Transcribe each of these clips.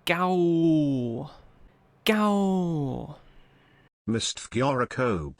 FGO. FGO. Myst FGO.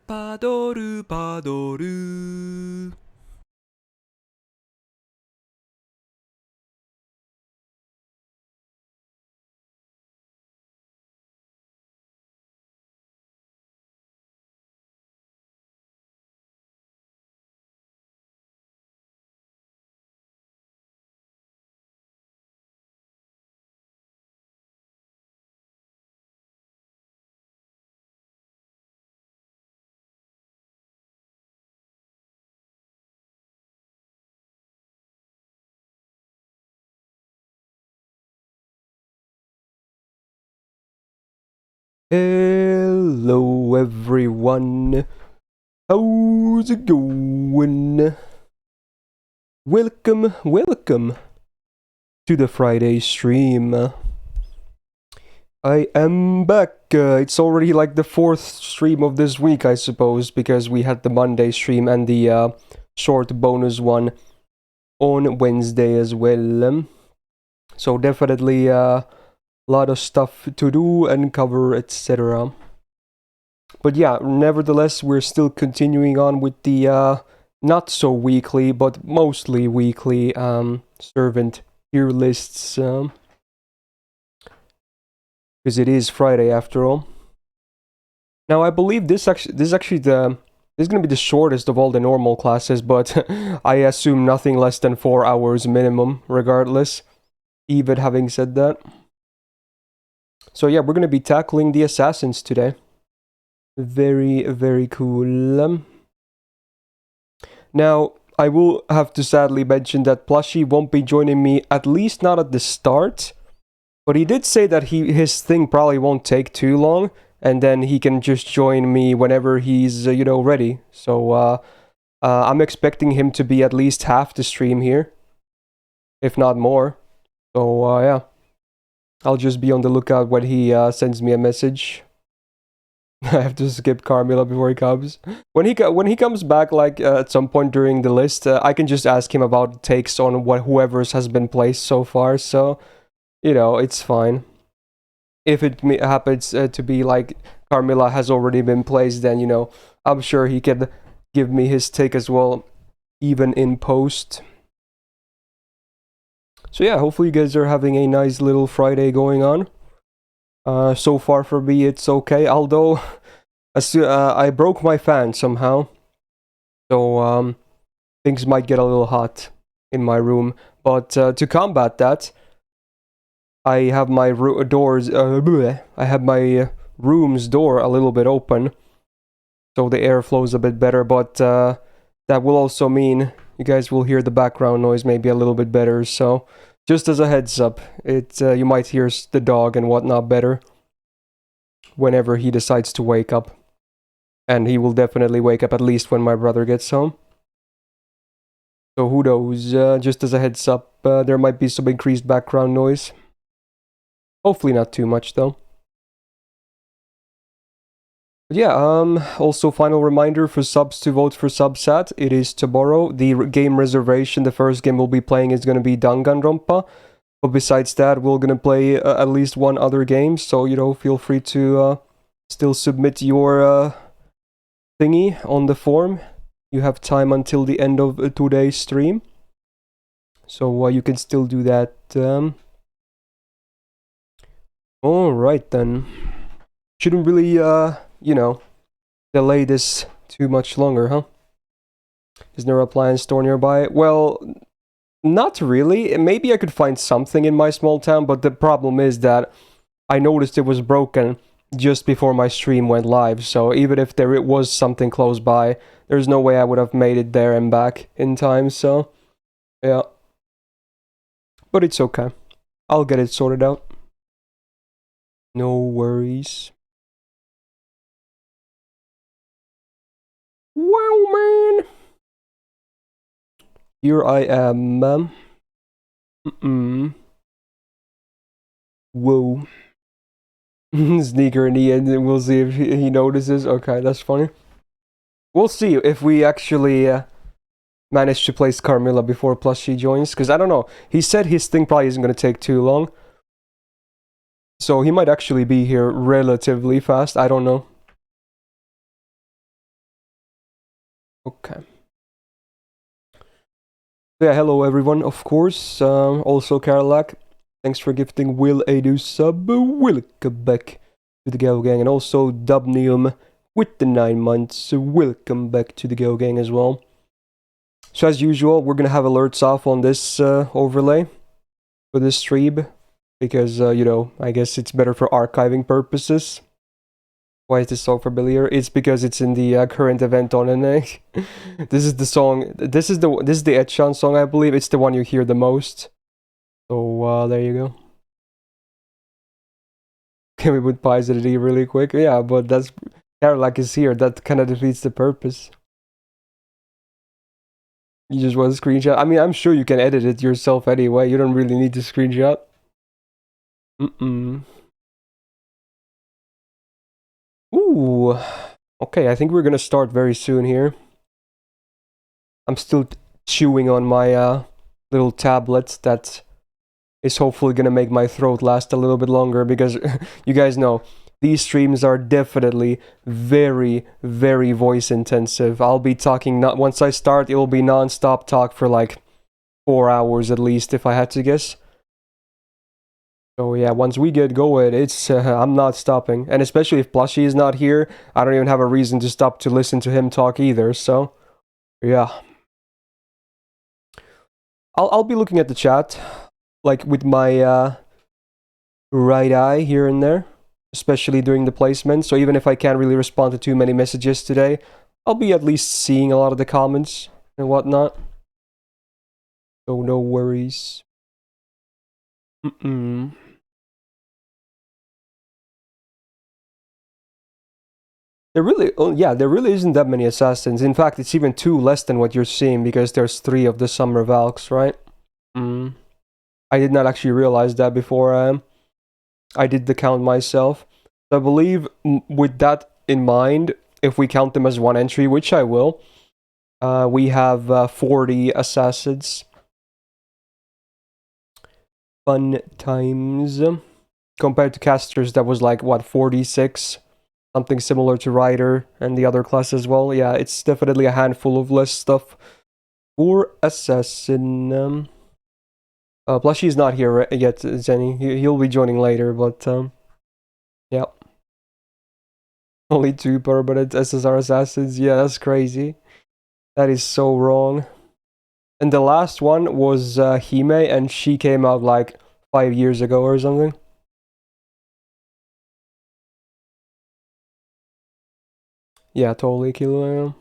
Paddle, paddle. Hello everyone, how's it going? Welcome to the Friday stream. I am back. It's already like the fourth stream of this week, I suppose, because we had the Monday stream and the short bonus one on Wednesday as well. So definitely lot of stuff to do and cover, etc. But yeah, nevertheless, we're still continuing on with the not so weekly, but mostly weekly servant tier lists, because it is Friday after all. Now I believe this is going to be the shortest of all the normal classes, but I assume nothing less than 4 hours minimum, regardless. Even having said that. So yeah, we're going to be tackling the assassins today. Very, very cool. Now, I will have to sadly mention that Plushie won't be joining me, at least not at the start. But he did say that his thing probably won't take too long, and then he can just join me whenever he's, ready. So, I'm expecting him to be at least half the stream here, if not more. So, yeah. I'll just be on the lookout when he sends me a message. I have to skip Carmilla before he comes. When he comes back, like at some point during the list, I can just ask him about takes on whoever's has been placed so far. So, it's fine. If it happens to be like Carmilla has already been placed, then I'm sure he can give me his take as well, even in post. So yeah, hopefully you guys are having a nice little Friday going on. So far for me, it's okay. Although, I broke my fan somehow, so things might get a little hot in my room. But to combat that, I have my doors. I have my room's door a little bit open, so the air flows a bit better. But that will also mean you guys will hear the background noise maybe a little bit better. So Just as a heads up, you might hear the dog and whatnot better whenever he decides to wake up. And he will definitely wake up at least when my brother gets home. So who knows, just as a heads up, there might be some increased background noise. Hopefully not too much though. But yeah, also final reminder for subs to vote for Subsat. It is tomorrow. The game reservation, the first game we'll be playing is going to be Danganronpa. But besides that, we're going to play at least one other game. So, you know, feel free to still submit your thingy on the form. You have time until the end of today's stream. So you can still do that. Alright then. Shouldn't really, you know, delay this too much longer, huh? Is there a appliance store nearby? Well, not really. Maybe I could find something in my small town, but the problem is that I noticed it was broken just before my stream went live, so even if there was something close by, there's no way I would have made it there and back in time, so yeah. But it's okay. I'll get it sorted out. No worries. Wow, man! Here I am. Whoa. Sneaker in the end, and we'll see if he notices. Okay, that's funny. We'll see if we actually manage to place Carmilla before Plushie joins, because I don't know. He said his thing probably isn't going to take too long. So he might actually be here relatively fast. I don't know. Okay. Yeah, hello everyone, of course. Also Karlak. Thanks for gifting Will a new sub. Welcome back to the Go Gang. And also Dubnium with the 9 months. Welcome back to the Go Gang as well. So as usual, we're gonna have alerts off on this overlay for this stream. Because, you know, I guess it's better for archiving purposes. Why is this so familiar? It's because it's in the current event on NA. This is the song. This is the Etchan song, I believe. It's the one you hear the most. So there you go. Can we put Paisadity really quick? Yeah, but that's Karlak is here. That kind of defeats the purpose. You just want to screenshot. I mean, I'm sure you can edit it yourself anyway. You don't really need to screenshot. Ooh. Okay, I think we're gonna start very soon here. I'm still chewing on my little tablet that is hopefully gonna make my throat last a little bit longer, because you guys know these streams are definitely very, very voice intensive. I'll be talking, not once I start, it'll be non-stop talk for like 4 hours at least, if I had to guess. So yeah, once we get going, it's I'm not stopping. And especially if Plushie is not here, I don't even have a reason to stop to listen to him talk either, so yeah. I'll be looking at the chat, like with my right eye here and there, especially during the placement. So even if I can't really respond to too many messages today, I'll be at least seeing a lot of the comments and whatnot. So no worries. There really, oh yeah, there really isn't that many assassins. In fact, it's even 2 less than what you're seeing, because there's 3 of the Summer Valks, right? I did not actually realize that before I did the count myself. So I believe with that in mind, if we count them as one entry, which I will, we have 40 assassins. Fun times. Compared to casters, that was like, what, 46? Something similar to Rider and the other class as well. Yeah, it's definitely a handful of less stuff for assassin. Plushie's not here yet, Zenny. He'll be joining later, but yeah. Only 2 permanent SSR assassins. Yeah, that's crazy. That is so wrong. And the last one was Hime, and she came out like 5 years ago or something. Yeah, totally, Kilo.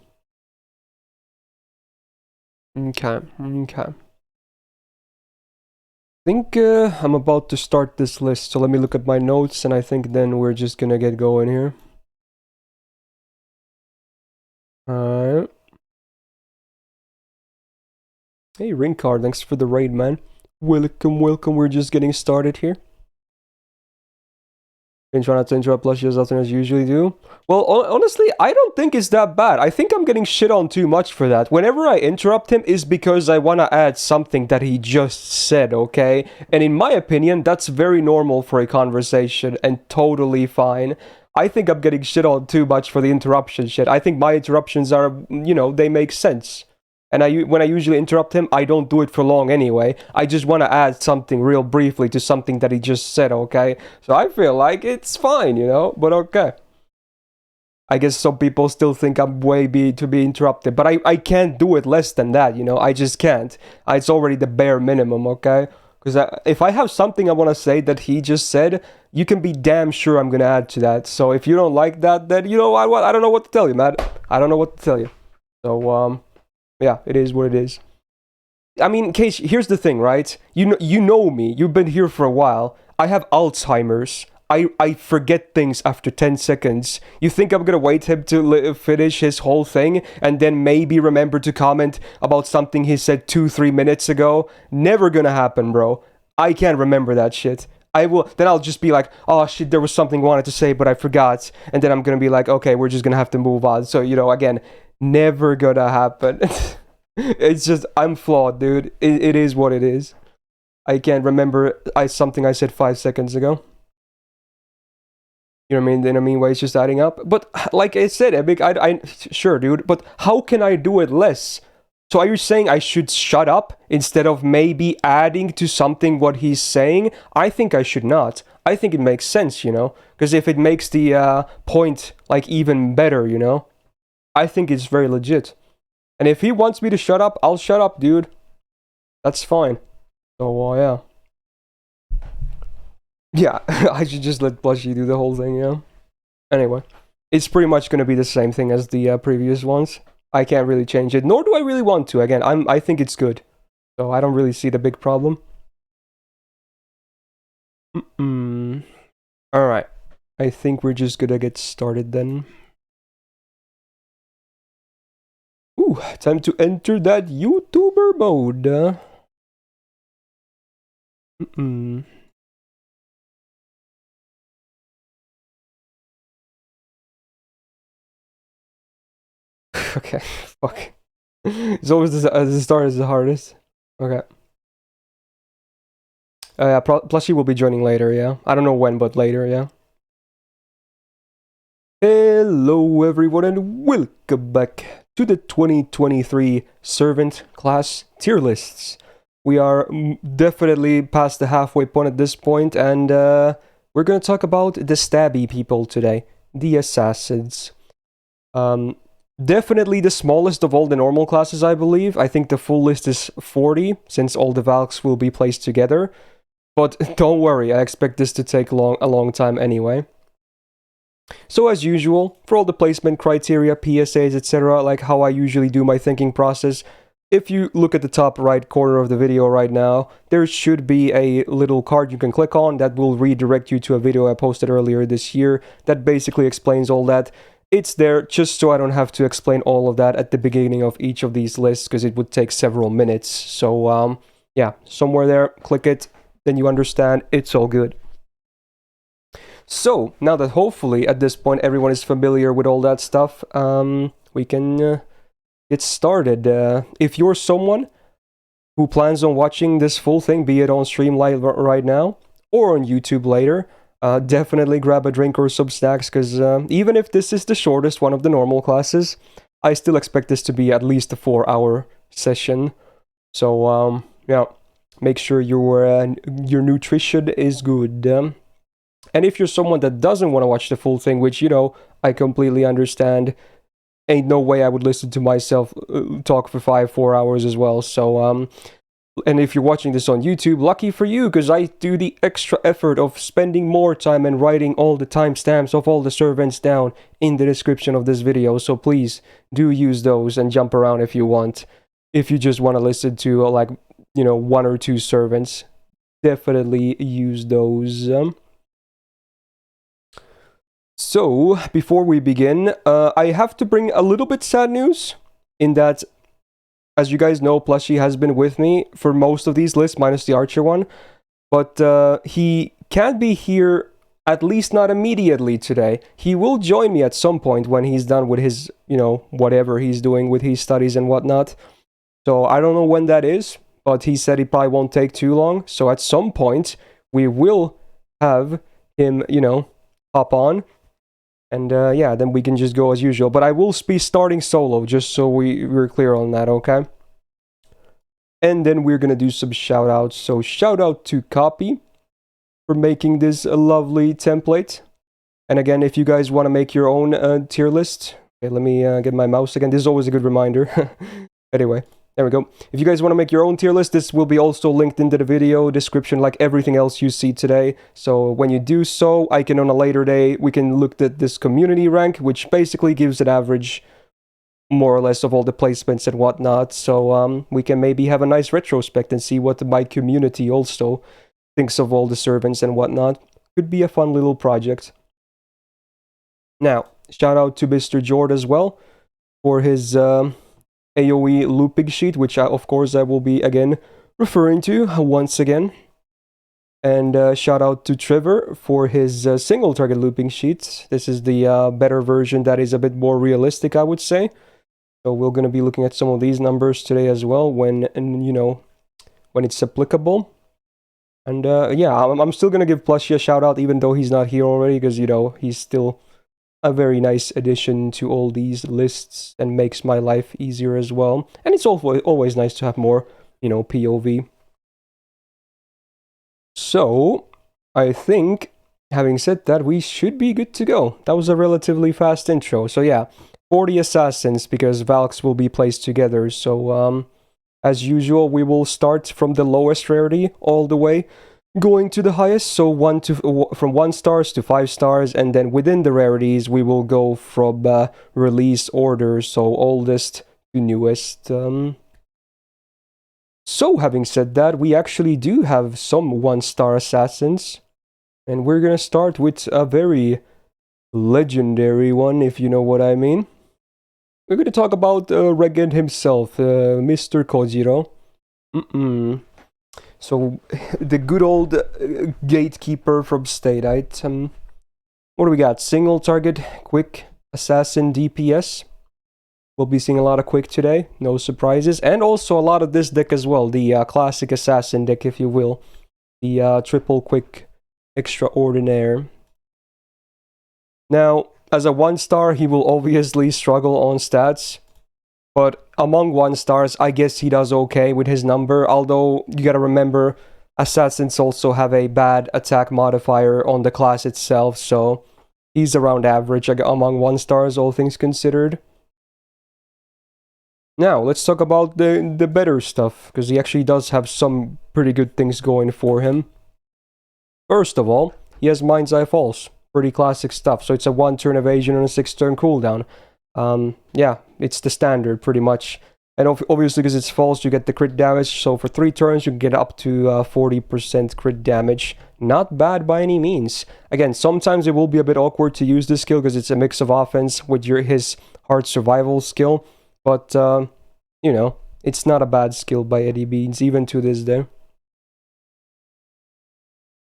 Okay. think I'm about to start this list, so let me look at my notes, and I think then we're just gonna get going here. Alright. Hey, Ring Card, thanks for the raid, man. Welcome, welcome, we're just getting started here. Been trying not to interrupt Plushie as often as you usually do. Well, honestly, I don't think it's that bad. I think I'm getting shit on too much for that. Whenever I interrupt him is because I want to add something that he just said, okay? And in my opinion, that's very normal for a conversation and totally fine. I think I'm getting shit on too much for the interruption shit. I think my interruptions are, they make sense. And when I usually interrupt him, I don't do it for long anyway. I just want to add something real briefly to something that he just said, okay? So I feel like it's fine, but okay. I guess some people still think I'm to be interrupted, but I can't do it less than that, I just can't. It's already the bare minimum, okay? Because if I have something I want to say that he just said, you can be damn sure I'm going to add to that. So if you don't like that, then you know what? I don't know what to tell you, man. I don't know what to tell you. So, yeah, it is what it is. I mean, Case, here's the thing, right? You know me. You've been here for a while. I have Alzheimer's. I forget things after 10 seconds. You think I'm gonna wait him to finish his whole thing and then maybe remember to comment about something he said 2-3 minutes ago? Never gonna happen, bro. I can't remember that shit. Then I'll just be like, oh shit, there was something I wanted to say, but I forgot. And then I'm gonna be like, okay, we're just gonna have to move on. So, again, never gonna happen. It's just, I'm flawed, dude. It is what it is. I can't remember something I said 5 seconds ago. You know what I mean? In a mean way, it's just adding up. But like I said, Epic, sure, dude. But how can I do it less? So are you saying I should shut up instead of maybe adding to something what he's saying? I think I should not. I think it makes sense, because if it makes the point like even better, I think it's very legit. And if he wants me to shut up, I'll shut up, dude. That's fine. So, yeah. Yeah, I should just let Plushie do the whole thing, yeah. Anyway, it's pretty much going to be the same thing as the previous ones. I can't really change it, nor do I really want to. Again, I think it's good. So I don't really see the big problem. Alright. I think we're just gonna get started then. Ooh, time to enter that YouTuber mode. Okay, fuck. It's always the start is the hardest. Okay. Plushie will be joining later, yeah? I don't know when, but later, yeah? Hello everyone and welcome back to the 2023 Servant Class Tier Lists. We are definitely past the halfway point at this point, and we're gonna talk about the stabby people today. The Assassins. Definitely the smallest of all the normal classes, I believe. I think the full list is 40, since all the Valks will be placed together. But don't worry, I expect this to take a long time anyway. So as usual, for all the placement criteria, PSAs, etc., like how I usually do my thinking process, if you look at the top right corner of the video right now, there should be a little card you can click on that will redirect you to a video I posted earlier this year that basically explains all that. It's there just so I don't have to explain all of that at the beginning of each of these lists, because it would take several minutes. So, yeah, somewhere there, click it, then you understand, it's all good. So, now that hopefully at this point everyone is familiar with all that stuff, we can get started. If you're someone who plans on watching this full thing, be it on stream live right now or on YouTube later, definitely grab a drink or some snacks, because even if this is the shortest one of the normal classes, I still expect this to be at least a 4-hour session. So, yeah, make sure your nutrition is good. And if you're someone that doesn't want to watch the full thing, which, I completely understand, ain't no way I would listen to myself talk for 4 hours as well. So, and if you're watching this on YouTube, lucky for you, because I do the extra effort of spending more time and writing all the timestamps of all the servants down in the description of this video. So please do use those and jump around if you want. If you just want to listen to, 1 or 2 servants, definitely use those. So, before we begin, I have to bring a little bit sad news, in that, as you guys know, Plushie has been with me for most of these lists, minus the Archer one, but he can't be here, at least not immediately today. He will join me at some point when he's done with his, whatever he's doing with his studies and whatnot. So I don't know when that is, but he said he probably won't take too long. So at some point, we will have him, hop on. And yeah, then we can just go as usual. But I will be starting solo, just so we're clear on that, okay? And then we're gonna do some shout outs. So shout out to Copy for making this a lovely template. And again, if you guys want to make your own tier list, okay, let me get my mouse again. This is always a good reminder. Anyway, there we go. If you guys want to make your own tier list, this will be also linked into the video description, like everything else you see today. So when you do so, I can on a later day, we can look at this community rank, which basically gives an average, more or less, of all the placements and whatnot. So we can maybe have a nice retrospect and see what my community also thinks of all the servants and whatnot. Could be a fun little project. Now, shout out to Mr. Jord as well for his AoE looping sheet, which of course I will be again referring to once again. And shout out to Trevor for his single target looping sheet. This is the better version that is a bit more realistic, I would say. So we're going to be looking at some of these numbers today as well when it's applicable. And yeah, I'm still going to give Plushie a shout out even though he's not here already, because he's still a very nice addition to all these lists and makes my life easier as well. And it's always nice to have more, POV. So, I think, having said that, we should be good to go. That was a relatively fast intro. So yeah, 40 assassins, because Valks will be placed together. So, as usual, we will start from the lowest rarity all the way going to the highest, so from 1 stars to 5 stars, and then within the rarities we will go from release order, so oldest to newest. So having said that, we actually do have some 1-star assassins, and we're gonna start with a very legendary one, if you know what I mean. We're gonna talk about Regent himself, Mr. Kojiro. So, the good old gatekeeper from Stateite. What do we got? Single target, quick, assassin, DPS. We'll be seeing a lot of quick today, no surprises. And also a lot of this deck as well, the classic assassin deck, if you will. The triple quick extraordinaire. Now, as a 1-star, he will obviously struggle on stats. But among 1-stars, I guess he does okay with his number, although you gotta remember, assassins also have a bad attack modifier on the class itself, so he's around average among 1-stars, all things considered. Now, let's talk about the better stuff, because he actually does have some pretty good things going for him. First of all, he has Mind's Eye Falls, pretty classic stuff, so it's a 1-turn evasion and a 6-turn cooldown. Yeah, it's the standard pretty much. And obviously because it's false, you get the crit damage. So for 3 turns, you can get up to 40% crit damage. Not bad by any means. Again, sometimes it will be a bit awkward to use this skill because it's a mix of offense with his hard survival skill. But, it's not a bad skill by any means, even to this day.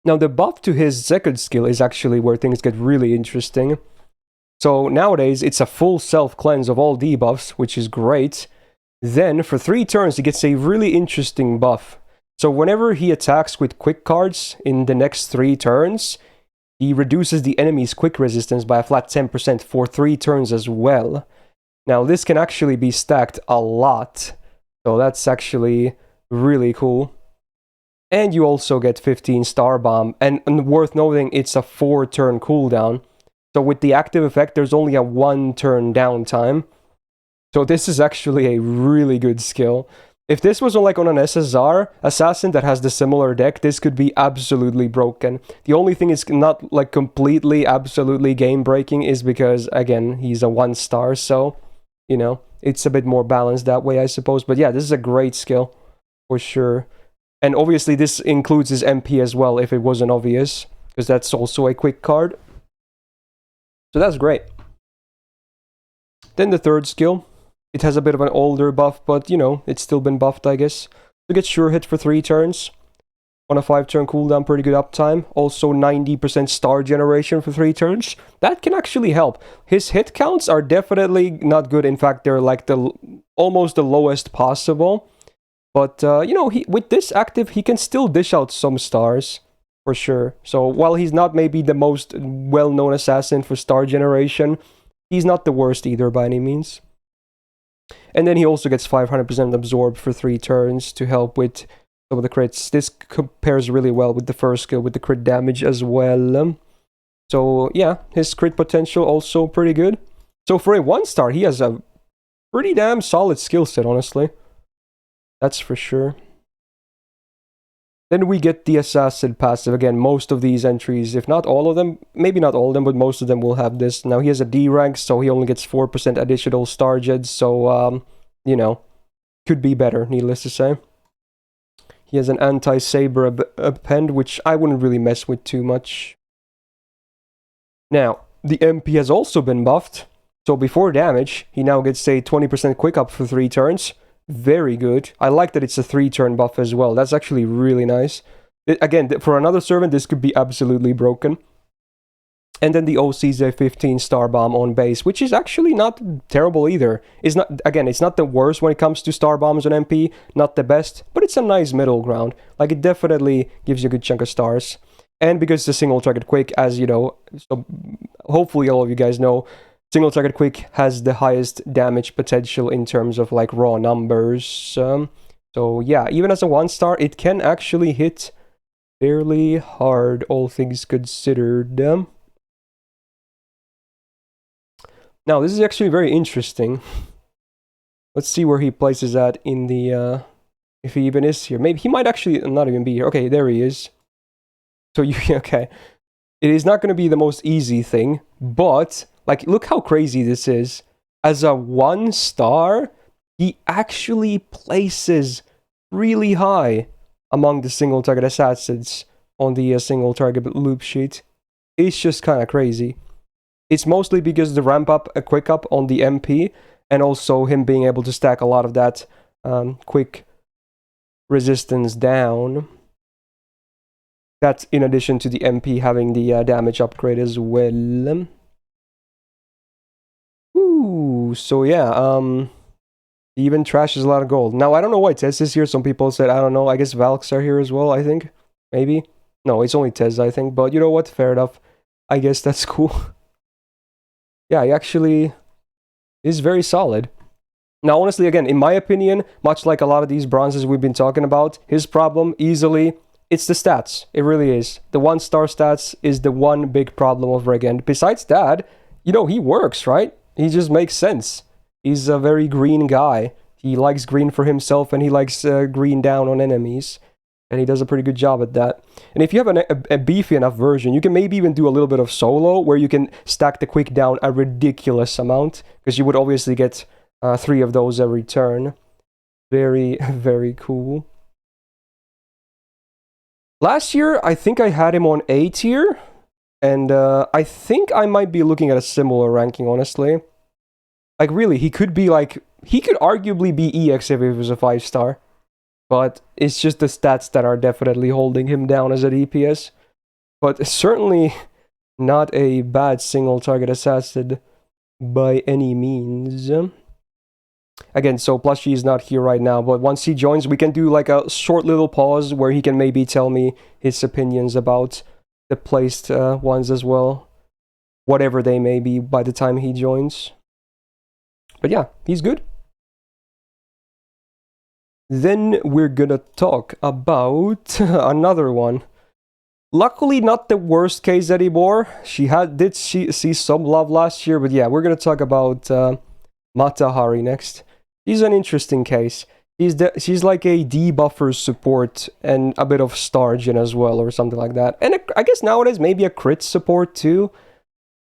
Now, the buff to his second skill is actually where things get really interesting. So nowadays, it's a full self-cleanse of all debuffs, which is great. Then, for 3 turns, he gets a really interesting buff. So whenever he attacks with quick cards in the next 3 turns, he reduces the enemy's quick resistance by a flat 10% for 3 turns as well. Now, this can actually be stacked a lot. So that's actually really cool. And you also get 15 Star Bomb. And worth noting, it's a 4-turn cooldown. So with the active effect, there's only a 1-turn downtime. So this is actually a really good skill. If this was on an SSR assassin that has the similar deck, this could be absolutely broken. The only thing is not completely, absolutely game breaking is because, again, he's a 1-star. So, it's a bit more balanced that way, I suppose. But yeah, this is a great skill for sure. And obviously this includes his MP as well, if it wasn't obvious, because that's also a quick card. So that's great. Then the third skill. It has a bit of an older buff, but you know, it's still been buffed, I guess. To get sure hit for 3 turns. On a 5-turn cooldown, pretty good uptime. Also 90% star generation for 3 turns. That can actually help. His hit counts are definitely not good. In fact, they're like almost the lowest possible. But, you know, with this active, he can still dish out some stars. For sure. So while he's not maybe the most well-known assassin for star generation, he's not the worst either by any means. And then he also gets 500% absorb for 3 turns to help with some of the crits. This compares really well with the first skill with the crit damage as well. So yeah, his crit potential also pretty good. So for a 1-star, he has a pretty damn solid skill set, honestly. That's for sure. Then we get the Assassin passive. Again, most of these entries, if not all of them, maybe not all of them, but most of them will have this. Now, he has a D rank, so he only gets 4% additional star jets, so, you know, could be better, needless to say. He has an anti-saber append, which I wouldn't really mess with too much. Now, the MP has also been buffed, so before damage, he now gets a 20% quick up for 3 turns. Very good. I like that it's a 3-turn buff as well. That's actually really nice. Again, for another servant, this could be absolutely broken. And then the OC's a 15-star bomb on base, which is actually not terrible either. It's not, again, it's not the worst when it comes to star bombs on MP, not the best, but it's a nice middle ground. Like, it definitely gives you a good chunk of stars. And because it's a single target quick, as you know, so hopefully all of you guys know, single target quick has the highest damage potential in terms of like raw numbers. So yeah, even as a 1-star, it can actually hit fairly hard, all things considered. Now, this is actually very interesting. Let's see where he places that in the, if he even is here. Maybe he might actually not even be here. Okay, there he is. So okay. It is not going to be the most easy thing, but like, look how crazy this is. As a 1-star, he actually places really high among the single target assassins on the single target loop sheet. It's just kind of crazy. It's mostly because the ramp up, a quick up on the MP, and also him being able to stack a lot of that quick resistance down. That's in addition to the MP having the damage upgrade as well. Ooh, so yeah, he even trashes a lot of gold. Now, I don't know why Tez is here. Some people said, I don't know, I guess Valks are here as well, I think. Maybe. No, it's only Tez, I think. But you know what? Fair enough. I guess that's cool. Yeah, he actually is very solid. Now, honestly, again, in my opinion, much like a lot of these bronzes we've been talking about, his problem, easily, it's the stats. It really is. The 1-star stats is the one big problem of Regent. Besides that, you know, he works, right? He just makes sense. He's a very green guy. He likes green for himself, and he likes green down on enemies. And he does a pretty good job at that. And if you have a beefy enough version, you can maybe even do a little bit of solo, where you can stack the quick down a ridiculous amount, because you would obviously get 3 of those every turn. Very, very cool. Last year, I think I had him on A tier, and I think I might be looking at a similar ranking, honestly. Like, really, he could be like, he could arguably be EX if he was a 5-star, but it's just the stats that are definitely holding him down as a DPS. But certainly not a bad single target assassin by any means. Again, so Plushie is not here right now, but once he joins, we can do like a short little pause where he can maybe tell me his opinions about the placed ones as well, whatever they may be by the time he joins. But yeah, he's good. Then we're gonna talk about another one. Luckily, not the worst case anymore. She did see some love last year, but yeah, we're gonna talk about Matahari next. She's an interesting case. She's like a debuffer support and a bit of Stargen as well, or something like that. And I guess nowadays maybe a crit support too.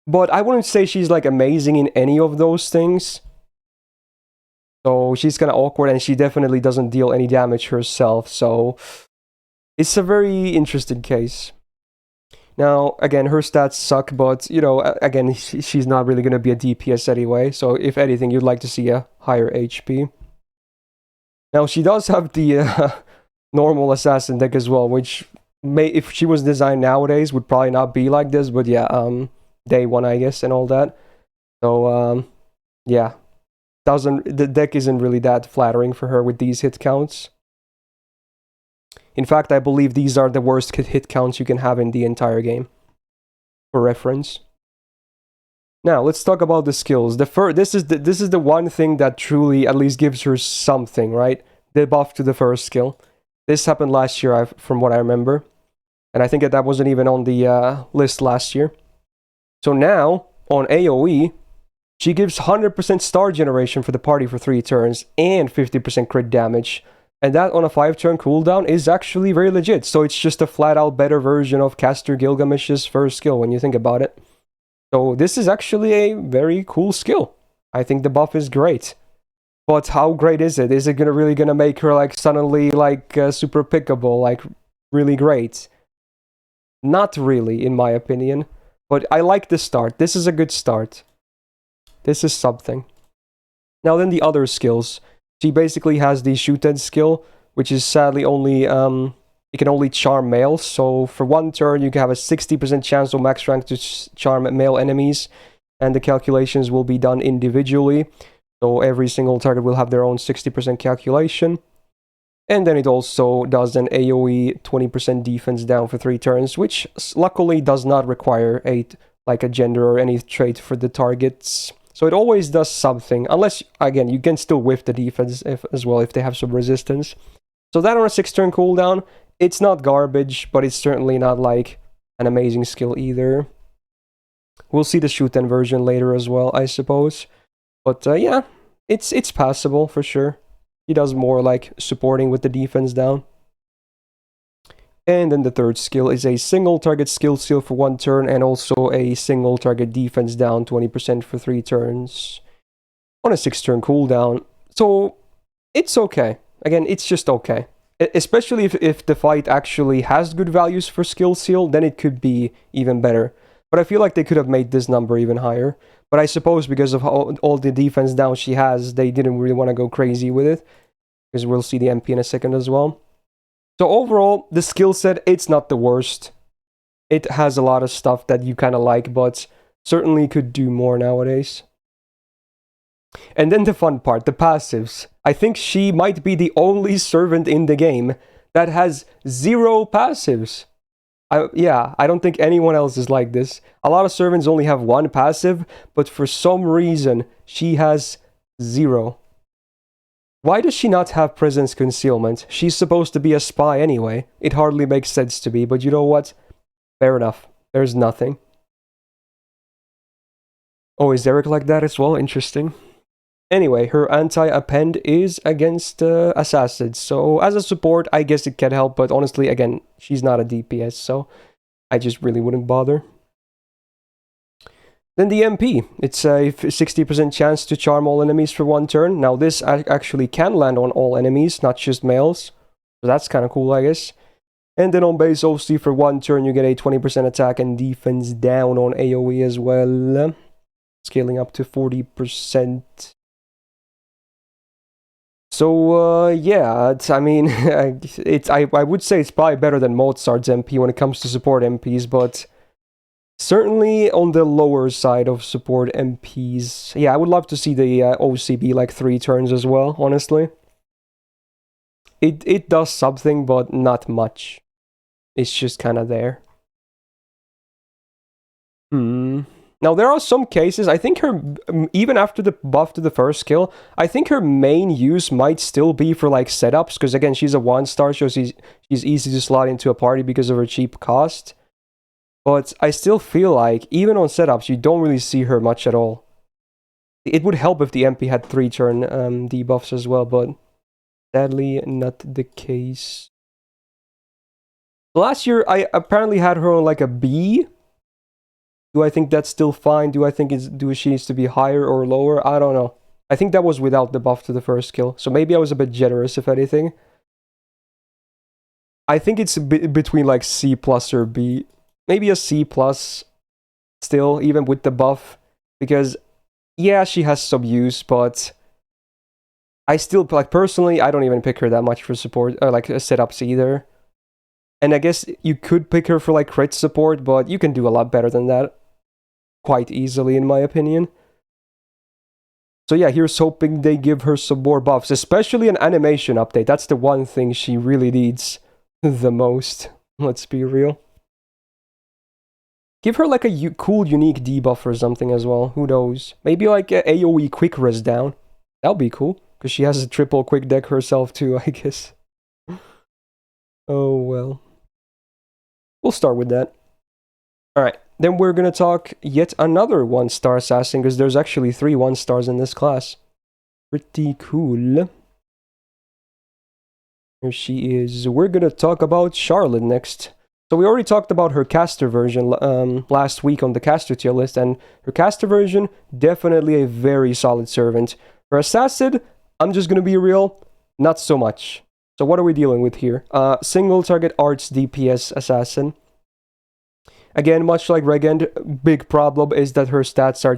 But I wouldn't say she's like amazing in any of those things. So she's kind of awkward, and she definitely doesn't deal any damage herself. So It's a very interesting case. Now, again, her stats suck, but, you know, again, she's not really going to be a DPS anyway, so if anything, you'd like to see a higher HP. Now, she does have the normal assassin deck as well, which if she was designed nowadays, would probably not be like this, but yeah, day one, I guess, and all that. So, yeah, the deck isn't really that flattering for her with these hit counts. In fact, I believe these are the worst hit counts you can have in the entire game, for reference. Now, let's talk about the skills. This is the one thing that truly at least gives her something, right? The buff to the first skill. This happened last year, from what I remember. And I think that wasn't even on the list last year. So now, on AoE, she gives 100% star generation for the party for 3 turns and 50% crit damage. And that on a 5-turn cooldown is actually very legit. So it's just a flat-out better version of Caster Gilgamesh's first skill when you think about it. So this is actually a very cool skill. I think the buff is great. But how great is it? Is it really gonna make her like suddenly like super pickable, like really great? Not really, in my opinion. But I like the start. This is a good start. This is something. Now then the other skills. She basically has the shoot-end skill, which is sadly only, it can only charm males. So for 1 turn, you can have a 60% chance of max rank to charm male enemies. And the calculations will be done individually. So every single target will have their own 60% calculation. And then it also does an AoE 20% defense down for 3 turns, which luckily does not require a gender or any trait for the targets. So it always does something, unless, again, you can still whiff the defense as well if they have some resistance. So that on a 6-turn cooldown, it's not garbage, but it's certainly not like an amazing skill either. We'll see the shoot-end version later as well, I suppose. But yeah, it's passable for sure. He does more like supporting with the defense down. And then the third skill is a single target skill seal for 1 turn and also a single target defense down 20% for 3 turns on a 6-turn cooldown. So it's okay. Again, it's just okay. Especially if the fight actually has good values for skill seal, then it could be even better. But I feel like they could have made this number even higher. But I suppose because of all the defense down she has, they didn't really want to go crazy with it. Because we'll see the MP in a second as well. So overall, the skill set, it's not the worst. It has a lot of stuff that you kind of like, but certainly could do more nowadays. And then the fun part, the passives. I think she might be the only servant in the game that has 0 passives. I don't think anyone else is like this. A lot of servants only have 1 passive, but for some reason, she has 0. Why does she not have presence concealment? She's supposed to be a spy anyway. It hardly makes sense to me, but you know what? Fair enough. There's nothing. Oh, is Eric like that as well? Interesting. Anyway, her anti-append is against assassins. So as a support, I guess it can help, but honestly, again, she's not a DPS, so I just really wouldn't bother. Then the MP, it's a 60% chance to charm all enemies for 1 turn. Now this actually can land on all enemies, not just males. So that's kind of cool, I guess. And then on base OC for 1 turn, you get a 20% attack and defense down on AoE as well. Scaling up to 40%. So, yeah, I mean, I would say it's probably better than Mozart's MP when it comes to support MPs, but certainly on the lower side of support MPs. Yeah, I would love to see the OC be like 3 turns as well, honestly. It does something, but not much. It's just kind of there. Now, there are some cases, I think her, even after the buff to the first skill, I think her main use might still be for, like, setups, because, again, she's a 1-star, so she's easy to slot into a party because of her cheap cost. But I still feel like, even on setups, you don't really see her much at all. It would help if the MP had 3-turn debuffs as well, but sadly, not the case. Last year, I apparently had her on, like, a B. Do I think that's still fine? Do I think she needs to be higher or lower? I don't know. I think that was without the buff to the first skill. So maybe I was a bit generous, if anything. I think it's between like C plus or B. Maybe a C plus still, even with the buff. Because, yeah, she has some use, but I still, like, personally, I don't even pick her that much for support, or like setups either. And I guess you could pick her for like crit support, but you can do a lot better than that. Quite easily, in my opinion. So yeah, here's hoping they give her some more buffs, especially an animation update. That's the one thing she really needs the most. Let's be real. Give her like a cool, unique debuff or something as well. Who knows? Maybe like a AoE quick res down. That would be cool, because she has a triple quick deck herself too, I guess. Oh well. We'll start with that. Alright, then we're gonna talk yet another 1-star assassin, because there's actually 3 1-stars in this class. Pretty cool. Here she is. We're gonna talk about Charlotte next. So we already talked about her caster version last week on the caster tier list, and her caster version, definitely a very solid servant. Her assassin, I'm just gonna be real, not so much. So what are we dealing with here? Single target arts DPS assassin. Again, much like Regent, big problem is that her stats are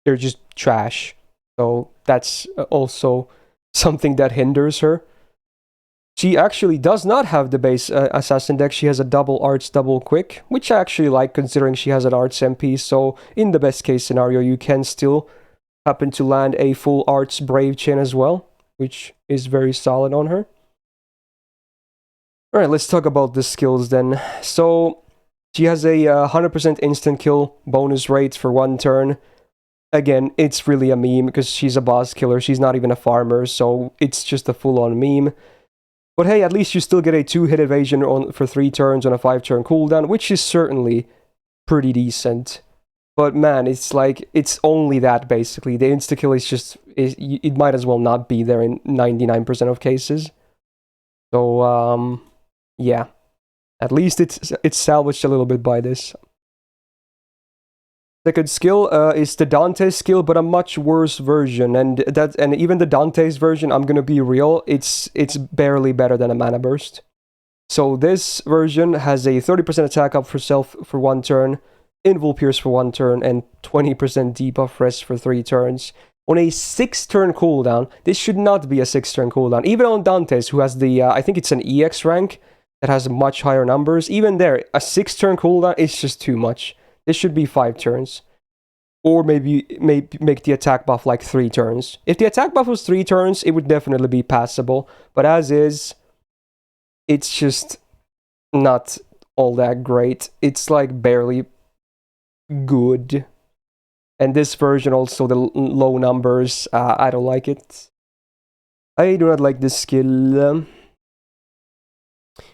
they're just trash. So that's also something that hinders her. She actually does not have the base assassin deck. She has a double arts, double quick, which I actually like considering she has an arts MP. So in the best case scenario, you can still happen to land a full arts brave chain as well, which is very solid on her. Alright, let's talk about the skills then. So she has a 100% instant kill bonus rate for 1 turn. Again, it's really a meme because she's a boss killer. She's not even a farmer, so it's just a full-on meme. But hey, at least you still get a 2-hit evasion for 3 turns on a 5-turn cooldown, which is certainly pretty decent. But man, it's like, it's only that basically. The insta-kill is just, it might as well not be there in 99% of cases. So, yeah. At least it's salvaged a little bit by this. Second skill is the Dante's skill, but a much worse version. And even the Dante's version, I'm gonna be real, it's barely better than a Mana Burst. So this version has a 30% attack up for self for 1 turn, Invul Pierce for 1 turn, and 20% debuff rest for 3 turns. On a 6-turn cooldown, this should not be a 6-turn cooldown. Even on Dante's, who has the, I think it's an EX rank, that has much higher numbers, even there, a 6-turn cooldown is just too much. This should be 5 turns. Or maybe make the attack buff like 3 turns. If the attack buff was 3 turns, it would definitely be passable. But as is, it's just not all that great. It's like barely good. And this version also, the low numbers, I don't like it. I do not like this skill.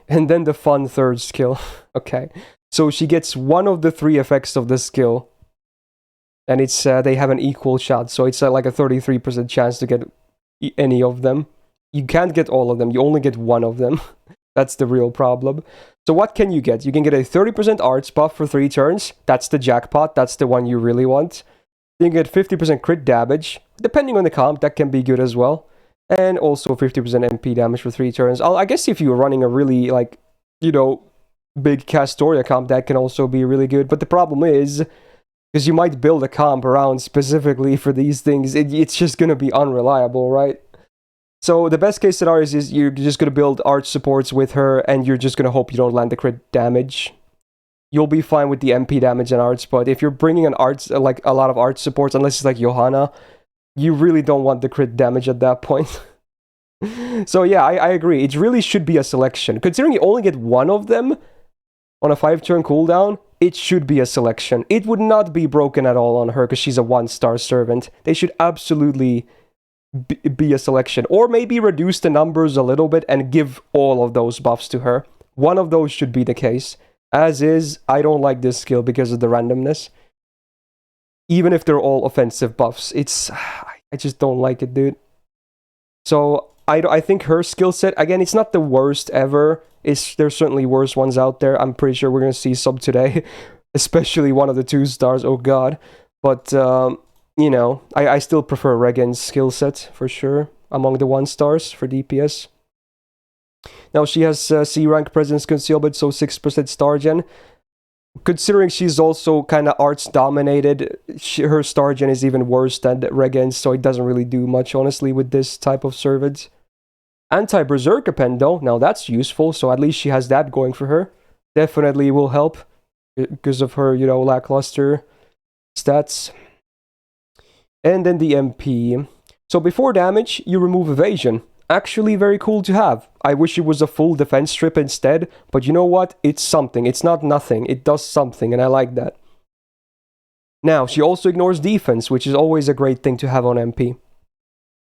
And then the fun 3rd skill. Okay. So she gets 1 of the 3 effects of the skill. And it's they have an equal shot. So it's like a 33% chance to get any of them. You can't get all of them. You only get 1 of them. That's the real problem. So what can you get? You can get a 30% arts buff for 3 turns. That's the jackpot. That's the one you really want. You can get 50% crit damage. Depending on the comp, that can be good as well. And also 50% MP damage for 3 turns. I guess if you're running a really, like, you know, big Castoria comp, that can also be really good. But the problem is, because you might build a comp around specifically for these things, it's just going to be unreliable, right? So the best case scenario is you're just going to build arch supports with her, and you're just going to hope you don't land the crit damage. You'll be fine with the MP damage and arts, but if you're bringing an arts, like a lot of arch supports, unless it's like Johanna, you really don't want the crit damage at that point. So yeah, I agree. It really should be a selection. Considering you only get 1 of them on a 5-turn cooldown, it should be a selection. It would not be broken at all on her because she's a 1-star servant. They should absolutely be a selection. Or maybe reduce the numbers a little bit and give all of those buffs to her. One of those should be the case. As is, I don't like this skill because of the randomness. Even if they're all offensive buffs, I just don't like it, dude. So I think her skill set, again, it's not the worst ever. There's certainly worse ones out there. I'm pretty sure we're going to see some today. Especially one of the 2 stars, oh god. But, you know, I still prefer Regan's skill set, for sure. Among the 1 stars for DPS. Now she has C rank presence concealment, so 6% star gen. Considering she's also kind of arts dominated, her star gen is even worse than Regen's, so it doesn't really do much, honestly, with this type of servant. Anti-Berserker Pen, though, now that's useful, so at least she has that going for her. Definitely will help because of her, you know, lackluster stats. And then the MP. So before damage, you remove evasion. Actually very cool to have. I wish it was a full defense strip instead, but you know what? It's something. It's not nothing. It does something, and I like that. Now, she also ignores defense, which is always a great thing to have on MP.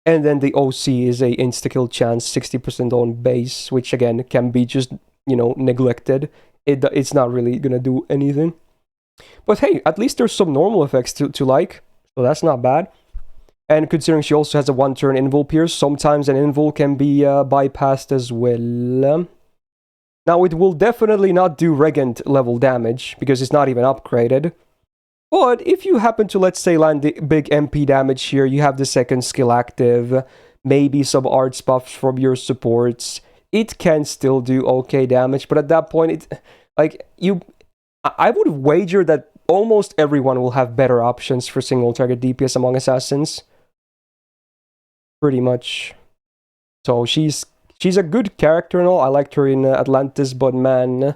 And then the OC is a insta-kill chance, 60% on base, which again can be just, you know, neglected. It's not really gonna do anything. But hey, at least there's some normal effects to like, so that's not bad. And considering she also has a 1-turn invul pierce, sometimes an invul can be bypassed as well. Now, it will definitely not do Regent level damage, because it's not even upgraded. But if you happen to, let's say, land the big MP damage here, you have the second skill active, maybe some arts buffs from your supports, it can still do okay damage. But at that point, I would wager that almost everyone will have better options for single target DPS among assassins. Pretty much. So she's a good character and all. I liked her in Atlantis, but man,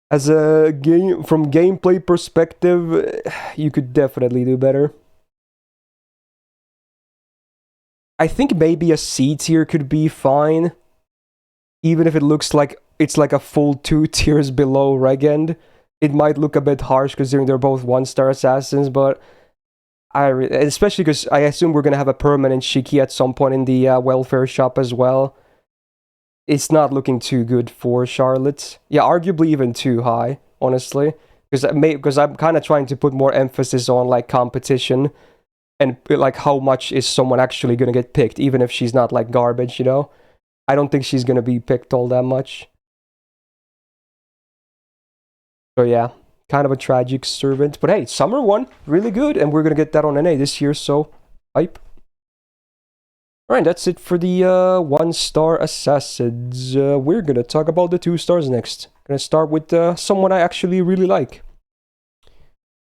as a from gameplay perspective, you could definitely do better. I think maybe a C tier could be fine, even if it looks like it's like a full 2 tiers below Regend. It might look a bit harsh considering they're both 1-star assassins, but especially because I assume we're gonna have a permanent Shiki at some point in the welfare shop as well. It's not looking too good for Charlotte. Yeah, arguably even too high, honestly. Because I'm kind of trying to put more emphasis on like competition and like how much is someone actually gonna get picked, even if she's not like garbage, you know? I don't think she's gonna be picked all that much. So yeah, kind of a tragic servant. But hey, Summer 1, really good, and we're gonna get that on NA this year, so hype. Alright, that's it for the 1-star assassins. We're gonna talk about the 2 stars next. Gonna start with someone I actually really like.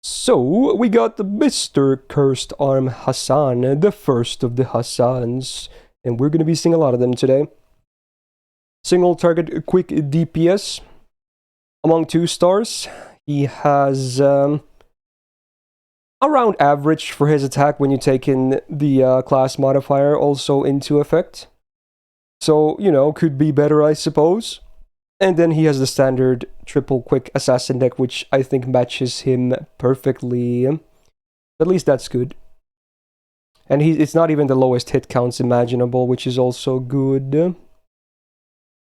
So, we got Mr. Cursed Arm Hassan, the first of the Hassans. And we're gonna be seeing a lot of them today. Single target quick DPS. Among 2 stars, he has around average for his attack when you take in the class modifier also into effect. So, you know, could be better, I suppose. And then he has the standard triple quick assassin deck, which I think matches him perfectly. At least that's good. And it's not even the lowest hit counts imaginable, which is also good.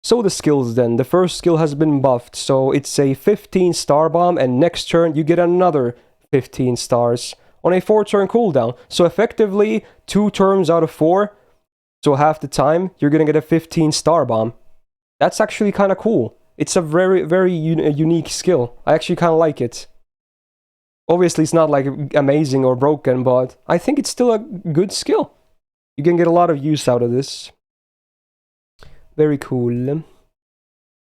So the skills then. The first skill has been buffed, so it's a 15 star bomb, and next turn you get another 15 stars on a 4-turn cooldown. So effectively, 2 turns out of 4, so half the time, you're gonna get a 15 star bomb. That's actually kind of cool. It's a very, very unique skill. I actually kind of like it. Obviously, it's not like amazing or broken, but I think it's still a good skill. You can get a lot of use out of this. Very cool.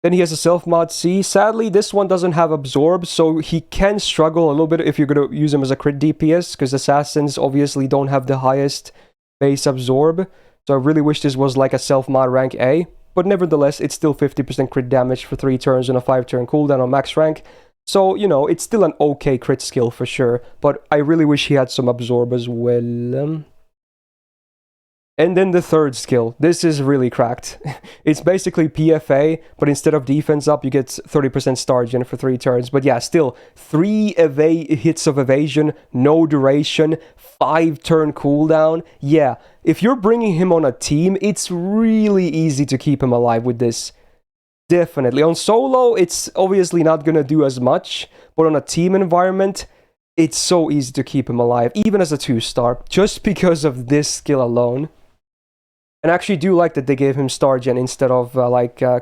Then he has a self-mod C. Sadly, this one doesn't have absorb, so he can struggle a little bit if you're going to use him as a crit DPS, because assassins obviously don't have the highest base absorb. So I really wish this was like a self-mod rank A, but nevertheless, it's still 50% crit damage for 3 turns and a 5-turn cooldown on max rank. So, you know, it's still an okay crit skill for sure, but I really wish he had some absorb as well. And then the third skill. This is really cracked. It's basically PFA, but instead of defense up, you get 30% star gen for 3 turns. But yeah, still, 3 hits of evasion, no duration, 5-turn cooldown. Yeah, if you're bringing him on a team, it's really easy to keep him alive with this. Definitely. On solo, it's obviously not gonna do as much, but on a team environment, it's so easy to keep him alive, even as a 2-star, just because of this skill alone. And I actually do like that they gave him star gen instead of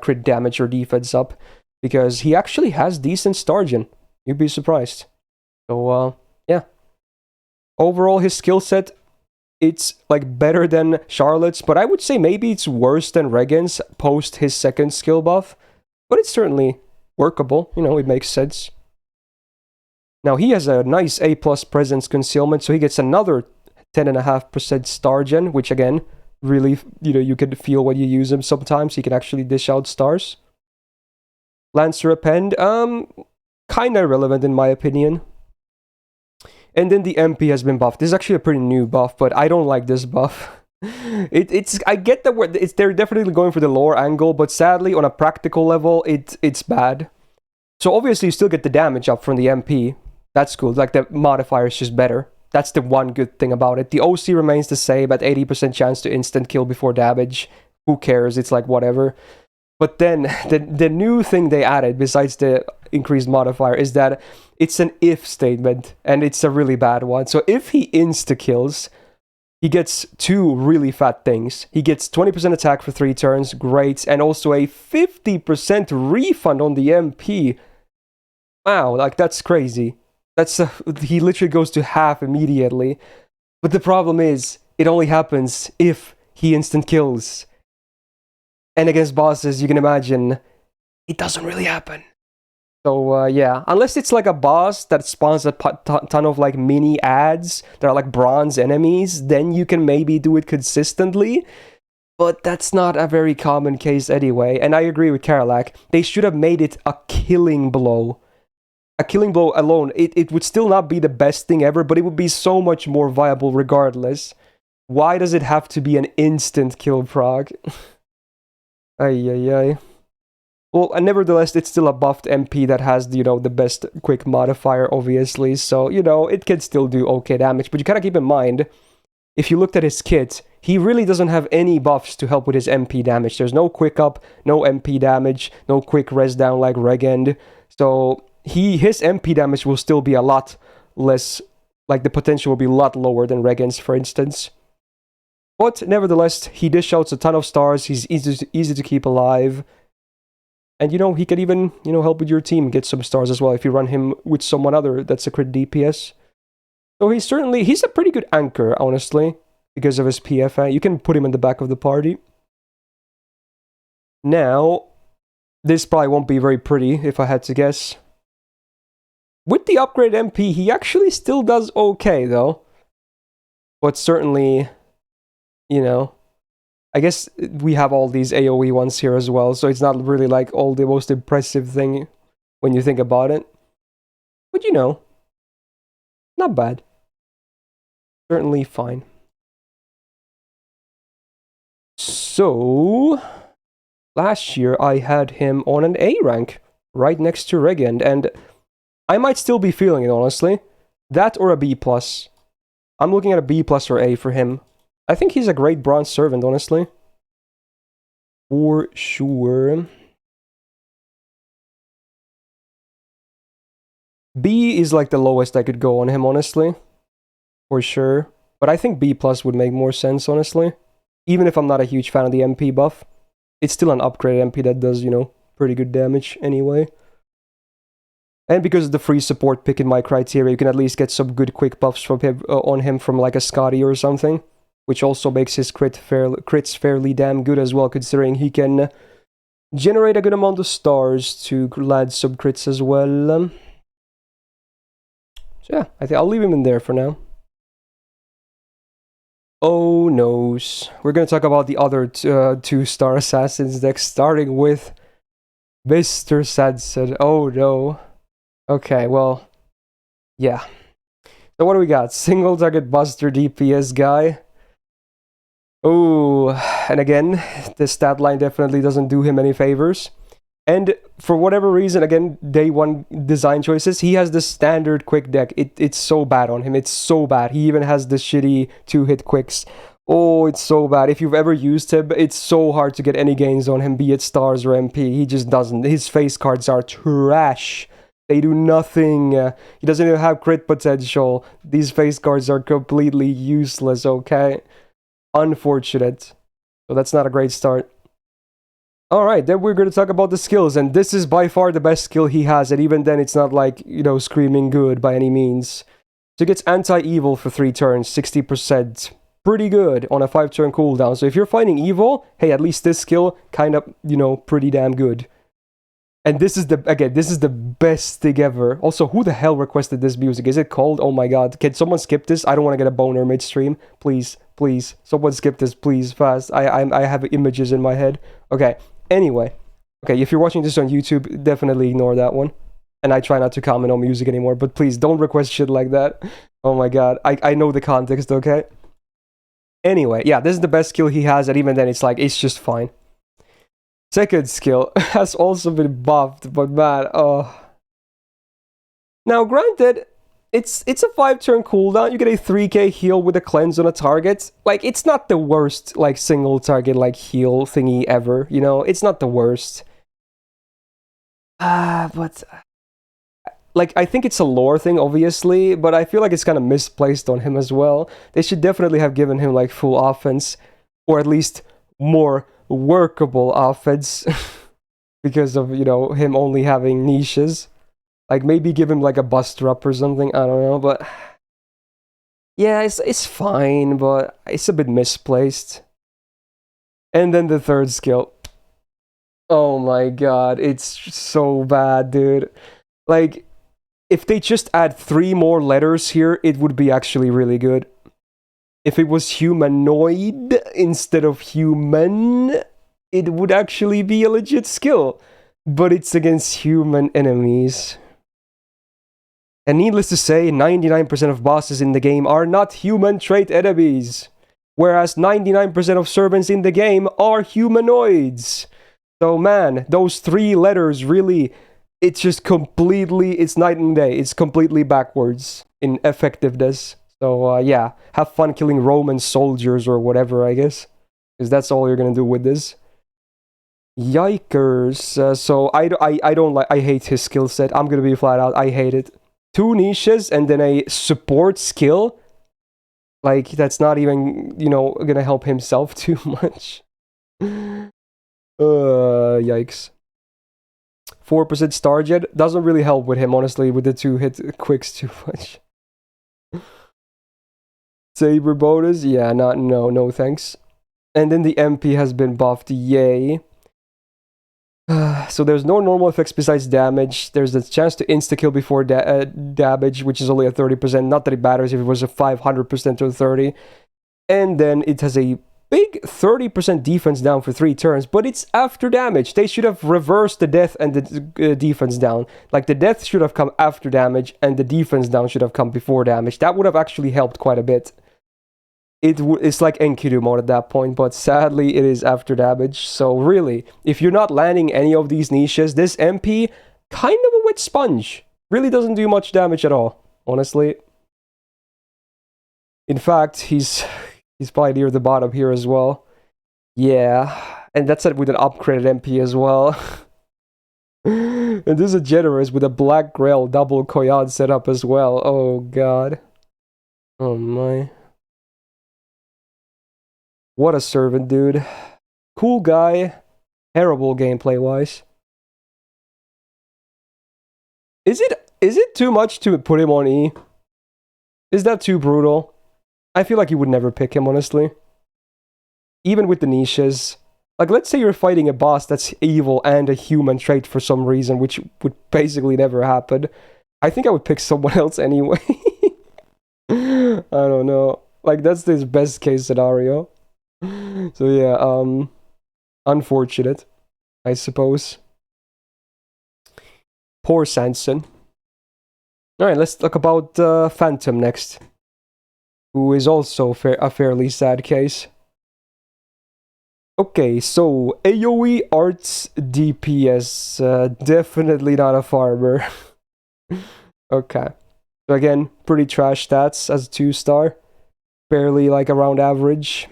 crit damage or defense up, because he actually has decent star gen. You'd be surprised. So yeah. Overall, his skill set it's like better than Charlotte's, but I would say maybe it's worse than Regan's post his second skill buff. But it's certainly workable, you know, it makes sense. Now he has a nice A+ presence concealment, so he gets another 10.5% star gen, which again, really, you know, you can feel when you use him sometimes. He can actually dish out stars. Lancer Append, kinda irrelevant in my opinion. And then the MP has been buffed. This is actually a pretty new buff, but I don't like this buff. I get that they're definitely going for the lore angle, but sadly, on a practical level, it's bad. So obviously, you still get the damage up from the MP. That's cool. Like, the modifier is just better. That's the one good thing about it. The OC remains the same at 80% chance to instant kill before damage. Who cares? It's like, whatever. But then, the new thing they added, besides the increased modifier, is that it's an if statement, and it's a really bad one. So if he insta-kills, he gets two really fat things. He gets 20% attack for 3 turns, great, and also a 50% refund on the MP. Wow, like, that's crazy. He literally goes to half immediately. But the problem is, it only happens if he instant kills. And against bosses, you can imagine, it doesn't really happen. So, yeah, unless it's like a boss that spawns a ton of like mini ads that are like bronze enemies, then you can maybe do it consistently. But that's not a very common case anyway. And I agree with Karalak. They should have made it a killing blow. A killing blow alone, it would still not be the best thing ever, but it would be so much more viable regardless. Why does it have to be an instant kill prog? Ay. Well, and nevertheless, it's still a buffed MP that has, you know, the best quick modifier, obviously. So, you know, it can still do okay damage. But you gotta keep in mind, if you looked at his kit, he really doesn't have any buffs to help with his MP damage. There's no quick up, no MP damage, no quick res down like Regend. So his MP damage will still be a lot less, like the potential will be a lot lower than Regend's, for instance. But nevertheless, he dish outs a ton of stars. He's easy to keep alive. And, you know, he can even, you know, help with your team get some stars as well if you run him with someone other that's a crit DPS. So he's a pretty good anchor, honestly, because of his PFA. You can put him in the back of the party. Now, this probably won't be very pretty, if I had to guess. With the upgrade MP, he actually still does okay, though. But certainly, you know, I guess we have all these AoE ones here as well, so it's not really like all the most impressive thing when you think about it. But you know, not bad. Certainly fine. So, last year I had him on an A rank, right next to Regend, and I might still be feeling it, honestly. That or a B+. I'm looking at a B+ or A for him. I think he's a great bronze servant, honestly. For sure. B is like the lowest I could go on him, honestly. For sure. But I think B+ would make more sense, honestly. Even if I'm not a huge fan of the MP buff. It's still an upgraded MP that does, you know, pretty good damage anyway. And because of the free support pick in my criteria, you can at least get some good quick buffs from him, on him from like a Scotty or something. Which also makes his crits fairly damn good as well, considering he can generate a good amount of stars to land some crits as well. So yeah, I think I'll leave him in there for now. Oh noes. We're gonna talk about the other 2-star assassins next, starting with Mr. Sanson. Oh no. Okay, well, yeah. So what do we got? Single target buster DPS guy. Oh, and again, the stat line definitely doesn't do him any favors. And for whatever reason, again, day one design choices, he has the standard quick deck. It's so bad on him. It's so bad. He even has the shitty 2-hit quicks. Oh, it's so bad. If you've ever used him, it's so hard to get any gains on him, be it stars or MP. He just doesn't. His face cards are trash. They do nothing. He doesn't even have crit potential. These face cards are completely useless, okay? Unfortunate. So that's not a great start. Alright, then we're going to talk about the skills, and this is by far the best skill he has, and even then it's not like, you know, screaming good by any means. So he gets anti-evil for 3 turns, 60%. pretty good on a 5-turn cooldown. So if you're fighting evil, hey, at least this skill kind of, you know, pretty damn good. And this is the best thing ever. Also, who the hell requested this music? Is it called? Oh my god. Can someone skip this? I don't want to get a boner midstream. Please, please. Someone skip this, please, fast. I have images in my head. Okay. Anyway. Okay, if you're watching this on YouTube, definitely ignore that one. And I try not to comment on music anymore, but please don't request shit like that. Oh my god. I know the context, okay? Anyway, yeah, this is the best skill he has, and even then it's like, it's just fine. Second skill has also been buffed, but man, oh. Now, granted, it's a 5-turn cooldown. You get a 3k heal with a cleanse on a target. Like, it's not the worst, like, single target, like, heal thingy ever, you know? It's not the worst. But... like, I think it's a lore thing, obviously, but I feel like it's kind of misplaced on him as well. They should definitely have given him, like, full offense, or at least more workable offense, because of, you know, him only having niches. Like, maybe give him, like, a buster up or something, I don't know, but... yeah, it's fine, but it's a bit misplaced. And then the third skill. Oh my god, it's so bad, dude. Like... if they just add 3 more letters here, it would be actually really good. If it was humanoid instead of human, it would actually be a legit skill. But it's against human enemies. And needless to say, 99% of bosses in the game are not human trait enemies. Whereas 99% of servants in the game are humanoids. So man, those 3 letters really... it's just completely, it's night and day. It's completely backwards in effectiveness. So, yeah, have fun killing Roman soldiers or whatever, I guess. Because that's all you're gonna do with this. Yikers. So, I don't like, I hate his skill set. I'm gonna be flat out, I hate it. 2 niches and then a support skill. Like, that's not even, you know, gonna help himself too much. Yikes. 4% star jet doesn't really help with him, honestly, with the 2-hit quicks too much. Saber bonus, yeah, no thanks. And then the MP has been buffed, yay. So there's no normal effects besides damage. There's the chance to insta-kill before damage, which is only a 30%. Not that it matters if it was a 500% or 30. And then it has a big 30% defense down for 3 turns, but it's after damage. They should have reversed the death and the defense down. Like, the death should have come after damage, and the defense down should have come before damage. That would have actually helped quite a bit. It's like Enkidu mode at that point, but sadly it is after damage. So really, if you're not landing any of these niches, this MP, kind of a wet sponge. Really doesn't do much damage at all, honestly. In fact, he's probably near the bottom here as well. Yeah, and that's it with an upgraded MP as well. And this is a generous with a black grail double Koyan setup as well. Oh god. Oh my. What a servant, dude. Cool guy. Terrible gameplay wise. Is it too much to put him on E? Is that too brutal? I feel like you would never pick him, honestly. Even with the niches. Like, let's say you're fighting a boss that's evil and a human trait for some reason, which would basically never happen. I think I would pick someone else anyway. I don't know. Like, that's this best case scenario. So yeah, unfortunate, I suppose. Poor Sanson. Alright, let's talk about Phantom next. Who is also a fairly sad case. Okay, so AoE Arts DPS, definitely not a farmer. Okay, so again, pretty trash stats as a 2-star. Barely like around average.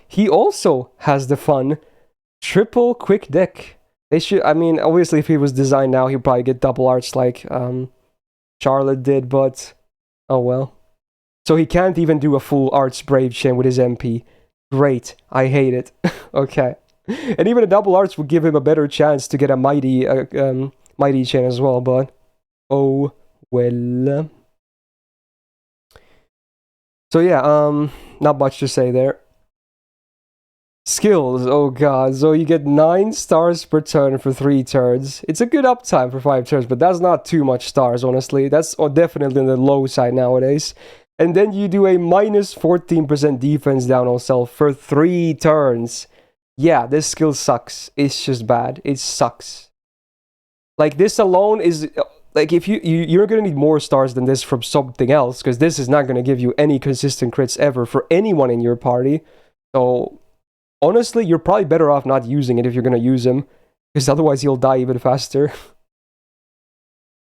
He also has the fun triple quick deck. They should, I mean, obviously if he was designed now, he'd probably get double arts like Charlotte did, but oh well. So he can't even do a full arts brave chain with his MP. Great, I hate it. Okay. And even a double arts would give him a better chance to get a mighty chain as well, but oh well. So yeah, not much to say there. Skills, oh god, so you get 9 stars per turn for 3 turns. It's a good uptime for 5 turns, but that's not too much stars, honestly. That's definitely on the low side nowadays. And then you do a minus 14% defense down on self for 3 turns. Yeah, this skill sucks. It's just bad. It sucks. Like, this alone is... Like, if you're gonna need more stars than this from something else, because this is not gonna give you any consistent crits ever for anyone in your party. So... honestly, you're probably better off not using it if you're gonna use him, because otherwise he'll die even faster.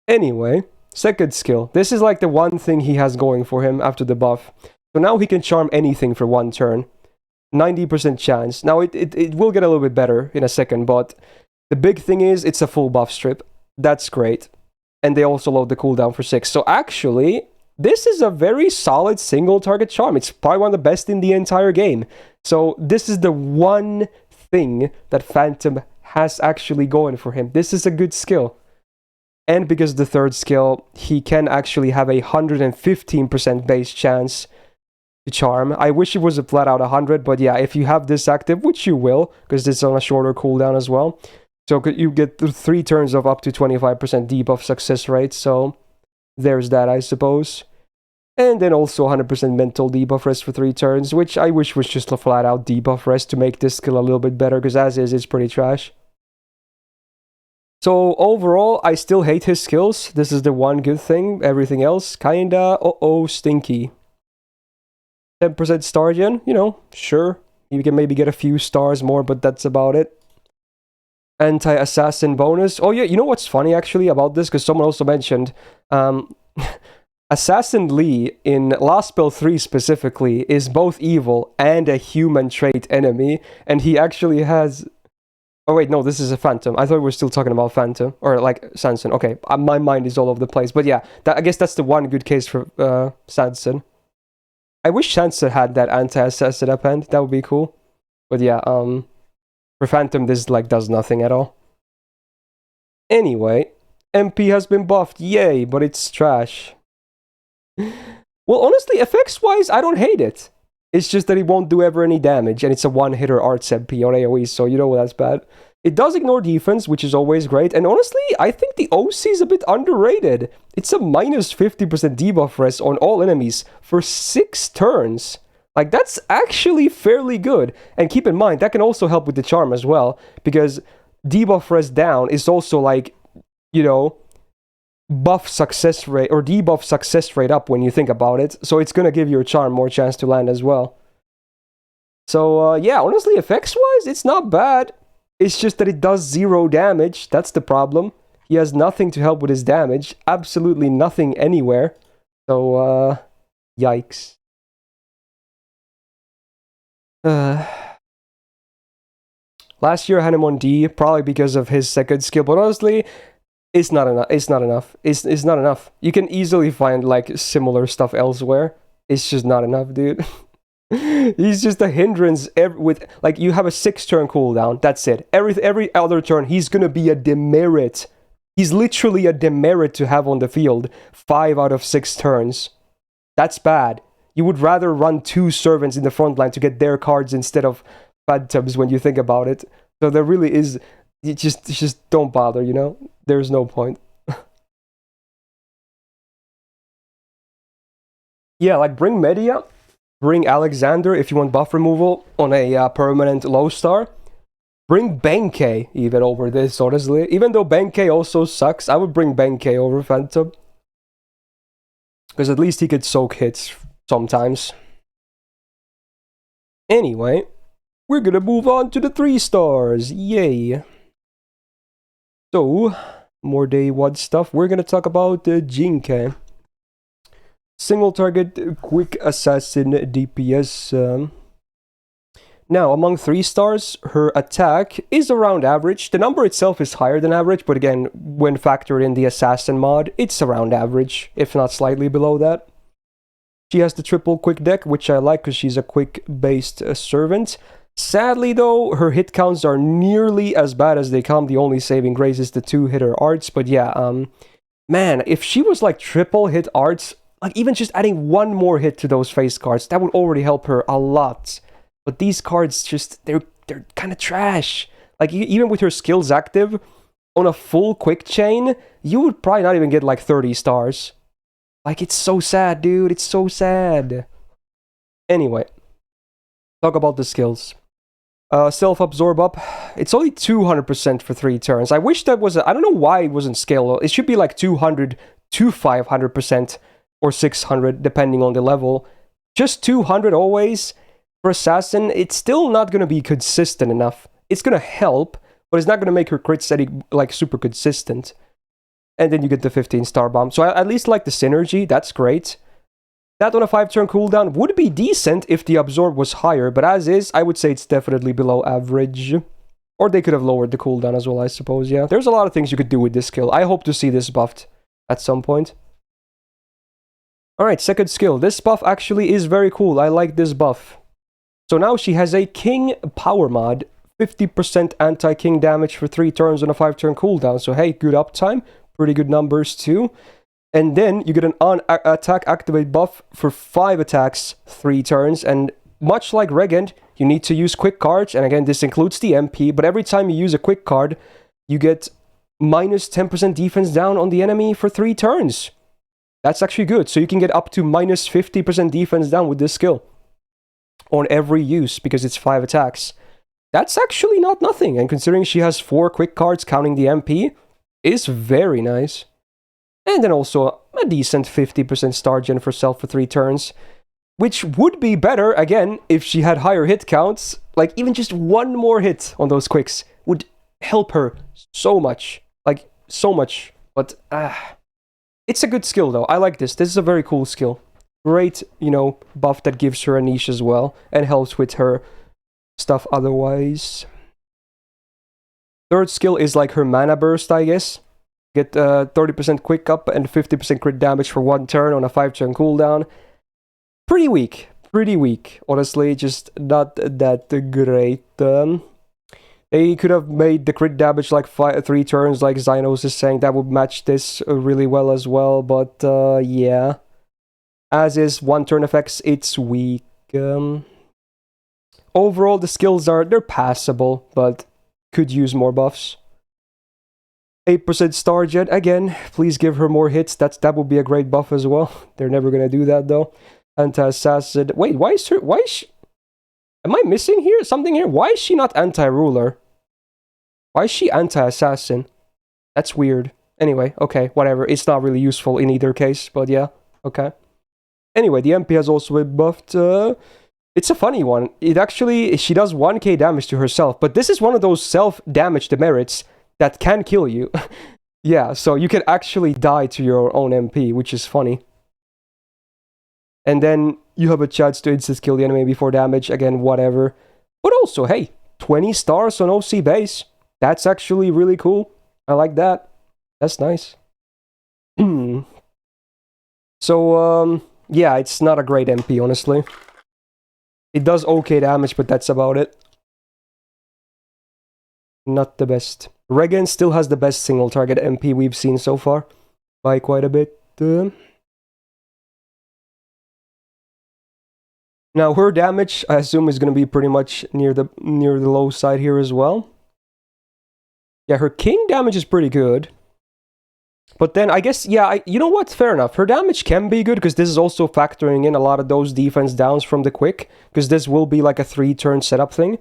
Anyway, second skill. This is like the one thing he has going for him after the buff. So now he can charm anything for 1 turn. 90% chance. Now it will get a little bit better in a second, but the big thing is it's a full buff strip. That's great. And they also load the cooldown for 6. So actually, this is a very solid single target charm. It's probably one of the best in the entire game. So this is the one thing that Phantom has actually going for him. This is a good skill. And because the third skill, he can actually have a 115% base chance to charm. I wish it was a flat out 100, but yeah, if you have this active, which you will, because it's on a shorter cooldown as well. So you get 3 turns of up to 25% debuff success rate, so there's that, I suppose. And then also 100% mental debuff rest for 3 turns, which I wish was just a flat out debuff rest to make this skill a little bit better, because as is, it's pretty trash. So overall, I still hate his skills. This is the one good thing. Everything else, kinda, stinky. 10% star gen, you know, sure. You can maybe get a few stars more, but that's about it. Anti-assassin bonus. Oh yeah, you know what's funny actually about this? Because someone also mentioned... Assassin Lee, in Last Spell 3 specifically, is both evil and a human trait enemy, and he actually has... Oh wait, no, this is a Phantom. I thought we were still talking about Phantom, or like Sanson. Okay, my mind is all over the place. But yeah, I guess that's the one good case for Sanson. I wish Sanson had that anti-assassin append. That would be cool. But yeah, for Phantom, this like does nothing at all. Anyway, MP has been buffed. Yay, but it's trash. Well, honestly, effects-wise, I don't hate it. It's just that it won't do ever any damage, and it's a one-hitter arts MP on AoE, so you know that's bad. It does ignore defense, which is always great, and honestly, I think the OC is a bit underrated. It's a minus 50% debuff rest on all enemies for 6 turns. Like, that's actually fairly good. And keep in mind, that can also help with the charm as well, because debuff rest down is also like, you know... buff success rate or debuff success rate up when you think about it, so it's gonna give your charm more chance to land as well. So yeah, honestly, effects wise it's not bad. It's just that it does 0 damage. That's the problem. He has nothing to help with his damage, absolutely nothing anywhere. So yikes. Last year I had him on D, probably because of his second skill, but honestly it's not enough. It's not enough. It's not enough. You can easily find like similar stuff elsewhere. It's just not enough, dude. He's just a hindrance with like you have a 6-turn cooldown. That's it. Every other turn he's gonna be a demerit. He's literally a demerit to have on the field 5 out of 6 turns. That's bad. You would rather run 2 servants in the front line to get their cards instead of phantoms when you think about it. So there really is. You just don't bother, you know? There's no point. Yeah, like bring Media, bring Alexander if you want buff removal on a permanent low star. Bring Benkei even over this, honestly. Even though Benkei also sucks, I would bring Benkei over Phantom. Because at least he could soak hits sometimes. Anyway, we're gonna move on to the 3 stars. Yay. So, more day 1 stuff. We're gonna talk about Jinkei. Single target, quick assassin DPS. Now, among 3 stars, her attack is around average. The number itself is higher than average, but again, when factored in the assassin mod, it's around average, if not slightly below that. She has the triple quick deck, which I like because she's a quick-based servant. Sadly, though, her hit counts are nearly as bad as they come. The only saving grace is the 2-hitter arts. But yeah, man, if she was like triple hit arts, Like, even just adding one more hit to those face cards, that would already help her a lot. But these cards just, they're kind of trash. Like, even with her skills active, on a full quick chain, you would probably not even get like 30 stars. Like, it's so sad, dude. It's so sad. Anyway, talk about the skills. Self-absorb up. It's only 200% for 3 turns. I wish that was... I don't know why it wasn't scalable. It should be like 200 to 500% or 600, depending on the level. Just 200 always. For Assassin, it's still not going to be consistent enough. It's going to help, but it's not going to make her crit steady, like, super consistent. And then you get the 15-star bomb. So I at least like the synergy. That's great. That on a 5-turn cooldown would be decent if the absorb was higher, but as is, I would say it's definitely below average. Or they could have lowered the cooldown as well, I suppose, yeah. There's a lot of things you could do with this skill. I hope to see this buffed at some point. Alright, second skill. This buff actually is very cool. I like this buff. So now she has a King Power Mod. 50% anti-King damage for 3 turns on a 5-turn cooldown. So hey, good uptime. Pretty good numbers too. And then you get an on-attack activate buff for 5 attacks, 3 turns. And much like Regent, you need to use quick cards. And again, this includes the MP. But every time you use a quick card, you get minus 10% defense down on the enemy for 3 turns. That's actually good. So you can get up to minus 50% defense down with this skill. On every use, because it's 5 attacks. That's actually not nothing. And considering she has 4 quick cards counting the MP, is very nice. And then also a decent 50% star gen for self for 3 turns. Which would be better, again, if she had higher hit counts. Like, even just one more hit on those quicks would help her so much. Like, so much. But, it's a good skill, though. I like this. This is a very cool skill. Great, you know, buff that gives her a niche as well. And helps with her stuff otherwise. Third skill is like her mana burst, I guess. Get 30% quick up and 50% crit damage for 1 turn on a 5-turn cooldown. Pretty weak. Pretty weak. Honestly, just not that great. They could have made the crit damage like 3 turns, like Zynos is saying. That would match this really well as well. But yeah. As is 1-turn effects, it's weak. Overall, the skills they're passable, but could use more buffs. 8% star jet, again, please give her more hits. That would be a great buff as well. They're never gonna do that though. Anti-assassin. Wait, why is she... Am I missing here? Something here? Why is she not anti-ruler? Why is she anti-assassin? That's weird. Anyway, okay, whatever. It's not really useful in either case, but yeah, okay. Anyway, the MP has also been buffed. It's a funny one. It actually... She does 1k damage to herself, but this is one of those self-damage demerits that can kill you. Yeah, so you can actually die to your own MP, which is funny. And then you have a chance to insta-kill the enemy before damage. Again, whatever. But also, hey, 20 stars on OC base. That's actually really cool. I like that. That's nice. So, yeah, it's not a great MP, honestly. It does okay damage, but that's about it. Not the best. Regen still has the best single target MP we've seen so far. By quite a bit. Now her damage, I assume, is going to be pretty much near the low side here as well. Yeah, her king damage is pretty good. But then I guess, yeah, you know what? Fair enough. Her damage can be good because this is also factoring in a lot of those defense downs from the quick. Because this will be like a 3-turn setup thing.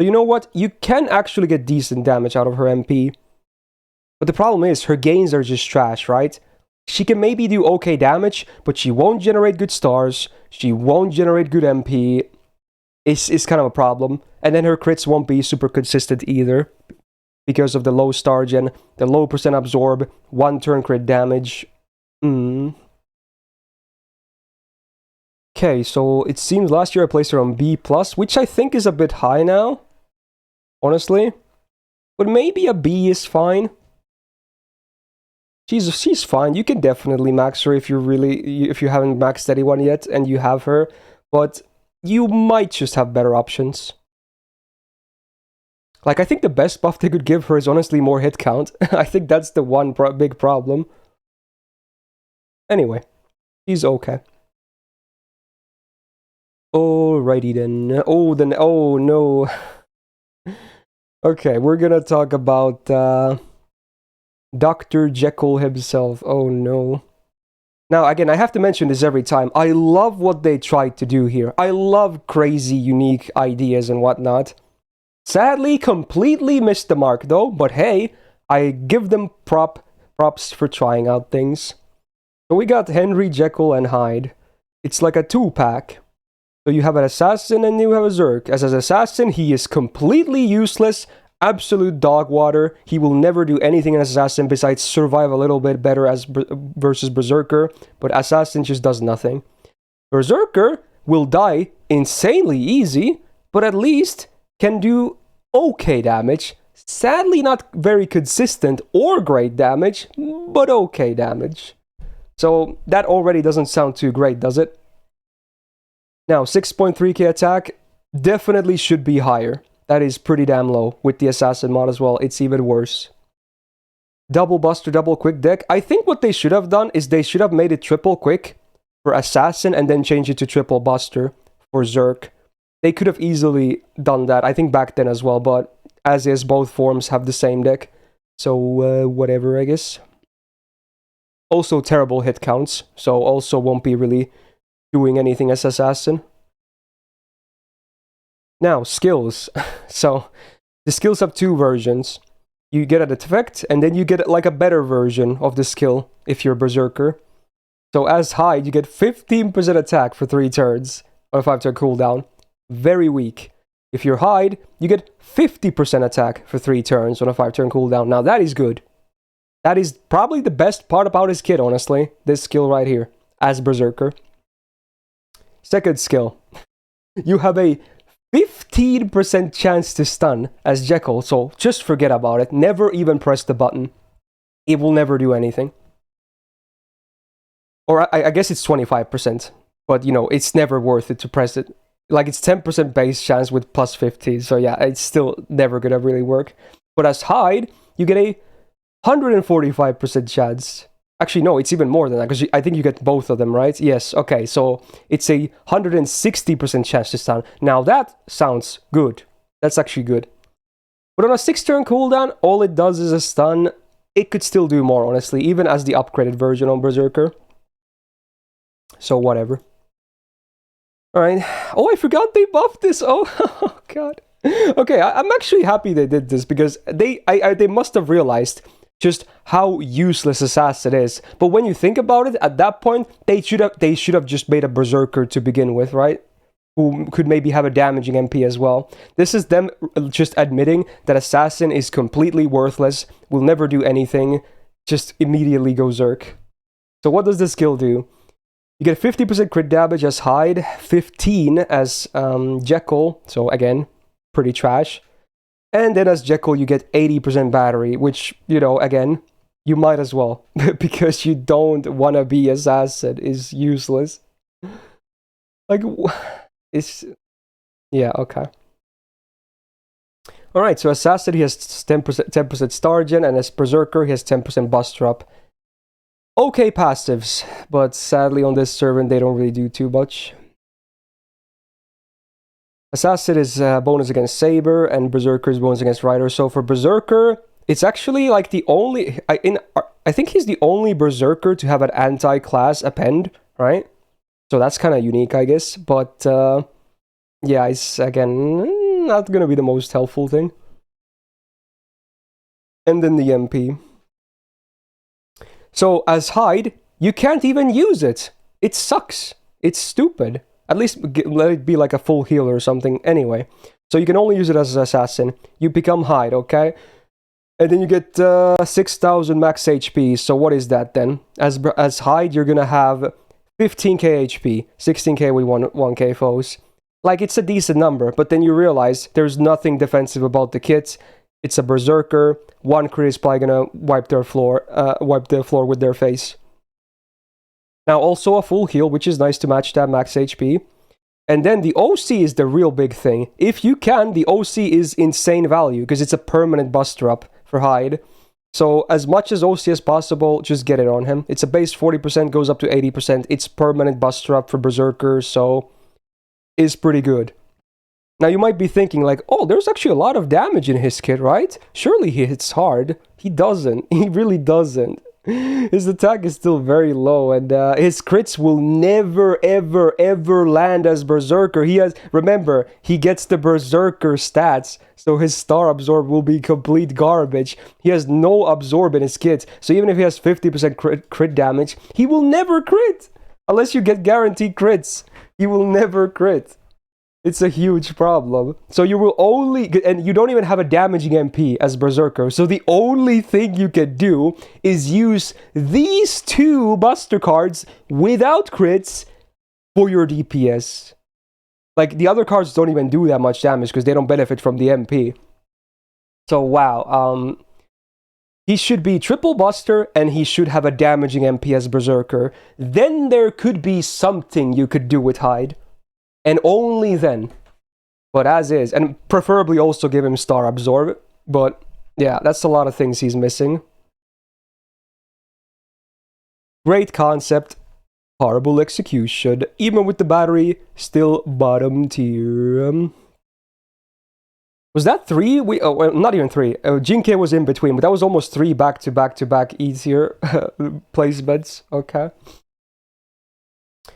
So you know what? You can actually get decent damage out of her MP. But the problem is, her gains are just trash, right? She can maybe do okay damage, but she won't generate good stars. She won't generate good MP. It's kind of a problem. And then her crits won't be super consistent either. Because of the low star gen, the low percent absorb, 1-turn crit damage. Okay, so it seems last year I placed her on B+, which I think is a bit high now. Honestly. But maybe a B is fine. She's fine. You can definitely max her if you haven't maxed anyone yet and you have her. But you might just have better options. Like, I think the best buff they could give her is honestly more hit count. I think that's the one big problem. Anyway. He's okay. Alrighty then. Oh no. Okay, we're gonna talk about Dr. Jekyll himself. Oh no. Now, again, I have to mention this every time. I love what they tried to do here. I love crazy, unique ideas and whatnot. Sadly, completely missed the mark though, but hey, I give them props for trying out things. So we got Henry, Jekyll, and Hyde. It's like a 2-pack. So you have an assassin and you have a Zerk. As an assassin, he is completely useless, absolute dog water. He will never do anything as assassin besides survive a little bit better as versus Berserker, but assassin just does nothing. Berserker will die insanely easy, but at least can do okay damage. Sadly not very consistent or great damage, but okay damage. So that already doesn't sound too great, does it? Now, 6.3k attack definitely should be higher. That is pretty damn low. With the assassin mod as well, it's even worse. Double buster, double quick deck. I think what they should have done is they should have made it triple quick for assassin and then change it to triple buster for Zerk. They could have easily done that, I think back then as well, but as is, both forms have the same deck. So, whatever, I guess. Also terrible hit counts, so also won't be really doing anything as assassin. Now, skills. So, the skills have 2 versions. You get an effect, and then you get like a better version of the skill if you're Berserker. So as Hyde, you get 15% attack for 3 turns on a 5-turn cooldown. Very weak. If you're Hyde, you get 50% attack for 3 turns on a 5-turn cooldown. Now that is good. That is probably the best part about his kit, honestly. This skill right here, as Berserker. Second skill. You have a 15% chance to stun as Jekyll, so just forget about it. Never even press the button. It will never do anything. Or I guess it's 25%, but you know, it's never worth it to press it. Like, it's 10% base chance with plus 15, so yeah, it's still never gonna really work. But as Hyde, you get a 145% chance. Actually, no, it's even more than that, because I think you get both of them, right? Yes, okay, so it's a 160% chance to stun. Now that sounds good. That's actually good. But on a 6-turn cooldown, all it does is a stun. It could still do more, honestly, even as the upgraded version on Berserker. So whatever. Alright. Oh, I forgot they buffed this. Oh, god. Okay, I'm actually happy they did this, because they must have realized just how useless Assassin is. But when you think about it, at that point, they should have just made a Berserker to begin with, right? Who could maybe have a damaging MP as well. This is them just admitting that Assassin is completely worthless, will never do anything, just immediately go Zerk. So what does this skill do? You get 50% crit damage as Hyde, 15 as Jekyll, so again, pretty trash. And then as Jekyll, you get 80% battery, which, you know, again, you might as well, because you don't want to be Assassin, is useless. Like, it's... yeah, okay. Alright, so Assassin, he has 10% star gen, and as Berserker, he has 10% buster up. Okay passives, but sadly on this servant, they don't really do too much. Assassin is bonus against Saber, and Berserker is bonus against Rider. So for Berserker, it's actually like the only... I think he's the only Berserker to have an anti-class append, right? So that's kind of unique, I guess. But yeah, it's, again, not going to be the most helpful thing. And then the MP. So as Hyde, you can't even use it. It sucks. It's stupid. At least let it be like a full heal or something anyway. So you can only use it as an assassin. You become Hyde, okay? And then you get 6,000 max HP. So what is that then? As Hyde, you're gonna have 15k HP, 16k with 1k foes. Like, it's a decent number, but then you realize there's nothing defensive about the kit. It's a Berserker. 1 crit is probably gonna wipe the floor with their face. Now, also a full heal, which is nice to match that max HP. And then the OC is the real big thing. If you can, the OC is insane value, because it's a permanent buster up for Hyde. So as much as OC as possible, just get it on him. It's a base 40%, goes up to 80%. It's permanent buster up for Berserker, so is pretty good. Now you might be thinking like, oh, there's actually a lot of damage in his kit, right? Surely he hits hard. He doesn't. He really doesn't. His attack is still very low, and his crits will never, ever, ever land as Berserker. Remember, he gets the Berserker stats, so his Star Absorb will be complete garbage. He has no Absorb in his kit, so even if he has 50% crit damage, he will never crit! Unless you get guaranteed crits, he will never crit. It's a huge problem. So you will only... And you don't even have a damaging MP as Berserker. So the only thing you can do is use these two Buster cards without crits for your DPS. Like, the other cards don't even do that much damage because they don't benefit from the MP. So, wow. He should be triple Buster and he should have a damaging MP as Berserker. Then there could be something you could do with Hyde. And only then. But as is. And preferably also give him Star Absorb. But yeah, that's a lot of things he's missing. Great concept. Horrible execution. Even with the battery, still bottom tier. Was that 3? Well, not even 3. Jinke was in between, but that was almost 3 back-to-back E tier placements. Okay.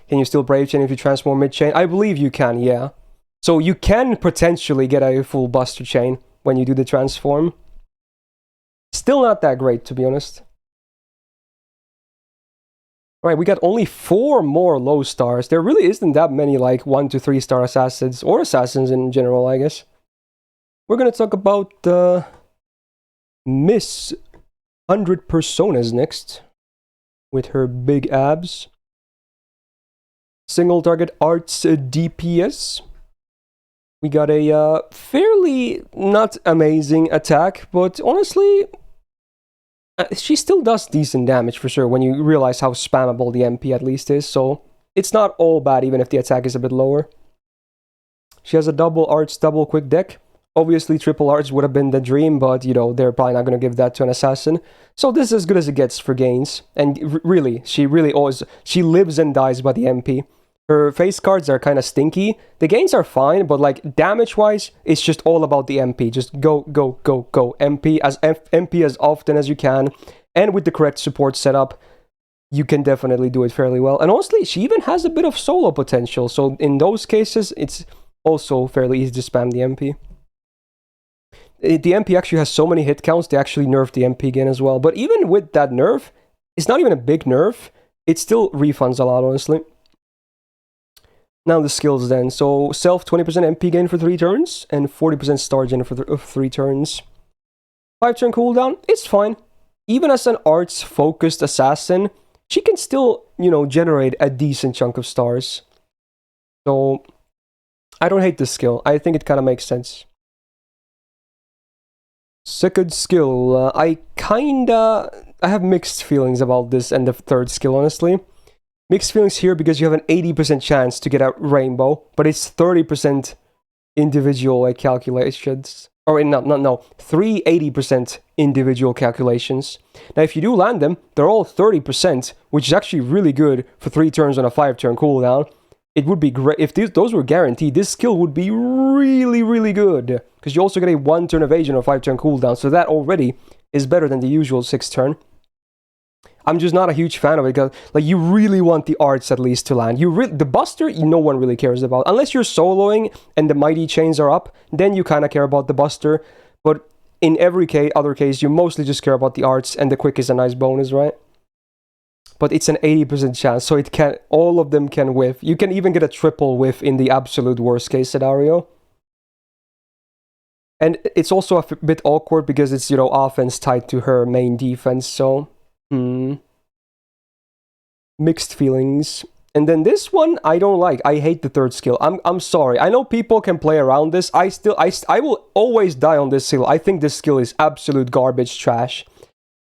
Can you still Brave Chain if you transform mid-chain? I believe you can, yeah. So you can potentially get a full Buster Chain when you do the transform. Still not that great, to be honest. Alright, we got only 4 more low stars. There really isn't that many, like, 1 to 3 star assassins, or assassins in general, I guess. We're gonna talk about Myst 100 Personas next. With her big abs. Single target arts DPS. We got a fairly not amazing attack, but honestly, she still does decent damage for sure when you realize how spammable the MP at least is, so it's not all bad even if the attack is a bit lower. She has a double arts, double quick deck. Obviously, triple arts would have been the dream, but, you know, they're probably not going to give that to an assassin. So this is as good as it gets for gains. And really, she lives and dies by the MP. Her face cards are kind of stinky. The gains are fine, but, like, damage-wise, it's just all about the MP. Just go, go, go, go. MP as often as you can. And with the correct support setup, you can definitely do it fairly well. And honestly, she even has a bit of solo potential. So in those cases, it's also fairly easy to spam the MP. The MP actually has so many hit counts, they actually nerfed the MP again as well. But even with that nerf, it's not even a big nerf. It still refunds a lot, honestly. Now the skills then. So self 20% MP gain for 3 turns, and 40% star gen for 3 turns. 5 turn cooldown, it's fine. Even as an arts focused assassin, she can still, you know, generate a decent chunk of stars. So I don't hate this skill. I think it kind of makes sense. Second skill, I have mixed feelings about this and the third skill, honestly. Mixed feelings here because you have an 80% chance to get a rainbow, but it's 30% individual like calculations. Or no, 3 80% individual calculations. Now if you do land them, they're all 30%, which is actually really good for 3 turns on a 5 turn cooldown. It would be great if those were guaranteed. This skill would be really, really good. Because you also get a 1 turn evasion or 5 turn cooldown. So that already is better than the usual 6 turn. I'm just not a huge fan of it. Because, like, you really want the arts at least to land. The Buster, no one really cares about. Unless you're soloing and the mighty chains are up. Then you kind of care about the Buster. But in every other case, you mostly just care about the arts. And the quick is a nice bonus, right? But it's an 80% chance, so all of them can whiff. You can even get a triple whiff in the absolute worst case scenario. And it's also a bit awkward because it's, you know, offense tied to her main defense, so... Mixed feelings. And then this one, I don't like. I hate the third skill. I'm sorry. I know people can play around this. I will always die on this skill. I think this skill is absolute garbage trash.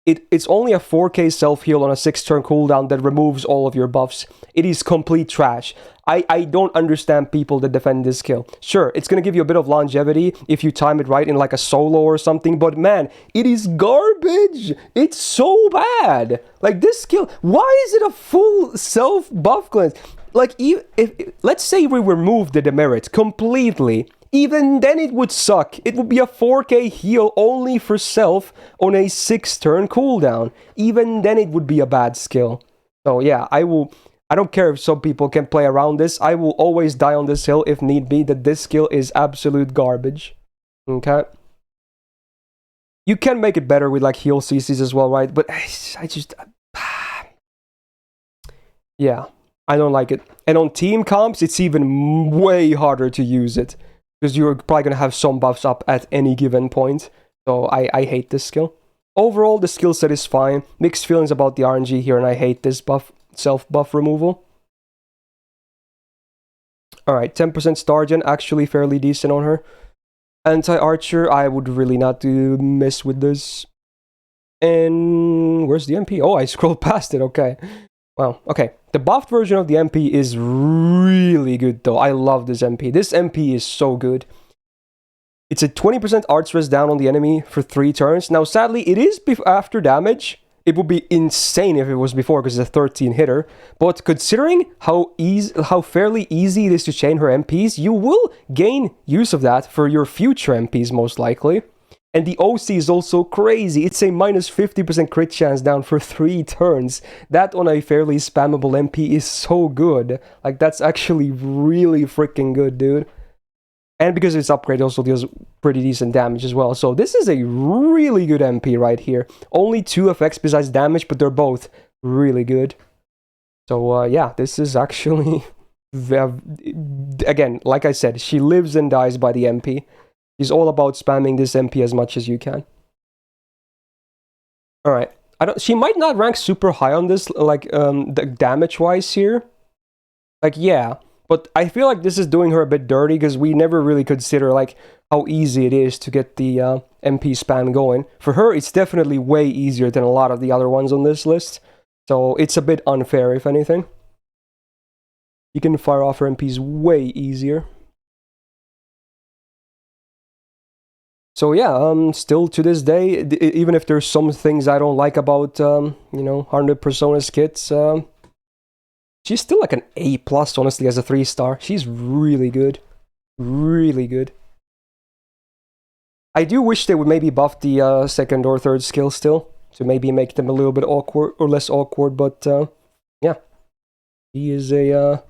It's only a 4k self-heal on a 6-turn cooldown that removes all of your buffs. It is complete trash. I don't understand people that defend this skill. Sure, it's gonna give you a bit of longevity if you time it right in like a solo or something, but man, it is garbage! It's so bad! Like, this skill, why is it a full self-buff cleanse? Like, if let's say we remove the demerit completely, even then it would suck. It would be a 4k heal only for self on a 6-turn cooldown. Even then it would be a bad skill. So yeah, I don't care if some people can play around this. I will always die on this hill if need be, that this skill is absolute garbage. Okay? You can make it better with like heal CCs as well, right? But I just... yeah, I don't like it. And on team comps, it's even way harder to use it, because you're probably going to have some buffs up at any given point. So I hate this skill. Overall, the skill set is fine. Mixed feelings about the RNG here, and I hate this self-buff removal. Alright, 10% star gen, actually fairly decent on her. Anti-archer, I would really not mess with this. And where's the MP? Oh, I scrolled past it, okay. Well, okay. The buffed version of the MP is really good, though. I love this MP. This MP is so good. It's a 20% arts res down on the enemy for 3 turns. Now, sadly, it is after damage. It would be insane if it was before, because it's a 13 hitter. But considering how fairly easy it is to chain her MPs, you will gain use of that for your future MPs, most likely. And the OC is also crazy. It's a minus 50% crit chance down for 3 turns. That on a fairly spammable MP is so good. Like, that's actually really freaking good, dude. And because it's upgraded, also deals pretty decent damage as well. So this is a really good MP right here. Only 2 effects besides damage, but they're both really good. So yeah, this is actually... again, like I said, she lives and dies by the MP. She's all about spamming this MP as much as you can. Alright. She might not rank super high on this, like, the damage-wise here. Like, yeah. But I feel like this is doing her a bit dirty, because we never really consider, like, how easy it is to get the MP spam going. For her, it's definitely way easier than a lot of the other ones on this list. So it's a bit unfair, if anything. You can fire off her MPs way easier. So yeah, still to this day, even if there's some things I don't like about, you know, 100 Personas kits, she's still like an A+, honestly, as a 3-star. She's really good. Really good. I do wish they would maybe buff the 2nd or 3rd skill still, to maybe make them a little bit awkward, or less awkward, but yeah. He is a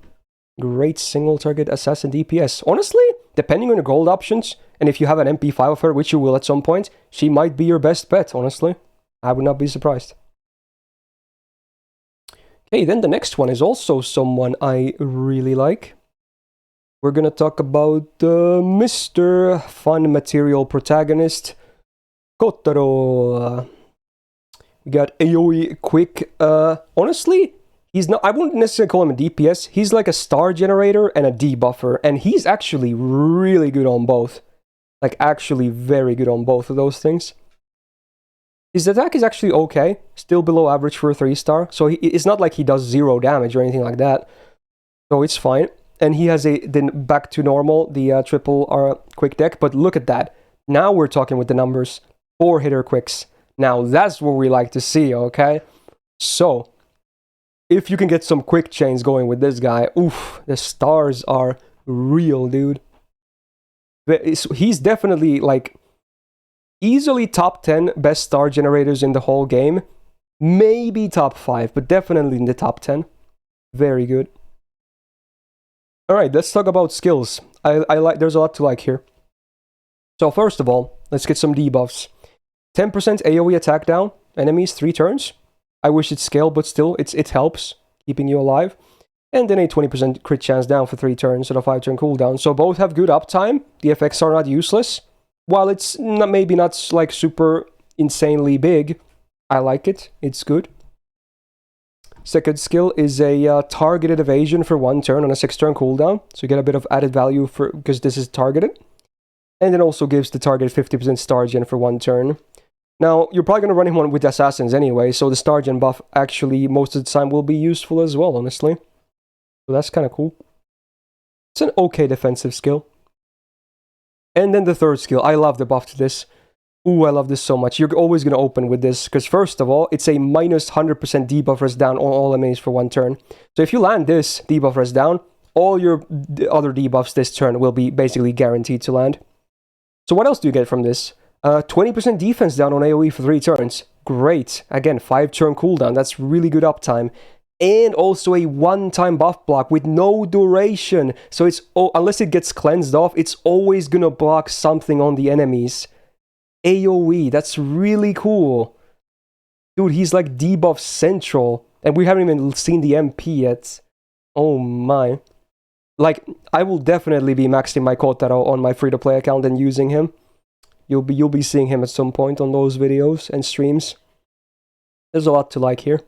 great single target assassin DPS. Honestly, depending on your gold options, and if you have an MP5 of her, which you will at some point, she might be your best bet, honestly. I would not be surprised. Okay, then the next one is also someone I really like. We're gonna talk about Mr. Fun Material protagonist, Kotaro. We got AoE Quick. Honestly, he's not... I wouldn't necessarily call him a DPS. He's like a star generator and a debuffer, and he's actually really good on both. Like, actually very good on both of those things. His attack is actually okay, still below average for a 3-star, so it's not like he does 0 damage or anything like that. So it's fine. And he has then back to normal, the triple quick deck, but look at that. Now we're talking with the numbers. 4-hitter quicks. Now that's what we like to see, okay? So, if you can get some quick chains going with this guy, oof, the stars are real, dude. He's definitely, like, easily top 10 best star generators in the whole game. Maybe top 5, but definitely in the top 10. Very good. Alright, let's talk about skills. I like. There's a lot to like here. So first of all, let's get some debuffs. 10% AoE attack down, enemies 3 turns. I wish it scaled, but still, it helps, keeping you alive. And then a 20% crit chance down for 3 turns and a 5-turn cooldown. So both have good uptime. The effects are not useless. While it's maybe not like super insanely big, I like it. It's good. Second skill is a targeted evasion for 1 turn on a 6-turn cooldown. So you get a bit of added value because this is targeted. And it also gives the target 50% star gen for 1 turn. Now, you're probably going to run him on with assassins anyway, so the star gen buff actually most of the time will be useful as well, honestly. So that's kind of cool. It's an okay defensive skill. And then the third skill, I love the buff to this. Ooh, I love this so much. You're always going to open with this, because first of all, it's a minus 100% debuff rest down on all enemies for 1 turn. So if you land this debuff rest down, all your other debuffs this turn will be basically guaranteed to land. So what else do you get from this? 20% defense down on AoE for 3 turns. Great. Again, 5 turn cooldown. That's really good uptime. And also a one-time buff block with no duration. So it's unless it gets cleansed off, it's always gonna block something on the enemies. AoE, that's really cool. Dude, he's like debuff central. And we haven't even seen the MP yet. Oh my. Like, I will definitely be maxing my Kotaro on my free-to-play account and using him. You'll be seeing him at some point on those videos and streams. There's a lot to like here.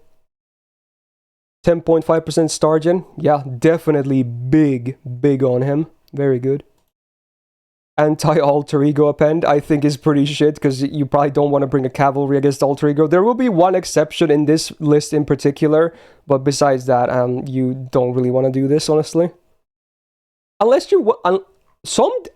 10.5% star gen. Yeah, definitely big on him. Very good. Anti-alter ego append, I think is pretty shit, because you probably don't want to bring a cavalry against alter ego. There will be one exception in this list in particular, but besides that, you don't really want to do this, honestly. Unless you...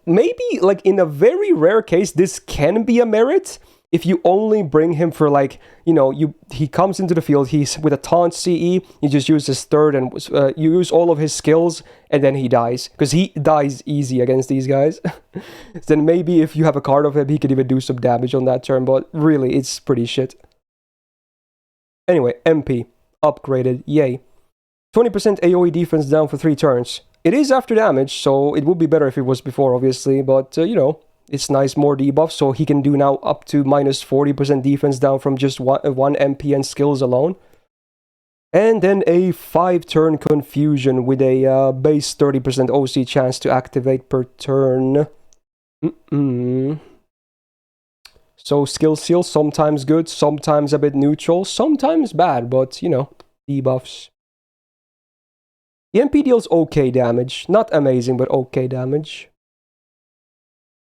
maybe, like, in a very rare case, this can be a merit. If you only bring him for, like, you know, he comes into the field, he's with a taunt CE, you just use his third, and you use all of his skills, and then he dies. Because he dies easy against these guys. Then maybe if you have a card of him, he could even do some damage on that turn, but really, it's pretty shit. Anyway, MP. Upgraded. Yay. 20% AoE defense down for 3 turns. It is after damage, so it would be better if it was before, obviously, but, you know, it's nice, more debuff, so he can do now up to minus 40% defense down from just one MP and skills alone. And then a 5-turn confusion with a base 30% OC chance to activate per turn. So skill seal, sometimes good, sometimes a bit neutral, sometimes bad, but, you know, debuffs. The MP deals okay damage. Not amazing, but okay damage.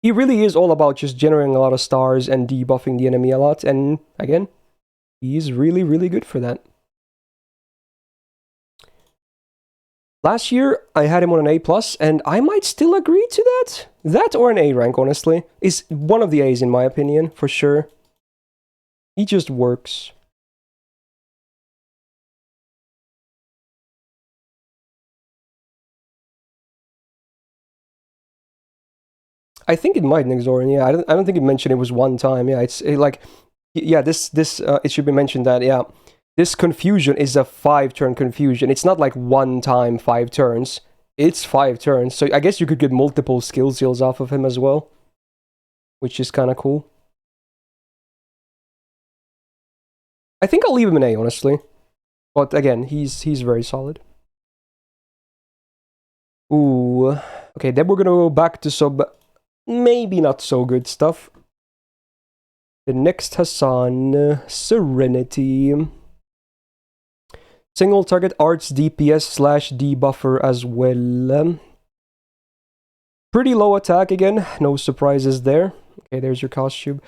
He really is all about just generating a lot of stars and debuffing the enemy a lot. And again, he's really good for that. Last year, I had him on an A+, and I might still agree to that. That or an A rank, honestly. Is one of the A's in my opinion, for sure. He just works. I think it might, Nixorin, yeah. I don't think it mentioned it was one time. Yeah, it should be mentioned that, yeah. This confusion is a 5-turn confusion. It's not like one time 5 turns. It's 5 turns. So I guess you could get multiple skill seals off of him as well. Which is kind of cool. I think I'll leave him an A, honestly. But again, he's very solid. Ooh. Okay, then we're gonna go back to some... maybe not so good stuff. The next Hassan, Serenity. Single target arts DPS / debuffer as well. Pretty low attack again, no surprises there. Okay, there's your costume.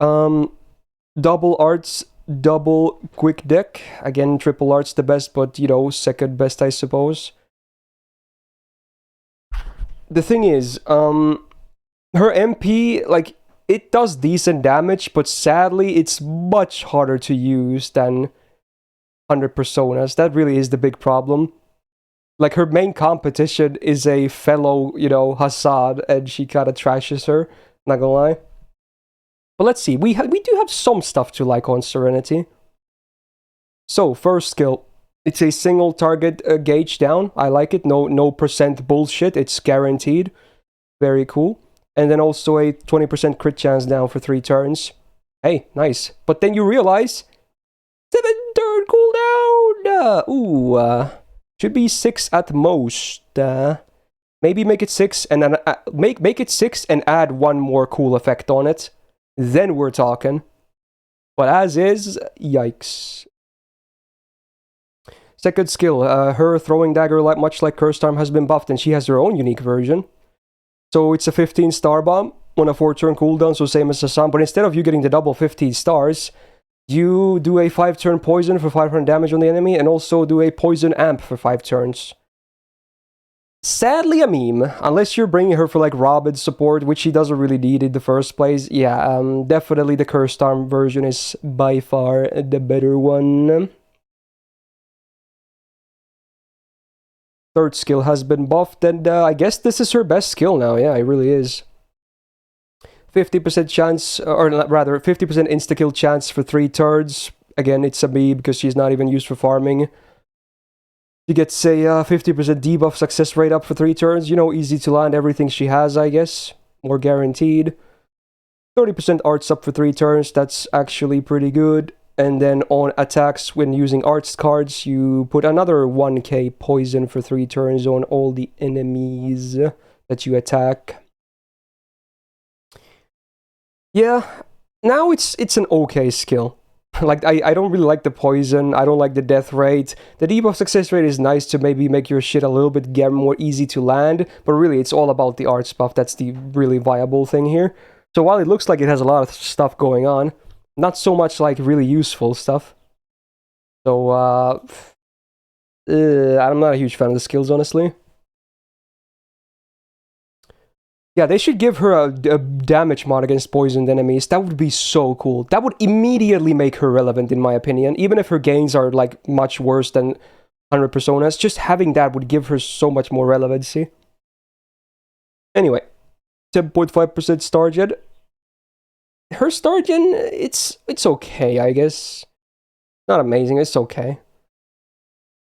Double arts, double quick deck. Again, triple arts the best, but, you know, second best, I suppose. The thing is, her MP, like, it does decent damage, but sadly, it's much harder to use than 100 Personas. That really is the big problem. Like, her main competition is a fellow, you know, Hassad, and she kind of trashes her, not gonna lie. But let's see, we do have some stuff to like on Serenity. So, first skill. It's a single target gauge down. I like it. No percent bullshit. It's guaranteed. Very cool. And then also a 20% crit chance down for 3 turns. Hey, nice. But then you realize 7-turn cooldown. Should be 6 at most. Maybe make it 6 and then make it 6 and add one more cool effect on it. Then we're talking. But as is, yikes. Second skill, her throwing dagger, much like Cursed Arm, has been buffed, and she has her own unique version. So it's a 15 star bomb on a 4-turn cooldown, so same as Hassan, but instead of you getting the double 15 stars, you do a 5-turn poison for 500 damage on the enemy, and also do a poison amp for 5 turns. Sadly a meme, unless you're bringing her for like Robin's support, which she doesn't really need in the first place. Yeah, definitely the Cursed Arm version is by far the better one. Third skill has been buffed, and I guess this is her best skill now. Yeah, it really is. 50% chance, or rather 50% insta-kill chance for 3 turns. Again, it's a me because she's not even used for farming. You get, say, 50% debuff success rate up for 3 turns. You know, easy to land everything she has, I guess. More guaranteed. 30% arts up for 3 turns. That's actually pretty good. And then on attacks, when using arts cards, you put another 1k poison for 3 turns on all the enemies that you attack. Yeah, now it's an okay skill. Like, I don't really like the poison, I don't like the death rate. The debuff success rate is nice to maybe make your shit a little bit more easy to land, but really it's all about the arts buff. That's the really viable thing here. So while it looks like it has a lot of stuff going on, not so much like really useful stuff. So, I'm not a huge fan of the skills, honestly. Yeah, they should give her a damage mod against poisoned enemies. That would be so cool. That would immediately make her relevant, in my opinion. Even if her gains are, like, much worse than 100 personas, just having that would give her so much more relevancy. Anyway, 10.5% star gen. Her star gen, it's okay, I guess. Not amazing, it's okay.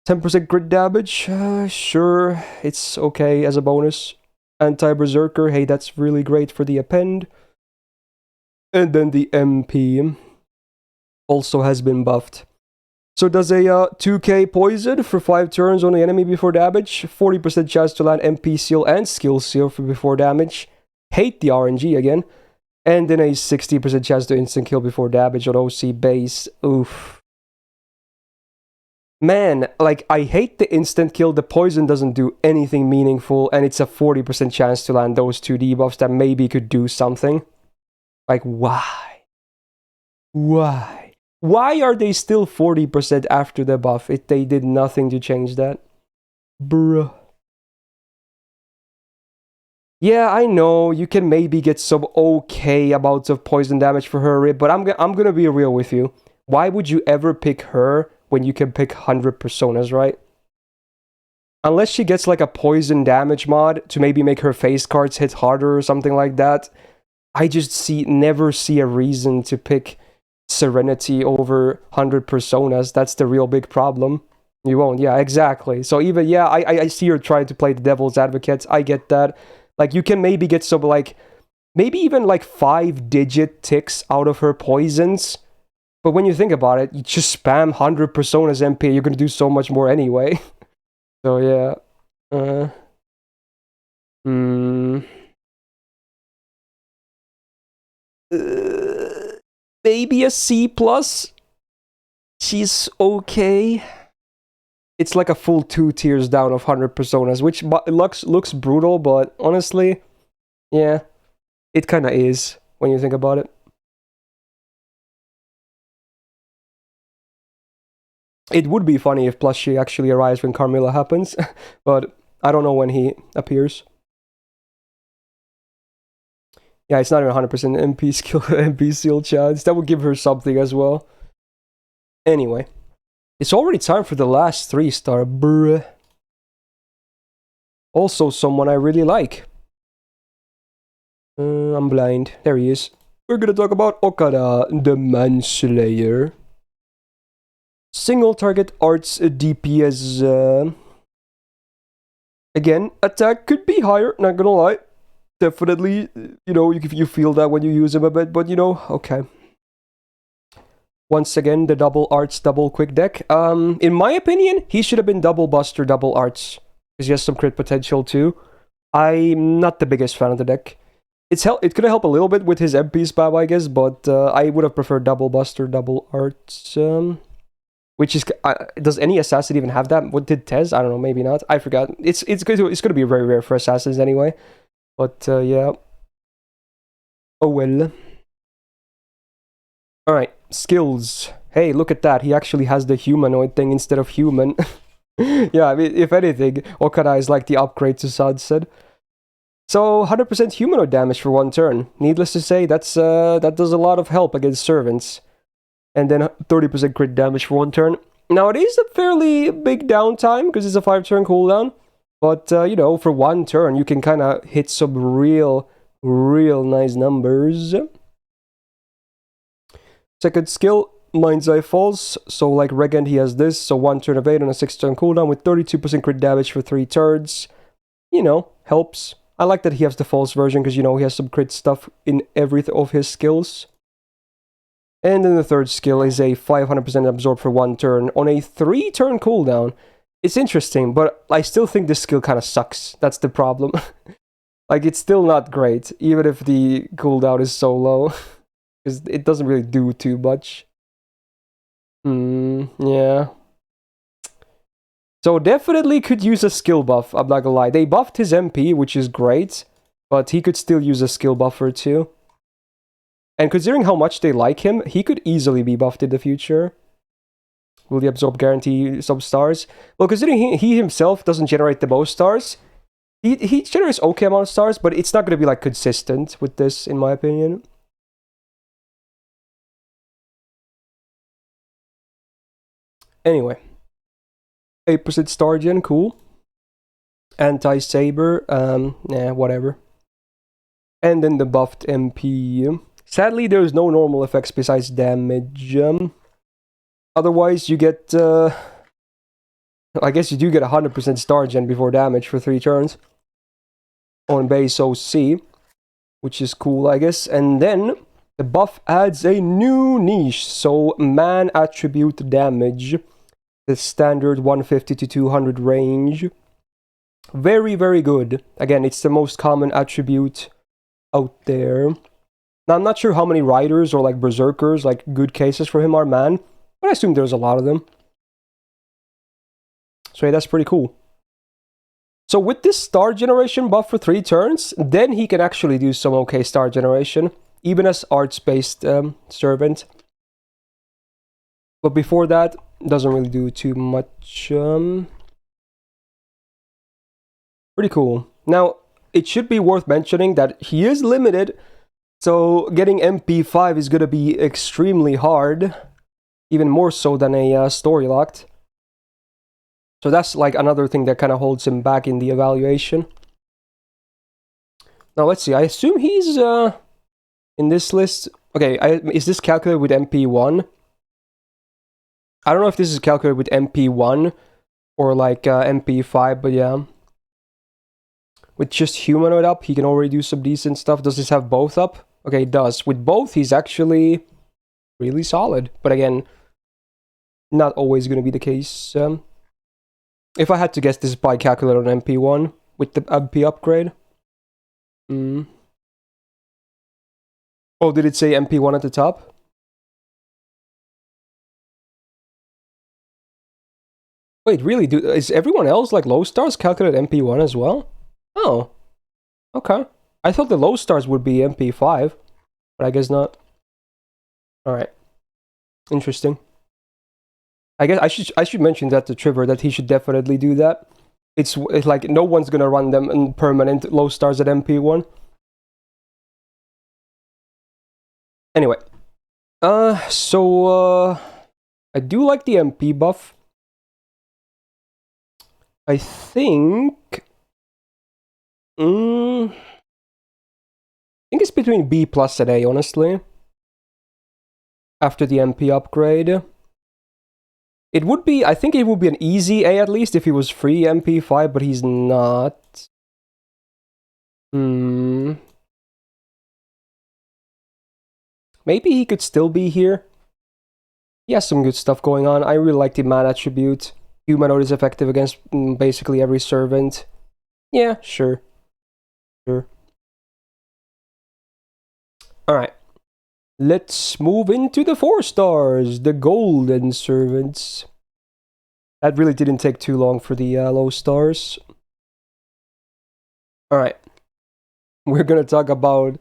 10% crit damage, sure, it's okay as a bonus. Anti-Berserker, hey, that's really great for the append. And then the MP also has been buffed. So does a 2k poison for 5 turns on the enemy before damage, 40% chance to land MP seal and skill seal for before damage. Hate the RNG again. And then a 60% chance to instant kill before damage on OC base. Oof. Man, like, I hate the instant kill. The poison doesn't do anything meaningful, and it's a 40% chance to land those 2 debuffs that maybe could do something. Like, why? Why? Why are they still 40% after the buff if they did nothing to change that? Bruh. Yeah, I know, you can maybe get some okay amounts of poison damage for her, but I'm gonna be real with you. Why would you ever pick her when you can pick 100 personas, right? Unless she gets like a poison damage mod to maybe make her face cards hit harder or something like that, I just never see a reason to pick Serenity over 100 personas. That's the real big problem. You won't, yeah, exactly. So even, yeah, I see her trying to play the devil's advocate. I get that. Like, you can maybe get some, like, maybe even like 5-digit ticks out of her poisons. But when you think about it, you just spam 100 personas MP, you're gonna do so much more anyway. So yeah. Maybe a C+. She's okay. It's like a full 2 tiers down of 100 personas, which looks brutal, but honestly, yeah, it kinda is when you think about it. It would be funny if Plushie actually arrives when Carmilla happens, but I don't know when he appears. Yeah, it's not even 100% MP skill, MP seal chance. That would give her something as well. Anyway, it's already time for the last 3-star, bruh. Also someone I really like. I'm blind. There he is. We're gonna talk about Okada, the Manslayer. Single target arts DPS. Again, attack could be higher, not gonna lie. Definitely, you know, you feel that when you use him a bit, but you know, okay. Once again, the double arts, double quick deck. In my opinion, he should have been double buster, double arts. Because he has some crit potential too. I'm not the biggest fan of the deck. It could help a little bit with his MP spam, I guess, but I would have preferred double buster, double arts. Which is, does any assassin even have that? What did Tez? I don't know, maybe not. I forgot. It's going to be very rare for assassins anyway. But yeah. Oh well. Alright, skills. Hey, look at that. He actually has the humanoid thing instead of human. Yeah, I mean, if anything, Okada is like the upgrade to Sunset. So 100% humanoid damage for one turn. Needless to say, that does a lot of help against servants. And then 30% crit damage for one turn. Now it is a fairly big downtime because it's a 5-turn cooldown. But you know, for one turn, you can kind of hit some real nice numbers. Second skill, Mind's Eye Falls. So like Regent, he has this. So 1 turn of 8 on a 6-turn cooldown with 32% crit damage for 3 turns. You know, helps. I like that he has the false version because, you know, he has some crit stuff in every of his skills. And then the third skill is a 500% absorb for 1 turn on a 3-turn cooldown. It's interesting, but I still think this skill kind of sucks. That's the problem. Like, it's still not great, even if the cooldown is so low. Because it doesn't really do too much. Yeah. So definitely could use a skill buff, I'm not gonna lie. They buffed his MP, which is great, but he could still use a skill buffer too. And considering how much they like him, he could easily be buffed in the future. Will the absorb guarantee some stars? Well, considering he himself doesn't generate the most stars, he generates okay amount of stars, but it's not gonna be like consistent with this, in my opinion. Anyway. 8% star gen, cool. Anti-saber, yeah, whatever. And then the buffed MP. Sadly, there's no normal effects besides damage. Otherwise, you get, I guess you do get 100% star gen before damage for 3 turns. On base OC, which is cool, I guess. And then, the buff adds a new niche. So, man attribute damage. The standard 150 to 200 range. Very, very good. Again, it's the most common attribute out there. Now, I'm not sure how many riders or like berserkers, like good cases for him are man, but I assume there's a lot of them. So yeah, that's pretty cool. So with this star generation buff for 3 turns, then he can actually do some okay star generation, even as arts-based servant. But before that, doesn't really do too much. Pretty cool. Now, it should be worth mentioning that he is limited, so getting MP5 is going to be extremely hard, even more so than a story locked. So that's like another thing that kind of holds him back in the evaluation. Now let's see, I assume he's in this list. Okay, is this calculated with MP1? I don't know if this is calculated with MP1 or like MP5, but yeah. With just humanoid up, he can already do some decent stuff. Does this have both up? Okay, it does. With both, he's actually really solid. But again, not always going to be the case. If I had to guess, this is probably calculated on MP1 with the MP upgrade. Oh, did it say MP1 at the top? Wait, really? Is everyone else like low stars calculated MP1 as well? Oh, okay. I thought the low stars would be MP5, but I guess not. Alright. Interesting. I guess I should mention that to Trevor, that he should definitely do that. It's like no one's gonna run them in permanent low stars at MP1. Anyway. So I do like the MP buff. I think I think it's between B plus and A, honestly. After the MP upgrade. It would be, I think it would be an easy A at least if he was free MP5, but he's not. Maybe he could still be here. He has some good stuff going on. I really like the man attribute. Humanoid is effective against basically every servant. Yeah, sure. Sure. Alright. Let's move into the 4 stars. The golden servants. That really didn't take too long for the low stars. Alright. we're gonna talk about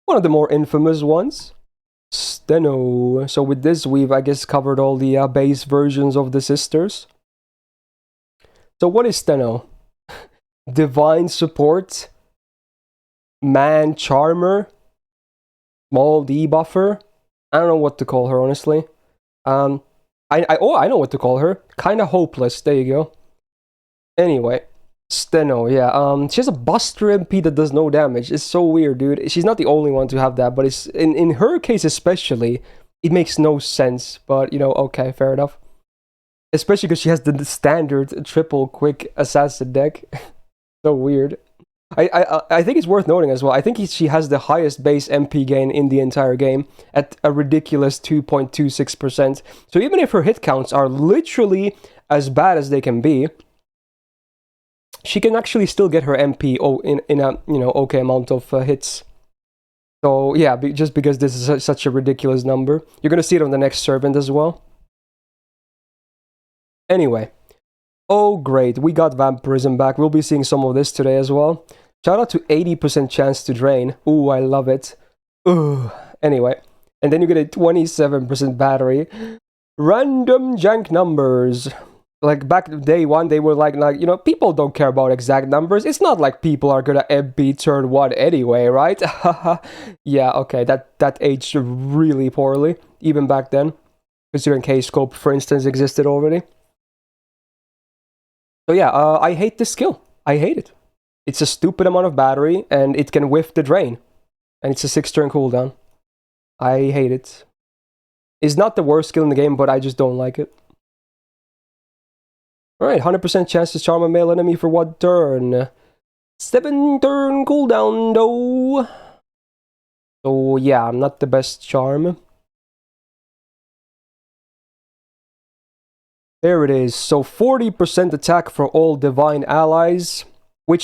one of the more infamous ones, Steno. So with this, we've, I guess, covered all the base versions of the sisters. So what is Steno? Divine support, man charmer, small debuffer. I don't know what to call her, honestly. I know what to call her. Kinda hopeless. There you go. Anyway, Steno, yeah. She has a Buster MP that does no damage. It's so weird, dude. She's not the only one to have that, but it's in her case especially, it makes no sense. But you know, okay, fair enough. Especially because she has the standard triple quick assassin deck. So weird. I think it's worth noting as well. I think she has the highest base MP gain in the entire game at a ridiculous 2.26%. So even if her hit counts are literally as bad as they can be, she can actually still get her MP in a okay amount of hits. So yeah, just because this is such a ridiculous number, you're gonna see it on the next servant as well. Anyway, oh great, we got Vampirism back. We'll be seeing some of this today as well. Shout out to 80% chance to drain. Ooh, I love it. Ooh. Anyway, and then you get a 27% battery. Random jank numbers. Like back day one, they were like, people don't care about exact numbers. It's not like people are gonna MP turn 1 anyway, right? Yeah, okay, that aged really poorly, even back then. Considering K-Scope, for instance, existed already. So yeah, I hate this skill. I hate it. It's a stupid amount of battery, and it can whiff the drain. And it's a 6-turn cooldown. I hate it. It's not the worst skill in the game, but I just don't like it. Alright, 100% chance to charm a male enemy for 1 turn. 7-turn cooldown, though. So yeah, I'm not the best charm. There it is. So 40% attack for all divine allies.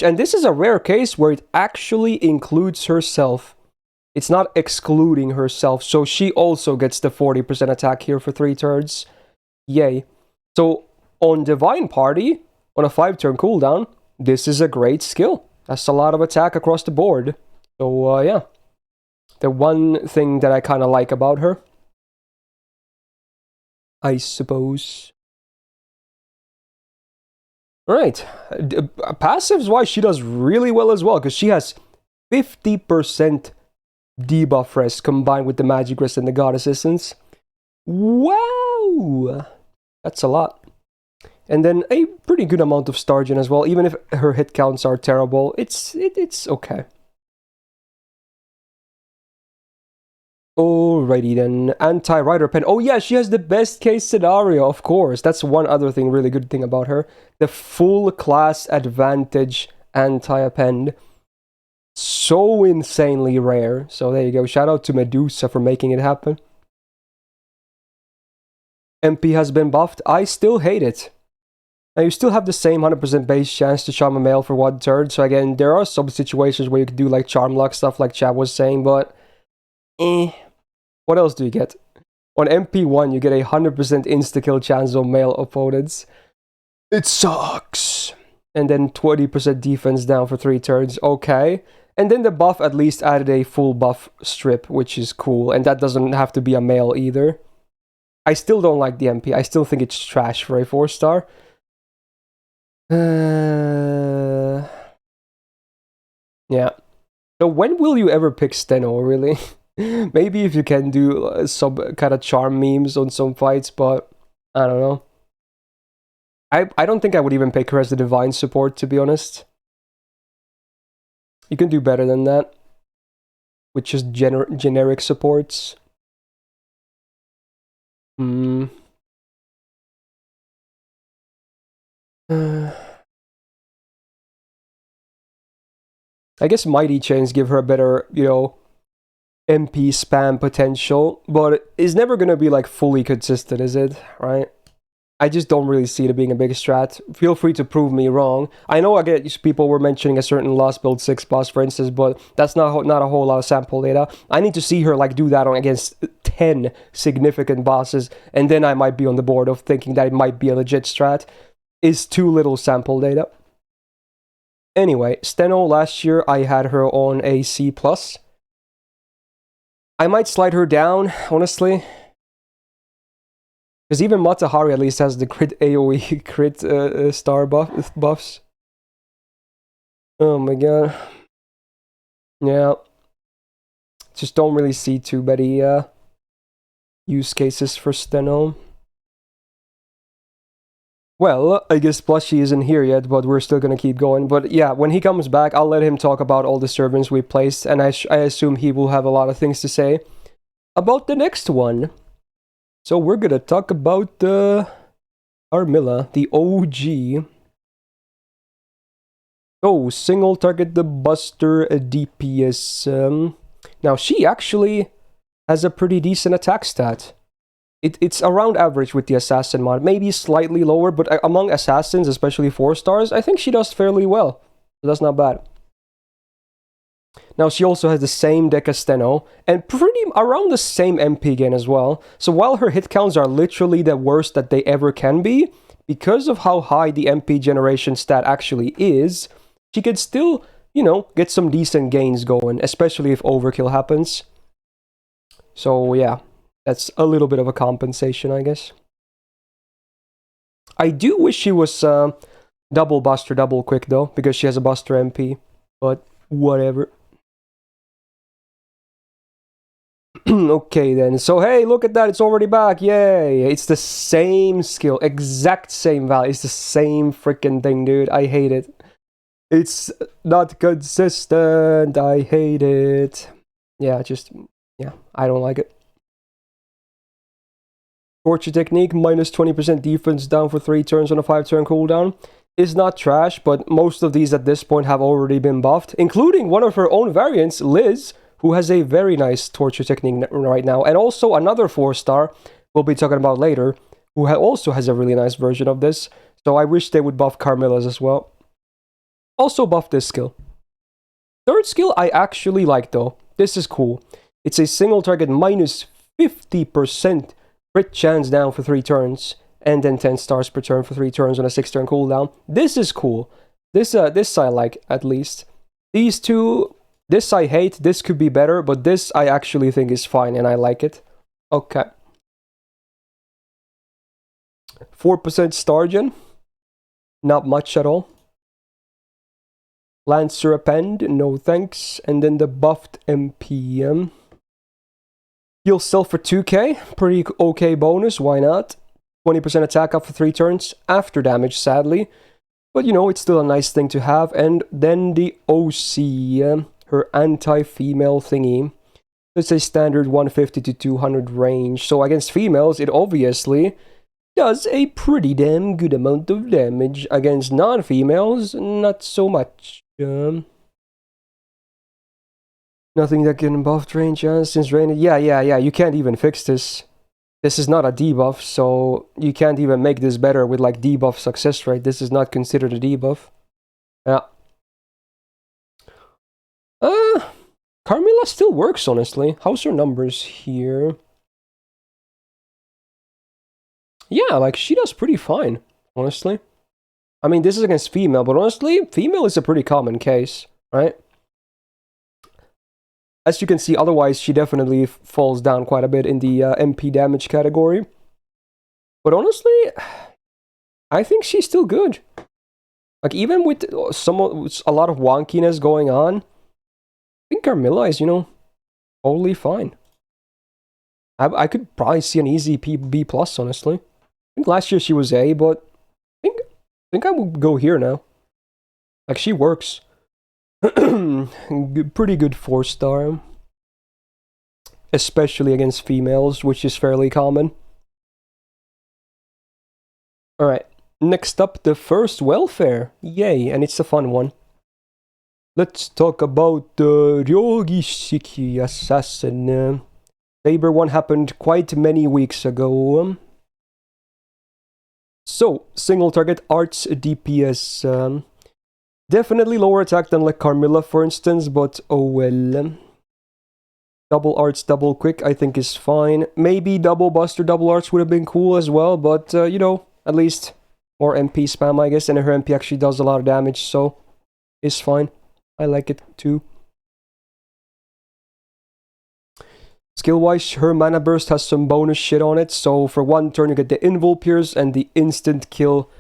And this is a rare case where it actually includes herself. It's not excluding herself. So she also gets the 40% attack here for 3 turns. Yay. So on Divine Party, on a 5-turn cooldown, this is a great skill. That's a lot of attack across the board. So yeah. The one thing that I kind of like about her, I suppose. Alright, passives wise, she does really well as well, because she has 50% debuff rest combined with the magic rest and the god assistance. Wow! That's a lot. And then a pretty good amount of Stargen as well, even if her hit counts are terrible, it's okay. Alrighty then, anti-rider pen. Oh yeah, she has the best case scenario, of course. That's one other thing, really good thing about her. The full class advantage anti-append. So insanely rare. So there you go. Shout out to Medusa for making it happen. MP has been buffed. I still hate it. Now you still have the same 100% base chance to charm a male for 1 turn. So again, there are some situations where you could do like charm luck stuff like Chad was saying, but what else do you get? On MP1, you get a 100% insta-kill chance on male opponents. It sucks! And then 20% defense down for 3 turns. Okay. And then the buff at least added a full buff strip, which is cool. And that doesn't have to be a male either. I still don't like the MP. I still think it's trash for a 4-star. Yeah. So when will you ever pick Steno, really? Maybe if you can do some kind of charm memes on some fights, but I don't know. I don't think I would even pick her as the divine support, to be honest. You can do better than that. With just generic supports. I guess Mighty Chains give her a better, MP spam potential, but it's never gonna be like fully consistent, is it? Right? I just don't really see it being a big strat. Feel free to prove me wrong. I know I get people were mentioning a certain Lost Build 6 boss, for instance, but that's not a whole lot of sample data. I need to see her like do that against 10 significant bosses, and then I might be on the board of thinking that it might be a legit strat. Is too little sample data. Anyway, Steno last year I had her on a C+. I might slide her down, honestly. Because even Matahari at least has the crit AoE crit star buffs. Oh my god. Yeah. Just don't really see too many use cases for Steno. Well, I guess Plushie isn't here yet, but we're still gonna keep going. But yeah, when he comes back, I'll let him talk about all the servants we placed, and I assume he will have a lot of things to say about the next one. So we're gonna talk about Carmilla, the OG. Oh, single target the Buster DPS. Now she actually has a pretty decent attack stat. It's around average with the assassin mod, maybe slightly lower, but among assassins, especially 4 stars, I think she does fairly well. So that's not bad. Now she also has the same deck as Steno, and pretty around the same MP gain as well. So while her hit counts are literally the worst that they ever can be, because of how high the MP generation stat actually is, she could still, you know, get some decent gains going, especially if overkill happens. So yeah. That's a little bit of a compensation, I guess. I do wish she was double Buster, double quick, though, because she has a Buster MP. But whatever. Okay, then. So, hey, look at that. It's already back. Yay. It's the same skill. Exact same value. It's the same freaking thing, dude. I hate it. It's not consistent. I hate it. Yeah, I don't like it. Torture technique, minus 20% defense down for 3 turns on a 5-turn cooldown. Is not trash, but most of these at this point have already been buffed, including one of her own variants, Liz, who has a very nice torture technique right now, and also another 4-star we'll be talking about later, who also has a really nice version of this. So I wish they would buff Carmilla's as well. Also buff this skill. Third skill I actually like, though. This is cool. It's a single target minus 50% crit chance down for 3 turns, and then 10 stars per turn for 3 turns on a 6-turn cooldown. This is cool. This I like, at least. These two, this I hate, this could be better, but this I actually think is fine, and I like it. Okay. 4% star gen. Not much at all. Lancer append, no thanks. And then the buffed MPM. Heal self for 2k, pretty okay bonus, why not? 20% attack up for 3 turns, after damage sadly. But you know, it's still a nice thing to have. And then the OC, her anti-female thingy. It's a standard 150 to 200 range. So against females, it obviously does a pretty damn good amount of damage. Against non-females, not so much. Nothing that can buff range since rain. Yeah, you can't even fix this. This is not a debuff, so you can't even make this better with like debuff success rate. This is not considered a debuff. Yeah. Carmilla still works, honestly. How's her numbers here? Yeah, like she does pretty fine, honestly. I mean, this is against female, but honestly, female is a pretty common case, right? As you can see, otherwise she definitely falls down quite a bit in the MP damage category. But honestly, I think she's still good. Like, even with a lot of wonkiness going on, I think Carmilla is, you know, totally fine. I could probably see an easy B+, honestly. I think last year she was A, but I think I would go here now. Like, she works. Pretty good 4-star. Especially against females, which is fairly common. Alright, next up, the first welfare. Yay, and it's a fun one. Let's talk about the Ryogi Shiki Assassin. Saber one happened quite many weeks ago. So, single target arts DPS. Definitely lower attack than like Carmilla, for instance, but oh well. Double arts, double quick, I think is fine. Maybe double buster, double arts would have been cool as well, but you know, at least more MP spam, I guess, and her MP actually does a lot of damage, so is fine. I like it too. Skill-wise, her mana burst has some bonus shit on it, so for 1 turn you get the Invul Pierce and the instant kill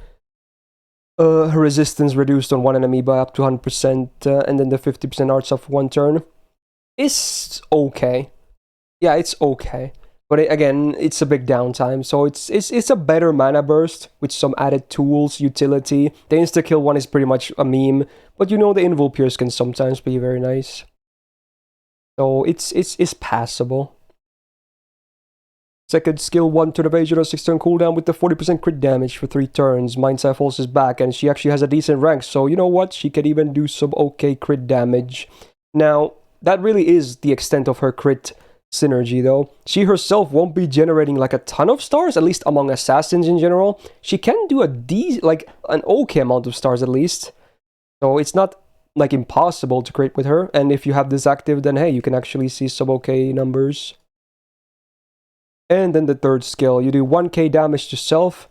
her resistance reduced on one enemy by up to 100%, and then the 50% arts of 1 turn. It's okay. Yeah, it's okay. But again, it's a big downtime, so it's a better mana burst with some added tools, utility. The insta-kill one is pretty much a meme, but you know the Invul Pierce can sometimes be very nice. So it's passable. Second skill, 1 turn evasion on 6 turn cooldown with the 40% crit damage for 3 turns. Mind's Eye Falls is back, and she actually has a decent rank, so you know what? She can even do some okay crit damage. Now, that really is the extent of her crit synergy, though. She herself won't be generating like a ton of stars, at least among assassins in general. She can do an okay amount of stars at least. So it's not like impossible to crit with her, and if you have this active, then hey, you can actually see some okay numbers. And then the third skill, you do 1k damage to self,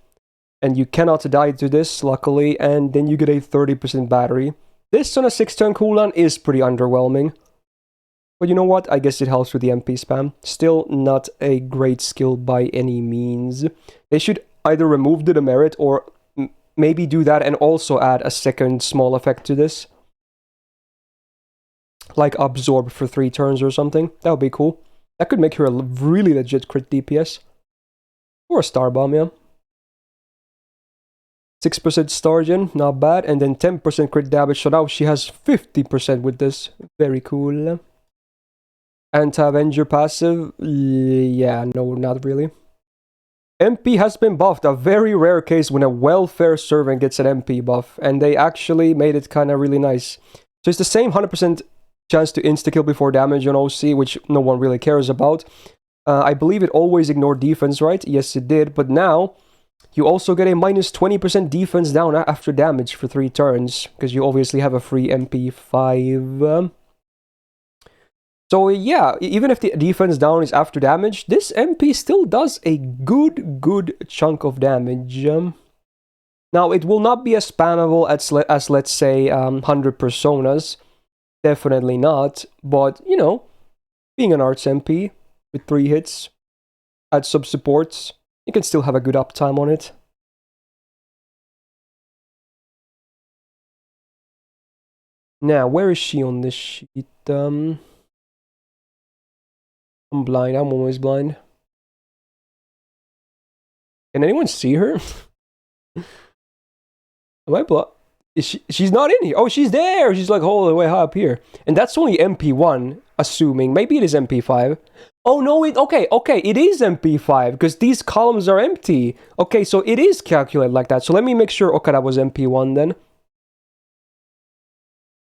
and you cannot die to this, luckily, and then you get a 30% battery. This on a 6 turn cooldown is pretty underwhelming. But you know what, I guess it helps with the MP spam. Still not a great skill by any means. They should either remove the demerit or maybe do that and also add a second small effect to this. Like absorb for 3 turns or something. That would be cool. That could make her a really legit crit DPS. Or a Star Bomb, yeah. 6% Star Gen, not bad. And then 10% crit damage, so now she has 50% with this. Very cool. Anti-Avenger passive? Yeah, no, not really. MP has been buffed. A very rare case when a welfare servant gets an MP buff. And they actually made it kind of really nice. So it's the same 100% chance to insta-kill before damage on OC, which no one really cares about. I believe it always ignored defense, right? Yes, it did. But now, you also get a minus 20% defense down after damage for 3 turns. Because you obviously have a free MP5. So yeah, even if the defense down is after damage, this MP still does a good chunk of damage. Now, it will not be as spammable as let's say, 100 Personas. Definitely not, but, you know, being an Arts MP with 3 hits, add some supports, you can still have a good uptime on it. Now, where is she on this sheet? I'm blind, I'm always blind. Can anyone see her? Am I blind? She's not in here. Oh, she's there. She's like all the way high up here. And that's only MP1, assuming. Maybe it is MP5. Oh, no, okay, it is MP5, because these columns are empty. Okay, so it is calculated like that. So let me make sure Okada was MP1 then.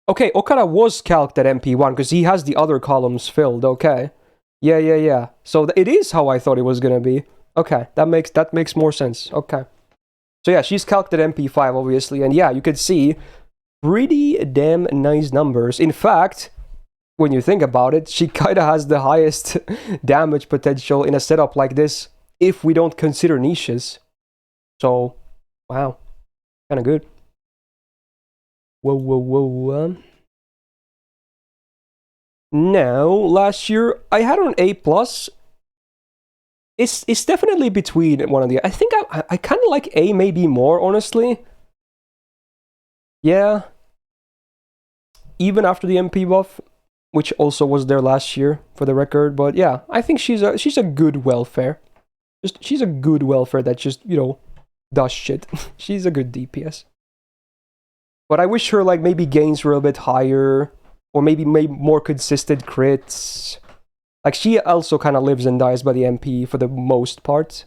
Okay, Okada was calced at MP1, because he has the other columns filled, okay. Yeah. So it is how I thought it was gonna be. Okay, that makes more sense. Okay. So yeah, she's calced at MP5, obviously, and yeah, you can see pretty damn nice numbers. In fact, when you think about it, she kinda has the highest damage potential in a setup like this, if we don't consider niches. So, wow, kinda good. Whoa. Now, last year, I had an A+. It's definitely between one of the... I think I kind of like A maybe more, honestly. Yeah. Even after the MP buff, which also was there last year, for the record. But yeah, I think she's a good welfare. She's a good welfare that just, you know, does shit. She's a good DPS. But I wish her, like, maybe gains were a bit higher, or maybe more consistent crits. Like, she also kind of lives and dies by the MP for the most part.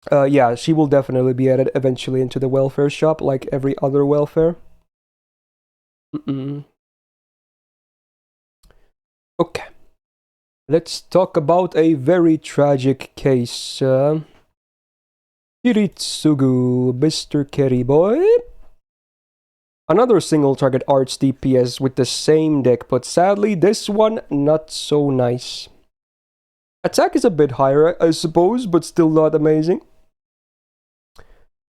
Yeah, she will definitely be added eventually into the welfare shop, like every other welfare. Okay. Let's talk about a very tragic case. Hiritsugu, Mr. Kerry Boy. Another single target arts DPS with the same deck, but sadly this one not so nice. Attack is a bit higher, I suppose, but still not amazing.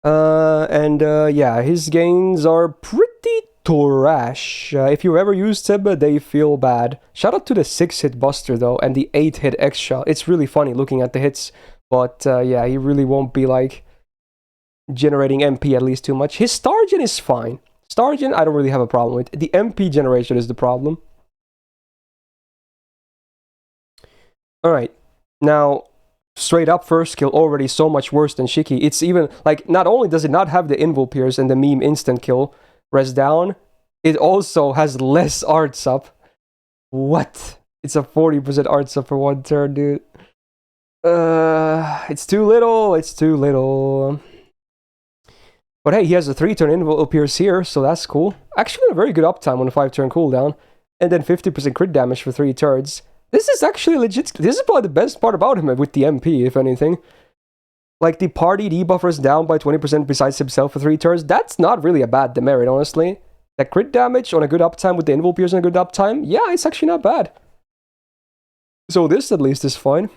Yeah, his gains are pretty trash. If you ever used Tibba, they feel bad. Shout out to the 6-hit Buster though, and the 8-hit X-Shot. It's really funny looking at the hits, but yeah, he really won't be like generating MP at least too much. His Stargen is fine. Stargen, I don't really have a problem with. The MP generation is the problem. Alright, now straight up first skill already so much worse than Shiki. It's even like not only does it not have the Invul Pierce and the meme instant kill res down, it also has less arts up. What? It's a 40% arts up for 1 turn, dude. It's too little. It's too little. But hey, he has a 3-turn Invul Pierce here, so that's cool. Actually, a very good uptime on a 5-turn cooldown, and then 50% crit damage for 3 turns. This is actually legit. This is probably the best part about him with the MP, if anything. Like, the party debuff is down by 20% besides himself for 3 turns. That's not really a bad demerit, honestly. That crit damage on a good uptime with the Invul Pierce on a good uptime, yeah, it's actually not bad. So this, at least, is fine.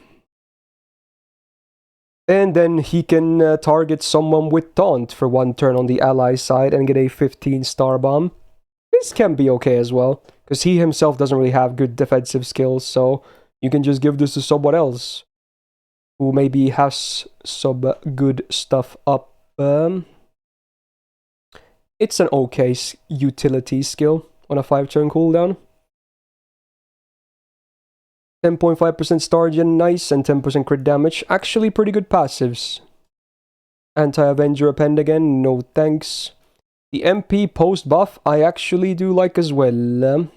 And then he can target someone with Taunt for 1 turn on the ally side and get a 15-star bomb. This can be okay as well, because he himself doesn't really have good defensive skills, so you can just give this to someone else who maybe has some good stuff up. It's an okay utility skill on a 5-turn cooldown. 10.5% Stargen, nice, and 10% crit damage. Actually pretty good passives. Anti-Avenger Append again, no thanks. The MP post-buff, I actually do like as well.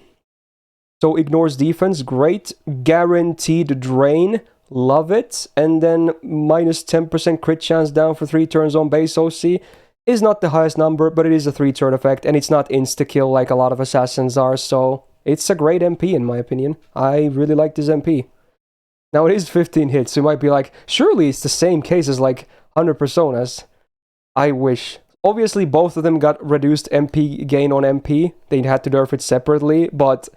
So ignores defense, great. Guaranteed drain, love it. And then minus 10% crit chance down for 3 turns on base OC. Is not the highest number, but it is a 3-turn effect, and it's not insta-kill like a lot of assassins are, so it's a great MP in my opinion. I really like this MP. Now it is 15 hits, so you might be like, surely it's the same case as like 100 Personas. I wish. Obviously both of them got reduced MP gain on MP. They had to nerf it separately, but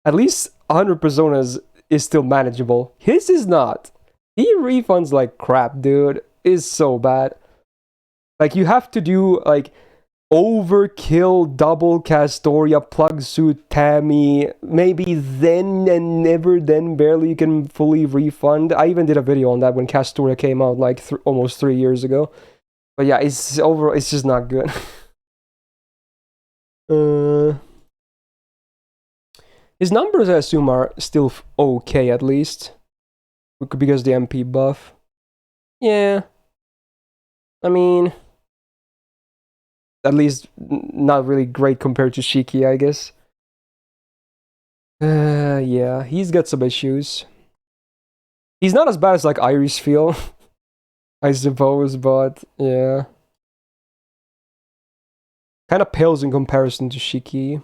at least 100 Personas is still manageable. His is not. He refunds like crap, dude. Is so bad. Like, you have to do, like, Overkill, Double Castoria, Plug Suit, Tammy, maybe then and never then barely you can fully refund. I even did a video on that when Castoria came out, like, almost 3 years ago. But yeah, it's just not good. His numbers, I assume, are still okay, at least. Because the MP buff. Yeah. I mean, at least not really great compared to Shiki, I guess. Yeah, he's got some issues. He's not as bad as like Iris feel, I suppose, but yeah. Kind of pales in comparison to Shiki.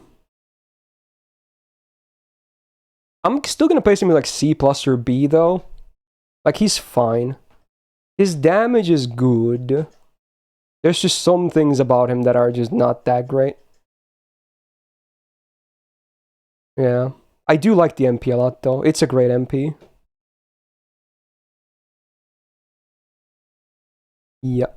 I'm still gonna place him in like C+ or B though. Like, he's fine. His damage is good. There's just some things about him that are just not that great. Yeah. I do like the MP a lot, though. It's a great MP. Yeah.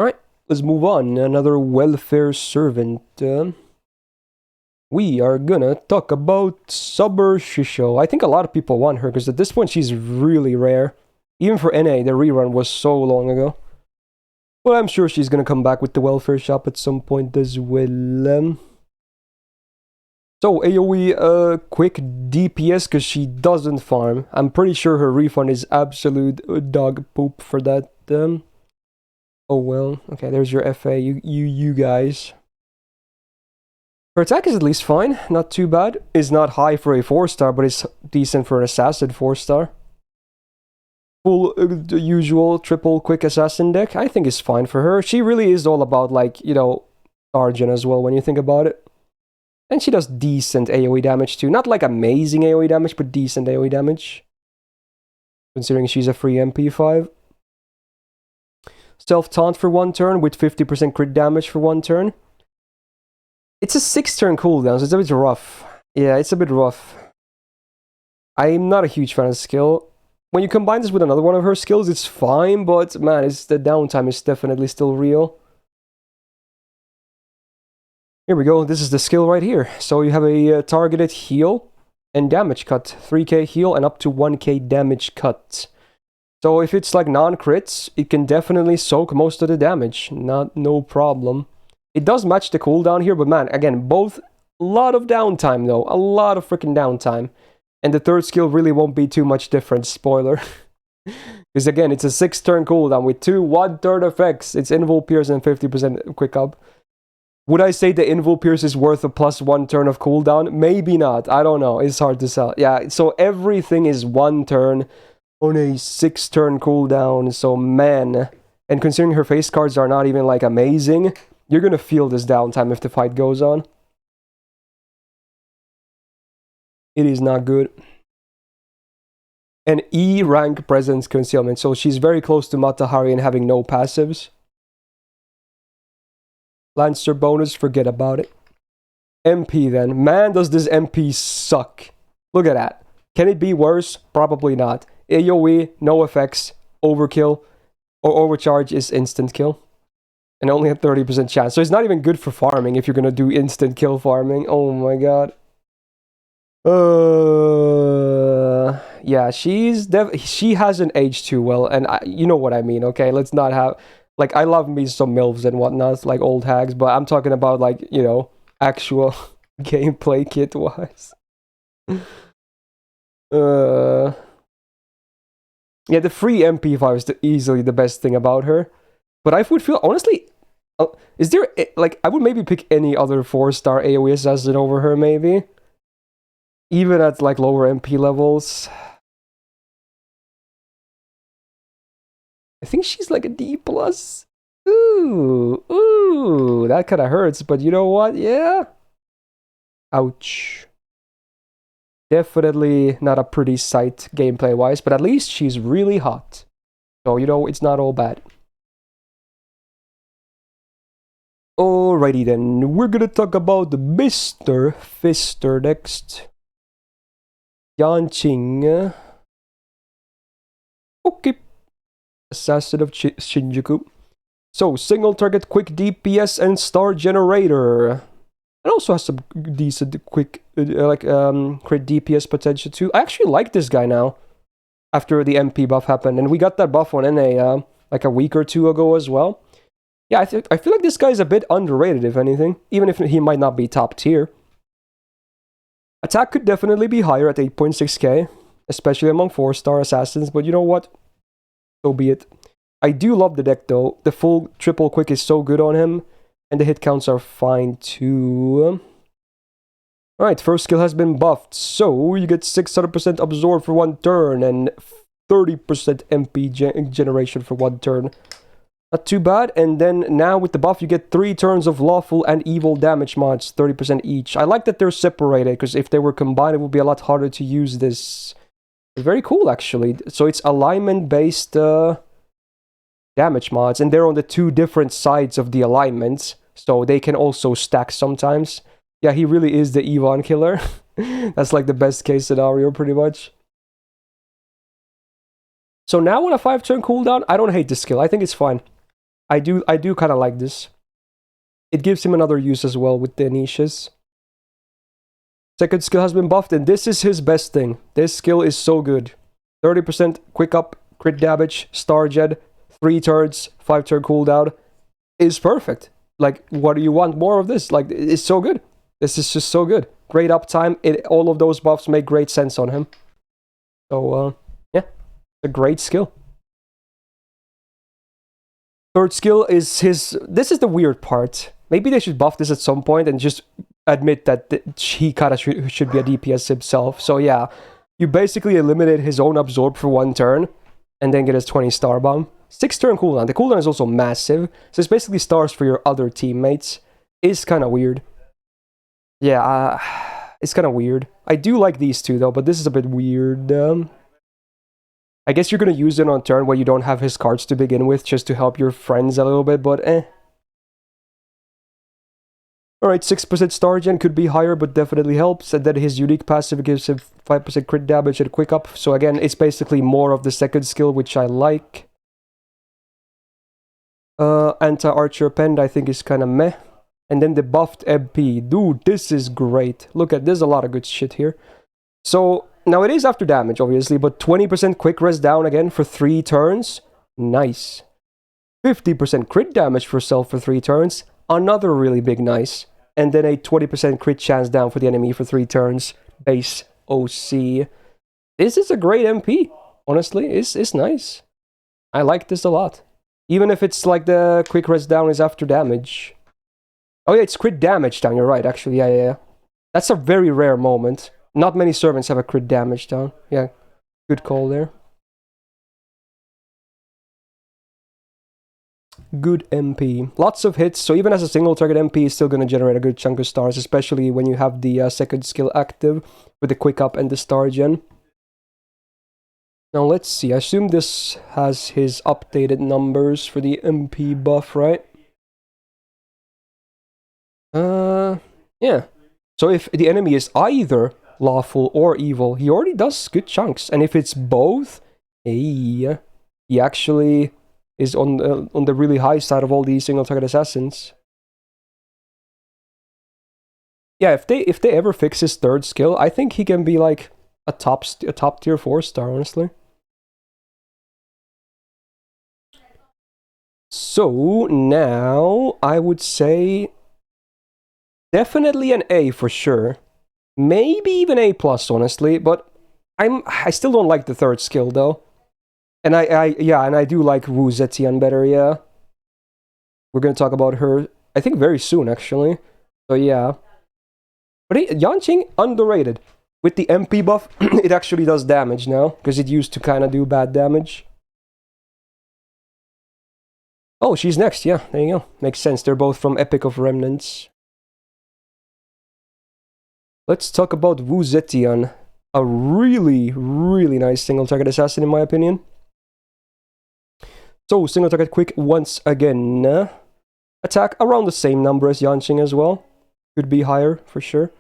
Alright, let's move on. Another welfare servant. We are gonna talk about Saber Shisho. I think a lot of people want her, because at this point she's really rare. Even for NA, the rerun was so long ago. Well, I'm sure she's gonna come back with the welfare shop at some point as well. So, AoE, quick DPS, because she doesn't farm. I'm pretty sure her refund is absolute dog poop for that. Oh well. Okay, there's your FA, you guys. Her attack is at least fine, not too bad. It's not high for a 4-star, but it's decent for an assassin 4-star. Full usual triple quick assassin deck, I think is fine for her. She really is all about, like, you know, Arjun as well when you think about it. And she does decent AoE damage too. Not like amazing AoE damage, but decent AoE damage. Considering she's a free MP5. Self-taunt for 1 turn with 50% crit damage for 1 turn. It's a 6-turn cooldown, so it's a bit rough. Yeah, it's a bit rough. I'm not a huge fan of the skill. when you combine this with another one of her skills, it's fine, but man, the downtime is definitely still real. Here we go, this is the skill right here. So you have a targeted heal and damage cut. 3k heal and up to 1k damage cut. So if it's like non-crits, it can definitely soak most of the damage. No problem. It does match the cooldown here, but man, again, both a lot of downtime though. A lot of freaking downtime. And the third skill really won't be too much different, spoiler. Because again, it's a 6-turn cooldown with 2 1/3 effects. It's Invul Pierce and 50% quick up. Would I say the Invul Pierce is worth a +1 turn of cooldown? Maybe not. I don't know. It's hard to sell. Yeah, so everything is 1 turn on a 6-turn cooldown. So man, and considering her face cards are not even like amazing, you're gonna feel this downtime if the fight goes on. It is not good. And E rank presence concealment. So she's very close to Matahari and having no passives. Lancer bonus, forget about it. MP then. Man, does this MP suck. Look at that. Can it be worse? Probably not. AoE, no effects, overkill, or overcharge is instant kill. And only a 30% chance. So it's not even good for farming if you're gonna do instant kill farming. Oh my god. Yeah, she hasn't aged too well, and you know what I mean, okay? Let's not have, like, I love me some MILFs and whatnot, like old hags, but I'm talking about, like, you know, actual gameplay kit-wise. Yeah, the free MP5 is easily the best thing about her. But I would feel, honestly, is there, like, I would maybe pick any other 4-star AoE assassin over her, maybe. Even at, like, lower MP levels. I think she's like a D+. Ooh, that kind of hurts, but you know what? Yeah. Ouch. Definitely not a pretty sight gameplay-wise, but at least she's really hot. So, you know, it's not all bad. Alrighty then, we're gonna talk about the Mr. Fister next. Yanqing. Okay. Assassin of Shinjuku. So, single target, quick DPS, and star generator. It also has some decent quick, crit DPS potential too. I actually like this guy now. After the MP buff happened. And we got that buff on NA like a week or two ago as well. Yeah, I feel like this guy is a bit underrated, if anything. Even if he might not be top tier. Attack could definitely be higher at 8.6k. Especially among 4-star assassins. But you know what? So be it. I do love the deck though. The full triple quick is so good on him. And the hit counts are fine too. Alright, first skill has been buffed. So you get 600% absorb for 1 turn. And 30% MP generation for 1 turn. Not too bad. And then now with the buff you get 3 turns of lawful and evil damage mods. 30% each. I like that they're separated. Because if they were combined it would be a lot harder to use this. Very cool actually. So it's alignment based damage mods, and they're on the 2 different sides of the alignments, so they can also stack sometimes. Yeah, he really is the Evon killer. That's like the best case scenario pretty much. So now on a 5-turn cooldown, I don't hate this skill. I think it's fine. I do kind of like this. It gives him another use as well with the niches. Second skill has been buffed, and this is his best thing. This skill is so good. 30% quick up, crit damage, star gen, 3 turns, 5-turn cooldown. Is perfect. Like, what do you want more of this? Like, it's so good. This is just so good. Great uptime. All of those buffs make great sense on him. So, yeah. A great skill. Third skill is his... This is the weird part. Maybe they should buff this at some point and just admit that he kind of should be a DPS himself. So yeah, you basically eliminate his own absorb for 1 turn and then get his 20 star bomb. 6-turn cooldown. The cooldown is also massive. So it's basically stars for your other teammates. It's kind of weird. Yeah, it's kind of weird. I do like these two though, but this is a bit weird. I guess you're going to use it on turn where you don't have his cards to begin with, just to help your friends a little bit, but eh. Alright, 6% star gen could be higher, but definitely helps. And then his unique passive gives him 5% crit damage and quick up. So again, it's basically more of the second skill, which I like. Anti-archer append, I think is kind of meh. And then the buffed MP. Dude, this is great. Look at, there's a lot of good shit here. So, now it is after damage, obviously, but 20% quick res down again for 3 turns. Nice. 50% crit damage for self for 3 turns. Another really big nice. And then a 20% crit chance down for the enemy for 3 turns. Base OC. This is a great MP. Honestly, it's nice. I like this a lot. Even if it's like the quick res down is after damage. Oh yeah, it's crit damage down, you're right, actually. Yeah. That's a very rare moment. Not many servants have a crit damage down. Yeah, good call there. Good MP. Lots of hits, so even as a single target MP is still going to generate a good chunk of stars, especially when you have the second skill active with the quick up and the star gen. Now let's see, I assume this has his updated numbers for the MP buff, right? Yeah. So if the enemy is either lawful or evil, he already does good chunks. And if it's both, hey, he actually is on the really high side of all these single target assassins. Yeah, if they ever fix his third skill, I think he can be like a top tier 4-star, honestly. So now I would say definitely an A for sure. Maybe even A+, honestly, but I still don't like the third skill though. And I do like Wu Zetian better, yeah. We're gonna talk about her, I think, very soon, actually. So yeah. But Yanqing, underrated. With the MP buff, it actually does damage now, because it used to kind of do bad damage. Oh, she's next, yeah, there you go. Makes sense, they're both from Epic of Remnants. Let's talk about Wu Zetian. A really, really nice single target assassin, in my opinion. So, single target quick once again. Attack around the same number as Yanqing as well. Could be higher, for sure.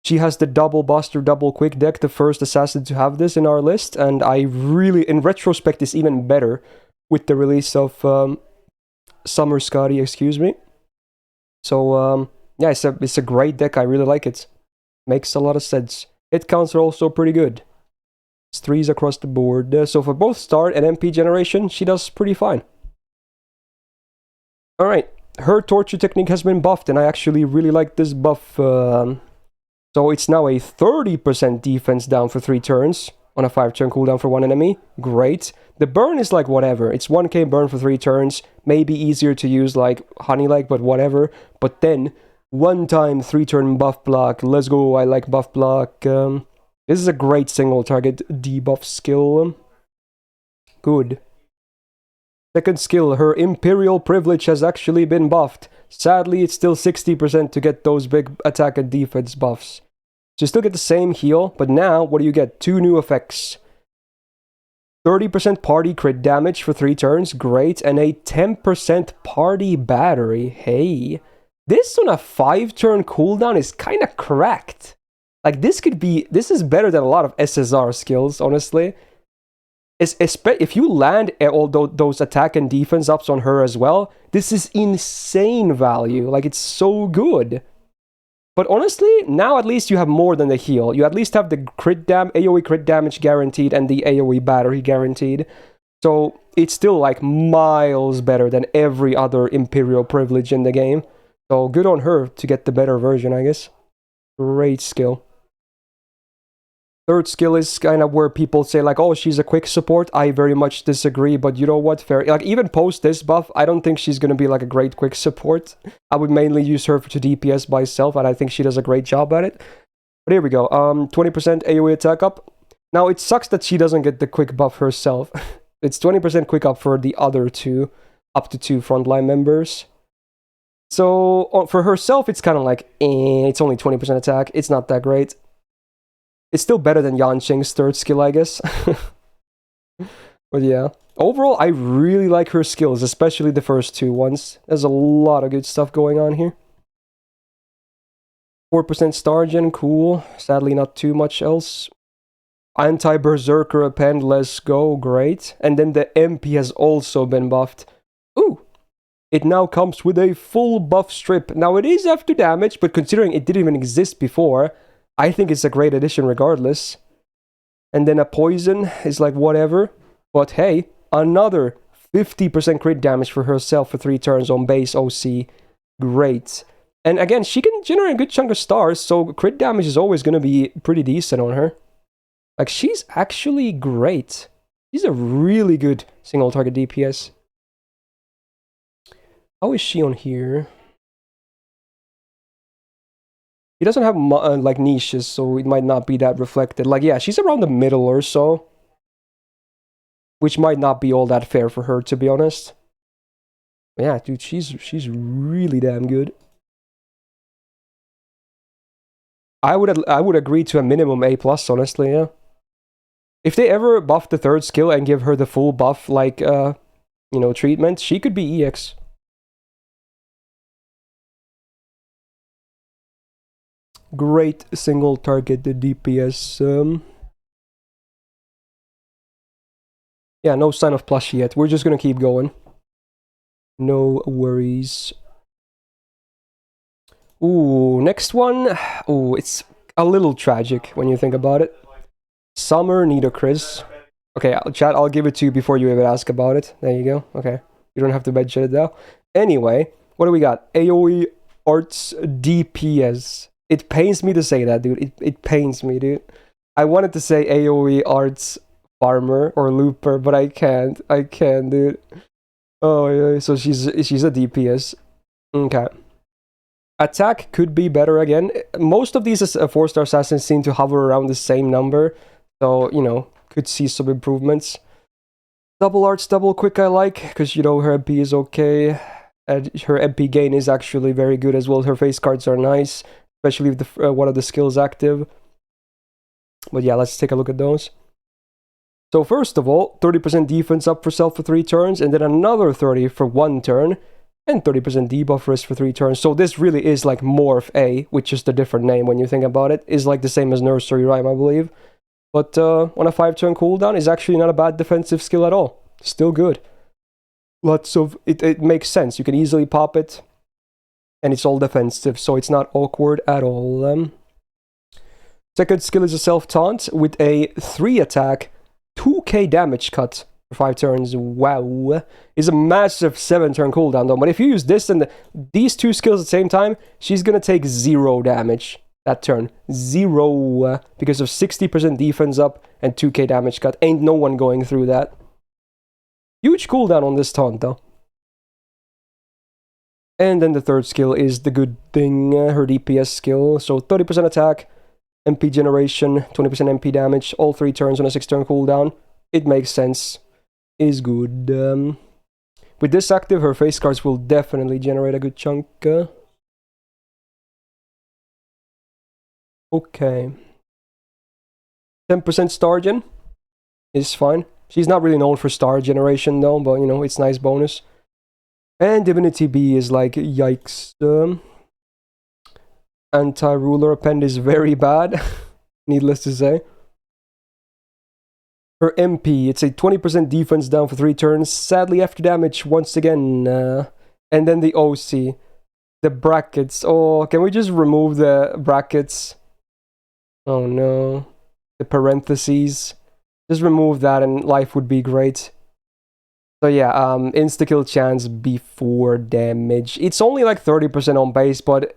She has the double buster, double quick deck, the first assassin to have this in our list, and I really, in retrospect, is even better with the release of Summer Scotty, excuse me. So, yeah, it's a great deck, I really like it. Makes a lot of sense. Hit counts are also pretty good. It's 3s across the board. So for both start and MP generation, she does pretty fine. Alright, her torture technique has been buffed, and I actually really like this buff. So it's now a 30% defense down for 3 turns on a 5-turn cooldown for 1 enemy. Great. The burn is like whatever. It's 1k burn for 3 turns. Maybe easier to use like Honey Lake, but whatever. But then, 1-time 3-turn buff block. Let's go, I like buff block. This is a great single target debuff skill. Good. Second skill, her Imperial Privilege has actually been buffed. Sadly, it's still 60% to get those big attack and defense buffs. So you still get the same heal, but now, what do you get? 2 new effects. 30% party crit damage for 3 turns, great, and a 10% party battery, hey. This on a 5-turn cooldown is kinda cracked. Like, this is better than a lot of SSR skills, honestly. If you land all those attack and defense ups on her as well, this is insane value. Like, it's so good. But honestly, now at least you have more than the heal. You at least have the AoE crit damage guaranteed and the AoE battery guaranteed. So it's still like miles better than every other Imperial privilege in the game. So good on her to get the better version, I guess. Great skill. Third skill is kind of where people say like, oh, she's a quick support. I very much disagree, but you know what? Fair. Like, even post this buff, I don't think she's going to be like a great quick support. I would mainly use her to DPS by herself, and I think she does a great job at it. But here we go. 20% AoE attack up. Now, it sucks that she doesn't get the quick buff herself. It's 20% quick up for the other two, up to 2 frontline members. So, for herself, it's kind of like, it's only 20% attack. It's not that great. It's still better than Yanqing's third skill, I guess. But yeah. Overall, I really like her skills, especially the first 2 ones. There's a lot of good stuff going on here. 4% star gen, cool. Sadly, not too much else. Anti-Berserker append, let's go, great. And then the MP has also been buffed. Ooh! It now comes with a full buff strip. Now, it is after damage, but considering it didn't even exist before, I think it's a great addition regardless. And then a poison is like whatever. But hey, another 50% crit damage for herself for 3 turns on base OC. Great. And again, she can generate a good chunk of stars, so crit damage is always going to be pretty decent on her. Like, she's actually great. She's a really good single target DPS. How is she on here? He doesn't have like niches, so it might not be that reflected. Like, yeah, she's around the middle or so, which might not be all that fair for her, to be honest. Yeah, dude, she's really damn good. I would agree to a minimum A+, honestly, yeah. If they ever buff the 3rd skill and give her the full buff, like, you know, treatment, she could be EX. Great single target DPS. Yeah, no sign of Plushie yet. We're just gonna keep going. No worries. Ooh, next one. Ooh, it's a little tragic when you think about it. Summer Nidocris. Okay, chat, I'll give it to you before you even ask about it. There you go. Okay. You don't have to mention it now. Anyway, what do we got? AoE Arts DPS. It pains me to say that, dude. It pains me, dude. I wanted to say AoE Arts Farmer or Looper, but I can't. I can't, dude. Oh, yeah. So she's a DPS. Okay. Attack could be better again. Most of these 4-star assassins seem to hover around the same number. So, you know, could see some improvements. Double Arts, double quick I like, because, you know, her MP is okay. And her MP gain is actually very good as well. Her face cards are nice, especially if one of the skills active. But yeah, let's take a look at those. So first of all, 30% defense up for self for 3 turns, and then another 30 for 1 turn, and 30% debuff risk for 3 turns. So this really is like Morph A, which is the different name when you think about it. Is like the same as Nursery Rhyme, I believe. But on a 5-turn cooldown is actually not a bad defensive skill at all. Still good. Lots of... It makes sense. You can easily pop it. And it's all defensive, so it's not awkward at all. Second skill is a self-taunt with a 3-attack, 2k damage cut for 5 turns. Wow. Is a massive 7-turn cooldown though. But if you use this and these 2 skills at the same time, she's gonna take 0 damage that turn. 0. Because of 60% defense up and 2k damage cut. Ain't no one going through that. Huge cooldown on this taunt though. And then the third skill is the good thing, her DPS skill. So 30% attack, MP generation, 20% MP damage, all 3 turns on a 6-turn cooldown. It makes sense. Is good. With this active, her face cards will definitely generate a good chunk. Okay. 10% star gen is fine. She's not really known for star generation though, but you know, it's nice bonus. And Divinity B is like, yikes. Anti-ruler append is very bad, needless to say. Her MP, it's a 20% defense down for 3 turns. Sadly, after damage once again. And then the OC. The brackets. Oh, can we just remove the brackets? Oh no. The parentheses. Just remove that and life would be great. So yeah, insta-kill chance before damage. It's only like 30% on base, but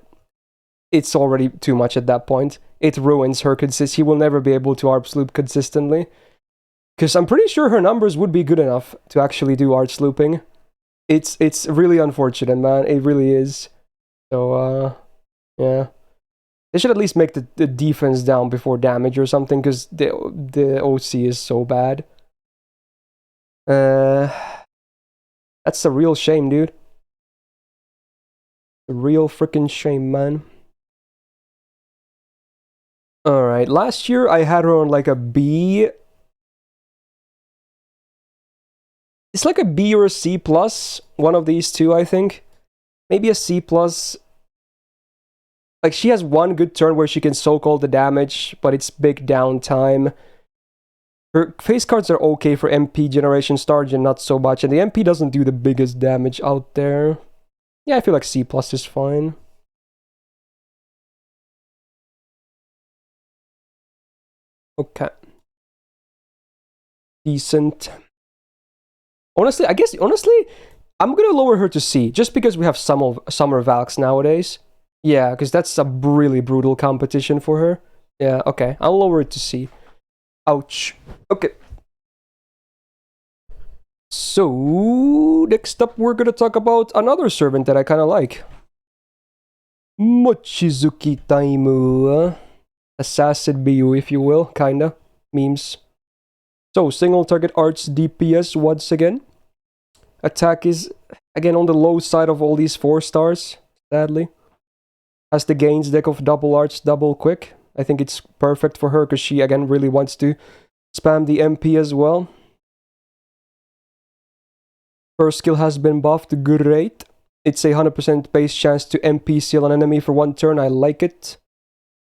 it's already too much at that point. It ruins her He will never be able to ARP loop consistently. Because I'm pretty sure her numbers would be good enough to actually do ARP looping. It's really unfortunate, man. It really is. So, yeah. They should at least make the defense down before damage or something, because the OC is so bad. That's a real shame, dude. A real freaking shame, man. Alright, last year I had her on like a B. It's like a B or a C+, one of these two, I think. Maybe a C+. Like, she has one good turn where she can soak all the damage, but it's big downtime. Her face cards are okay for MP generation, Stargen not so much, and the MP doesn't do the biggest damage out there. Yeah, I feel like C+ is fine. Okay. Decent. Honestly, I'm gonna lower her to C, just because we have Summer Valks nowadays. Yeah, because that's a really brutal competition for her. Yeah, okay. I'll lower it to C. Ouch. Okay. So, next up, we're gonna talk about another servant that I kind of like. Mochizuki Taimu. Assassin BU, if you will, kinda. Memes. So, single target arts DPS once again. Attack is, again, on the low side of all these 4 stars, sadly. Has the gains deck of double arts, double quick. I think it's perfect for her because she, again, really wants to spam the MP as well. Her skill has been buffed, great. It's a 100% base chance to MP seal an enemy for 1 turn, I like it.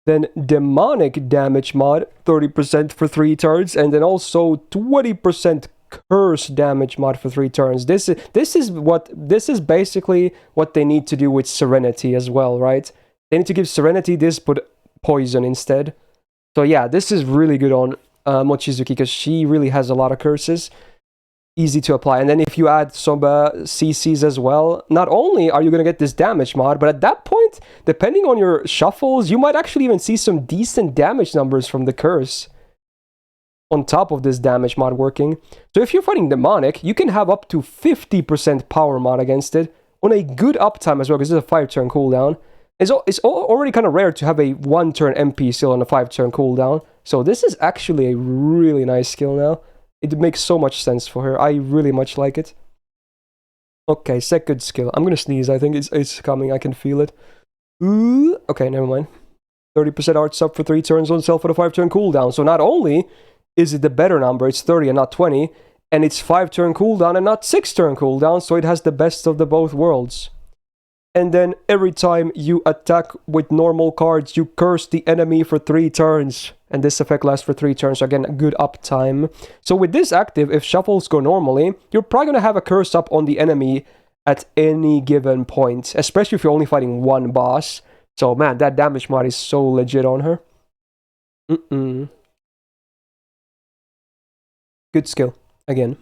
Then demonic damage mod, 30% for 3 turns, and then also 20% curse damage mod for 3 turns. This is basically what they need to do with Serenity as well, right? They need to give Serenity this, but poison instead. So yeah, this is really good on Mochizuki because she really has a lot of curses. Easy to apply. And then if you add some CCs as well, not only are you going to get this damage mod, but at that point, depending on your shuffles, you might actually even see some decent damage numbers from the curse on top of this damage mod working. So if you're fighting demonic, you can have up to 50% power mod against it on a good uptime as well, because it's a 5-turn cooldown. It's already kind of rare to have a 1-turn MP still on a 5-turn cooldown. So this is actually a really nice skill now. It makes so much sense for her. I really much like it. Okay, second skill. I'm gonna sneeze. I think it's coming. I can feel it. Ooh. Okay, never mind. 30% arts up for 3 turns on self for the 5-turn cooldown. So not only is it the better number, it's 30 and not 20, and it's 5-turn cooldown and not 6-turn cooldown, so it has the best of the both worlds. And then every time you attack with normal cards, you curse the enemy for 3 turns. And this effect lasts for 3 turns, so again, good uptime. So with this active, if shuffles go normally, you're probably going to have a curse up on the enemy at any given point, especially if you're only fighting 1 boss. So man, that damage mod is so legit on her. Good skill, again.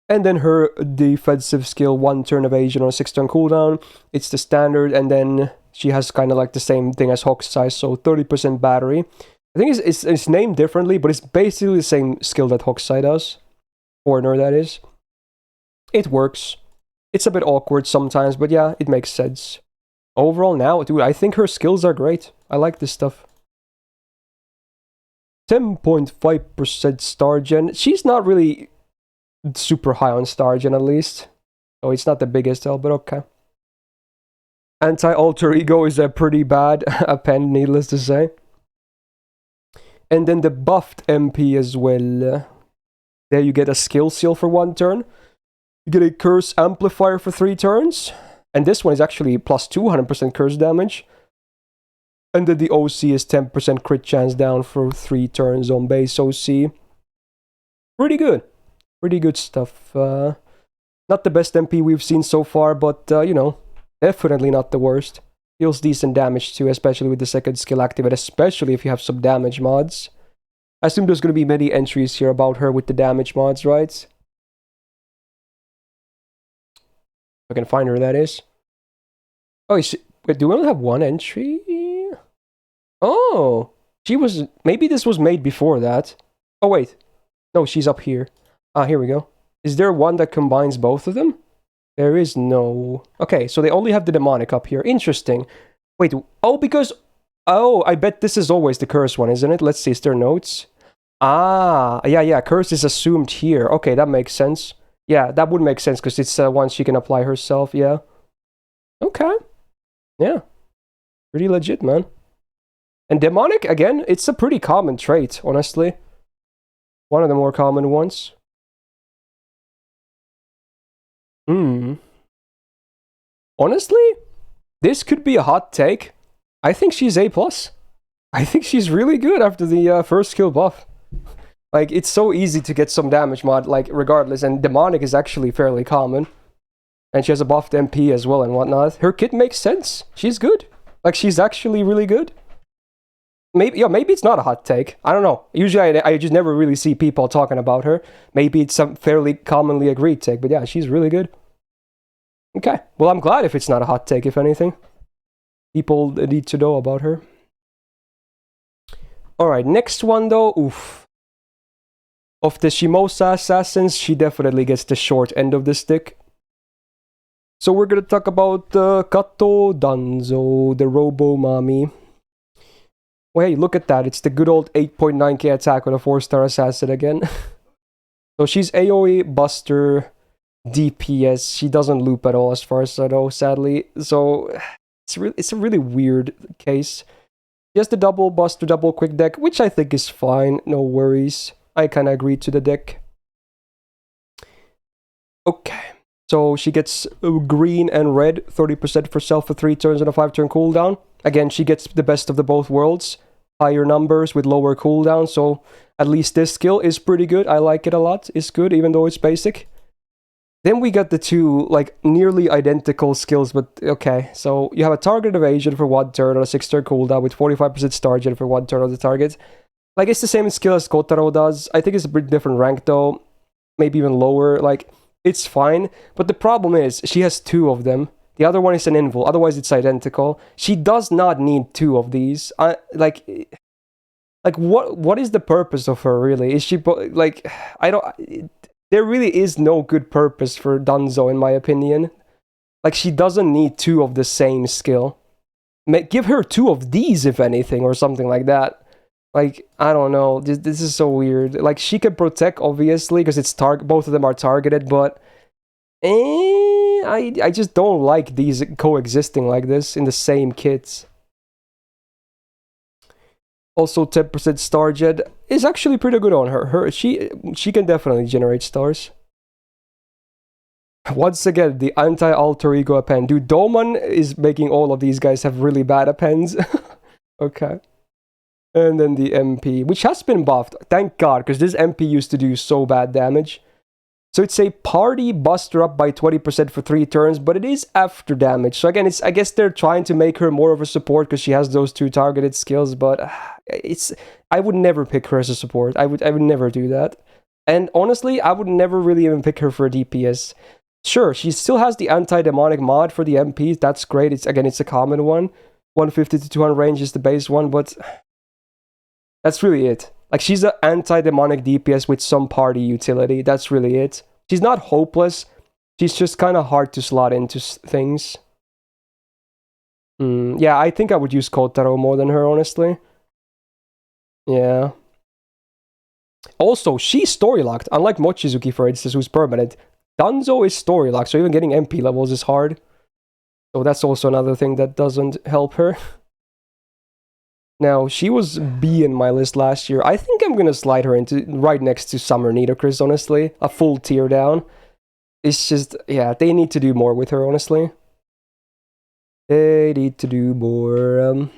And then her defensive skill, 1-turn evasion on a 6-turn cooldown. It's the standard, and then she has kind of like the same thing as Hawk's size, so 30% battery. I think it's named differently, but it's basically the same skill that Hokusai does. Corner, that is. It works. It's a bit awkward sometimes, but yeah, it makes sense. Overall now, dude, I think her skills are great. I like this stuff. 10.5% star gen. She's not really super high on star gen, at least. Oh, it's not the biggest L, but okay. Anti-alter ego is a pretty bad append, needless to say. And then the buffed MP as well. There you get a skill seal for 1 turn. You get a curse amplifier for 3 turns. And this one is actually plus 200% curse damage. And then the OC is 10% crit chance down for 3 turns on base OC. Pretty good. Pretty good stuff. Not the best MP we've seen so far, but, you know, definitely not the worst. Deals decent damage too, especially with the second skill activate, especially if you have some damage mods. I assume there's going to be many entries here about her with the damage mods, right? If I can find her, that is. Oh, wait, do we only have 1 entry? Oh, she was... Maybe this was made before that. Oh, wait. No, she's up here. Ah, here we go. Is there one that combines both of them? There is no... Okay, so they only have the demonic up here. Interesting. Wait, oh, because... Oh, I bet this is always the curse one, isn't it? Let's see, is there notes? Ah, yeah, curse is assumed here. Okay, that makes sense. Yeah, that would make sense, because it's one she can apply herself, yeah. Okay. Yeah. Pretty legit, man. And demonic, again, it's a pretty common trait, honestly. One of the more common ones. Honestly, this could be a hot take, I think she's A+. I think she's really good after the first skill buff. Like, it's so easy to get some damage mod, like, regardless, and Demonic is actually fairly common. And she has a buffed MP as well and whatnot. Her kit makes sense. She's good. Like, she's actually really good. Maybe it's not a hot take. I don't know. Usually I just never really see people talking about her. Maybe it's some fairly commonly agreed take, but yeah, she's really good. Okay. Well, I'm glad if it's not a hot take, if anything. People need to know about her. Alright, next one though. Oof. Of the Shimosa assassins, she definitely gets the short end of the stick. So we're gonna talk about Kato Danzo, the Robo Mami. Well, hey, look at that. It's the good old 8.9k attack with a 4-star assassin again. So she's AoE, Buster, DPS. She doesn't loop at all as far as I know, sadly. So it's a really weird case. She has the double Buster, double quick deck, which I think is fine. No worries. I kind of agree to the deck. Okay. So she gets green and red, 30% for self for 3 turns and a 5-turn cooldown. Again, she gets the best of the both worlds. Higher numbers with lower cooldown, so at least this skill is pretty good. I like it a lot. It's good, even though it's basic. Then we got the two, like, nearly identical skills, but okay. So you have a target evasion for 1 turn on a 6-turn cooldown with 45% star gen for 1 turn on the target. Like, it's the same skill as Kotaro does. I think it's a pretty different rank, though. Maybe even lower. Like, it's fine. But the problem is, she has 2 of them. The other one is an invul, otherwise it's identical. She does not need 2 of these. Like what is the purpose of her, really? Is she, like, I don't... There really is no good purpose for Danzo, in my opinion. Like, she doesn't need 2 of the same skill. Give her 2 of these, if anything, or something like that. Like, I don't know. This is so weird. Like, she can protect, obviously, because it's both of them are targeted, but... I just don't like these coexisting like this in the same kits. Also, 10% star gen is actually pretty good on her. She can definitely generate stars. Once again, the anti-alter ego append. Dude, Doman is making all of these guys have really bad appends. Okay. And then the MP, which has been buffed. Thank God, because this MP used to do so bad damage. So it's a party buster up by 20% for 3 turns, but it is after damage. So again, I guess they're trying to make her more of a support because she has those 2 targeted skills, but I would never pick her as a support. I would never do that. And honestly, I would never really even pick her for a DPS. Sure, she still has the anti-demonic mod for the MP. That's great. It's a common one. 150 to 200 range is the base one, but that's really it. Like, she's an anti-demonic DPS with some party utility. That's really it. She's not hopeless. She's just kind of hard to slot into things. Yeah, I think I would use Kotaro more than her, honestly. Yeah. Also, she's story-locked. Unlike Mochizuki, for instance, who's permanent. Danzo is story-locked, so even getting MP levels is hard. So that's also another thing that doesn't help her. Now, she was B in my list last year. I think I'm going to slide her into right next to Summer Nitocris, honestly. A full tier down. It's just, yeah, they need to do more with her, honestly. They need to do more.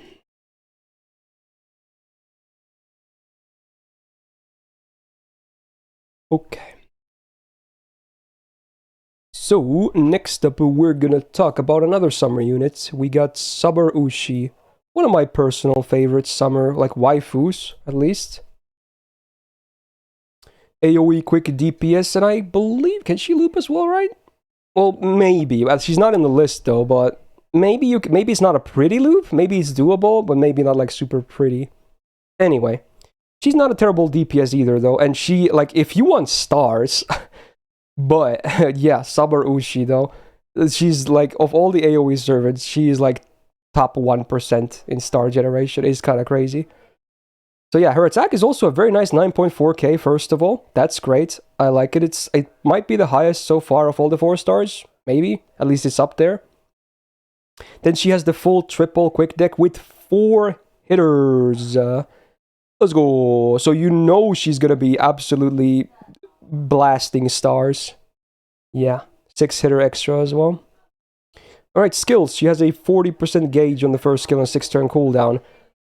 Okay. So, next up, we're going to talk about another summer unit. We got Summer Ushi. One of my personal favorite summer, like, waifus, at least. AoE quick DPS, and I believe, can she loop as well, right? Well, maybe. Well, she's not in the list, though, but maybe it's not a pretty loop. Maybe it's doable, but maybe not, like, super pretty. Anyway, she's not a terrible DPS either, though, and she, like, if you want stars... But, yeah, Summer Ushi, though. She's, like, of all the AoE servants, she is, like, top 1% in star generation. It's kind of crazy. So yeah, her attack is also a very nice 9.4k, first of all. That's great. I like it. It might be the highest so far of all the 4 stars. Maybe. At least it's up there. Then she has the full triple quick deck with 4 hitters. Let's go. So you know she's gonna be absolutely blasting stars. Yeah. 6 hitter extra as well. Alright, skills. She has a 40% gauge on the first skill and 6-turn cooldown.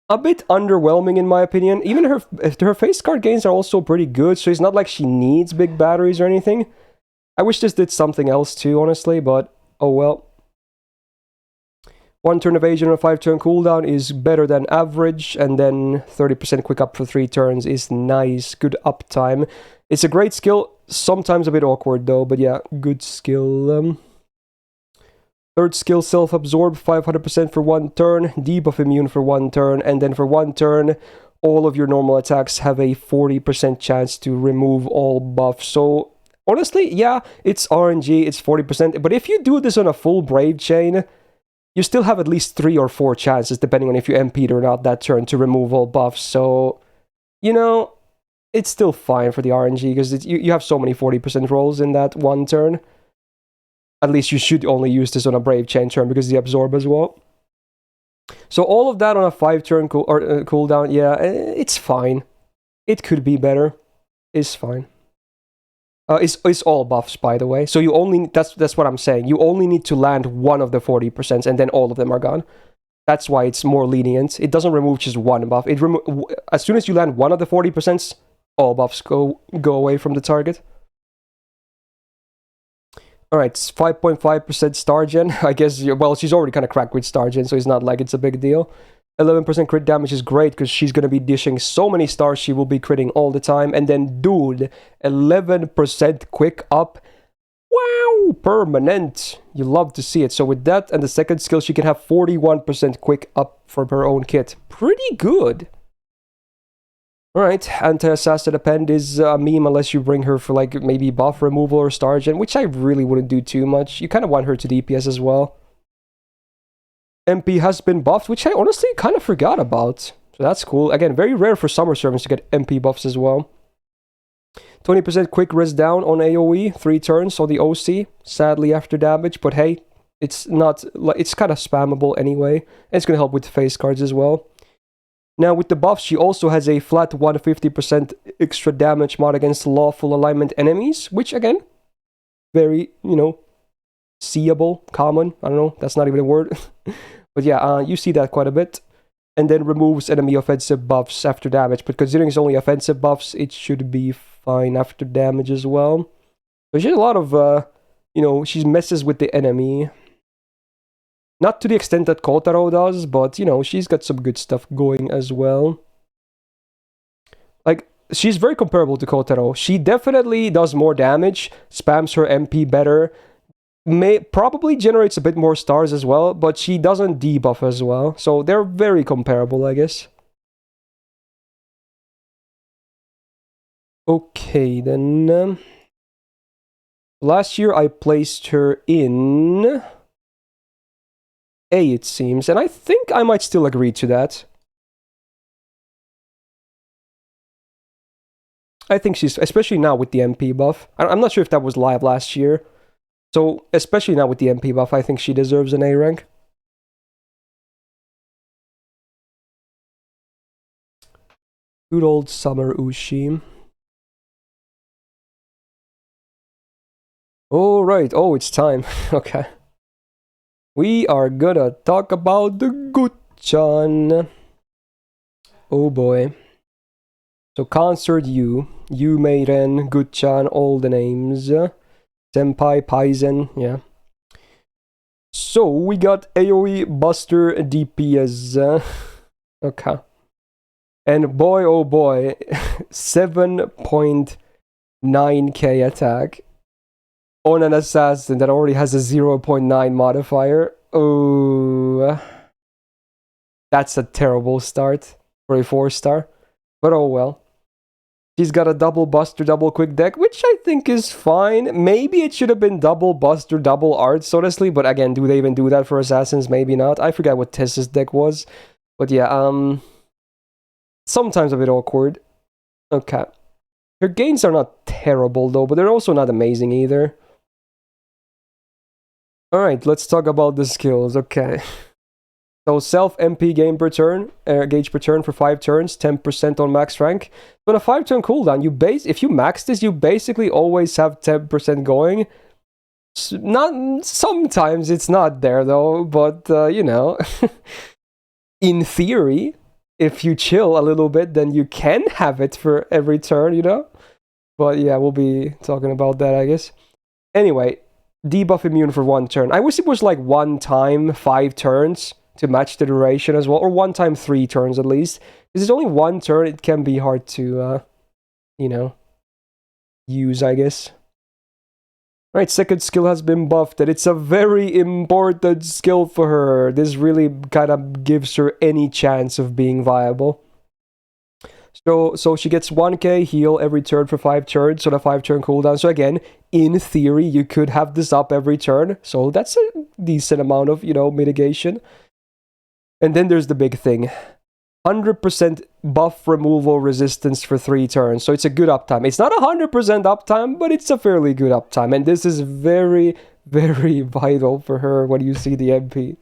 A bit underwhelming in my opinion. Even her face card gains are also pretty good, so it's not like she needs big batteries or anything. I wish this did something else too, honestly, but oh well. 1 turn evasion on a 5-turn cooldown is better than average, and then 30% quick up for 3 turns is nice. Good uptime. It's a great skill, sometimes a bit awkward though, but yeah, good skill. Third skill, self-absorb, 500% for 1 turn, debuff immune for 1 turn, and then for 1 turn, all of your normal attacks have a 40% chance to remove all buffs. So, honestly, yeah, it's RNG, it's 40%, but if you do this on a full Brave Chain, you still have at least 3 or 4 chances, depending on if you MP'd or not that turn, to remove all buffs. So, you know, it's still fine for the RNG, because you have so many 40% rolls in that 1 turn. At least you should only use this on a Brave Chain turn because the absorb as well. So all of that on a 5-turn cooldown, yeah, it's fine. It could be better. It's fine. It's all buffs, by the way. So you only that's what I'm saying. You only need to land one of the 40%, and then all of them are gone. That's why it's more lenient. It doesn't remove just one buff. As soon as you land one of the 40%, all buffs go away from the target. Alright, 5.5% star gen. I guess, well, she's already kind of cracked with star gen, so it's not like it's a big deal. 11% crit damage is great because she's going to be dishing so many stars, she will be critting all the time. And then, dude, 11% quick up. Wow, permanent. You love to see it. So with that and the second skill, she can have 41% quick up for her own kit. Pretty good. Alright, anti-assassin append is a meme unless you bring her for like maybe buff removal or star gen, which I really wouldn't do too much. You kind of want her to DPS as well. MP has been buffed, which I honestly kind of forgot about. So that's cool. Again, very rare for summer servants to get MP buffs as well. 20% quick res down on AoE, 3 turns on the OC. Sadly after damage, but hey, it's kind of spammable anyway. And it's going to help with face cards as well. Now, with the buff, she also has a flat 150% extra damage mod against lawful alignment enemies, which, again, very, seeable, common. I don't know, that's not even a word. But yeah, you see that quite a bit. And then removes enemy offensive buffs after damage. But considering it's only offensive buffs, it should be fine after damage as well. So she has a lot of, she messes with the enemy. Not to the extent that Kotaro does, but, she's got some good stuff going as well. Like, she's very comparable to Kotaro. She definitely does more damage, spams her MP better, probably generates a bit more stars as well, but she doesn't debuff as well. So they're very comparable, I guess. Okay, then. Last year I placed her in A, it seems, and I think I might still agree to that. I think she's, especially now with the MP buff. I'm not sure if that was live last year. So, especially now with the MP buff, I think she deserves an A rank. Good old Summer Ushi. Alright, oh, it's time. Okay. We are gonna talk about the Guchan. Oh boy. So Concert U, Meiren, Guchan, all the names. Senpai, Paizen, yeah. So we got AoE, Buster, DPS. Okay. And boy, oh boy, 7.9k attack on an assassin that already has a 0.9 modifier. Oh, that's a terrible start for a 4-star. But oh well. She's got a double Buster, double Quick deck, which I think is fine. Maybe it should have been double Buster, double Arts, honestly. But again, do they even do that for assassins? Maybe not. I forget what Tess's deck was. But yeah, sometimes a bit awkward. Okay. Her gains are not terrible though, but they're also not amazing either. Alright, let's talk about the skills. Okay. So self MP gain per turn, gauge per turn for 5 turns, 10% on max rank. So on a 5-turn cooldown, if you max this, you basically always have 10% going. Not sometimes it's not there though, but you know, in theory, if you chill a little bit, then you can have it for every turn, you know? But yeah, we'll be talking about that, I guess. Anyway, debuff immune for 1 turn. I wish it was like 1 time 5 turns to match the duration as well, or 1 time 3 turns at least. Because it's only 1 turn, it can be hard to, you know, use, I guess. Right, second skill has been buffed, and it's a very important skill for her. This really kind of gives her any chance of being viable. So she gets 1k heal every turn for 5 turns, so the 5 turn cooldown. So again, in theory, you could have this up every turn. So that's a decent amount of, you know, mitigation. And then there's the big thing. 100% buff removal resistance for 3 turns. So it's a good uptime. It's not 100% uptime, but it's a fairly good uptime. And this is very, very vital for her when you see the MP.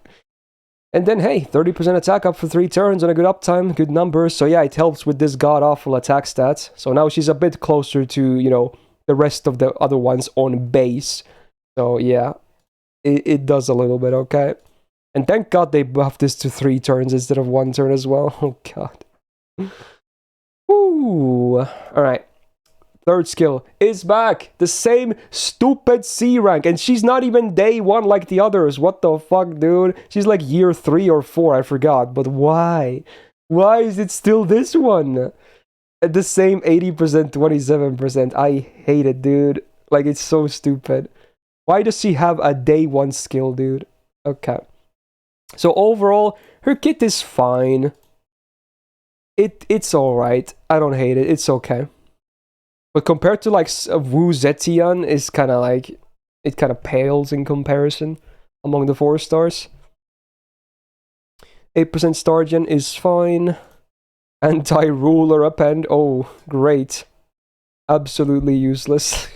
And then, hey, 30% attack up for 3 turns on a good uptime, good numbers. So yeah, it helps with this god-awful attack stats. So now she's a bit closer to, you know, the rest of the other ones on base. So yeah, it does a little bit, okay? And thank God they buffed this to 3 turns instead of 1 turn as well. Oh god. Ooh. Alright. Third skill is back. The same stupid C rank. And she's not even day 1 like the others. What the fuck, dude? She's like year 3 or 4, I forgot. But why? Why is it still this one? At the same 80%, 27%. I hate it, dude. Like, it's so stupid. Why does she have a day 1 skill, dude? Okay. So overall, her kit is fine. It's alright. I don't hate it. It's okay. But compared to like Wu Zetian, is kind of like, it kind of pales in comparison among the 4 stars. 8% star gen is fine. Anti-ruler append. Oh, great. Absolutely useless.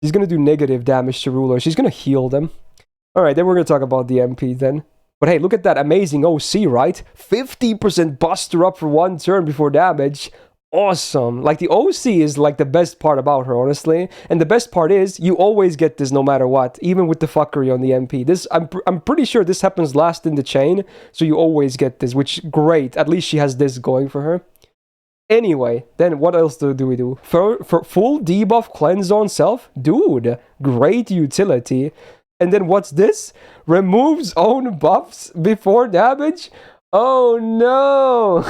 She's gonna do negative damage to ruler. She's gonna heal them. Alright, then we're gonna talk about the MP then. But hey, look at that amazing OC, right? 50% buster up for 1 turn before damage. Awesome. Like, the OC is like the best part about her, honestly. And the best part is you always get this no matter what, even with the fuckery on the MP. This I'm pretty sure this happens last in the chain, so you always get this, which great. At least she has this going for her. Anyway, then what else do we do? For full debuff cleanse on self? Dude, great utility. And then what's this? Removes own buffs before damage? Oh no!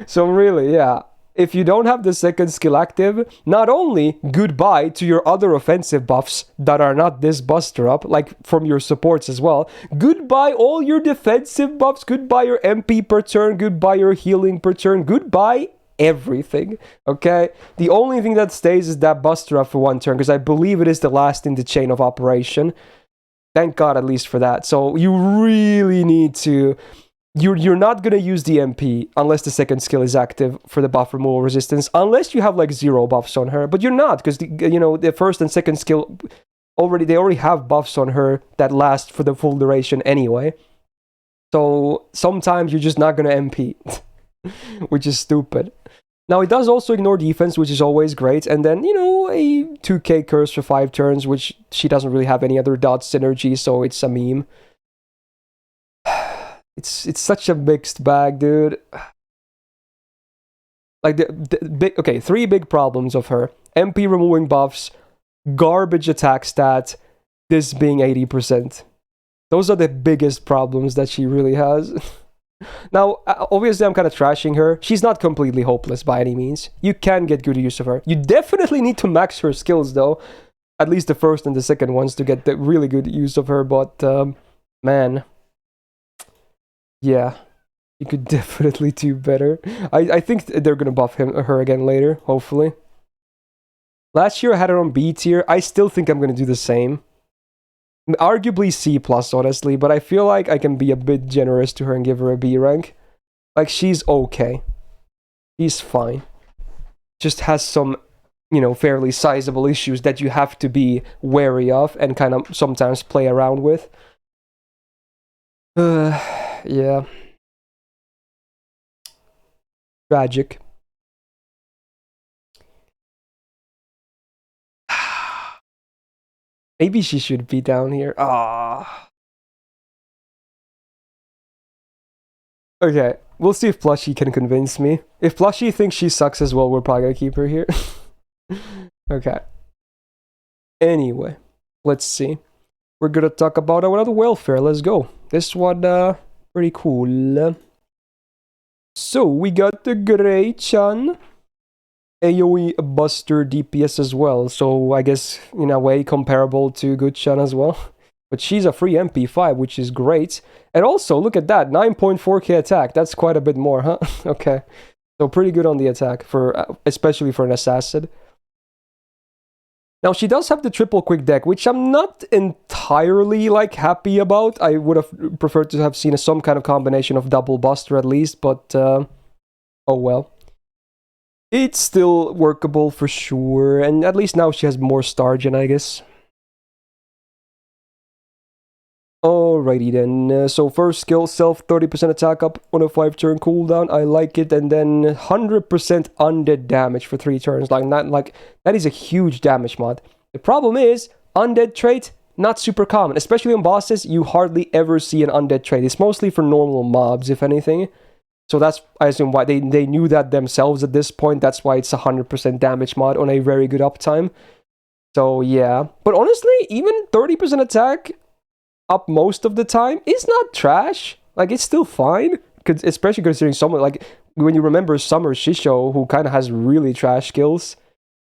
So really, yeah. If you don't have the second skill active, not only goodbye to your other offensive buffs that are not this buster up, like from your supports as well, goodbye all your defensive buffs, goodbye your MP per turn, goodbye your healing per turn, goodbye everything, okay? The only thing that stays is that buster up for 1 turn, because I believe it is the last in the chain of operation. Thank God at least for that. So you really need to... You're not going to use the MP unless the second skill is active for the buff removal resistance, unless you have like 0 buffs on her. But you're not, because you know, the first and second skill they already have buffs on her that last for the full duration anyway. So sometimes you're just not going to MP, which is stupid. Now, it does also ignore defense, which is always great. And then, you know, a 2k curse for 5 turns, which she doesn't really have any other dot synergy, so it's a meme. It's such a mixed bag, dude. Like, the big... Okay, 3 big problems of her. MP removing buffs, garbage attack stat, this being 80%. Those are the biggest problems that she really has. Now, obviously, I'm kind of trashing her. She's not completely hopeless by any means. You can get good use of her. You definitely need to max her skills, though. At least the first and the second ones to get the really good use of her. But, man... Yeah, you could definitely do better. I think they're gonna buff her again later, hopefully. Last year I had her on B tier. I still think I'm gonna do the same. Arguably C+, honestly, but I feel like I can be a bit generous to her and give her a B rank. Like, she's okay. She's fine. Just has some, you know, fairly sizable issues that you have to be wary of and kind of sometimes play around with. Yeah. Tragic. Maybe she should be down here. Ah. Okay, we'll see if Plushie can convince me. If Plushie thinks she sucks as well, we're probably gonna keep her here. Okay. Anyway, let's see. We're gonna talk about another welfare. Let's go. This one, pretty cool. So, we got the Grey-chan. AoE Buster DPS as well. So, I guess, in a way, comparable to Good-chan as well. But she's a free MP5, which is great. And also, look at that, 9.4k attack. That's quite a bit more, huh? Okay. So pretty good on the attack, for especially for an assassin. Now, she does have the triple quick deck, which I'm not entirely, like, happy about. I would have preferred to have seen some kind of combination of double buster at least, but, oh well. It's still workable for sure, and at least now she has more Stargen, I guess. Alrighty then, so first skill, self 30% attack up on a 5-turn cooldown, I like it, and then 100% undead damage for 3 turns, that is a huge damage mod. The problem is, undead trait, not super common, especially on bosses, you hardly ever see an undead trait, it's mostly for normal mobs, if anything. So that's, I assume, why they knew that themselves at this point, that's why it's a 100% damage mod on a very good uptime. So yeah, but honestly, even 30% attack up most of the time is not trash. Like, it's still fine, especially considering someone like when you remember Summer Shisho, who kind of has really trash skills.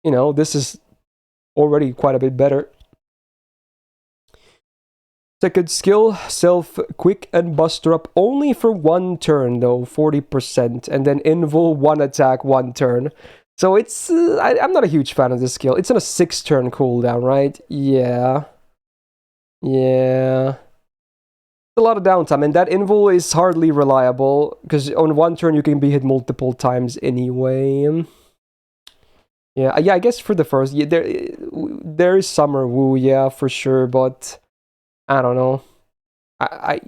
You know, this is already quite a bit better. Second skill, self quick and buster up only for 1 turn though, 40%, and then invul 1 attack 1 turn. So it's I'm not a huge fan of this skill. It's on a 6-turn cooldown, right? Yeah. Yeah. A lot of downtime, and that invul is hardly reliable, because on 1 turn you can be hit multiple times anyway. Yeah, I guess for the first, yeah, there is Summer Woo, yeah, for sure, but I don't know. I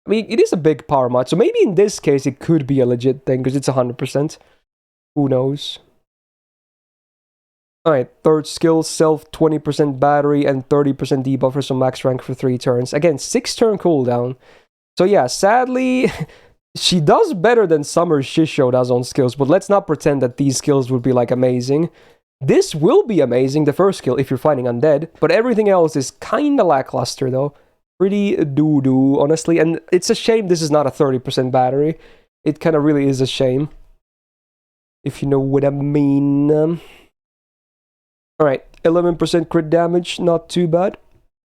mean, it is a big power mod, so maybe in this case it could be a legit thing, because it's 100%. Who knows? Alright, third skill, self 20% battery and 30% debuffer, so max rank for 3 turns. Again, 6-turn cooldown. So yeah, sadly, she does better than Summer Shisho does on skills, but let's not pretend that these skills would be like amazing. This will be amazing, the first skill, if you're fighting undead, but everything else is kinda lackluster though. Pretty doo-doo, honestly, and it's a shame this is not a 30% battery. It kinda really is a shame. If you know what I mean. Alright, 11% crit damage, not too bad.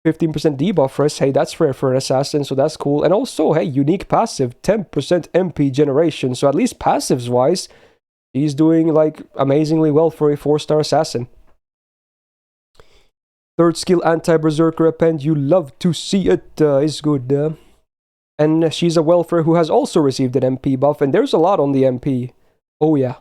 15% debuff for us, hey, that's rare for an assassin, so that's cool. And also, hey, unique passive, 10% MP generation, so at least passives-wise, he's doing, like, amazingly well for a 4-star assassin. Third skill, anti-berserker append, you love to see it, is good. And she's a welfare who has also received an MP buff, and there's a lot on the MP. Oh yeah.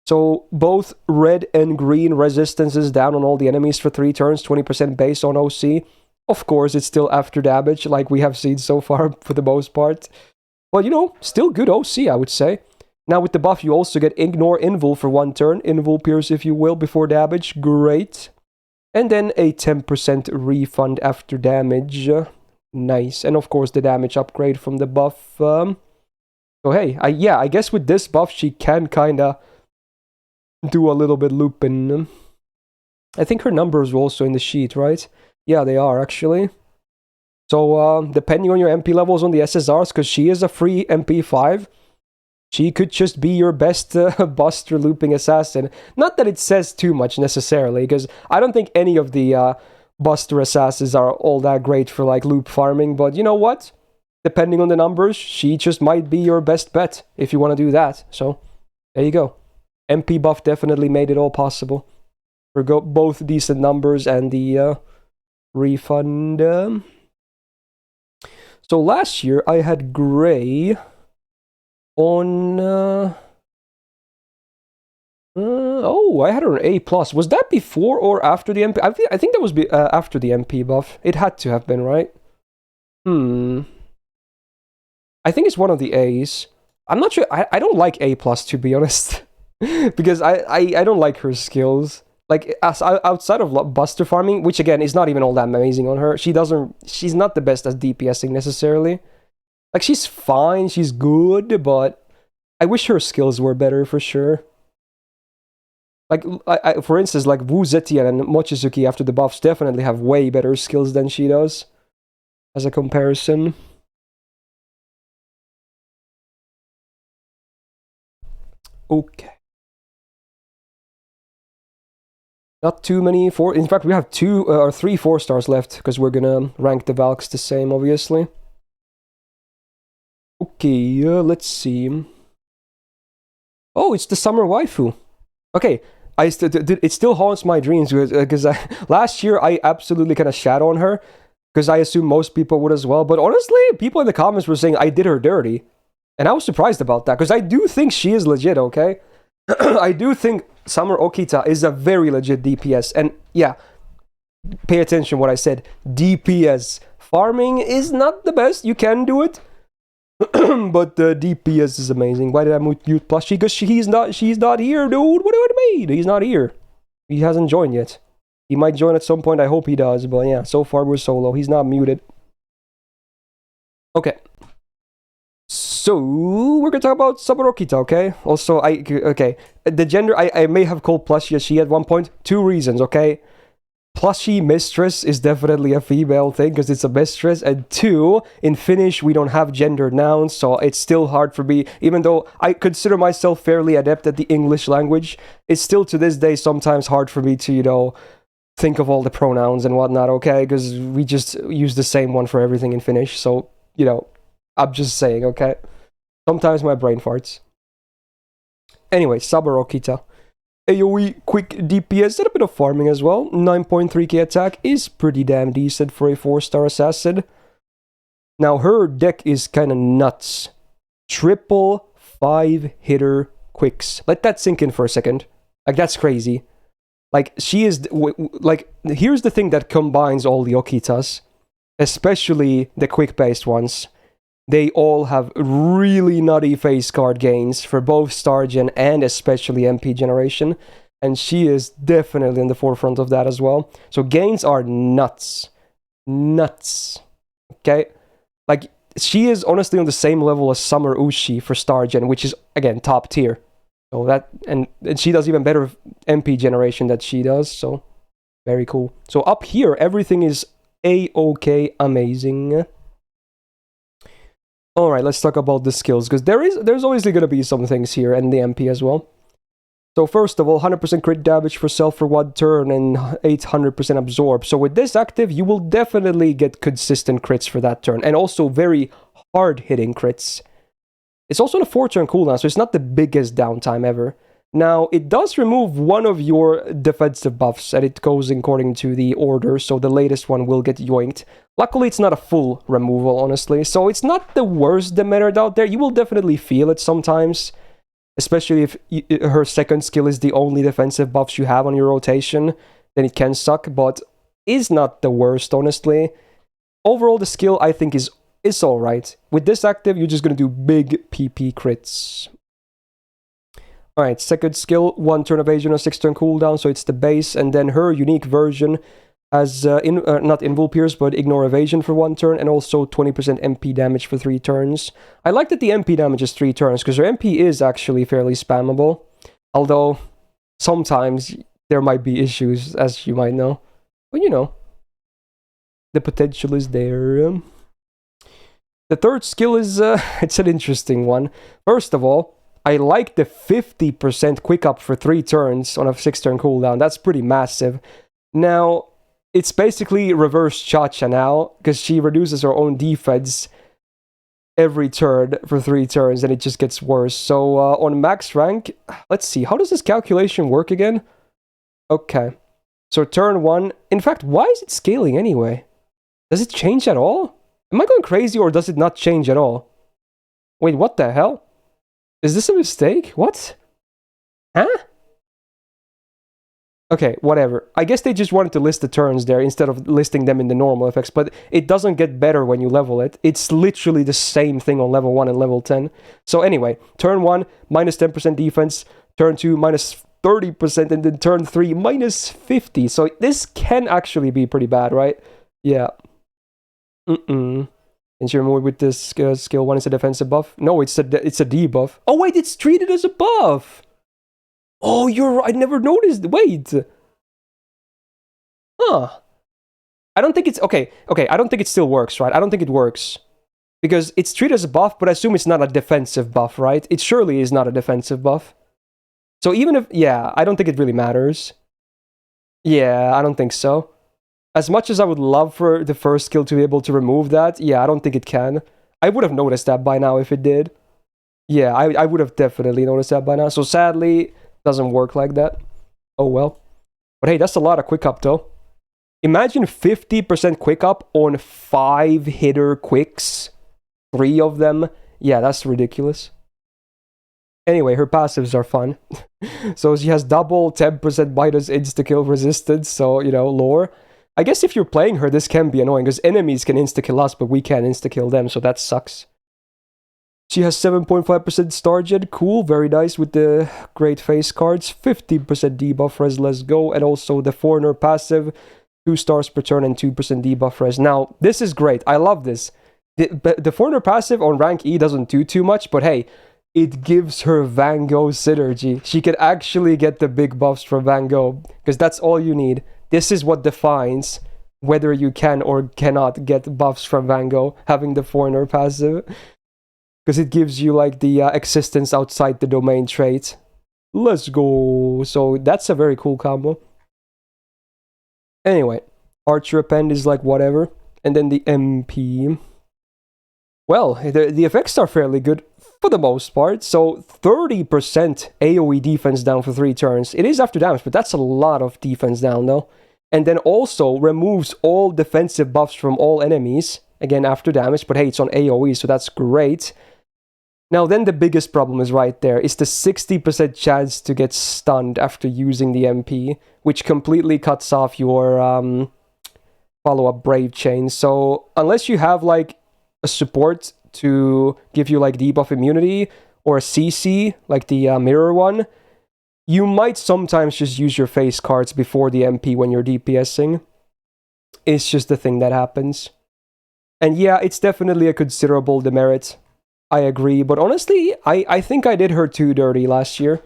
So both red and green resistances down on all the enemies for 3 turns, 20% base on OC. Of course, it's still after damage, like we have seen so far for the most part. But, you know, still good OC, I would say. Now with the buff, you also get Ignore Invul for 1 turn. Invul Pierce, if you will, before damage. Great. And then a 10% refund after damage. Nice. And of course, the damage upgrade from the buff. So hey, I guess with this buff, she can kinda do a little bit looping. I think her numbers were also in the sheet, right? Yeah, they are actually. So, depending on your MP levels on the SSRs, because she is a free MP5, she could just be your best buster looping assassin. Not that it says too much necessarily, because I don't think any of the buster assassins are all that great for like loop farming, but you know what? Depending on the numbers, she just might be your best bet if you want to do that. So, there you go. MP buff definitely made it all possible. For both decent numbers and the refund. So last year I had Gray on... oh, I had her an A+. Was that before or after the MP? I think that was after the MP buff. It had to have been, right? I think it's one of the A's. I'm not sure. I don't like A+, to be honest. Because I don't like her skills. like outside of Buster farming, which again is not even all that amazing on her. She's not the best at DPSing necessarily. Like she's fine, she's good, but I wish her skills were better for sure. Like for instance, like Wu Zetian and Mochizuki after the buffs definitely have way better skills than she does, as a comparison. Okay. Not too many four. In fact, we have 2 or 3 4-stars left because we're gonna rank the Valks the same, obviously. Okay, let's see. Oh, it's the summer waifu. Okay, it still haunts my dreams because last year I absolutely kind of shat on her because I assume most people would as well. But honestly, people in the comments were saying I did her dirty, and I was surprised about that because I do think she is legit. Okay, I do think Summer Okita is a very legit DPS, and yeah, pay attention what I said. DPS farming is not the best. You can do it. But the DPS is amazing. Why did I mute Plushie? Because she's not here, dude. What do you mean? He's not here. He hasn't joined yet. He might join at some point. I hope he does. But yeah, so far we're solo. He's not muted. Okay. So we're gonna talk about Sabarokita, okay? Also, okay. The gender I may have called Plushie a she at one point. 2 reasons, okay? Plushie mistress is definitely a female thing because it's a mistress, and 2, in Finnish we don't have gender nouns, so it's still hard for me, even though I consider myself fairly adept at the English language, it's still to this day sometimes hard for me to, you know, think of all the pronouns and whatnot, okay? Because we just use the same one for everything in Finnish, so, you know, I'm just saying, okay? Sometimes my brain farts. Anyway, Sabarokita. AoE, quick DPS, and a bit of farming as well. 9.3k attack is pretty damn decent for a 4-star assassin. Now, her deck is kind of nuts. Triple 5-hitter quicks. Let that sink in for a second. Like, that's crazy. Like, she is... Like, here's the thing that combines all the Okitas. Especially the quick-based ones. They all have really nutty face card gains for both Star Gen and especially MP generation. And she is definitely in the forefront of that as well. So gains are nuts. Nuts. Okay? Like, she is honestly on the same level as Summer Ushi for Star Gen, which is, again, top tier. So that, and she does even better MP generation that she does, so very cool. So up here, everything is A-OK amazing. Alright, let's talk about the skills, because there's obviously going to be some things here, and the MP as well. So first of all, 100% crit damage for self for 1 turn, and 800% absorb. So with this active, you will definitely get consistent crits for that turn, and also very hard-hitting crits. It's also on a 4-turn cooldown, so it's not the biggest downtime ever. Now, it does remove one of your defensive buffs, and it goes according to the order, so the latest one will get yoinked. Luckily, it's not a full removal, honestly, so it's not the worst demerit out there. You will definitely feel it sometimes, especially if her second skill is the only defensive buffs you have on your rotation, then it can suck, but is not the worst, honestly. Overall, the skill, I think, is alright. With this active, you're just going to do big PP crits. Alright, second skill, 1 turn evasion, a 6-turn cooldown, so it's the base, and then her unique version has, not Invul Pierce, but Ignore Evasion for 1 turn, and also 20% MP damage for 3 turns. I like that the MP damage is 3 turns, because her MP is actually fairly spammable, although sometimes there might be issues, as you might know. But you know, the potential is there. The third skill is, it's an interesting one. First of all, I like the 50% quick up for 3 turns on a 6-turn cooldown. That's pretty massive. Now, it's basically reverse Cha-Cha now, because she reduces her own defense every turn for 3 turns, and it just gets worse. So, on max rank, let's see, how does this calculation work again? Okay. So, turn 1, in fact, why is it scaling anyway? Does it change at all? Am I going crazy, or does it not change at all? Wait, what the hell? Is this a mistake? What? Huh? Okay, whatever. I guess they just wanted to list the turns there instead of listing them in the normal effects, but it doesn't get better when you level it. It's literally the same thing on level 1 and level 10. So anyway, turn 1, minus 10% defense. Turn 2, minus 30%, and then turn 3 minus 50. So this can actually be pretty bad, right? Yeah. And you remove with this skill 1 is a defensive buff? No, it's a debuff. Oh wait, it's treated as a buff! Oh, you're right, I never noticed. Wait. Huh. I don't think it's... Okay, I don't think it still works, right? I don't think it works. Because it's treated as a buff, but I assume it's not a defensive buff, right? It surely is not a defensive buff. So even if... Yeah, I don't think it really matters. Yeah, I don't think so. As much as I would love for the first skill to be able to remove that, yeah, I don't think it can. I would have noticed that by now if it did. Yeah, I would have definitely noticed that by now. So sadly, doesn't work like that. Oh well. But hey, that's a lot of quick up though. Imagine 50% quick up on 5 hitter quicks. 3 of them. Yeah, that's ridiculous. Anyway, her passives are fun. So she has double 10% minus insta-kill resistance, so, you know, lore. I guess if you're playing her, this can be annoying, because enemies can insta-kill us, but we can't insta-kill them, so that sucks. She has 7.5% star gen, cool, very nice with the great face cards. 15% debuff res, let's go, and also the foreigner passive, 2 stars per turn and 2% debuff res. Now, this is great, I love this. The foreigner passive on rank E doesn't do too much, but hey, it gives her Van Gogh synergy. She can actually get the big buffs from Van Gogh, because that's all you need. This is what defines whether you can or cannot get buffs from Van Gogh, having the foreigner passive. Because it gives you like the existence outside the domain trait. Let's go. So that's a very cool combo. Anyway, Archer Append is like whatever. And then the MP. Well, the effects are fairly good for the most part. So 30% AoE defense down for 3 turns. It is after damage, but that's a lot of defense down though. And then also removes all defensive buffs from all enemies. Again, after damage, but hey, it's on AoE, so that's great. Now then the biggest problem is right there. It's the 60% chance to get stunned after using the MP, which completely cuts off your follow-up Brave Chain. So unless you have like a support to give you like debuff immunity or a CC, like the mirror one, you might sometimes just use your face cards before the MP when you're DPSing. It's just the thing that happens. And yeah, it's definitely a considerable demerit. I agree, but honestly, I think I did her too dirty last year.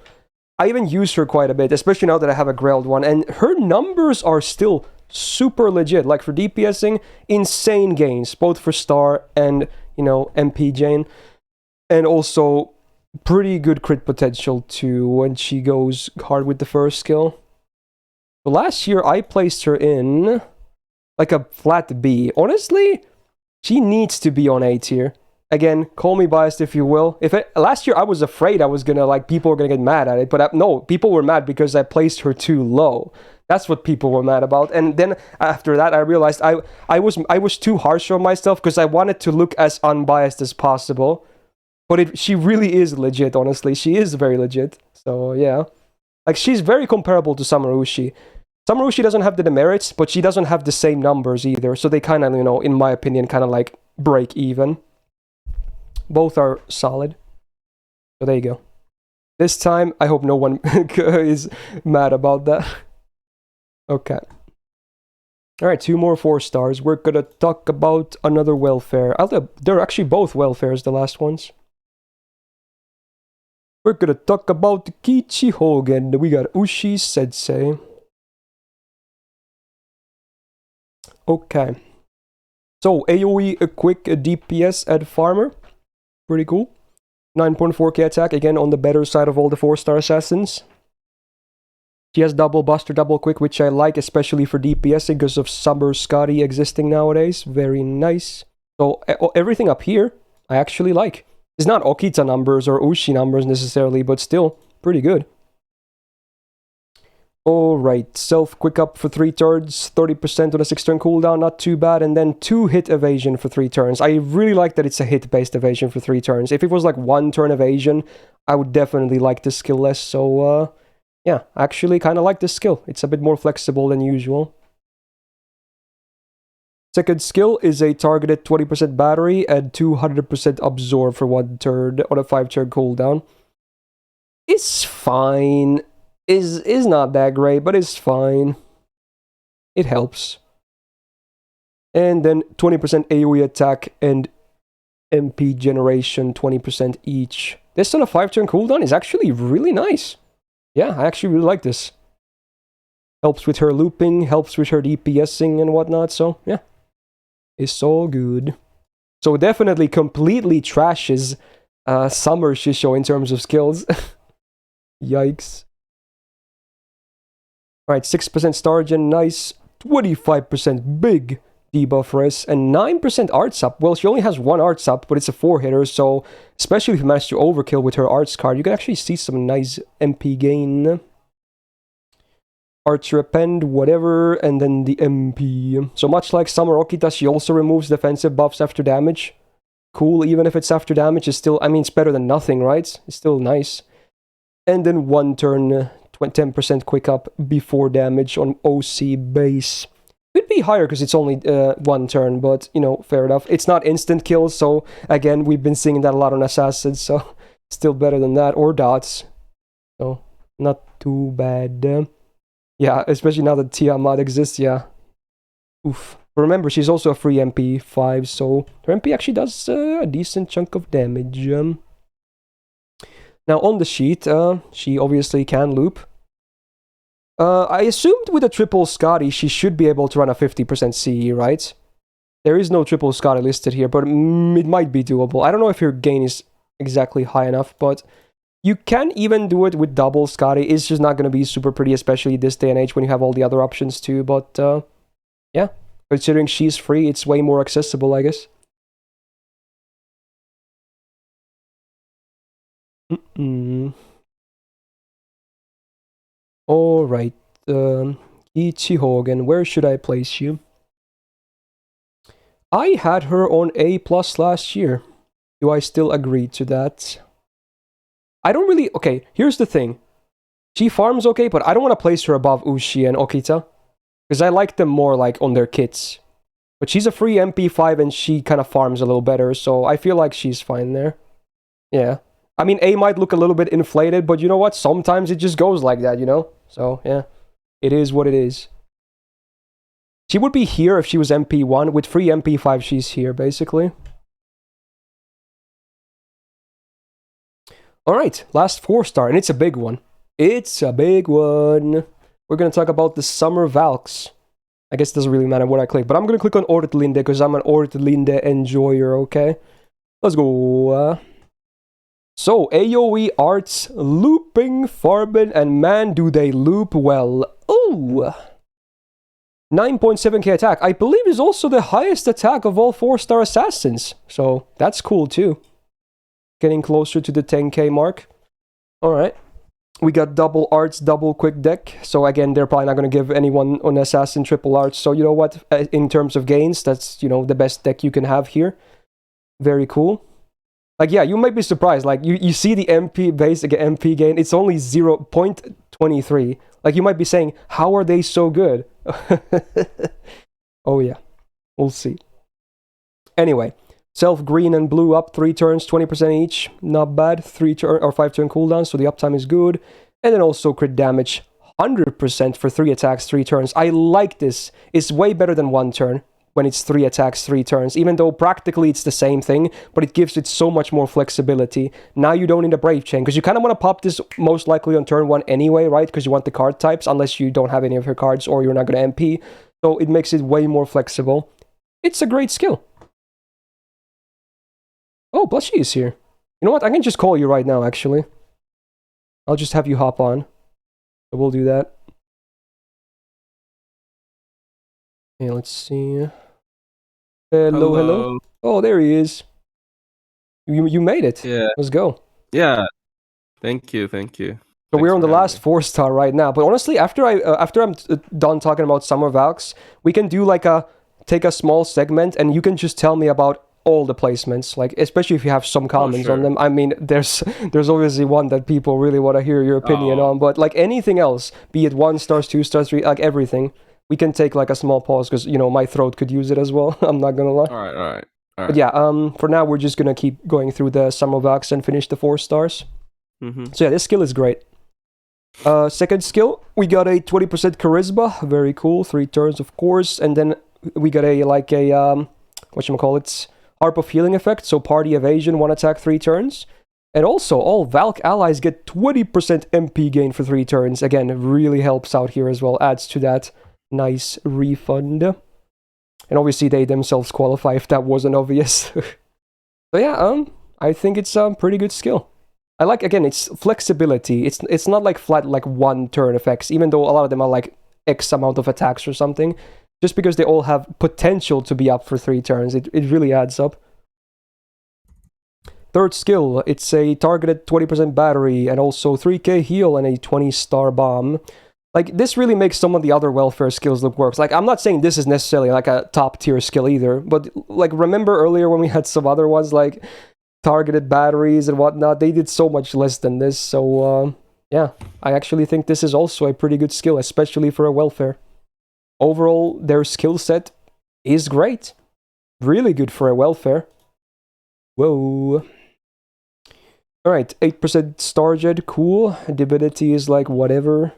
I even used her quite a bit, especially now that I have a Grailed one, and her numbers are still super legit. Like for DPSing, insane gains, both for Star and, you know, MP Jane. And also pretty good crit potential too when she goes hard with the first skill. But last year I placed her in like a flat B. Honestly, she needs to be on A tier. Again, call me biased if you will. Last year I was afraid I was gonna, like, people were gonna get mad at it, but no, people were mad because I placed her too low. That's what people were mad about. And then after that I realized I was too harsh on myself because I wanted to look as unbiased as possible. But she really is legit, honestly. She is very legit. So yeah. Like, she's very comparable to Samarushi. Samarushi doesn't have the demerits, but she doesn't have the same numbers either. So they kind of, you know, in my opinion, kind of like break even. Both are solid. So there you go. This time, I hope no one is mad about that. Okay. Alright, 2 more 4 stars. We're gonna talk about another welfare. They're actually both welfares, the last ones. We're gonna talk about Kichi Hogan. We got Ushi Sensei. Okay. So, AoE, a quick DPS at Farmer. Pretty cool. 9.4k attack, again on the better side of all the 4-star assassins. She has double buster, double quick, which I like, especially for DPSing because of Summer Scotty existing nowadays. Very nice. So everything up here, I actually like. It's not Okita numbers or Ushi numbers necessarily, but still pretty good. Alright, self quick up for 3 turns, 30% on a 6-turn cooldown, not too bad, and then 2 hit evasion for 3 turns. I really like that it's a hit-based evasion for 3 turns. If it was like 1 turn evasion, I would definitely like this skill less, so yeah, I actually kind of like this skill. It's a bit more flexible than usual. Second skill is a targeted 20% battery and 200% absorb for 1 turn on a 5-turn cooldown. It's fine. is not that great, but it's fine. It helps. And then 20% AoE attack and MP generation, 20% each. This on a 5-turn cooldown is actually really nice. Yeah, I actually really like this. Helps with her looping, helps with her DPSing and whatnot, so yeah. It's all good. So definitely completely trashes Summer Shisho in terms of skills. Yikes. Alright, 6% star gen, nice. 25% big debuff for us, and 9% arts up. Well, she only has one arts up, but it's a 4-hitter, so especially if you manage to overkill with her arts card, you can actually see some nice MP gain. Arts repend, whatever, and then the MP. So much like Summer Okita, she also removes defensive buffs after damage. Cool, even if it's after damage, it's still, I mean, it's better than nothing, right? It's still nice. And then 1 turn, 10% quick up before damage on OC base. Could be higher because it's only 1 turn, but, you know, fair enough. It's not instant kills, so, again, we've been seeing that a lot on Assassins, so still better than that, or dots. So, not too bad. Yeah, especially now that Tiamat exists, yeah. Oof. But remember, she's also a free MP 5, so her MP actually does a decent chunk of damage. Now, on the sheet, she obviously can loop. I assumed with a triple Scotty, she should be able to run a 50% CE, right? There is no triple Scotty listed here, but it might be doable. I don't know if your gain is exactly high enough, but you can even do it with double Scotty. It's just not going to be super pretty, especially this day and age when you have all the other options too. But yeah, considering she's free, it's way more accessible, I guess. Alright, Ichihogen, where should I place you? I had her on A+ last year. Do I still agree to that? I don't really... Okay, here's the thing. She farms okay, but I don't want to place her above Ushi and Okita. Because I like them more, like, on their kits. But she's a free MP5 and she kind of farms a little better, so I feel like she's fine there. Yeah. I mean, A might look a little bit inflated, but you know what? Sometimes it just goes like that, you know? So, yeah. It is what it is. She would be here if she was MP1. With free MP5, she's here, basically. Alright, last 4-star, and it's a big one. It's a big one. We're going to talk about the Summer Valks. I guess it doesn't really matter what I click, but I'm going to click on Ortlinde because I'm an Ortlinde enjoyer, okay? Let's go. So, AoE arts, looping, farming, and man, do they loop well. Ooh! 9.7k attack. I believe is also the highest attack of all 4-star assassins. So, that's cool too. Getting closer to the 10k mark. Alright. We got double arts, double quick deck. So again, they're probably not going to give anyone on assassin triple arts. So you know what? In terms of gains, that's, you know, the best deck you can have here. Very cool. Like, yeah, you might be surprised. Like, you see the MP base, MP gain, it's only 0.23. Like, you might be saying, how are they so good? Oh, yeah. We'll see. Anyway, self green and blue up 3 turns, 20% each. Not bad. 3 turn or 5 turn cooldown, so the uptime is good. And then also crit damage, 100% for 3 attacks, 3 turns. I like this. It's way better than 1 turn. When it's 3 attacks, 3 turns, even though practically it's the same thing, but it gives it so much more flexibility. Now you don't need a Brave Chain, because you kind of want to pop this most likely on turn 1 anyway, right? Because you want the card types, unless you don't have any of her cards or you're not going to MP. So it makes it way more flexible. It's a great skill. Oh, Plushie is here. You know what? I can just call you right now, actually. I'll just have you hop on. So we'll do that. Okay, let's see. Hello, hello. Oh, there he is. You made it. Yeah. Let's go. Yeah. Thank you. So we're on the last 4-star right now. But honestly, after I'm done talking about Summer Valks, we can do like take a small segment, and you can just tell me about all the placements, like especially if you have some comments on them. I mean, there's obviously one that people really want to hear your opinion on, but like anything else, be it 1 stars, 2 stars, 3, like everything. We can take like a small pause because, you know, my throat could use it as well. I'm not gonna lie. All right. But yeah, for now we're just gonna keep going through the Summer Valks and finish the 4 stars. Mm-hmm. So yeah, this skill is great. Second skill, we got a 20% charisma. Very cool. 3 turns, of course. And then we got a whatchamacallit, Harp of Healing effect. So party evasion, 1 attack, 3 turns. And also, all Valk allies get 20% MP gain for 3 turns. Again, it really helps out here as well. Adds to that nice refund. And obviously, they themselves qualify if that wasn't obvious. So yeah, I think it's a pretty good skill. I like, again, it's flexibility. It's not like flat, like 1 turn effects, even though a lot of them are like X amount of attacks or something. Just because they all have potential to be up for 3 turns, it really adds up. Third skill, it's a targeted 20% battery and also 3k heal and a 20-star bomb. Like, this really makes some of the other welfare skills look worse. Like, I'm not saying this is necessarily like a top tier skill either, but like, remember earlier when we had some other ones like targeted batteries and whatnot? They did so much less than this. So yeah, I actually think this is also a pretty good skill, especially for a welfare. Overall, their skill set is great. Really good for a welfare. Whoa. Alright, 8% Starjet, cool. Divinity is like whatever.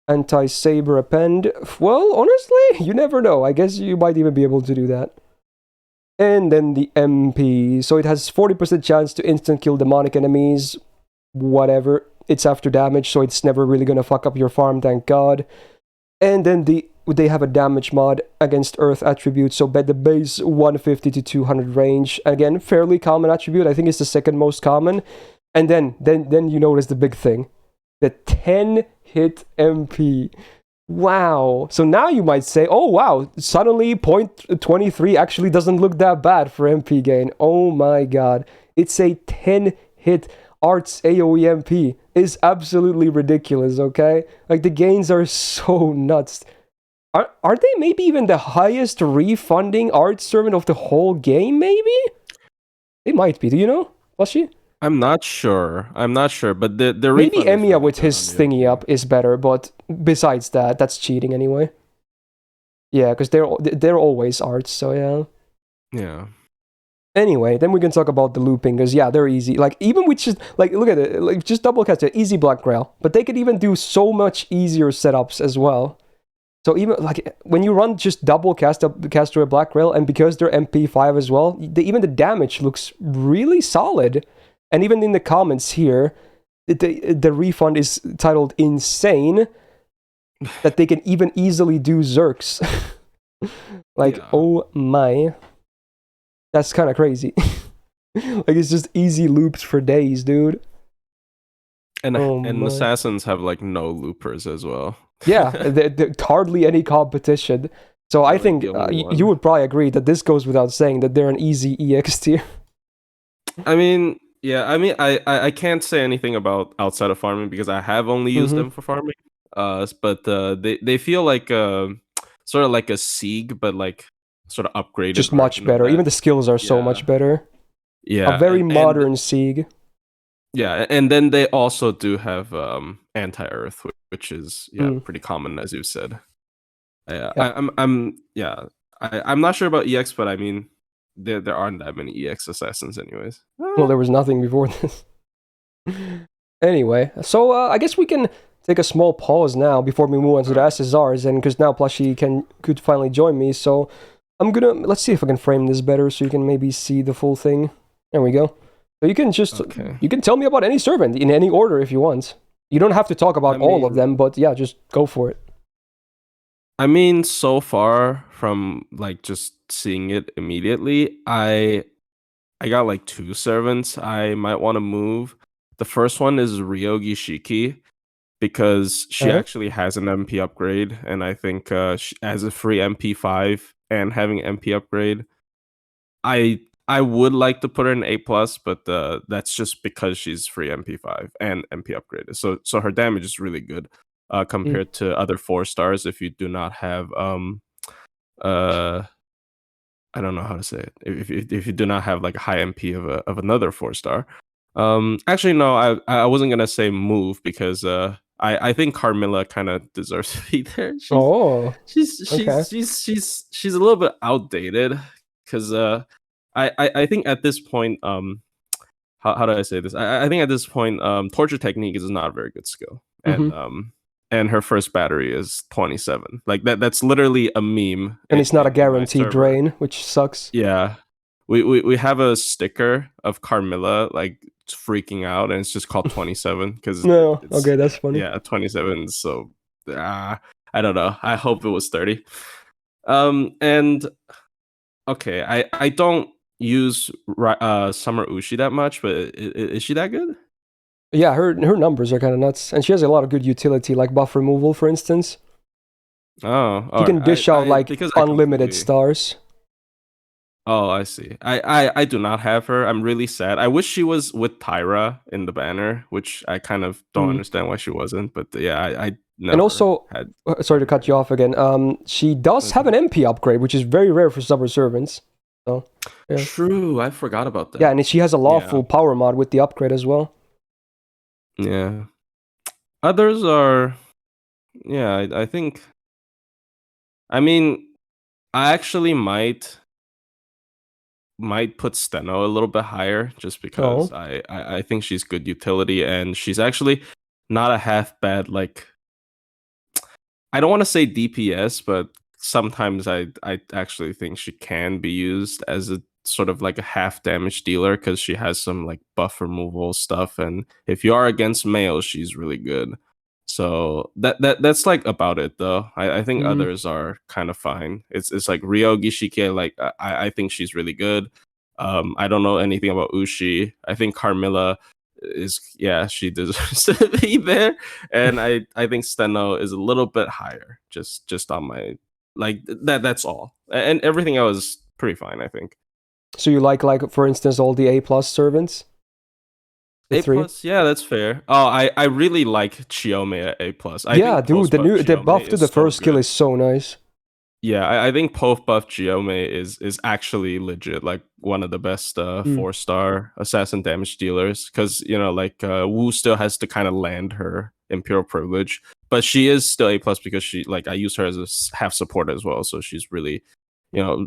Anti-saber append. Well, honestly, you never know. I guess you might even be able to do that. And then the MP. So it has 40% chance to instant kill demonic enemies. Whatever. It's after damage, so it's never really gonna fuck up your farm, thank god. And then they have a damage mod against earth attributes, so bet the base 150 to 200 range. Again, fairly common attribute. I think it's the second most common. And then you notice the big thing. The 10 hit MP. Wow. So now you might say, oh wow, suddenly 0.23 actually doesn't look that bad for MP gain. Oh my god. It's a 10 hit arts AoE MP. Is absolutely ridiculous, okay? Like, the gains are so nuts. Are they maybe even the highest refunding art servant of the whole game, maybe? They might be. Do you know, Plushie? I'm not sure, but the maybe refund is Emiya really with good his on the thingy MP. up is better, but besides that, that's cheating anyway. Yeah, because they're always arts, so yeah. Yeah. Anyway, then we can talk about the looping, because yeah, they're easy. Like, even with just, like, look at it, like, just double cast it, easy Black Grail. But they could even do so much easier setups as well. So even, like, when you run just double cast through a Black Grail, and because they're MP5 as well, even the damage looks really solid. And even in the comments here, the refund is titled Insane, that they can even easily do Zerks. Like, Yeah. oh my. That's kind of crazy. Like, it's just easy loops for days, dude. And my. assassins have like no loopers as well. Yeah, there's hardly any competition. So I Like think the only you one. would probably agree that this goes without saying that they're an easy EX tier. I mean, yeah, I can't say anything about outside of farming because I have only used them for farming. But they feel like sort of like a Sieg, but like sort of upgraded. Just much better. Even the skills are so much better. Yeah, A very modern Sieg. Yeah, and then they also do have anti-earth, which is pretty common, as you said. Yeah, I'm not sure about EX, but I mean, there aren't that many EX assassins, anyways. Well, there was nothing before this. Anyway, so I guess we can take a small pause now before we move on to the SSRs, and because now Plushie could finally join me, so I'm gonna, let's see if I can frame this better so you can maybe see the full thing. There we go. So you can just, you can tell me about any servant in any order if you want. You don't have to talk about all of them, but yeah, just go for it. I mean, so far from like just seeing it immediately, I got like 2 servants I might want to move. The first one is Ryogi Shiki, because she actually has an MP upgrade, and I think she has a free MP5 and having MP upgrade. I would like to put her in A+, but that's just because she's free MP5 and MP upgraded. So her damage is really good compared to other 4 stars if you do not have I don't know how to say it. If you do not have like a high MP of another 4-star. Actually no, I wasn't gonna say move because I think Carmilla kind of deserves to be there. She's a little bit outdated because I think at this point how do I say this? I think at this point torture technique is not a very good skill. and her first battery is 27. Like that's literally a meme. And it's not a in my guaranteed server. drain, which sucks. Yeah. We have a sticker of Carmilla like freaking out, and it's just called 27 because No, it's okay, that's funny. yeah 27. So I don't know. I hope it was 30. And okay, I don't use Summer Ushi that much, but is she that good? Yeah, her numbers are kind of nuts, and she has a lot of good utility, like buff removal, for instance. Oh, She can dish out like because I unlimited completely- stars. Oh, I see. I do not have her. I'm really sad. I wish she was with Tyra in the banner, which I kind of don't understand why she wasn't. But yeah, I never And also, had. sorry to cut you off again. She does have an MP upgrade, which is very rare for summer servants. So, yeah. True, I forgot about that. Yeah, and she has a lawful power mod with the upgrade as well. Yeah. Others are, yeah, I think. I mean, I actually might put Steno a little bit higher just because I think she's good utility, and she's actually not a half bad, like, I don't want to say DPS, but sometimes I actually think she can be used as a sort of like a half damage dealer because she has some like buff removal stuff, and if you are against males, she's really good. So that's like about it though. I think others are kind of fine. It's like Ryo Gishike, like I think she's really good. I don't know anything about Ushi. I think Carmilla is, yeah, she deserves to be there, and I think Steno is a little bit higher, just on my like that's all, and everything else is pretty fine, I think. So you like for instance all the A+ servants? A+, yeah, that's fair. Oh, I really like Chiome at A+. Yeah, dude, the buff to the first skill is so nice. Yeah, I think post buff Giome is actually legit, like one of the best 4-star assassin damage dealers. Because like Wu still has to kind of land her Imperial Privilege, but she is still A+ because she, like, I use her as a half support as well, so she's really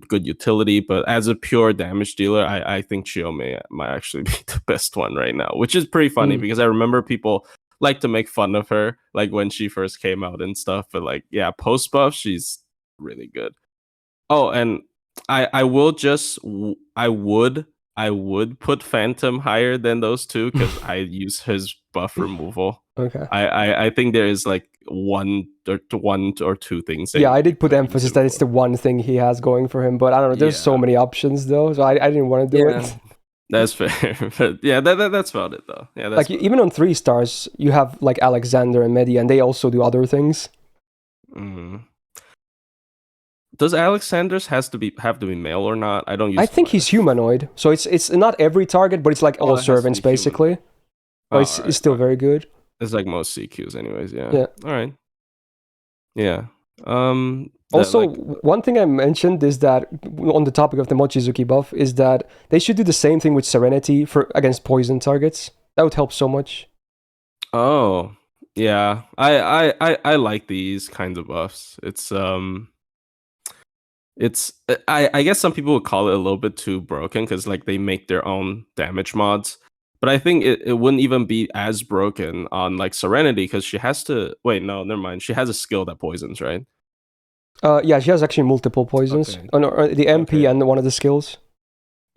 good utility. But as a pure damage dealer, I think Chiome might actually be the best one right now, which is pretty funny because I remember people like to make fun of her like when she first came out and stuff. But like, yeah, post buff, she's really good. Oh, and I would put Phantom higher than those two because I use his buff removal. Okay. I think there is like one or two things. Yeah, I did put emphasis that it's the one thing he has going for him, but I don't know. There's so many options though, so I didn't want to do it. That's fair, but yeah, that's about it though. Yeah, that's like even on 3 stars, you have like Alexander and Medi, and they also do other things. Does Alexander's have to be male or not? I don't use. I think he's humanoid, so it's not every target, but it's like all servants basically. But it's still very good. It's like most CQs, anyways. Yeah. All right. Yeah. Also, one thing I mentioned is that on the topic of the Mochizuki buff is that they should do the same thing with Serenity against poison targets. That would help so much. Oh, yeah. I like these kinds of buffs. I guess some people would call it a little bit too broken because like they make their own damage mods. But I think it wouldn't even be as broken on like Serenity because she has to no, never mind. She has a skill that poisons, right? Yeah, she has actually multiple poisons. Okay. The MP and one of the skills.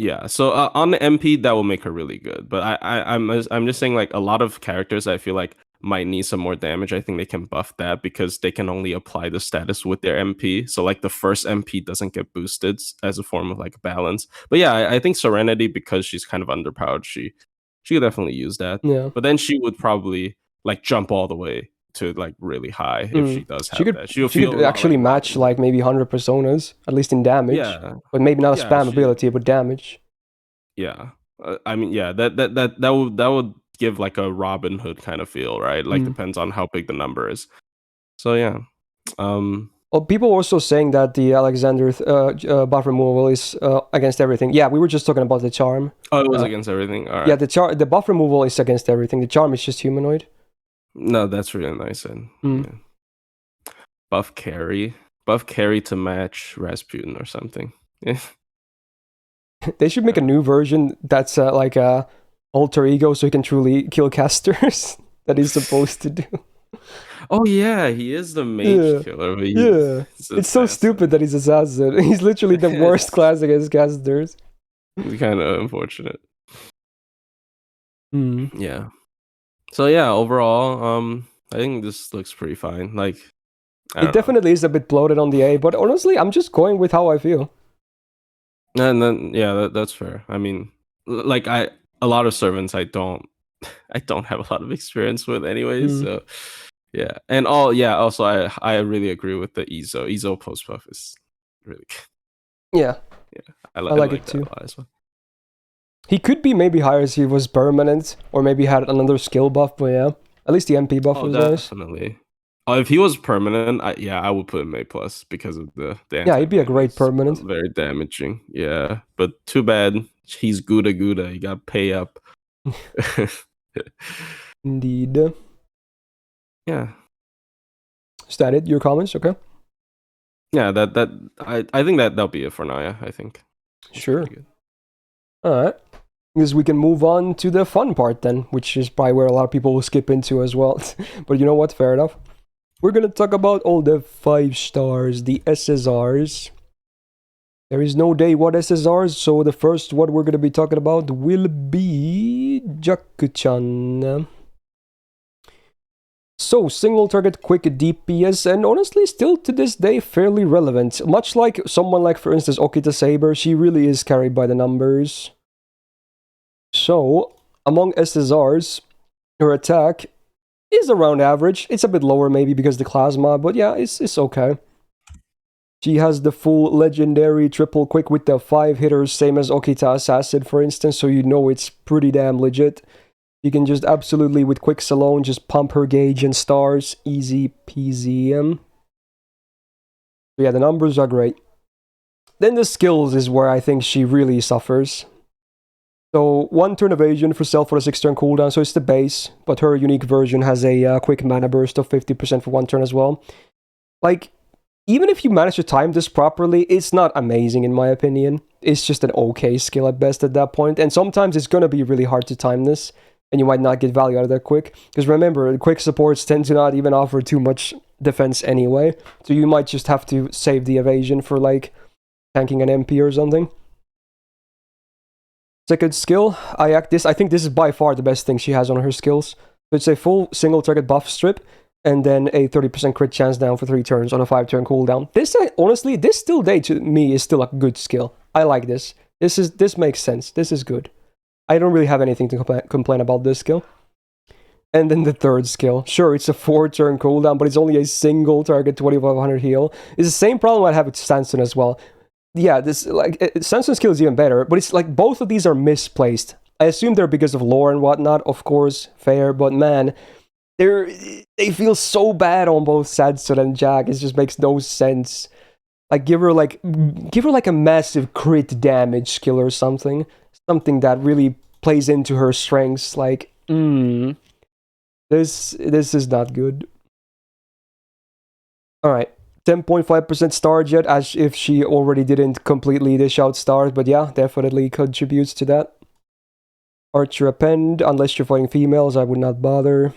Yeah, so on the MP that will make her really good. But I'm just saying, like, a lot of characters I feel like might need some more damage. I think they can buff that because they can only apply the status with their MP. So like the first MP doesn't get boosted as a form of like balance. But yeah, I think Serenity, because she's kind of underpowered, she could definitely use that. Yeah. But then she would probably like jump all the way to like really high if she does have that. She could actually match like maybe 100 personas, at least in damage. Yeah. But maybe not a spam ability, but damage. Yeah. I mean, yeah, that would give like a Robin Hood kind of feel, right? Like depends on how big the number is. So yeah. Well, people were also saying that the Alexander buff removal is against everything. Yeah, we were just talking about the charm. Oh, it was against everything. All right. Yeah, the buff removal is against everything. The charm is just humanoid. No, that's really nice. And yeah. Buff carry to match Rasputin or something. Yeah. They should make a new version that's like a alter ego, so he can truly kill casters that he's supposed to do. Oh yeah, he is the mage Yeah, killer, but yeah. he's It's so stupid assassin. that he's assassin. He's literally the worst It's class against casters. kind of unfortunate. Hmm. Yeah. So yeah, overall, I think this looks pretty fine. Like, I It don't know. definitely is a bit bloated on the A, but honestly, I'm just going with how I feel. And then yeah, that's fair. I mean, like a lot of servants I don't have a lot of experience with anyways. Hmm. So yeah, and all yeah. Also, I really agree with the Ezo post buff is really good. Yeah, Yeah. I I like it like that too. a lot as well. He could be maybe higher as he was permanent, or maybe had another skill buff, but yeah. At least the MP buff Oh, was nice. definitely. If he was permanent, I would put him A plus because of the Yeah, he'd be a anti-ban great is permanent. very damaging. Yeah, but too bad he's Gouda. You got pay up. Indeed. Yeah, Is that it? Your comments? Okay. yeah. That I think that'll be it for now. Yeah, I think it's Sure. pretty good. Alright. Because we can move on to the fun part then, which is probably where a lot of people will skip into as well. But you know what? Fair enough. We're gonna talk about all the 5 stars, the SSRs. There is no day what SSRs, so the first one we're gonna be talking about will be Jaku-chan. So, single target quick DPS, and honestly, still to this day, fairly relevant. Much like someone like, for instance, Okita Saber, she really is carried by the numbers. So, among SSRs, her attack is around average. It's a bit lower maybe because the class mod, but yeah, it's okay. She has the full legendary triple quick with the 5 hitters, same as Okita Assassin, for instance, so you know it's pretty damn legit. You can just absolutely, with quicks alone, just pump her gauge and stars. Easy peasy. So yeah, the numbers are great. Then the skills is where I think she really suffers. So 1 turn evasion for self for a 6 turn cooldown, so it's the base, but her unique version has a quick mana burst of 50% for 1 turn as well. Like, even if you manage to time this properly, it's not amazing in my opinion. It's just an okay skill at best at that point, and sometimes it's gonna be really hard to time this, and you might not get value out of that quick. Because remember, quick supports tend to not even offer too much defense anyway, so you might just have to save the evasion for like tanking an MP or something. Second skill, I think this is by far the best thing she has on her skills. So it's a full single target buff strip, and then a 30% crit chance down for 3 turns on a 5 turn cooldown. This, honestly, this still day to me is still a good skill. I like this. This makes sense. This is good. I don't really have anything to complain about this skill. And then the third skill. Sure, it's a 4 turn cooldown, but it's only a single target 2500 heal. It's the same problem I have with Sanson as well. Yeah, this like Sanson's skill is even better, but it's like both of these are misplaced. I assume they're because of lore and whatnot, of course, fair, but man, they feel so bad on both Sanson and Jack. It just makes no sense. Like give her like a massive crit damage skill or something that really plays into her strengths. Like, this is not good. All right. 10.5% star jet, as if she already didn't completely dish out stars, but yeah, definitely contributes to that. Archer append, unless you're fighting females, I would not bother.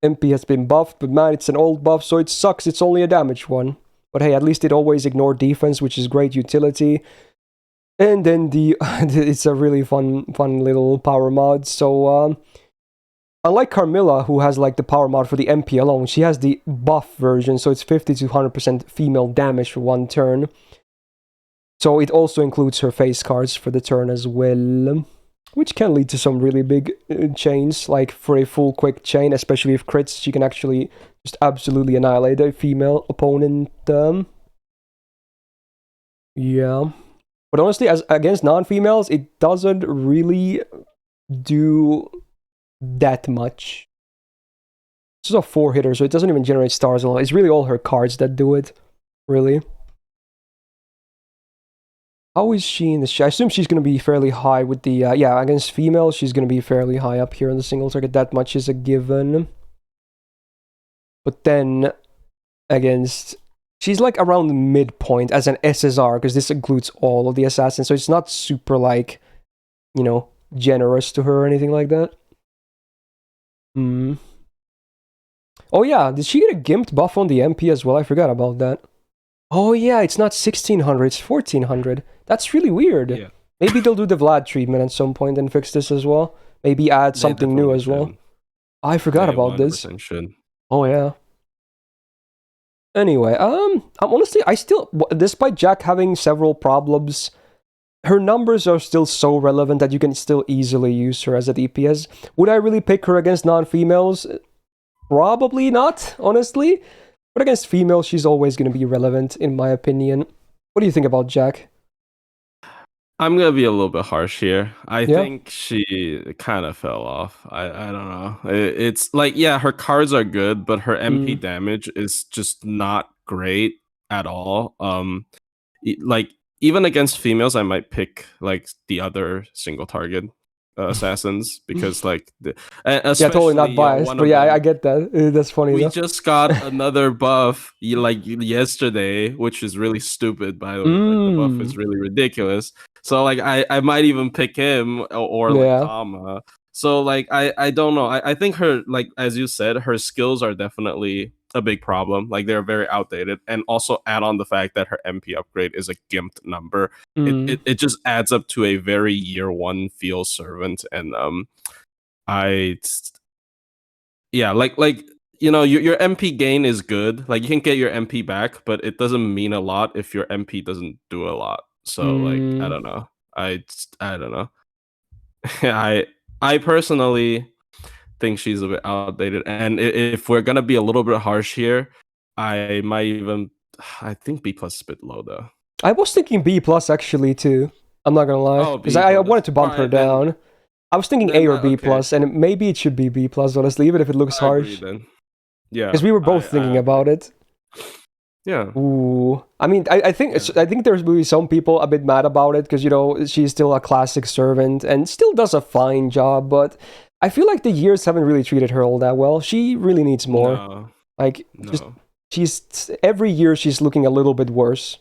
MP has been buffed, but man, it's an old buff, so it sucks. It's only a damage one. But hey, at least it always ignored defense, which is great utility. And then it's a really fun little power mod. So unlike Carmilla, who has like the power mod for the MP alone, she has the buff version, so it's 50 to 100% female damage for 1 turn. So it also includes her face cards for the turn as well, which can lead to some really big chains, like for a full quick chain, especially if crits, she can actually just absolutely annihilate a female opponent. Yeah. But honestly, as against non-females, it doesn't really do that much. It's just a 4 hitter, so it doesn't even generate stars a lot. It's really all her cards that do it, really. How is she in this? I assume she's going to be fairly high with the... yeah, against females, she's going to be fairly high up here in the single target. That much is a given. But then, against... She's like around the midpoint as an SSR, because this includes all of the assassins, so it's not super like, you know, generous to her or anything like that. Oh yeah, did she get a gimped buff on the MP as well? I forgot about that. Oh yeah, it's not 1600, it's 1400. That's really weird. Yeah. Maybe they'll do the Vlad treatment at some point and fix this as well. Maybe add They something new definitely as well. should. I forgot They about this. 100% should. Oh yeah. Anyway, I'm honestly, I still, despite Jack having several problems, her numbers are still so relevant that you can still easily use her as a DPS. Would I really pick her against non-females? Probably not, honestly. But against females, she's always going to be relevant, in my opinion. What do you think about Jack? I'm gonna be a little bit harsh here. I Yeah. think she kind of fell off. I don't know. It's like, yeah, her cards are good, but her MP damage is just not great at all. Like even against females, I might pick like the other single target assassins because like Yeah, totally not biased, but yeah, I get that. That's funny. We though. just got another buff like yesterday, which is really stupid, by the way. Like the buff is really ridiculous. So like I might even pick him or like Yeah. Kama. So like I don't know. I think her, like as you said, her skills are definitely a big problem. Like they're very outdated, and also add on the fact that her MP upgrade is a gimped number. It just adds up to a very year one feel servant, and yeah, like you know, your MP gain is good. Like you can get your MP back, but it doesn't mean a lot if your MP doesn't do a lot. So like I don't know. I don't know. I personally think she's a bit outdated, and if we're gonna be a little bit harsh here, I might even, I think B plus is a bit low though. I was thinking B plus actually too. I'm not gonna lie, because I wanted to bump her down. I was thinking A or B plus, and maybe it should be B plus. Honestly, even if it looks harsh. Then. Yeah, because we were both thinking about it. Yeah. Ooh, I mean, I think there's maybe some people a bit mad about it because, you know, she's still a classic servant and still does a fine job, but I feel like the years haven't really treated her all that well. She really needs more. No. Like, she's every year she's looking a little bit worse,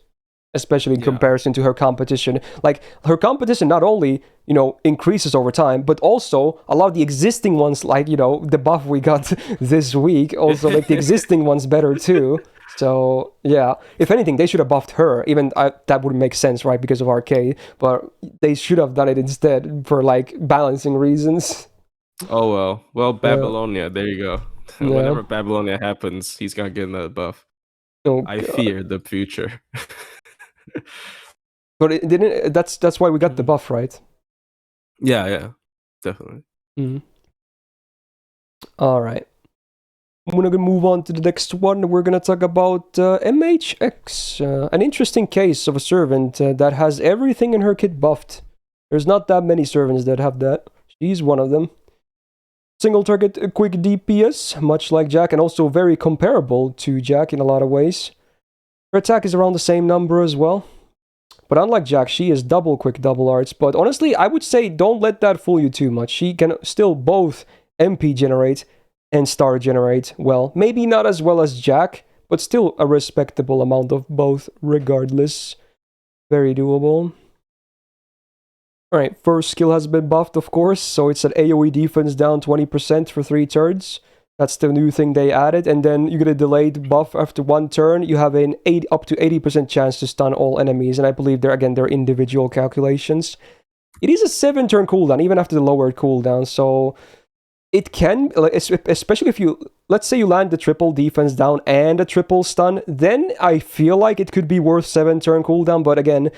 especially in comparison to her competition. Like, her competition not only, you know, increases over time, but also a lot of the existing ones, like, you know, the buff we got this week, also make the existing ones better too. So, yeah, if anything, they should have buffed her. Even that wouldn't make sense, right, because of Arcade, but they should have done it instead for, like, balancing reasons. Oh, well, Babylonia, there you go. Whenever Babylonia happens, he's gonna get another buff. I fear the future. But it didn't. That's why we got the buff, right? Yeah, definitely. All right. I'm gonna move on to the next one. We're gonna talk about MHX, an interesting case of a servant that has everything in her kit buffed. There's not that many servants that have that. She's one of them. Single target, quick DPS, much like Jack, and also very comparable to Jack in a lot of ways. Her attack is around the same number as well. But unlike Jack, she is double quick, double arts. But honestly, I would say don't let that fool you too much. She can still both MP generate and star generate well. Maybe not as well as Jack, but still a respectable amount of both regardless. Very doable. Alright, first skill has been buffed, of course, so it's an AoE defense down 20% for 3 turns. That's the new thing they added, and then you get a delayed buff after 1 turn. You have an up to 80% chance to stun all enemies, and I believe they're individual calculations. It is a 7-turn cooldown, even after the lowered cooldown, so it can, especially if you, let's say you land the triple defense down and a triple stun, then I feel like it could be worth 7-turn cooldown, but again,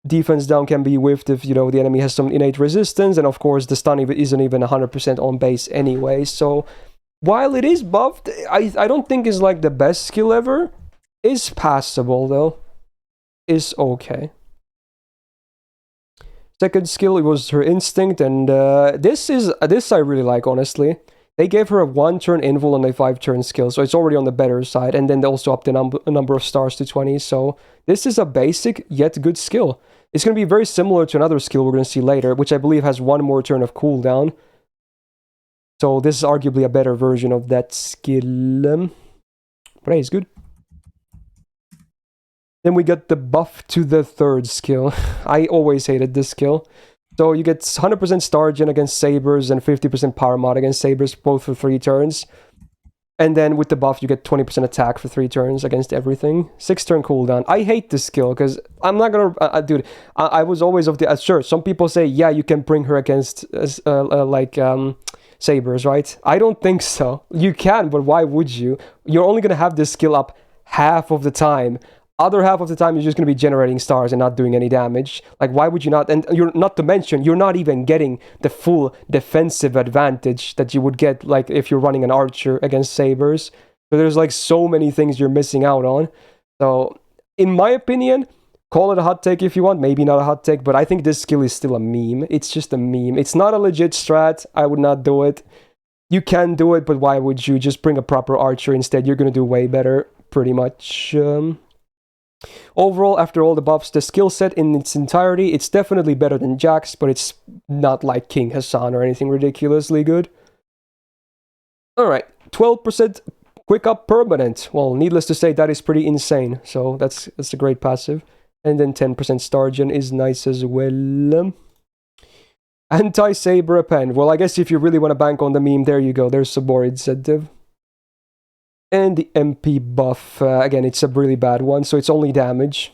defense down can be whiffed if, you know, the enemy has some innate resistance, and of course the stun isn't even 100% on base anyway, so while it is buffed, I don't think it's like the best skill ever. It's passable though. Is okay. Second skill, it was her instinct, and this I really like, honestly. They gave her a 1-turn invul and a 5-turn skill, so it's already on the better side, and then they also upped the number of stars to 20, so this is a basic yet good skill. It's going to be very similar to another skill we're going to see later, which I believe has 1 more turn of cooldown. So this is arguably a better version of that skill. But hey, it's good. Then we get the buff to the third skill. I always hated this skill. So you get 100% star gen against sabers and 50% power mod against sabers, both for 3 turns. And then with the buff, you get 20% attack for 3 turns against everything. 6-turn cooldown. I hate this skill because I'm not gonna... dude, I was always of the... sure, some people say, yeah, you can bring her against sabers, right? I don't think so. You can, but why would you? You're only gonna have this skill up half of the time. Other half of the time, you're just going to be generating stars and not doing any damage. Like, why would you not? And you're not to mention, you're not even getting the full defensive advantage that you would get, like, if you're running an archer against sabers. So there's, like, so many things you're missing out on. So, in my opinion, call it a hot take if you want. Maybe not a hot take, but I think this skill is still a meme. It's just a meme. It's not a legit strat. I would not do it. You can do it, but why would you? Just bring a proper archer instead. You're going to do way better, pretty much. Overall, after all the buffs, the skill set in its entirety, it's definitely better than Jack's, but it's not like King Hassan or anything ridiculously good. Alright, 12% quick up permanent. Well, needless to say, that is pretty insane. So that's a great passive. And then 10% Stargen is nice as well. Anti-Saber Append. Well, I guess if you really want to bank on the meme, there you go. There's some more incentive. And the MP buff, again, it's a really bad one, so it's only damage.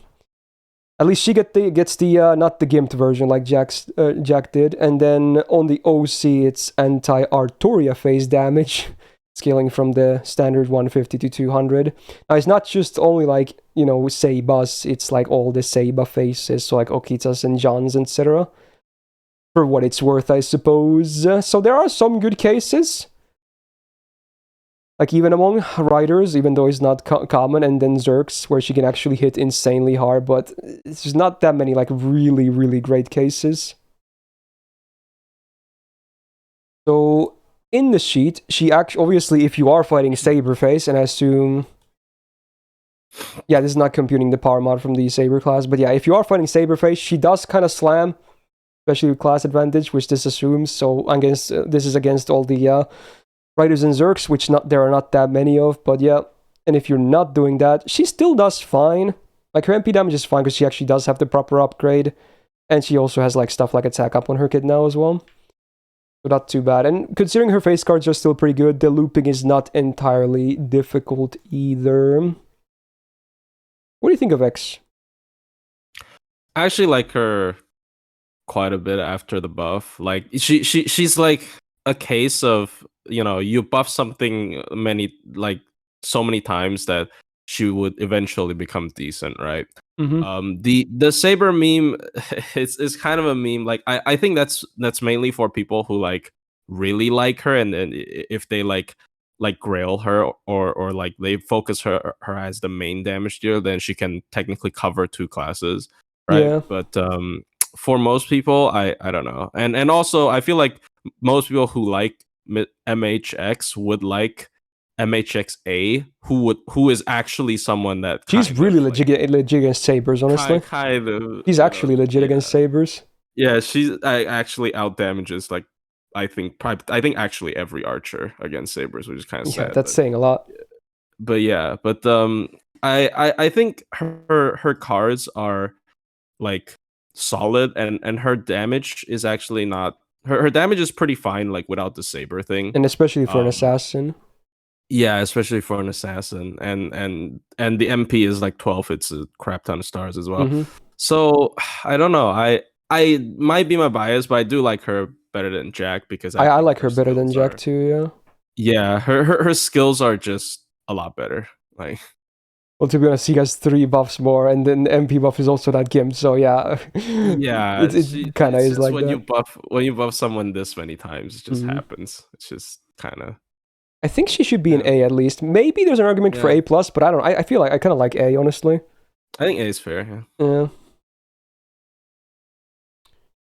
At least she gets the not the gimped version like Jack did. And then on the OC, it's anti-Arturia phase damage, scaling from the standard 150 to 200. Now, it's not just only like, you know, Seibas, it's like all the Seiba phases, so like Okitas and Jans, etc. For what it's worth, I suppose. So there are some good cases. Like, even among riders, even though it's not common, and then Zerks, where she can actually hit insanely hard, but there's not that many, like, really, really great cases. So, in the sheet, she actually, obviously, if you are fighting Saberface, and I assume... Yeah, this is not computing the power mod from the Saber class, but yeah, if you are fighting Saberface, she does kind of slam, especially with class advantage, which this assumes, so against, this is against all the... Riders and Zerks, which there are not that many of, but yeah. And if you're not doing that, she still does fine. Like, her MP damage is fine because she actually does have the proper upgrade. And she also has, like, stuff like attack up on her kit now as well. So not too bad. And considering her face cards are still pretty good, the looping is not entirely difficult either. What do you think of X? I actually like her quite a bit after the buff. Like, she's like a case of, you know, you buff something so many times that she would eventually become decent, right? Mm-hmm. The Saber meme is kind of a meme. Like, I think that's mainly for people who like really like her, and if they like grail her or like they focus her as the main damage dealer, then she can technically cover 2 classes, right? Yeah. But for most people, I don't know, and also I feel like most people who like MHX would like MHXA, who is actually someone that she's really legit against Sabers, honestly. Kind of. She's actually legit against Sabers. Yeah, she's actually out damages like I think actually every archer against Sabers, which is kind of sad. That's saying a lot. But yeah, but I think her cards are like solid, and her damage is actually not. Her damage is pretty fine, like without the Saber thing, and especially for an assassin. Yeah, especially for an assassin, and the MP is like 12. It's a crap ton of stars as well. Mm-hmm. So I don't know. I might be my bias, but I do like her better than Jack because I like her better than Jack too. Yeah. Her skills are just a lot better. Like. Well, to be honest, he has 3 buffs more, and then the MP buff is also that gimp, so yeah. Yeah, it kind of is like when that. When you buff someone this many times, it just happens. It's just kind of... I think she should be an A at least. Maybe there's an argument for A+, but I don't know. I feel like I kind of like A, honestly. I think A is fair, yeah.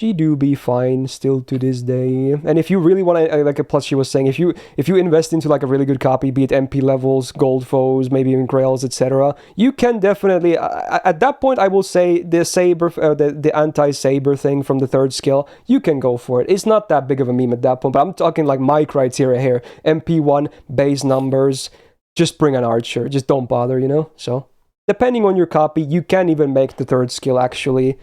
She do be fine still to this day. And if you really want to, like a plus she was saying, if you invest into like a really good copy, be it MP levels, gold foes, maybe even grails, etc., you can definitely, at that point, I will say the Saber, the anti-Saber thing from the 3rd skill, you can go for it. It's not that big of a meme at that point, but I'm talking like my criteria here. MP1, base numbers, just bring an archer. Just don't bother, you know? So, depending on your copy, you can even make the 3rd skill actually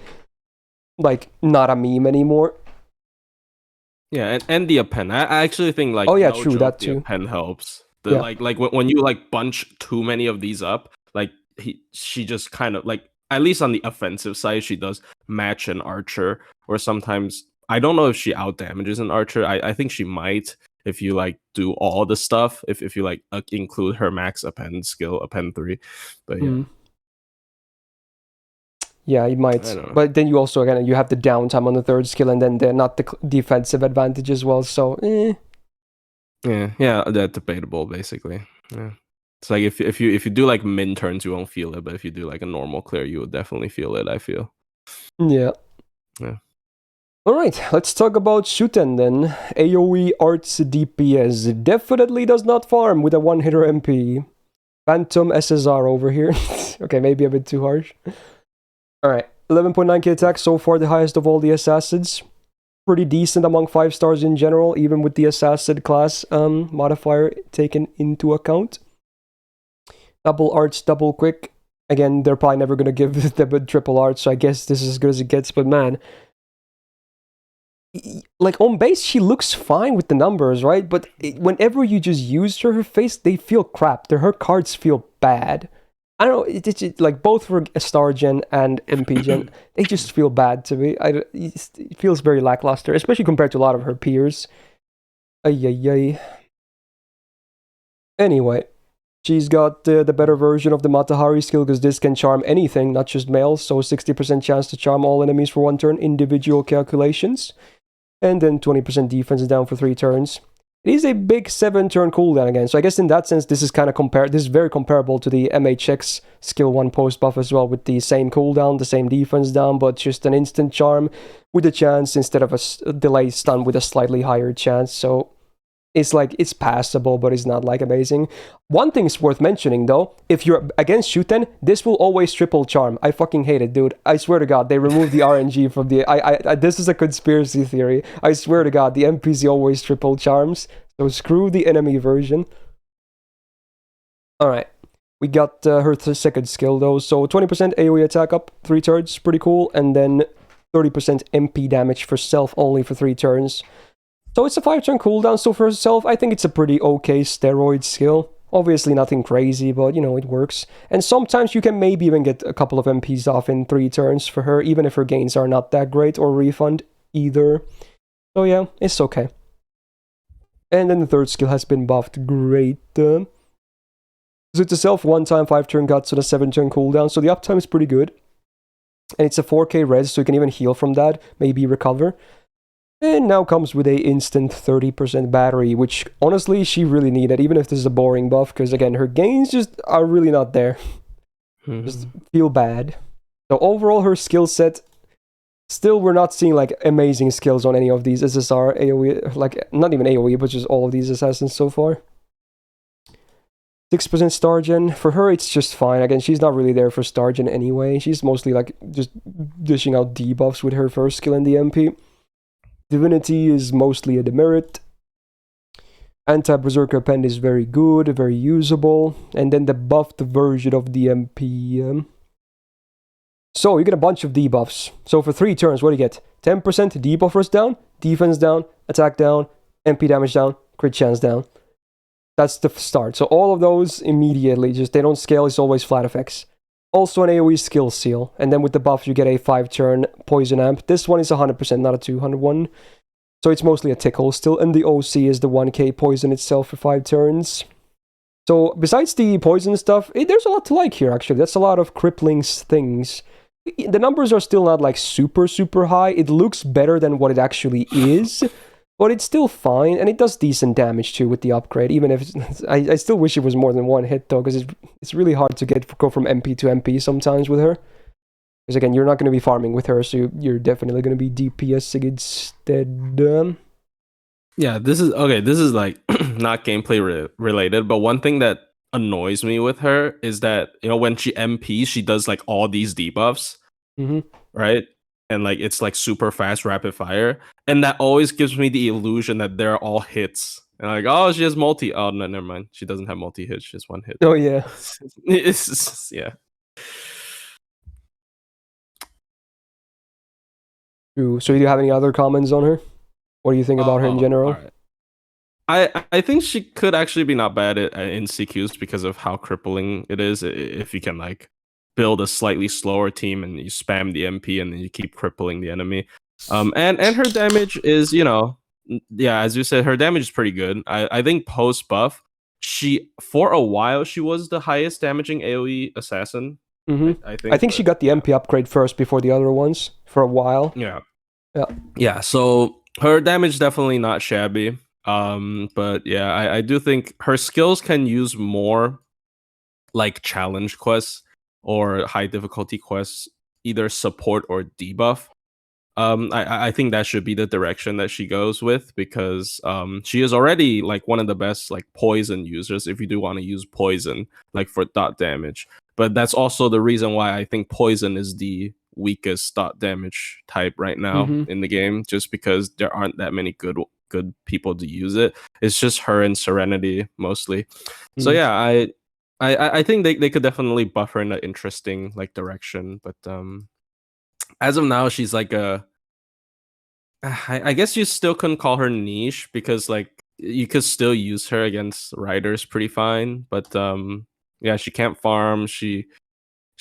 like not a meme anymore. Yeah, and the append. I actually think like true, that too. The append helps. Yeah. Like when you like bunch too many of these up, like she just kind of like, at least on the offensive side, she does match an archer, or sometimes I don't know if she out damages an archer. I think she might if you like do all the stuff. If you like include her max append skill, append 3, but yeah. Yeah, you might. I don't know. But then you also, again, you have the downtime on the third skill, and then not the defensive advantage as well. So, Yeah, that's debatable basically. Yeah. It's like if you do like min turns, you won't feel it, but if you do like a normal clear, you would definitely feel it, I feel. Yeah. All right, let's talk about Shuten then. AoE Arts DPS definitely does not farm with a one-hitter MP. Phantom SSR over here. Okay, maybe a bit too harsh. All right, 11.9k attack, so far the highest of all the assassins. Pretty decent among 5 stars in general, even with the assassin class modifier taken into account. Double arts, double quick. Again, they're probably never going to give them a triple arts, so I guess this is as good as it gets, but man, like on base she looks fine with the numbers, right? But whenever you just use her face, they feel crap. Her cards feel bad. I don't know, it's like both for Star Gen and MP Gen, they just feel bad to me. It feels very lackluster, especially compared to a lot of her peers. Ay. Anyway, she's got the better version of the Matahari skill, because this can charm anything, not just males, so 60% chance to charm all enemies for 1 turn, individual calculations. And then 20% defense down for 3 turns. It is a big 7-turn cooldown again, so I guess in that sense this is kind of this is very comparable to the MHX skill 1 post buff as well, with the same cooldown, the same defense down, but just an instant charm with a chance instead of a delay stun with a slightly higher chance. So it's like, it's passable, but it's not like amazing. One thing's worth mentioning though, if you're against Shuten, this will always triple charm. I fucking hate it, dude. I swear to God, they removed the RNG from the... this is a conspiracy theory. I swear to God, the NPC always triple charms. So screw the enemy version. Alright. We got her second skill though. So 20% AoE attack up, 3 turns, pretty cool. And then 30% MP damage for self only for 3 turns. So it's a 5-turn cooldown, so for herself, I think it's a pretty okay steroid skill. Obviously nothing crazy, but you know, it works. And sometimes you can maybe even get a couple of MPs off in 3 turns for her, even if her gains are not that great, or refund either. So yeah, it's okay. And then the third skill has been buffed, great. So it's a self 1-time 5-turn guts on a 7-turn cooldown, so the uptime is pretty good. And it's a 4k res, so you can even heal from that, maybe recover. And now comes with a instant 30% battery, which honestly she really needed, even if this is a boring buff, because again, her gains just are really not there. Just feel bad. So overall, her skill set, still we're not seeing like amazing skills on any of these SSR, AoE, like not even AoE, but just all of these assassins so far. 6% Star Gen. For her, it's just fine. Again, she's not really there for Star Gen anyway. She's mostly like just dishing out debuffs with her first skill in the MP. Divinity is mostly a demerit. Anti-Berserker Pen is very good, very usable. And then the buffed version of the MP. So you get a bunch of debuffs. So for 3 turns, what do you get? 10% debuff rest down, defense down, attack down, MP damage down, crit chance down. That's the start. So all of those immediately, just they don't scale, it's always flat effects. Also an AoE skill seal, and then with the buff you get a 5-turn poison amp. This one is 100%, not a 201. So it's mostly a tickle still, and the OC is the 1k poison itself for 5 turns. So besides the poison stuff, there's a lot to like here actually. That's a lot of crippling things. The numbers are still not like super high. It looks better than what it actually is, but it's still fine, and it does decent damage too with the upgrade, even if I still wish it was more than 1 hit though, because it's really hard to go from MP to MP sometimes with her. Because again, you're not going to be farming with her, so you're definitely going to be DPSing instead. Yeah, this is okay. This is like not gameplay related, but one thing that annoys me with her is that, you know, when she MPs, she does like all these debuffs, right? And like it's like super fast, rapid fire, and that always gives me the illusion that they're all hits. And like, oh, she has multi. Oh no, never mind. She doesn't have multi hits. She has 1 hit. Oh yeah. It's just, yeah. True. So do you have any other comments on her? What do you think about her in general? All right. I think she could actually be not bad in CQs because of how crippling it is. If you can like build a slightly slower team and you spam the MP and then you keep crippling the enemy. And her damage is, yeah, as you said, her damage is pretty good. I think post buff, she for a while she was the highest damaging AOE assassin. Mm-hmm. I think. I think she got the MP upgrade first before the other ones for a while. Yeah. Yeah. Yeah. So her damage definitely not shabby. But yeah, I do think her skills can use more like challenge quests or high difficulty quests, either support or debuff. I think that should be the direction that she goes with because she is already like one of the best like poison users if you do want to use poison like for dot damage. But that's also the reason why I think poison is the weakest dot damage type right now in the game, just because there aren't that many good people to use it. It's just her and Serenity mostly. So yeah, I think they could definitely buff her in an interesting like direction. But as of now, she's like I guess you still couldn't call her niche because like you could still use her against riders pretty fine. But yeah, she can't farm. She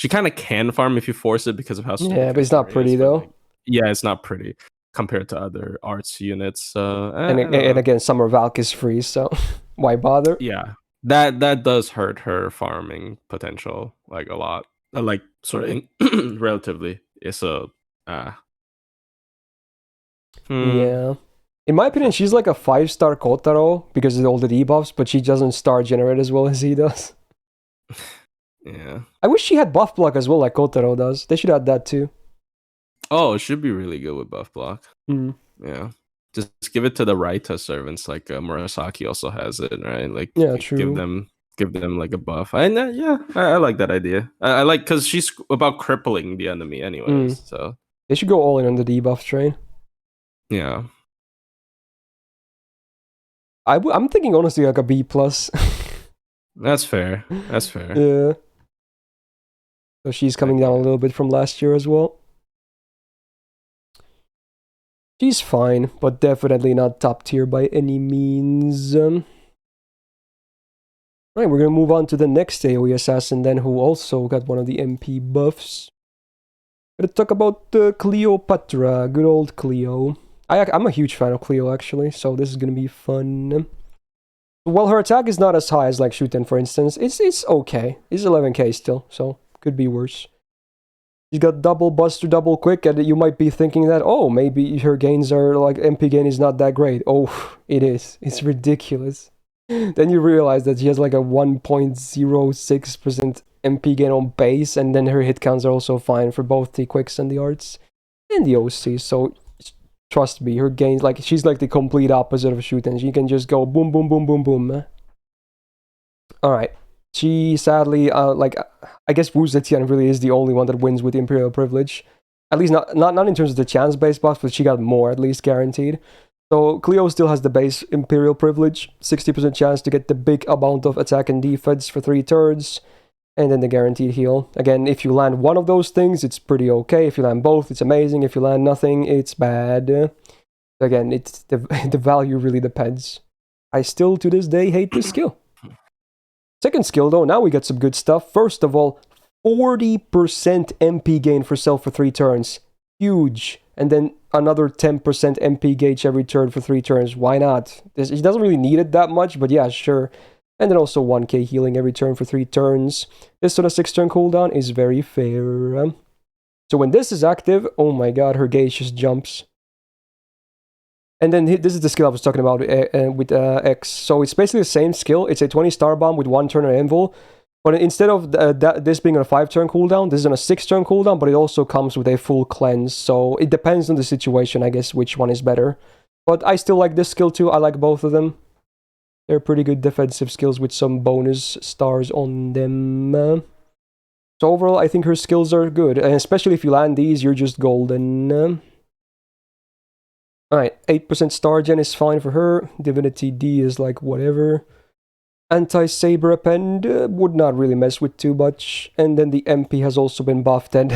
kind of can farm if you force it because of how Yeah, but it's not pretty though. like, yeah, it's not pretty compared to other arts units. And again, Summer Valk is free, so why bother? Yeah, that does hurt her farming potential like a lot. Like sort of relatively, it's a Yeah. In my opinion, she's like a 5-star Kotaro because of all the debuffs, but she doesn't star generate as well as he does. Yeah. I wish she had buff block as well, like Kotaro does. They should add that too. Oh, it should be really good with buff block. Yeah. Just give it to the Raita servants, like Murasaki also has it, right? Like, yeah, true. Give them like a buff. And yeah, I like that idea. I like because she's about crippling the enemy, anyways. So they should go all in on the debuff train. Yeah. I'm thinking honestly like a B plus. That's fair. Yeah. So she's coming down a little bit from last year as well. She's fine, but definitely not top tier by any means. Alright, we're gonna move on to the next AoE assassin then, who also got one of the MP buffs. Gonna talk about Cleopatra, good old Cleo. I'm a huge fan of Cleo actually, so this is gonna be fun. While her attack is not as high as like Shuten, for instance, it's okay. It's 11k still, so could be worse. She's got double buster, double quick, and you might be thinking that, oh, maybe her gains are like MP gain is not that great. Oh, it is. It's ridiculous. Then you realize that she has like a 1.06% MP gain on base, and then her hit counts are also fine for both the quicks and the arts and the OC. So trust me, her gains, like she's like the complete opposite of Shuten. She can just go boom, boom, boom, boom, boom. Alright. She sadly, I guess Wu Zetian really is the only one that wins with Imperial Privilege. At least not in terms of the chance-based buffs, but she got more, at least guaranteed. So Cleo still has the base Imperial Privilege, 60% chance to get the big amount of attack and defense for 3 turns, and then the guaranteed heal. Again, if you land one of those things, it's pretty okay. If you land both, it's amazing. If you land nothing, it's bad. Again, it's the value really depends. I still, to this day, hate this skill. Second skill, though, now we got some good stuff. First of all, 40% MP gain for self for 3 turns. Huge. And then another 10% MP gauge every turn for 3 turns. Why not? He doesn't really need it that much, but yeah, sure. And then also 1k healing every turn for 3 turns. This on a 6-turn cooldown is very fair. So when this is active, oh my god, her gauge just jumps. And then this is the skill I was talking about with X. So it's basically the same skill. It's a 20-star bomb with 1 turn on anvil. But instead of this being on a 5-turn cooldown, this is on a 6-turn cooldown, but it also comes with a full cleanse. So it depends on the situation, I guess, which one is better. But I still like this skill too. I like both of them. They're pretty good defensive skills with some bonus stars on them. So overall, I think her skills are good. And especially if you land these, you're just golden. Alright, 8% star gen is fine for her. Divinity D is like whatever. Anti-Saber Append would not really mess with too much. And then the MP has also been buffed. And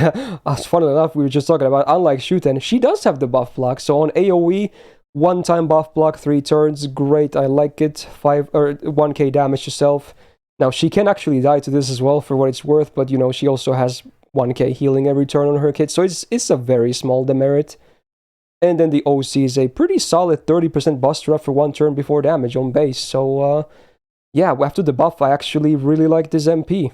as funnily enough, we were just talking about, unlike Shuten, she does have the buff block. So on AoE, One-time buff block, 3 turns, great, I like it. 1k damage yourself. Now, she can actually die to this as well, for what it's worth, but, she also has 1k healing every turn on her kit, so it's a very small demerit. And then the OC is a pretty solid 30% buster up for 1 turn before damage on base, so, yeah, after the buff, I actually really like this MP.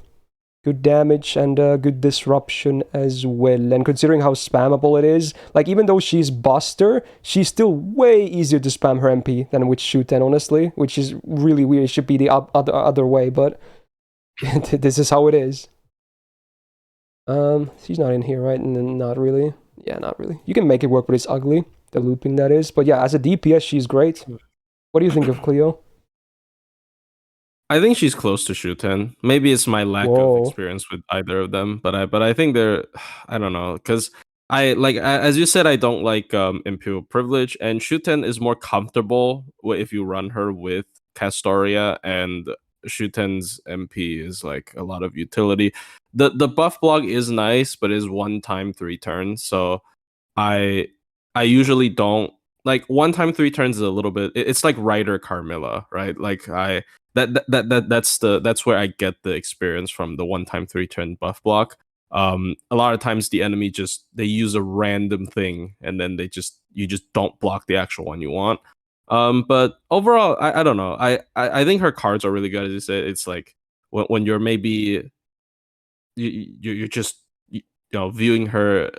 Good damage and good disruption as well. And considering how spammable it is, like, even though she's Buster, she's still way easier to spam her MP than with Shuten, honestly, which is really weird. It should be the other way, but this is how it is. She's not in here, right? Not really. Yeah, not really. You can make it work, but it's ugly. The looping, that is. But yeah, as a DPS, she's great. What do you think of Cleo? I think she's close to Shuten. Maybe it's my lack of experience with either of them, but I think they're, I don't know, because as you said, I don't like Imperial Privilege, and Shuten is more comfortable if you run her with Castoria, and Shuten's MP is like a lot of utility. The buff block is nice, but is 1 time 3 turns, so I usually don't like 1 time 3 turns is a little bit. It's like Ryder Carmilla, right? Like that's where I get the experience from, the 1 time 3 turn buff block. A lot of times the enemy they use a random thing, and then you just don't block the actual one you want. But overall, I don't know. I think her cards are really good. As you said, it's like when you're maybe you're just viewing her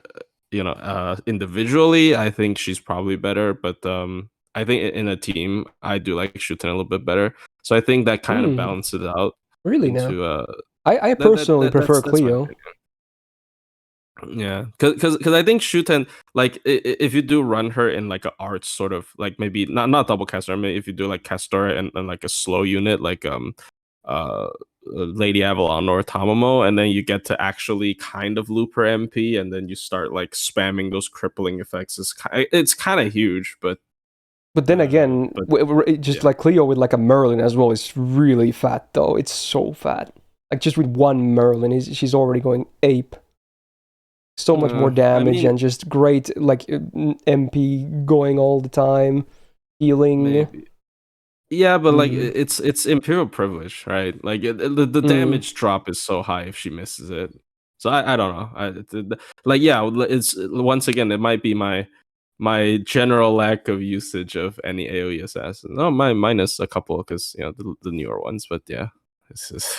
individually, I think she's probably better, but I think in a team I do like Shuten a little bit better, so I think that kind of balances it out. Really? Now I personally prefer Cleo. Yeah, because I think Shuten, like, if you do run her in like an arts sort of, like, maybe not double caster, I mean, if you do like Castor and like a slow unit like Lady Avalon or Tamamo, and then you get to actually kind of loop her MP, and then you start like spamming those crippling effects. It's kind of huge, but then again, like Cleo with like a Merlin as well is really fat though. It's so fat. Like, just with one Merlin, she's already going ape. So much more damage, and just great like MP going all the time, healing. Maybe. Yeah, but like it's Imperial Privilege, right? Like the damage drop is so high if she misses it. So I don't know. It's once again, it might be my general lack of usage of any AoE assassin. No, minus a couple, because the newer ones, but yeah, this is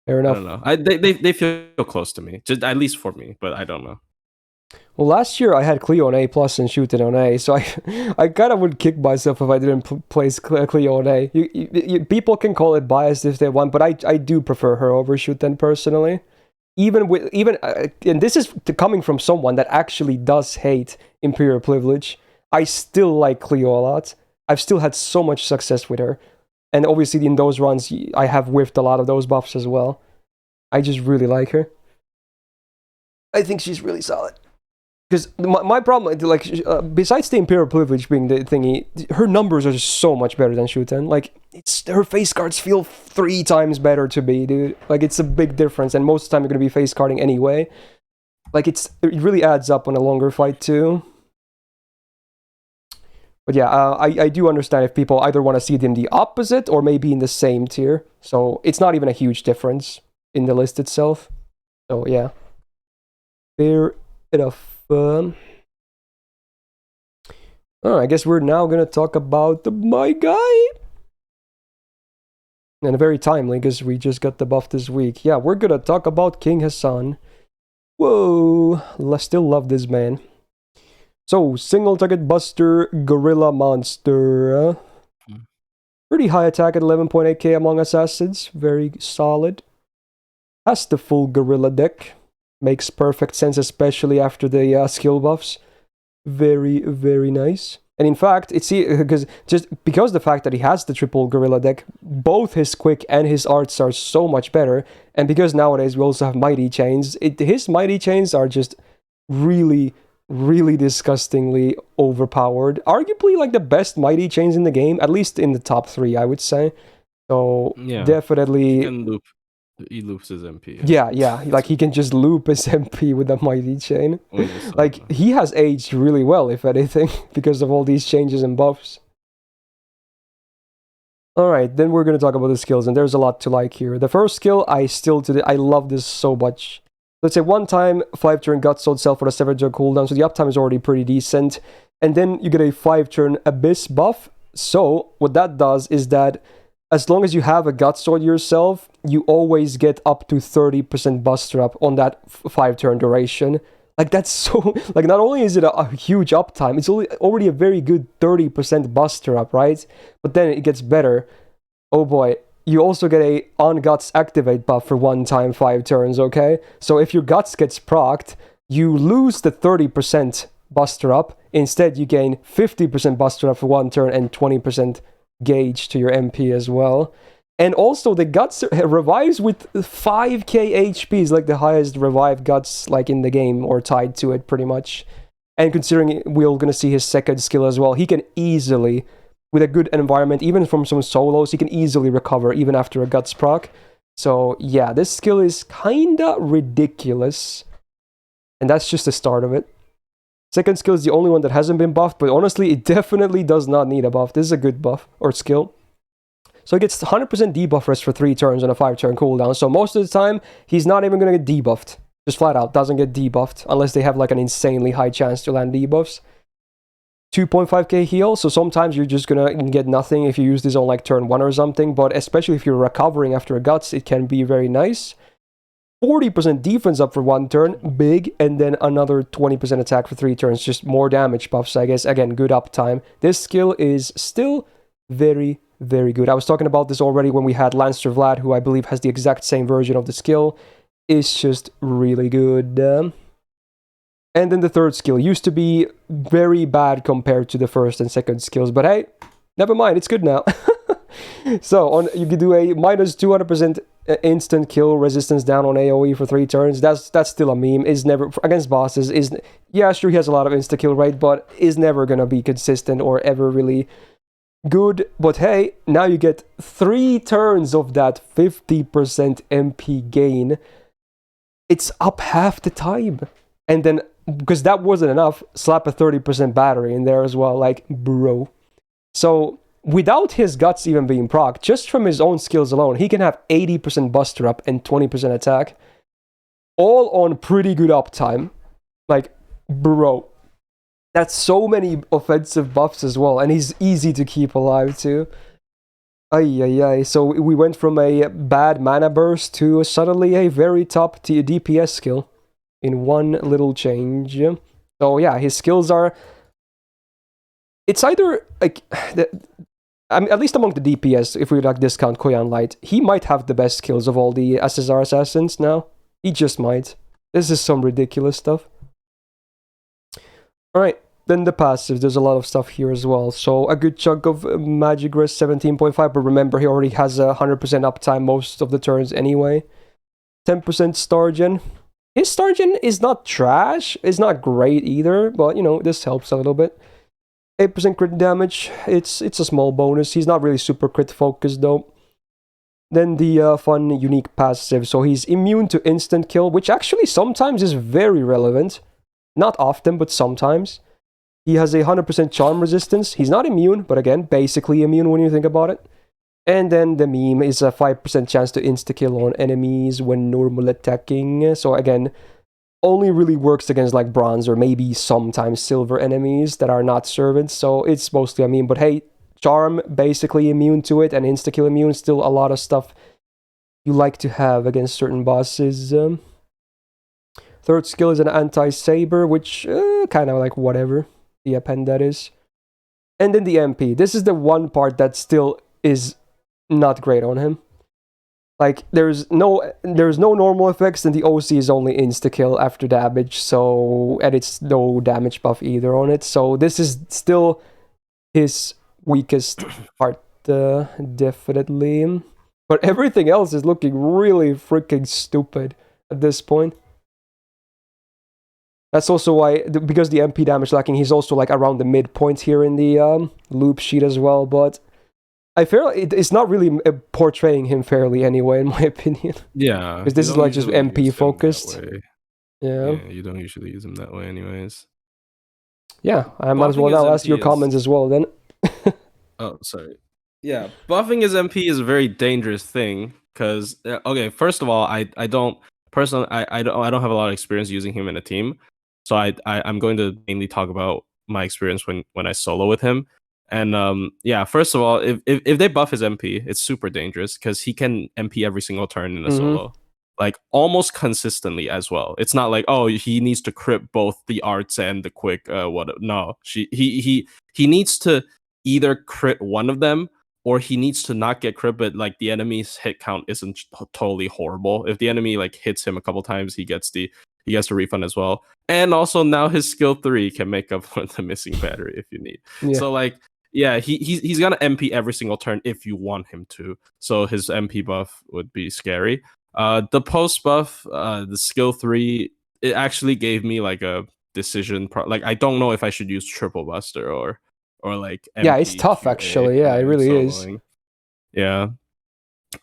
fair enough. I don't know. They feel close to me, just at least for me, but I don't know. Well, last year I had Cleo on A+ and Shuten on A, so I kind of would kick myself if I didn't place Cleo on A. People can call it biased if they want, but I do prefer her over Shuten personally. And this is coming from someone that actually does hate Imperial Privilege. I still like Cleo a lot. I've still had so much success with her, and obviously in those runs I have whiffed a lot of those buffs as well. I just really like her. I think she's really solid. Because my problem, like, besides the Imperial Privilege being the thingy, her numbers are just so much better than Shuten. Like, her face cards feel 3 times better to me, dude. Like, it's a big difference, and most of the time you're going to be face carding anyway. Like, it really adds up on a longer fight, too. But yeah, I do understand if people either want to see them the opposite or maybe in the same tier. So, it's not even a huge difference in the list itself. So, yeah. Fair enough. I guess we're now gonna talk about my guy, and very timely because we just got the buff this week. Yeah, we're gonna talk about King Hassan. Whoa, I still love this man. So, single target buster, gorilla monster. Pretty high attack at 11.8k among assassins. Very solid. Has the full gorilla deck. Makes perfect sense, especially after the skill buffs. Very, very nice. And in fact, it's because the fact that he has the triple gorilla deck, both his quick and his arts are so much better. And because nowadays we also have mighty chains, his mighty chains are just really, really disgustingly overpowered. Arguably like the best mighty chains in the game, at least in the top 3, I would say. So yeah, definitely. He loops his MP. Yeah, like he can just loop his MP with a mighty chain. When you saw Like that. he has aged really well, if anything, because of all these changes and buffs. Alright, then we're gonna talk about the skills, and there's a lot to like here. The first skill, I love this so much. Let's say 1 time, 5 turn Guts Sword Self for a 7 turn cooldown, so the uptime is already pretty decent. And then you get a 5 turn Abyss buff. So what that does is that as long as you have a Guts Sword yourself, you always get up to 30% buster up on that 5 turn duration. Like that's so, like not only is it a huge uptime, it's already a very good 30% buster up, right? But then it gets better. Oh boy, you also get a on Guts activate buff for 1 time 5 turns, okay? So if your Guts gets procced, you lose the 30% buster up. Instead, you gain 50% buster up for 1 turn and 20% gauge to your MP as well. And also the Guts revives with 5k HP, is like the highest revived Guts like in the game, or tied to it pretty much. And considering we're gonna see his second skill as well, he can easily, with a good environment, even from some solos, he can easily recover even after a Guts proc. So yeah, this skill is kinda ridiculous. And that's just the start of it. Second skill is the only one that hasn't been buffed, but honestly, it definitely does not need a buff. This is a good buff, or skill. So he gets 100% debuff rest for 3 turns on a 5 turn cooldown. So most of the time, he's not even going to get debuffed. Just flat out, doesn't get debuffed, unless they have like an insanely high chance to land debuffs. 2.5k heal, so sometimes you're just going to get nothing if you use this on like turn 1 or something, but especially if you're recovering after a Guts, it can be very nice. 40% defense up for 1 turn, big, and then another 20% attack for 3 turns, just more damage buffs, I guess. Again, good uptime. This skill is still very, very good. I was talking about this already when we had Lancer Vlad, who I believe has the exact same version of the skill. It's just really good. And then the third skill used to be very bad compared to the first and second skills, but hey, never mind, it's good now. So you can do a minus 200% instant kill resistance down on AoE for 3 turns. That's still a meme. Is never against bosses. Yeah, sure, he has a lot of insta kill rate, but is never gonna be consistent or ever really good. But hey, now you get 3 turns of that 50% MP gain. It's up half the time, and then because that wasn't enough, slap a 30% battery in there as well. Like, bro. So without his Guts even being proc, just from his own skills alone, he can have 80% buster up and 20% attack. All on pretty good uptime. Like, bro. That's so many offensive buffs as well, and he's easy to keep alive too. Ay. So we went from a bad mana burst to suddenly a very top DPS skill in one little change. So yeah, his skills are... It's either like... I mean, at least among the DPS, if we like discount Koyan Light, he might have the best skills of all the SSR assassins now. He just might. This is some ridiculous stuff. Alright, then the passive. There's a lot of stuff here as well. So a good chunk of Magic Rest 17.5, but remember he already has 100% uptime most of the turns anyway. 10% Star Gen. His Star Gen is not trash. It's not great either, but you know, this helps a little bit. 8% crit damage, it's a small bonus. He's not really super crit focused though. Then the fun unique passive, so he's immune to instant kill, which actually sometimes is very relevant. Not often, but sometimes. He has a 100% charm resistance. He's not immune, but again, basically immune when you think about it. And then the meme is a 5% chance to insta-kill on enemies when normal attacking. So again, only really works against like bronze or maybe sometimes silver enemies that are not servants, so it's mostly a meme. But hey, charm basically immune to it, and insta-kill immune, still a lot of stuff you like to have against certain bosses. Third skill is an anti-saber, which kind of like whatever, the append that is. And then the MP. This is the one part that still is not great on him. Like, there's no normal effects, and the OC is only insta-kill after damage, so... And it's no damage buff either on it, so this is still his weakest part, definitely. But everything else is looking really freaking stupid at this point. That's also why, because the MP damage lacking, he's also like around the midpoint here in the loop sheet as well, but... it's not really portraying him fairly anyway, in my opinion. Yeah, Because this is like just MP focused. Yeah, you don't usually use him that way, anyways. Yeah, I might as well now ask your comments as well then. Oh, sorry. Yeah, buffing his MP is a very dangerous thing because okay, first of all, I don't personally I don't have a lot of experience using him in a team, so I'm going to mainly talk about my experience when I solo with him. And yeah, first of all, if they buff his MP, it's super dangerous because he can MP every single turn in a solo, like almost consistently as well. It's not like, oh, he needs to crit both the arts and the quick no, he needs to either crit one of them or he needs to not get crit, but like the enemy's hit count isn't totally horrible. If the enemy like hits him a couple times, he gets the refund as well. And also now his skill 3 can make up for the missing battery if you need. Yeah. So like, yeah, he's gonna MP every single turn if you want him to. So his MP buff would be scary. The post buff, the skill 3, it actually gave me like a decision. Like I don't know if I should use triple buster or like MP yeah, it's tough actually. Yeah, it really is. Yeah.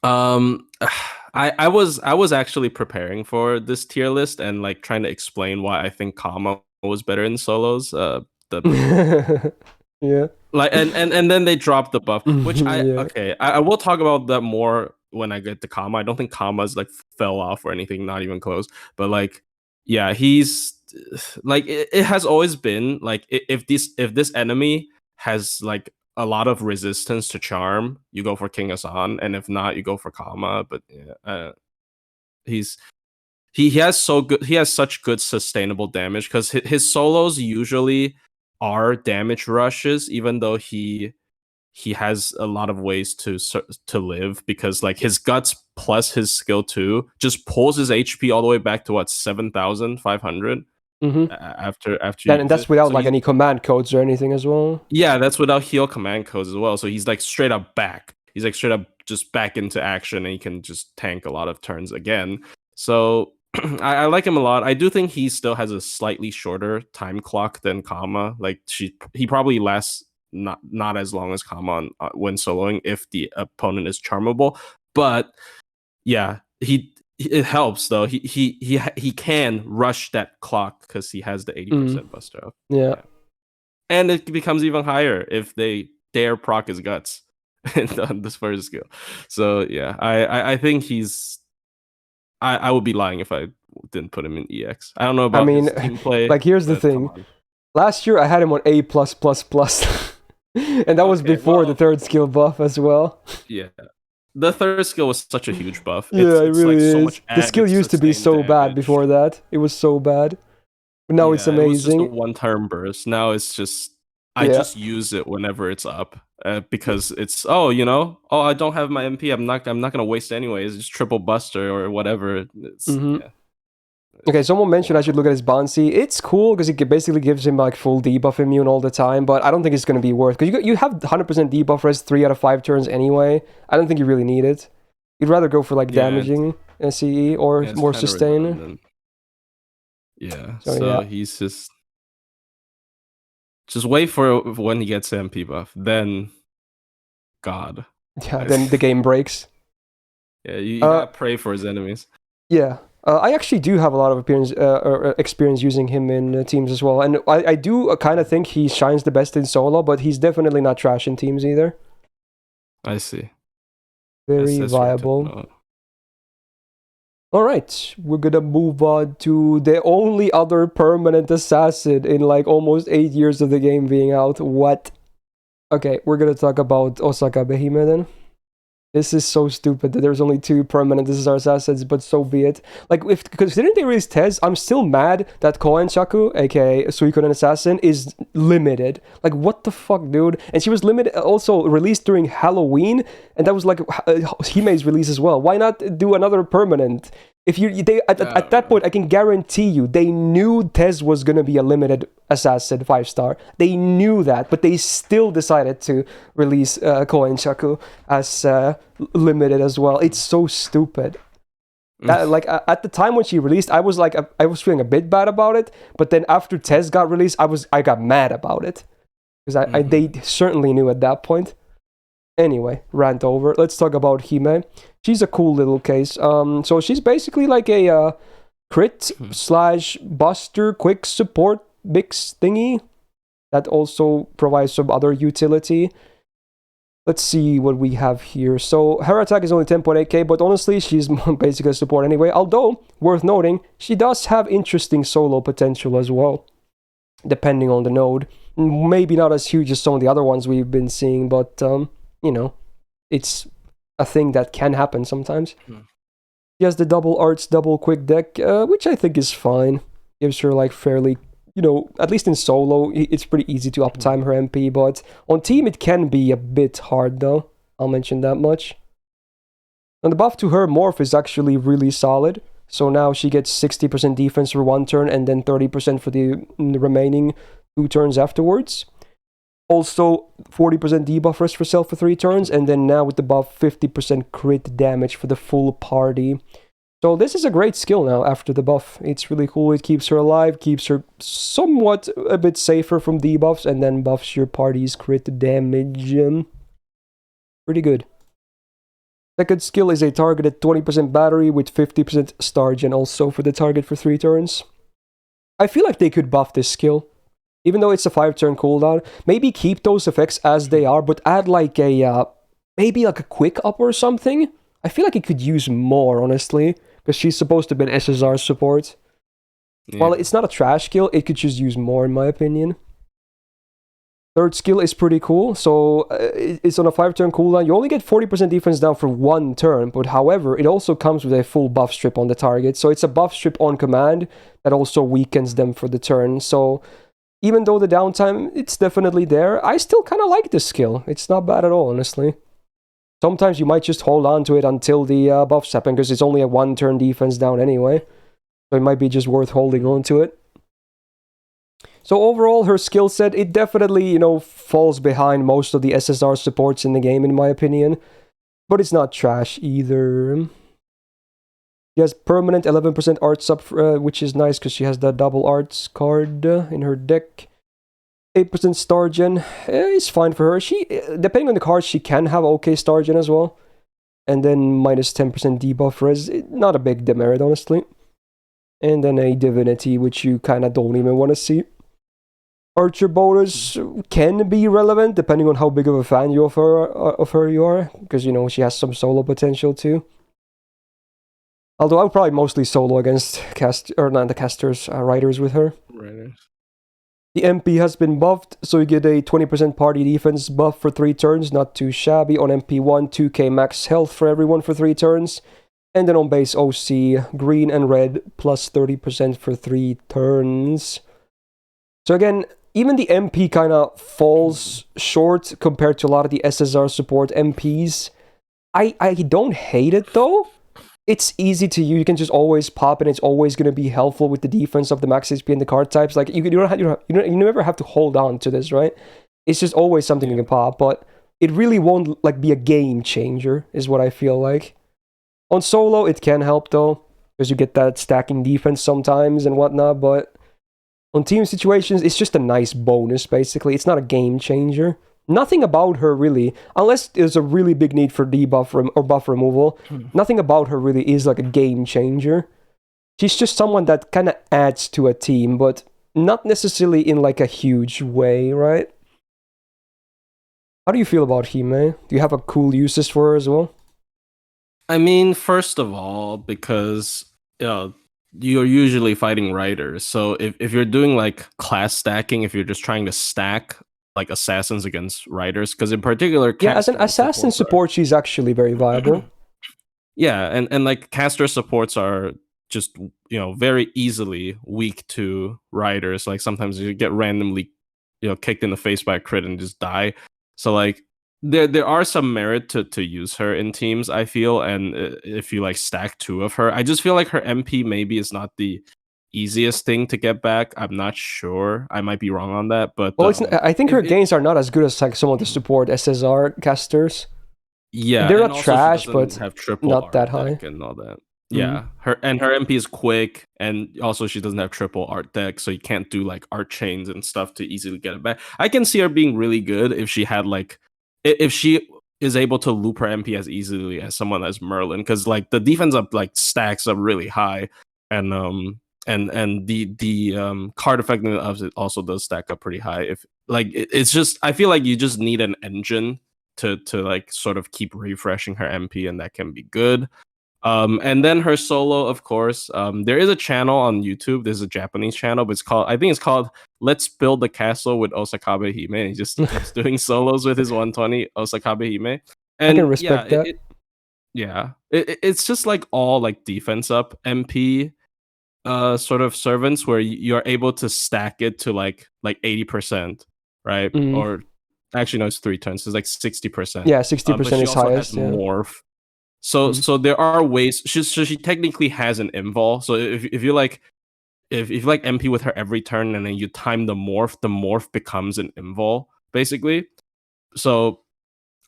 I was actually preparing for this tier list and like trying to explain why I think Kama was better in solos. Yeah. Like and then they dropped the buff, which I will talk about that more when I get to Kama. I don't think Kama's like fell off or anything, not even close. But like, yeah, he's like it has always been like if this enemy has like a lot of resistance to charm, you go for King Hassan, and if not, you go for Kama. But yeah, he has such good sustainable damage because his solos usually are damage rushes, even though he has a lot of ways to live, because like his guts plus his skill 2 just pulls his HP all the way back to what 7,500 after and that's without like any command codes or anything as well. Yeah, that's without heal command codes as well. So he's like straight up back. He's like straight up just back into action, and he can just tank a lot of turns again. So I like him a lot. I do think he still has a slightly shorter time clock than Kama. Like he probably lasts not as long as Kama when soloing if the opponent is charmable. But yeah, it helps though. He can rush that clock because he has the 80% buster up. Yeah. And it becomes even higher if they dare proc his guts on this first skill. So yeah, I think he's. I would be lying if I didn't put him in EX. I don't know about his team play. Like here's the thing. Last year I had him on A+++, and that was before the third skill buff as well. Yeah. The third skill was such a huge buff. It really is. So much the skill used to be so bad before that. It was so bad. But now it's amazing. It was just a one-turn burst. Now it's just I just use it whenever it's up because it's I don't have my MP. I'm not gonna waste it anyways. It's just triple buster or whatever. Okay, someone mentioned I should look at his bouncy. It's cool because it basically gives him like full debuff immune all the time, but I don't think it's going to be worth, because you have 100% debuff res 3 out of 5 turns anyway. I don't think you really need it. You'd rather go for like damaging SCE or more sustain. Yeah, so he's just wait for when he gets MP buff, then God. Yeah, then the game breaks. Yeah, you gotta pray for his enemies. Yeah. I actually do have a lot of experience using him in teams as well. And I do kind of think he shines the best in solo, but he's definitely not trash in teams either. I see. Very viable. Alright, we're gonna move on to the only other permanent assassin in like almost 8 years of the game being out. What? Okay, we're gonna talk about Osaka Behime then. This is so stupid that there's only 2 permanent assassins, but so be it. Like, because didn't they release Tez? I'm still mad that Koen Shaku, aka Suikoden Assassin, is limited. Like, what the fuck, dude? And she was limited, also released during Halloween, and that was like Hime's release as well. Why not do another permanent? If at that point, I can guarantee you, they knew Tez was gonna be a limited assassin 5-star. They knew that, but they still decided to release Koen Shaku as limited as well. It's so stupid. Like at the time when she released, I was feeling a bit bad about it. But then after Tez got released, I got mad about it because they certainly knew at that point. Anyway, rant over. Let's talk about Hime. She's a cool little case. So she's basically like a crit slash buster quick support mix thingy that also provides some other utility. Let's see what we have here. So her attack is only 10.8k, but honestly, she's basically a support anyway. Although, worth noting, she does have interesting solo potential as well, depending on the node. Maybe not as huge as some of the other ones we've been seeing, but, you know, it's a thing that can happen sometimes. She has the double arts, double quick deck, which I think is fine. Gives her like fairly, you know, at least in solo, it's pretty easy to uptime her MP, but on team it can be a bit hard though. I'll mention that much. And the buff to her morph is actually really solid. So now she gets 60% defense for 1 turn and then 30% for the remaining 2 turns afterwards. Also, 40% debuff rest for self for 3 turns, and then now with the buff, 50% crit damage for the full party. So this is a great skill now after the buff. It's really cool. It keeps her alive, keeps her somewhat a bit safer from debuffs, and then buffs your party's crit damage. Pretty good. Second skill is a targeted 20% battery with 50% star gen also for the target for 3 turns. I feel like they could buff this skill. Even though it's a 5-turn cooldown, maybe keep those effects as they are, but add like a, maybe like a quick up or something. I feel like it could use more, honestly, because she's supposed to be an SSR support. Yeah. While it's not a trash skill, it could just use more, in my opinion. Third skill is pretty cool. So it's on a 5-turn cooldown. You only get 40% defense down for 1 turn, but however, it also comes with a full buff strip on the target. So it's a buff strip on command that also weakens them for the turn. So even though the downtime, it's definitely there, I still kind of like this skill. It's not bad at all, honestly. Sometimes you might just hold on to it until the buffs happen, because it's only a 1-turn defense down anyway. So it might be just worth holding on to it. So overall, her skill set, it definitely, you know, falls behind most of the SSR supports in the game, in my opinion. But it's not trash either. She has permanent 11% arts up, which is nice because she has that double arts card in her deck. 8% star gen is fine for her. She, depending on the cards, she can have okay star gen as well. And then minus 10% debuff res. Not a big demerit, honestly. And then a divinity, which you kind of don't even want to see. Archer bonus can be relevant depending on how big of a fan you of her you are, because you know she has some solo potential too. Although I'll probably mostly solo against riders with her. Riders. The MP has been buffed, so you get a 20% party defense buff for 3 turns, not too shabby. On MP1, 2k max health for everyone for 3 turns. And then on base OC, green and red, plus 30% for 3 turns. So again, even the MP kind of falls short compared to a lot of the SSR support MPs. I don't hate it though. It's easy to use. You can just always pop, and it's always going to be helpful with the defense of the max HP and the card types. Like you never have to hold on to this, right? It's just always something you can pop, but it really won't like be a game changer, is what I feel like. On solo, it can help though, because you get that stacking defense sometimes and whatnot. But on team situations, it's just a nice bonus. Basically, it's not a game changer. Nothing about her really, unless there's a really big need for debuff or buff removal, nothing about her really is like a game changer. She's just someone that kind of adds to a team, but not necessarily in like a huge way, right? How do you feel about Hime? Do you have a cool uses for her as well? I mean, first of all, because you're usually fighting riders, so if you're doing like class stacking, if you're just trying to stack like assassins against riders, because in particular, yeah, as an assassin support, she's actually very viable. Yeah, and like caster supports are just, you know, very easily weak to riders. Like sometimes you get randomly, you know, kicked in the face by a crit and just die. So like there are some merit to use her in teams, I feel, and if you like stack 2 of her, I just feel like her MP maybe is not the easiest thing to get back. I'm not sure. I might be wrong on that, but well, I think her gains are not as good as like some of the support SSR casters. Yeah, they're not trash, but have triple not that high and all that. Yeah, her MP is quick, and also she doesn't have triple art deck, so you can't do like art chains and stuff to easily get it back. I can see her being really good if she had like if she is able to loop her MP as easily as someone as Merlin, because like the defense up like stacks up really high, and the card effectiveness of it also does stack up pretty high. If like it's just, I feel like you just need an engine to like sort of keep refreshing her MP, and that can be good. And then her solo, of course. There is a channel on YouTube. There's a Japanese channel, but I think it's called "Let's Build the Castle with Osakabe Hime." And he just keeps doing solos with his 120 Osakabe Hime. And I can respect that. It's just like all like defense up MP sort of servants where you're able to stack it to like 80%, right? Or actually no, it's 3 turns. It's like 60%. Yeah, 60% is highest. Yeah. Morph. So there are ways. She technically has an invul. So if you like MP with her every turn and then you time the morph becomes an invul basically. So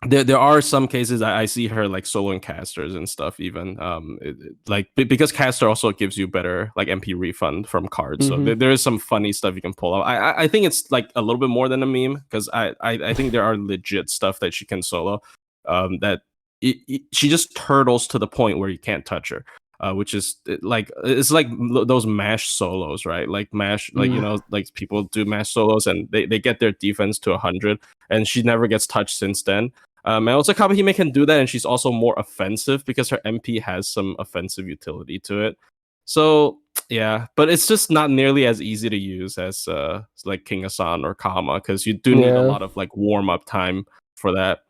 there are some cases I see her like soloing casters and stuff even because caster also gives you better like MP refund from cards. So there is some funny stuff you can pull out. I think it's like a little bit more than a meme, because I think there are legit stuff that she can solo that she just turtles to the point where you can't touch her, which is like it's like those mash solos, right? Like mash, like you know, like people do mash solos and they get their defense to 100, and she never gets touched since then. And also Kabahime can do that, and she's also more offensive because her MP has some offensive utility to it. So yeah, but it's just not nearly as easy to use as like King Asan or Kama, because you do need a lot of like warm up time for that.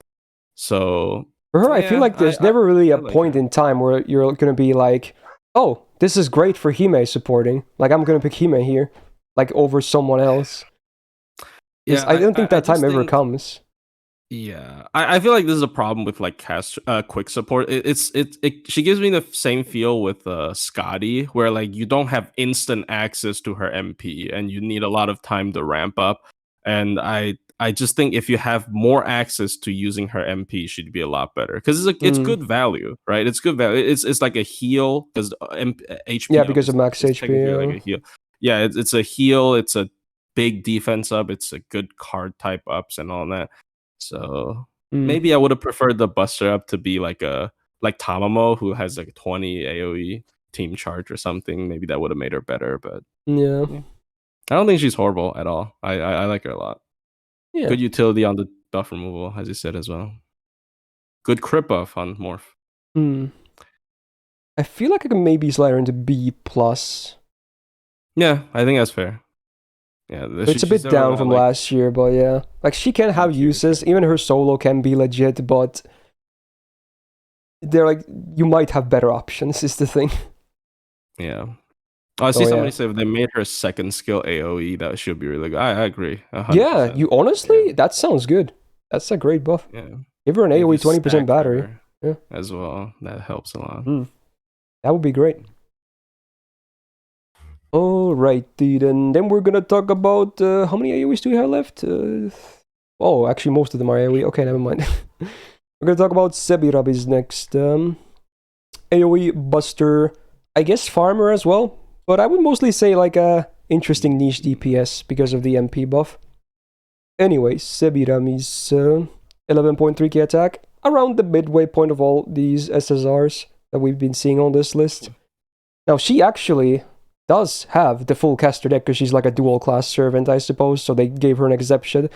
So for her, I feel like there's never really a point in time where you're gonna be like, oh, this is great for Hime supporting. Like I'm gonna pick Hime here, like over someone else. Yeah, I don't think that time ever comes. Yeah, I feel like this is a problem with like quick support. She gives me the same feel with Scotty, where like you don't have instant access to her MP and you need a lot of time to ramp up. And I just think if you have more access to using her MP, she'd be a lot better, because it's good value, right? It's good value. It's like a heal because HP. Yeah, because of max HP. Like a heal. Yeah, it's a heal. It's a big defense up. It's a good card type ups and all that. So maybe I would have preferred the Buster up to be like Tamamo, who has like 20 AoE team charge or something. Maybe that would have made her better, but yeah. I don't think she's horrible at all. I like her a lot. Yeah. Good utility on the buff removal, as you said as well. Good crit buff on Morph. I feel like I can maybe slide her into B+. Yeah, I think that's fair. Yeah, it's a bit down from last year, but yeah. Like, she can have uses. Even her solo can be legit, but they're like, you might have better options, is the thing. Yeah. Oh, I see somebody say if they made her second skill AoE, that should be really good. I agree. 100%. Yeah, you honestly, that sounds good. That's a great buff. Yeah. Give her an AoE 20% battery. Yeah. As well. That helps a lot. That would be great. Alrighty, then we're gonna talk about how many AoEs do we have left? Oh, actually, most of them are AoE. Okay, never mind. We're gonna talk about Sebirabi's next. AoE Buster, I guess Farmer as well, but I would mostly say like a interesting niche DPS because of the MP buff. Anyway, Sebirami's 11.3k attack, around the midway point of all these SSRs that we've been seeing on this list. Now, she actually does have the full caster deck because she's like a dual class servant, I suppose, so they gave her an exception.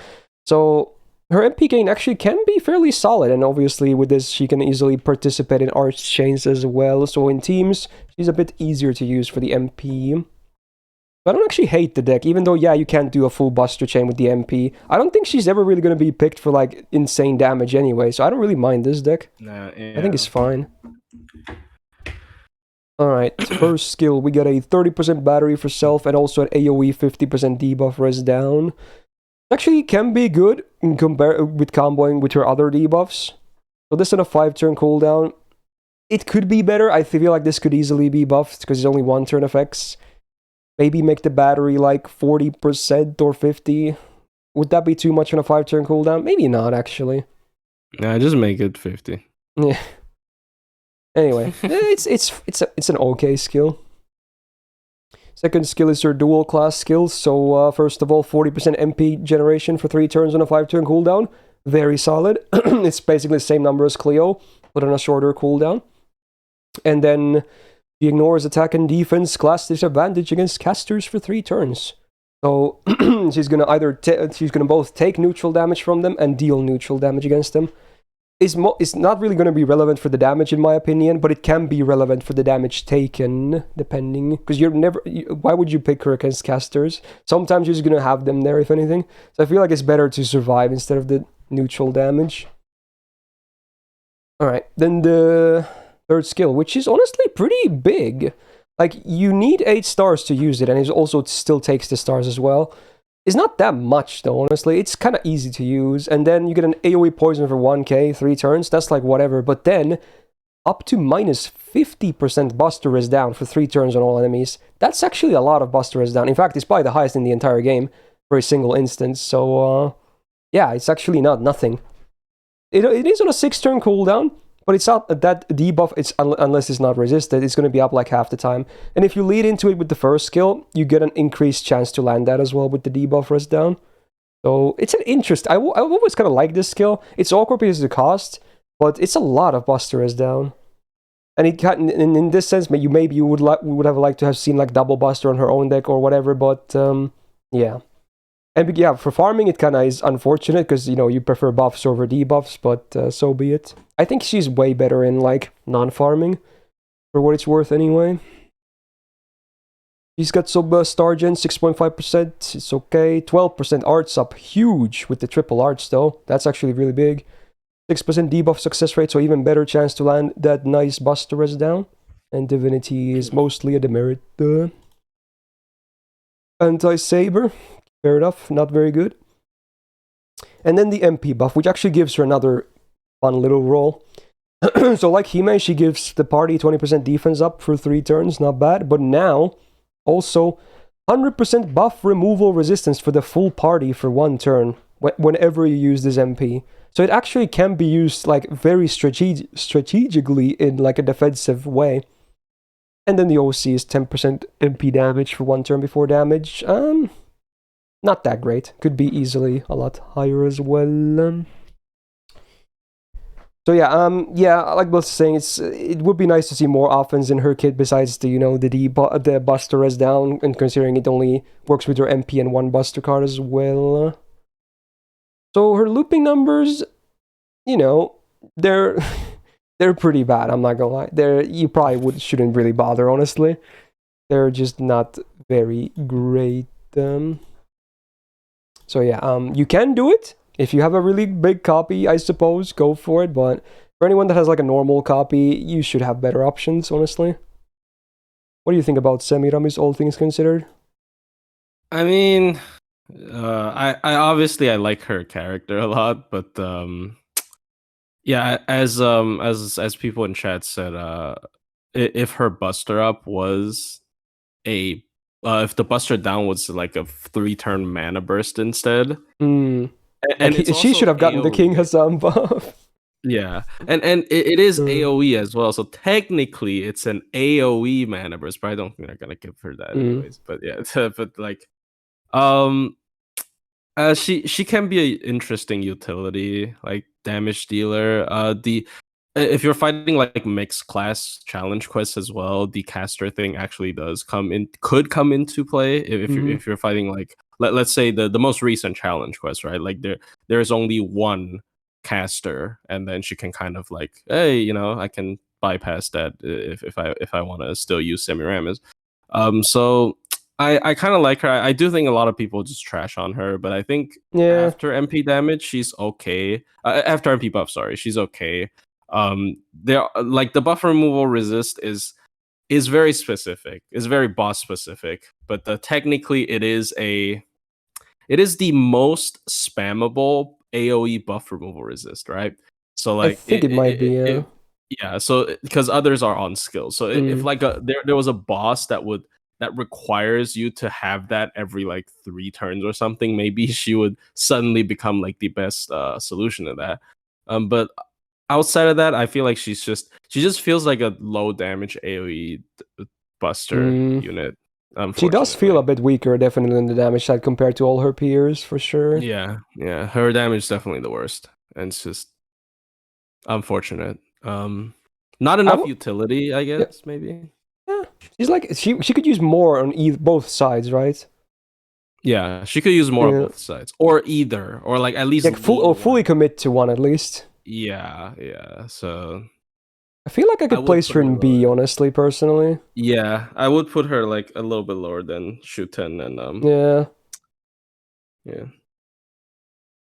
So her MP gain actually can be fairly solid, and obviously with this she can easily participate in arch chains as well, so in teams she's a bit easier to use for the MP. But I don't actually hate the deck, even though, yeah, you can't do a full Buster chain with the MP. I don't think she's ever really going to be picked for like insane damage anyway, so I don't really mind this deck. Nah, yeah. I think it's fine. Alright, first skill, we get a 30% battery for self and also an AoE 50% debuff res down. Actually can be good in with comboing with her other debuffs. So this on a 5-turn cooldown. It could be better. I feel like this could easily be buffed because it's only 1-turn effects. Maybe make the battery like 40% or 50%. Would that be too much on a 5-turn cooldown? Maybe not, actually. Nah, just make it 50. Yeah. Anyway, it's an okay skill. Second skill is her dual class skill. So first of all, 40% MP generation for 3 turns on a 5-turn cooldown. very solid. It's basically the same number as Cleo, but on a shorter cooldown. And then she ignores attack and defense class disadvantage against casters for 3 turns. So she's gonna she's gonna both take neutral damage from them and deal neutral damage against them. It's not really going to be relevant for the damage in my opinion, but it can be relevant for the damage taken, depending. Because why would you pick her against casters? Sometimes you're just going to have them there, if anything. So I feel like it's better to survive instead of the neutral damage. Alright, then the third skill, which is honestly pretty big. Like, you need 8 stars to use it, and it also still takes the stars as well. It's not that much though, honestly. It's kind of easy to use. And then you get an AoE poison for 1k, 3 turns. That's like whatever. But then, up to minus 50% Buster Res down for 3 turns on all enemies. That's actually a lot of Buster Res down. In fact, it's probably the highest in the entire game for a single instance. So, yeah, it's actually not nothing. It is on a 6-turn cooldown. But it's not that debuff, unless it's not resisted, it's going to be up like half the time. And if you lead into it with the first skill, you get an increased chance to land that as well with the debuff rest down. So it's an interest. I've always kind of liked this skill. It's awkward because of the cost, but it's a lot of Buster rest down. And it can, in this sense, maybe you would have liked to have seen like double Buster on her own deck or whatever, but yeah. And yeah, for farming, it kind of is unfortunate because, you know, you prefer buffs over debuffs, but so be it. I think she's way better in, like, non-farming, for what it's worth anyway. She's got some star gen, 6.5%, it's okay. 12% arts up, huge with the triple arts, though. That's actually really big. 6% debuff success rate, so even better chance to land that nice Buster Res down. And Divinity is mostly a demerit. Anti-Saber. Fair enough, not very good. And then the MP buff, which actually gives her another fun little roll. So like Hime, she gives the party 20% defense up for 3 turns, not bad. But now, also, 100% buff removal resistance for the full party for 1 turn, whenever you use this MP. So it actually can be used like very strategically in like a defensive way. And then the OC is 10% MP damage for 1 turn before damage. Not that great. Could be easily a lot higher as well. So yeah, like Bill was saying, it would be nice to see more offense in her kit besides the, you know, the Buster Res down, and considering it only works with her MP and 1 Buster card as well. So her looping numbers, you know, they're pretty bad. I'm not gonna lie. You probably shouldn't really bother, honestly. They're just not very great. So yeah, you can do it if you have a really big copy, I suppose. Go for it, but for anyone that has like a normal copy, you should have better options, honestly. What do you think about Semiramis, all things considered? I mean, I obviously I like her character a lot, but yeah, as people in chat said, if her Buster up was if the Buster down was like a 3-turn mana burst instead. And And she should have gotten the King Hassan buff. Yeah, and it is AoE as well, so technically it's an AoE mana burst, but I don't think they're gonna give her that anyways. But yeah, but like, she can be an interesting utility, like damage dealer. If you're fighting like mixed class challenge quests as well, the caster thing actually could come into play if you're fighting like let's say the most recent challenge quest, right? Like there's only 1 caster, and then she can kind of like, hey, you know, I can bypass that if I want to still use Semiramis. So I kind of like her. I do think a lot of people just trash on her, but I think after MP damage, she's okay. After MP buff, sorry, she's okay. There, like, the buff removal resist is very specific. It's very boss specific, but technically it is the most spammable AoE buff removal resist, right? So like, I think it might be. Yeah. So because others are on skill, so if like there was a boss that requires you to have that every like 3 turns or something, maybe she would suddenly become like the best solution to that. But outside of that, I feel like she just feels like a low damage AoE buster unit. She does feel a bit weaker, definitely, in the damage side compared to all her peers, for sure. Yeah, her damage is definitely the worst. and it's just unfortunate. Not enough utility, I guess, maybe. Yeah, she's like she could use more on both sides, right? Yeah, she could use more on both sides, or either, or like at least fully commit to one at least. Yeah. So I feel like I could place her in B, honestly, personally. Yeah, I would put her like a little bit lower than Shuten and Yeah.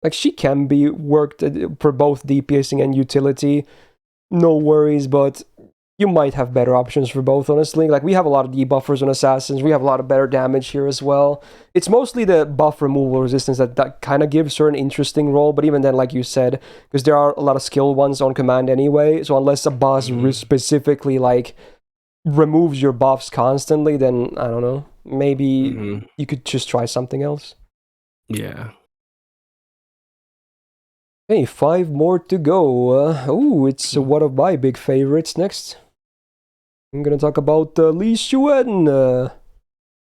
Like she can be worked for both DPSing and utility. No worries, but you might have better options for both, honestly. Like, we have a lot of debuffers on Assassins. We have a lot of better damage here as well. It's mostly the buff removal resistance that kind of gives her an interesting role, but even then, like you said, because there are a lot of skill ones on command anyway, so unless a boss specifically, like, removes your buffs constantly, then, I don't know, maybe you could just try something else. Yeah. Hey, 5 more to go. It's one of my big favorites next. I'm gonna talk about Li Xuan,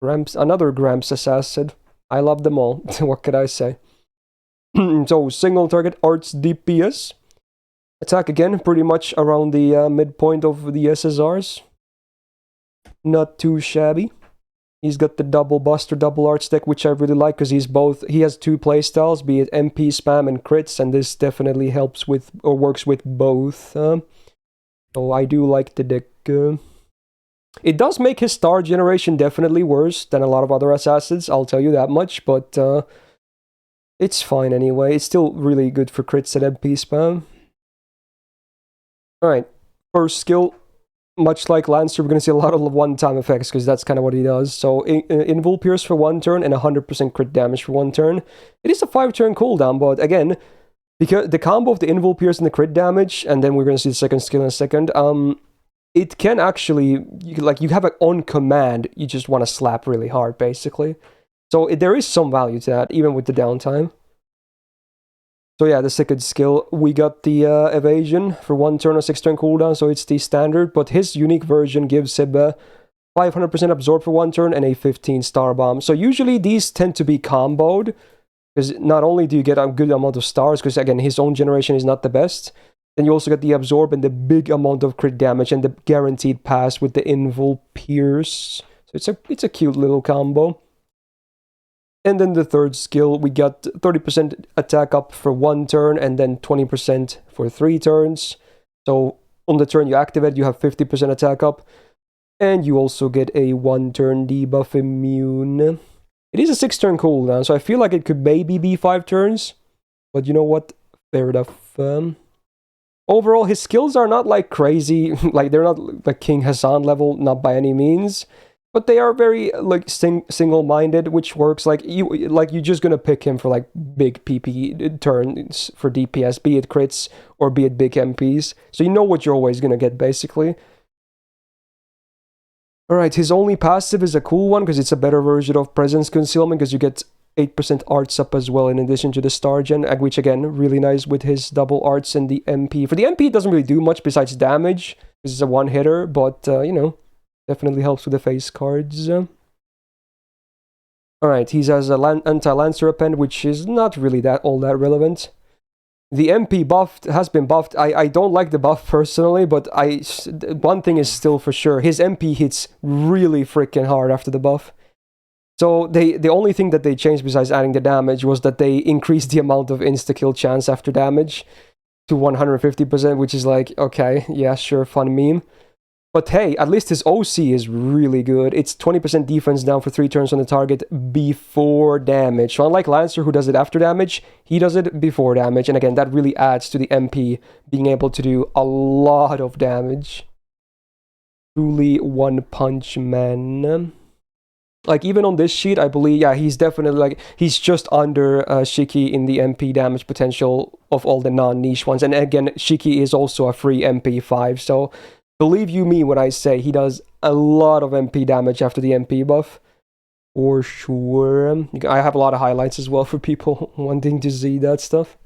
another Gramps assassin. I love them all. What can I say? So, single target arts DPS. Attack again, pretty much around the midpoint of the SSRs. Not too shabby. He's got the double buster, double arts deck, which I really like because he has two playstyles, be it MP spam and crits, and this definitely helps with or works with both. So I do like the deck. It does make his star generation definitely worse than a lot of other assassins, I'll tell you that much, but it's fine anyway. It's still really good for crits and MP spam. Alright, first skill. Much like Lancer, we're going to see a lot of one-time effects because that's kind of what he does. So, Invul Pierce for 1 turn and 100% crit damage for 1 turn. It is a 5-turn cooldown, but again, because the combo of the Invul Pierce and the crit damage, and then we're going to see the second skill in a second, it can actually, you have it on command, you just want to slap really hard, basically. So, there is some value to that, even with the downtime. So yeah, the second skill, we got the evasion for 1 turn or 6-turn cooldown, so it's the standard, but his unique version gives him 500% absorb for 1 turn and a 15 star bomb. So usually these tend to be comboed, because not only do you get a good amount of stars, because again, his own generation is not the best, then you also get the absorb and the big amount of crit damage and the guaranteed pass with the Invul Pierce. So it's a cute little combo. And then the third skill, we got 30% attack up for 1 turn and then 20% for 3 turns. So on the turn you activate, you have 50% attack up. And you also get a 1-turn debuff immune. It is a 6-turn cooldown, so I feel like it could maybe be 5 turns. But you know what? Fair enough. Overall, his skills are not like crazy. Like, they're not like King Hassan level, not by any means. But they are very like single-minded, which works. Like you're just gonna pick him for like big PP turns for DPS, be it crits or be it big MPs. So you know what you're always gonna get, basically. Alright, his only passive is a cool one because it's a better version of Presence Concealment because you get 8% arts up as well in addition to the star gen, which again, really nice with his double arts and the MP. For the MP, it doesn't really do much besides damage because it's a one-hitter, but you know, definitely helps with the face cards. Alright, he has an anti-lancer append, which is not really all that relevant. The MP buff has been buffed. I don't like the buff personally, but one thing is still for sure. His MP hits really freaking hard after the buff. So the only thing that they changed besides adding the damage was that they increased the amount of insta-kill chance after damage to 150%, which is like, okay, yeah, sure, fun meme. But hey, at least his OC is really good. It's 20% defense down for 3 turns on the target before damage. So unlike Lancer, who does it after damage, he does it before damage. And again, that really adds to the MP being able to do a lot of damage. Truly one punch man. Like, even on this sheet, I believe, yeah, he's definitely, like, he's just under Shiki in the MP damage potential of all the non-niche ones. And again, Shiki is also a free MP5, so believe you me when I say he does a lot of MP damage after the MP buff. For sure. I have a lot of highlights as well for people wanting to see that stuff.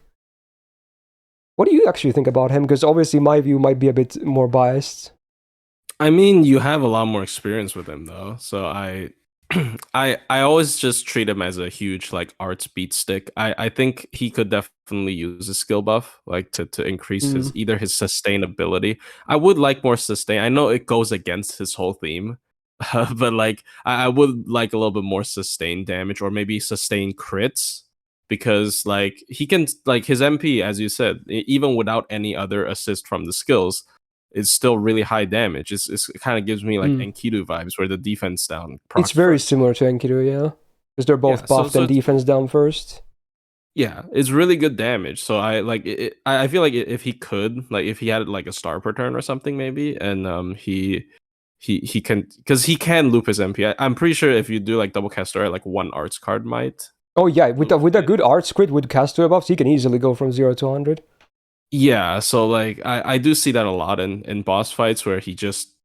What do you actually think about him? Because obviously my view might be a bit more biased. I mean, you have a lot more experience with him, though, so I I always just treat him as a huge like arts beat stick. I think he could definitely use a skill buff like to increase his Mm. either his sustainability. I would like more sustain. I know it goes against his whole theme, but like I would like a little bit more sustained damage or maybe sustain crits because like he can like his MP as you said even without any other assist from the skills is still really high damage. It kind of gives me like Mm. Enkidu vibes where the defense down It's procs very first. similar to Enkidu, yeah. Because they're Yeah, both buffed so and it's defense down first. yeah, it's really good damage. So I like I feel like if he could like if he had like a star per turn or something maybe, and he can because he can loop his MP. I'm pretty sure if you do like double caster, like one arts card might Oh yeah, with loop a it. good art squid with caster buffs, he can easily go from 0 to 100. Yeah, so like I do see that a lot in boss fights where he just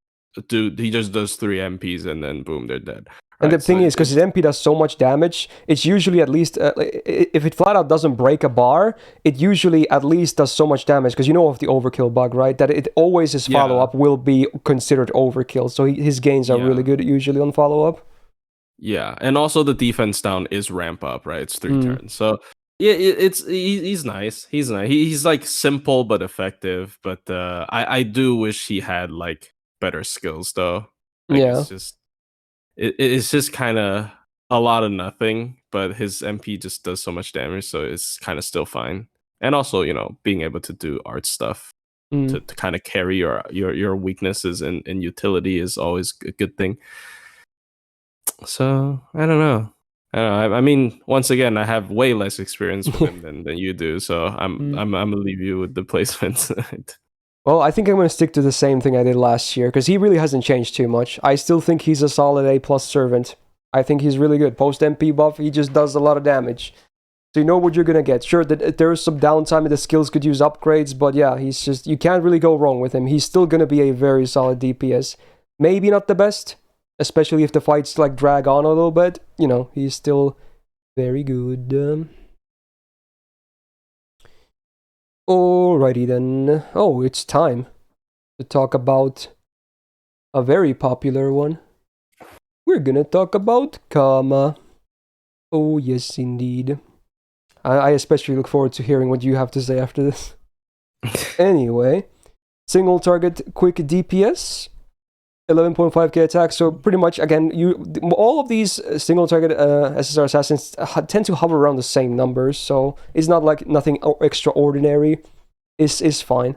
does 3 MPs and then boom they're dead. And the Right. So thing is, because his MP does so much damage, it's usually at least, if it flat out doesn't break a bar, it usually at least does so much damage, because you know of the overkill bug, right? That it always his yeah, follow-up will be considered overkill, so his gains are really yeah. good usually on follow-up. Yeah, and also the defense down is ramp up, right? It's 3 Mm. turns. So yeah, he's nice. He's nice. He's like simple but effective. But I do wish he had like better skills though. Like Yeah. it's just kind of a lot of nothing. But his MP just does so much damage, so it's kind of still fine. And also, being able to do art stuff Mm. to kind of carry your weaknesses and utility is always a good thing. So I don't know. I mean, once again, I have way less experience with him than you do. So Mm. I'm gonna leave you with the placements. Well, I think I'm going to stick to the same thing I did last year, because he really hasn't changed too much. I still think he's a solid A+ servant. I think he's really good. Post MP buff, he just does a lot of damage. So you know what you're going to get. Sure, that there is some downtime and the skills could use upgrades, but yeah, you can't really go wrong with him. He's still going to be a very solid DPS. Maybe not the best, especially if the fights like drag on a little bit. He's still very good. Alrighty then. Oh, it's time to talk about a very popular one. We're gonna talk about Kama. Oh, yes, indeed. I especially look forward to hearing what you have to say after this. Anyway, single target quick DPS, 11.5k attack. So pretty much, again, all of these single target SSR assassins tend to hover around the same numbers. So it's not like nothing extraordinary. Is fine.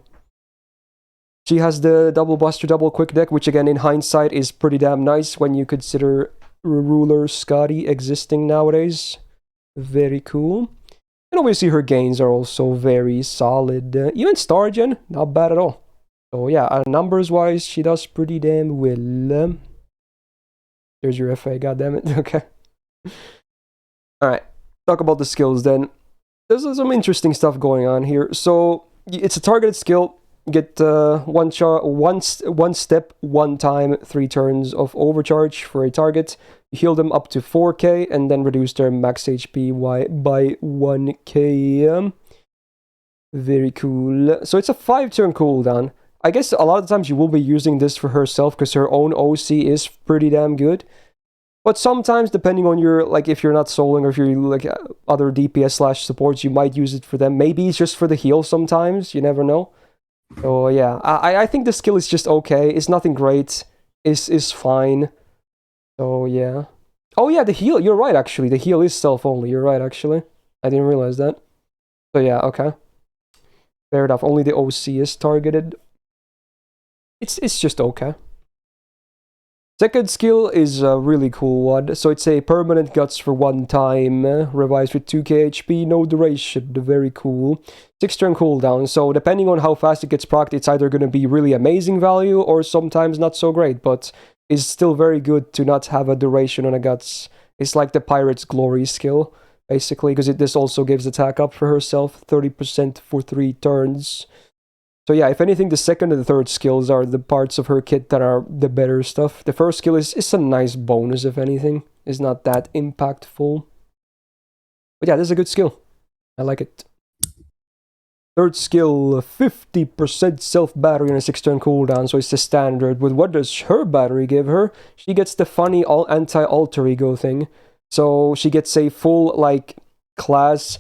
She has the double buster, double quick deck, which again in hindsight is pretty damn nice when you consider Ruler Scotty existing nowadays. Very cool. And obviously her gains are also very solid. Even Star Gen, not bad at all. So yeah, numbers wise, she does pretty damn well. There's your FA, goddammit. Okay. Alright, talk about the skills then. There's some interesting stuff going on here. So it's a targeted skill. Get one step, one time, 3 turns of overcharge for a target. Heal them up to 4k and then reduce their max HP by 1k. Very cool. So it's a 5-turn cooldown. I guess a lot of times you will be using this for herself because her own OC is pretty damn good. But sometimes, depending on your, like, if you're not soloing or if you're, like, other DPS / supports, you might use it for them. Maybe it's just for the heal sometimes. You never know. So, yeah. I think the skill is just okay. It's nothing great. It's fine. So, yeah. Oh, yeah, the heal. You're right, actually. The heal is self-only. You're right, actually. I didn't realize that. So, yeah, okay. Fair enough. Only the OC is targeted. It's just okay. Second skill is a really cool one. So it's a permanent guts for 1 time, revives with 2k HP, no duration. Very cool. 6-turn cooldown. So depending on how fast it gets procced, it's either going to be really amazing value or sometimes not so great. But it's still very good to not have a duration on a guts. It's like the Pirate's Glory skill, basically, because this also gives attack up for herself, 30% for 3 turns. So yeah, if anything, the second and the third skills are the parts of her kit that are the better stuff. The first skill is a nice bonus, if anything. It's not that impactful. But yeah, this is a good skill. I like it. Third skill, 50% self-battery on a 6-turn cooldown, so it's the standard. But what does her battery give her? She gets the funny anti-alter ego thing. So she gets a full, like, class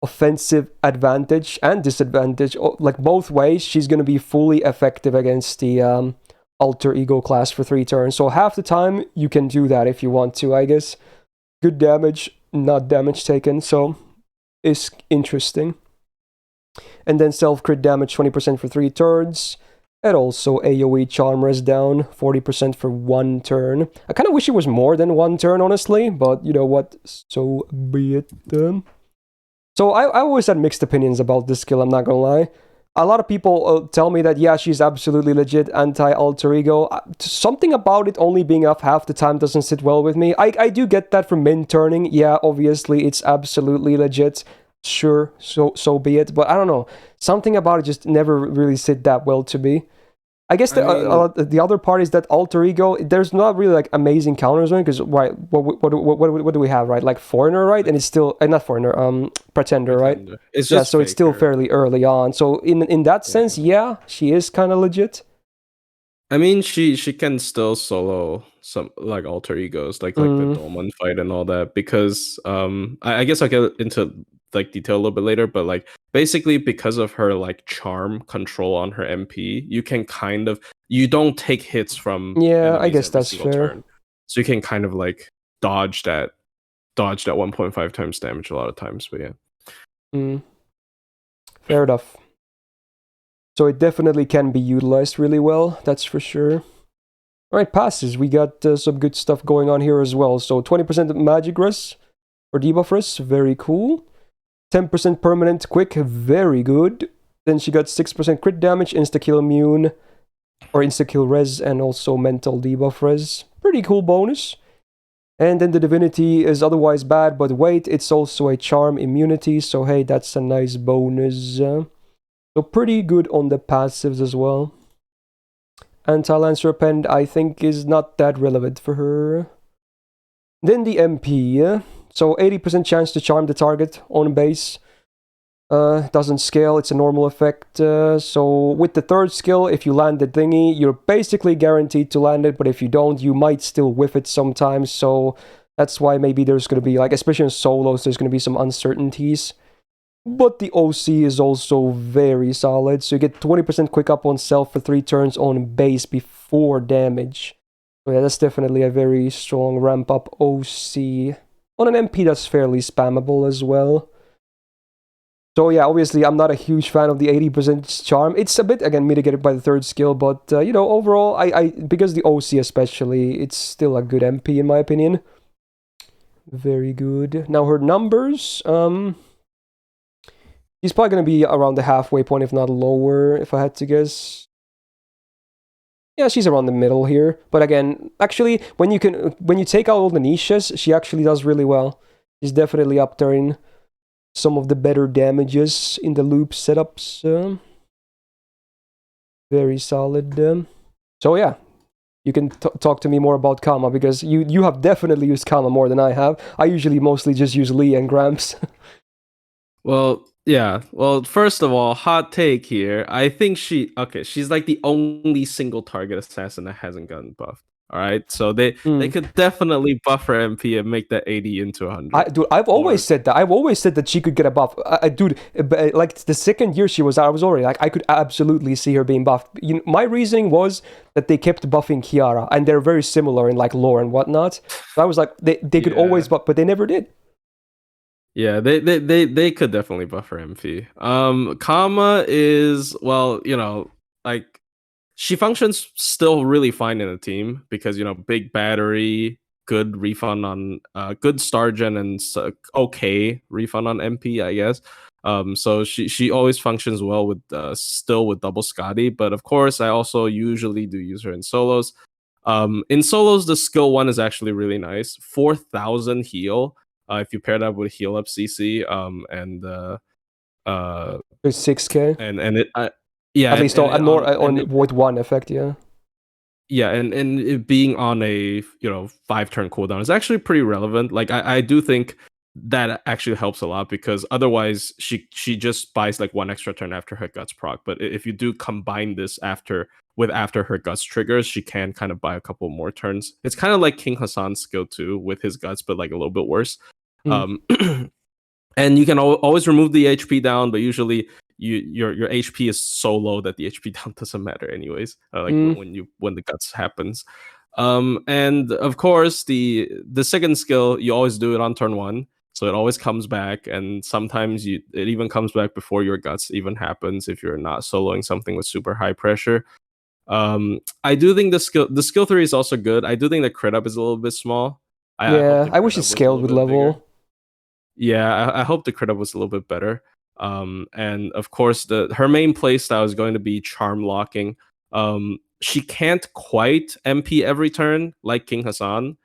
offensive advantage and disadvantage. Like, both ways, she's going to be fully effective against the alter ego class for 3 turns. So half the time, you can do that if you want to, I guess. Good damage, not damage taken, so it's interesting. And then self-crit damage 20% for 3 turns. And also AoE charm res down 40% for 1 turn. I kind of wish it was more than 1 turn, honestly, but you know what? So be it. So I always had mixed opinions about this skill, I'm not gonna lie. A lot of people tell me that, yeah, she's absolutely legit anti-alter ego. Something about it only being up half the time doesn't sit well with me. I do get that from min turning. Yeah, obviously, it's absolutely legit. Sure, so be it. But I don't know. Something about it just never really sit that well to me. I guess the other part is that alter ego. There's not really like amazing counters on it because right, what do we have, right? Like foreigner, right? And it's still not foreigner, pretender, right? It's just yeah. So it's still faker. fairly early on. So in that sense, yeah, she is kind of legit. I mean, she can still solo some like alter egos, like the Dolman fight and all that. Because I guess I'll get into like detail a little bit later, but like basically because of her like charm control on her MP, you can kind of you don't take hits from I guess that's fair. turn. So you can kind of like dodge that 1.5 times damage a lot of times. But yeah, fair enough. So it definitely can be utilized really well, that's for sure. Alright, passes. We got some good stuff going on here as well. So 20% magic res or debuff res, very cool. 10% permanent quick, very good. Then she got 6% crit damage, insta-kill immune, or insta-kill res, and also mental debuff res. Pretty cool bonus. And then the divinity is otherwise bad, but wait, it's also a charm immunity, so hey, that's a nice bonus. So pretty good on the passives as well. Anti-Lance Repent, I think, is not that relevant for her. Then the MP, so 80% chance to charm the target on base. Doesn't scale, it's a normal effect. So with the third skill, if you land the thingy, you're basically guaranteed to land it, but if you don't, you might still whiff it sometimes. So that's why maybe there's going to be, like, especially in solos, there's going to be some uncertainties. But the OC is also very solid, so you get 20% quick up on self for 3 turns on base before damage. So yeah, that's definitely a very strong ramp up OC. On an MP that's fairly spammable as well. So yeah, obviously I'm not a huge fan of the 80% charm. It's a bit, again, mitigated by the third skill, but you know, overall, I because the OC especially, it's still a good MP in my opinion. Very good. Now her numbers, she's probably going to be around the halfway point, if not lower, if I had to guess. Yeah, she's around the middle here. But again, actually, when you take out all the niches, she actually does really well. She's definitely up there in some of the better damages in the loop setups. Very solid. So yeah, you can talk to me more about Kama, because you have definitely used Kama more than I have. I usually mostly just use Lee and Gramps. Well, yeah. Well, first of all, hot take here. I think she's like the only single target assassin that hasn't gotten buffed. All right, so they could definitely buff her MP and make that 80 into 100. Dude, I've always said that. I've always said that she could get a buff. Dude, like the second year she was out, I was already like, I could absolutely see her being buffed. You know, my reasoning was that they kept buffing Kiara, and they're very similar in like lore and whatnot. So I was like, they could always buff, but they never did. Yeah, they could definitely buff her MP. Kama is, well, you know, like, she functions still really fine in a team because, you know, big battery, good refund on good star gen, and okay refund on MP, I guess. So she always functions well with still with double Scotty, but of course I also usually do use her in solos. In solos, the skill 1 is actually really nice. 4,000 heal. If you pair that with heal up CC, and 6k, and it yeah, at least on with one effect, yeah. Yeah, and it being on a 5-turn cooldown is actually pretty relevant. Like I do think that actually helps a lot, because otherwise she just buys like one extra turn after her guts proc. But if you do combine this after her guts triggers, she can kind of buy a couple more turns. It's kind of like King Hassan's skill 2 with his guts, but like a little bit worse. Mm. And you can always remove the HP down, but usually your HP is so low that the HP down doesn't matter anyways. When the guts happens. And of course the second skill, you always do it on turn 1. So it always comes back, and sometimes it even comes back before your guts even happens if you're not soloing something with super high pressure. I do think the skill 3 is also good. I do think the crit up is a little bit small. I wish it scaled with level. Bigger. Yeah, I hope the crit up was a little bit better. And of course, her main playstyle is going to be charm locking. She can't quite MP every turn like King Hassan,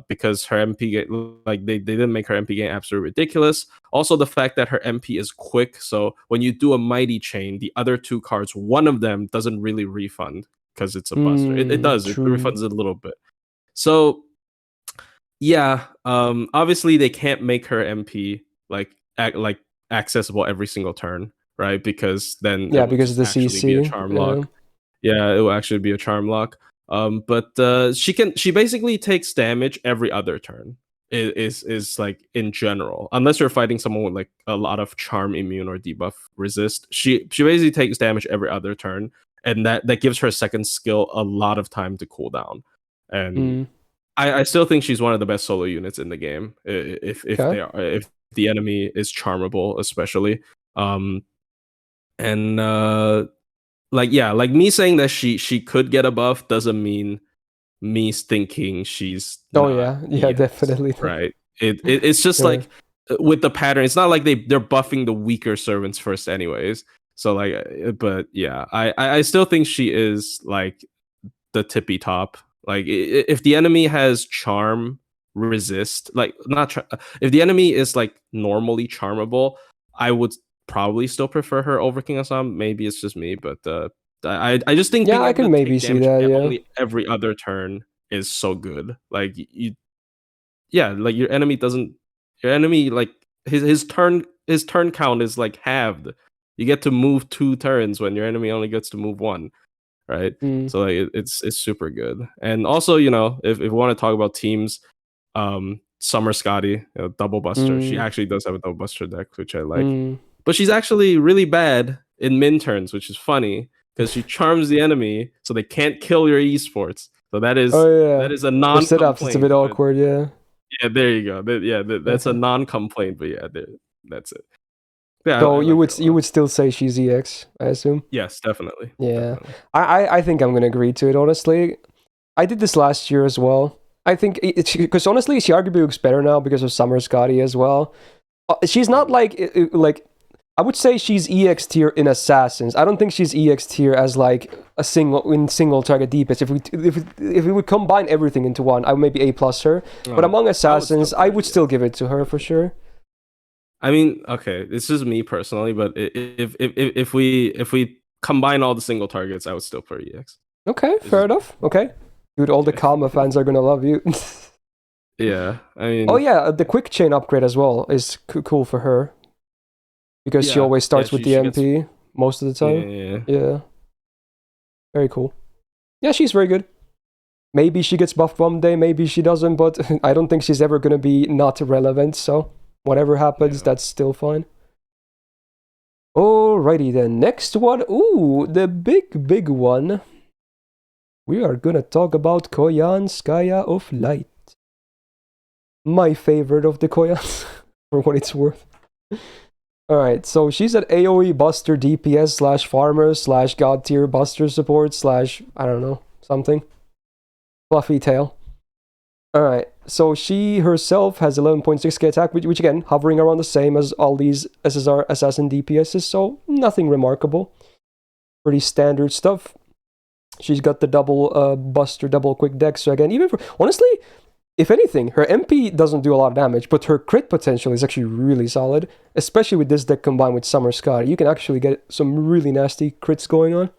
because her MP they didn't make her MP game absolutely ridiculous. Also, the fact that her MP is quick, so when you do a mighty chain, the other 2 cards, one of them doesn't really refund because it's a buster. It does. It refunds it a little bit. So yeah, obviously they can't make her MP like accessible every single turn, right? Because then because of the CC, be a charm lock. Yeah, it will actually be a charm lock. But she basically takes damage every other turn. Is like in general, unless you're fighting someone with like a lot of charm immune or debuff resist, she basically takes damage every other turn, and that gives her second skill a lot of time to cool down. And I still think she's one of the best solo units in the game. If the enemy is charmable, especially. Like me saying that she could get a buff doesn't mean me thinking she's EX, definitely right. It's just like with the pattern, it's not like they're buffing the weaker servants first anyways. So like, but yeah, I still think she is like the tippy top. Like if the enemy has charm resist, like if the enemy is like normally charmable, I would probably still prefer her over King Assam. Maybe it's just me, but I just think I can maybe see that. Only every other turn is so good. Like like your enemy like his turn count is like halved. You get to move 2 turns when your enemy only gets to move 1. Right, so like it's super good. And also, if we want to talk about teams, Summer Scotty, double buster, she actually does have a double buster deck, which I like. But she's actually really bad in min turns, which is funny because she charms the enemy so they can't kill your esports. So that is a non-complaint. For setups, it's a bit awkward. Yeah, there you go. That's a non-complaint, but yeah, that's it. Yeah, so you would still say she's EX, I assume? Yes, definitely. Yeah, definitely. I think I'm gonna agree to it, honestly. I did this last year as well. I think because honestly, she arguably looks better now because of Summer Scotty as well. She's not like I would say she's EX tier in Assassins. I don't think she's EX tier as like a single target DPS. If we would combine everything into one, I would maybe A+ her. But among Assassins, I would still give it to her for sure. I mean, okay, this is me personally, but if we combine all the single targets, I would still prefer EX. Okay, fair enough. Okay, dude, all the Kama fans are gonna love you. Yeah, I mean. Oh yeah, the quick chain upgrade as well is cool for her because she always starts with the MP most of the time. Yeah. Very cool. Yeah, she's very good. Maybe she gets buffed one day, maybe she doesn't, but I don't think she's ever gonna be not relevant. So. Whatever happens, that's still fine. Alrighty then, next one. Ooh, the big one. We are gonna talk about Koyan Skaya of Light. My favorite of the Koyans, for what it's worth. Alright, so she's an AoE Buster DPS / farmer / God tier Buster support / I don't know, something. Fluffy tail. Alright, so she herself has 11.6k attack, which again, hovering around the same as all these SSR Assassin DPSs, so nothing remarkable. Pretty standard stuff. She's got the double Buster, double quick deck, so again, honestly, if anything, her MP doesn't do a lot of damage, but her crit potential is actually really solid, especially with this deck combined with Summer Scotty. You can actually get some really nasty crits going on.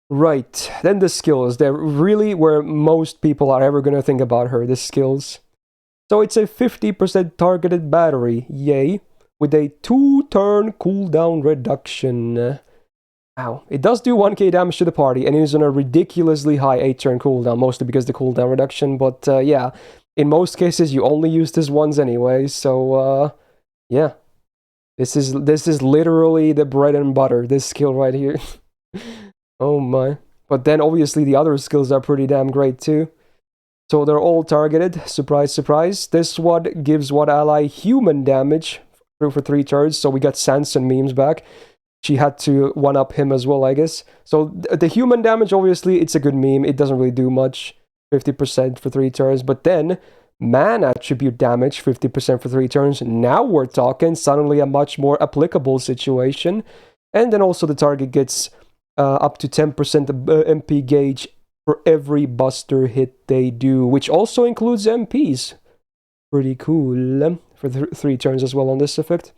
Right, then the skills. They're really where most people are ever going to think about her, the skills. So it's a 50% targeted battery, yay, with a 2-turn cooldown reduction. Wow, it does do 1k damage to the party, and it is on a ridiculously high 8-turn cooldown, mostly because of the cooldown reduction, but yeah, in most cases you only use this once anyway, so yeah. This is literally the bread and butter, this skill right here. Oh my. But then obviously the other skills are pretty damn great too. So they're all targeted, surprise, surprise. This one gives one ally human damage for 3 turns, so we got Sanson memes back. She had to one-up him as well, I guess. So the human damage, obviously, it's a good meme. It doesn't really do much, 50% for 3 turns. But then, man attribute damage, 50% for 3 turns. Now we're talking, suddenly a much more applicable situation. And then also the target gets up to 10% MP gauge for every buster hit they do, which also includes MPs. Pretty cool for 3 turns as well on this effect.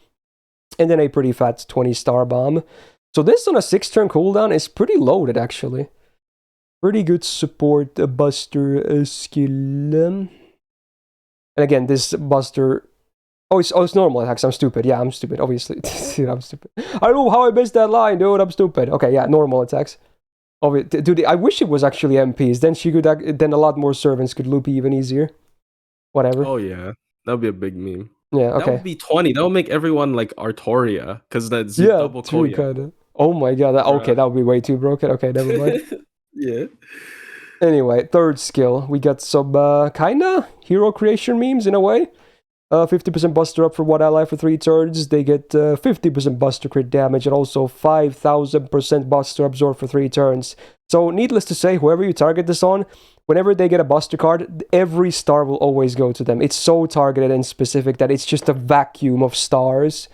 And then a pretty fat 20-star bomb. So this on a 6-turn cooldown is pretty loaded, actually. Pretty good support buster skill. And again, this buster... Oh, it's normal attacks. I'm stupid. Yeah, I'm stupid, obviously. Dude, I'm stupid. I don't know how I missed that line, dude. I'm stupid. Okay, yeah, normal attacks. Oh, dude, I wish it was actually MPs. Then then a lot more servants could loop even easier. Whatever. Oh yeah, that would be a big meme. Yeah, okay. That would be 20. That would make everyone like Artoria, because that's double true, Koya. kinda. Oh my god, okay, that would be way too broken. Okay, never mind. Yeah. Anyway, 3rd skill. We got some kinda hero creation memes in a way. 50% buster up for one ally for 3 turns. They get 50% buster crit damage and also 5,000% buster absorb for 3 turns. So needless to say, whoever you target this on, whenever they get a buster card, every star will always go to them. It's so targeted and specific that it's just a vacuum of stars.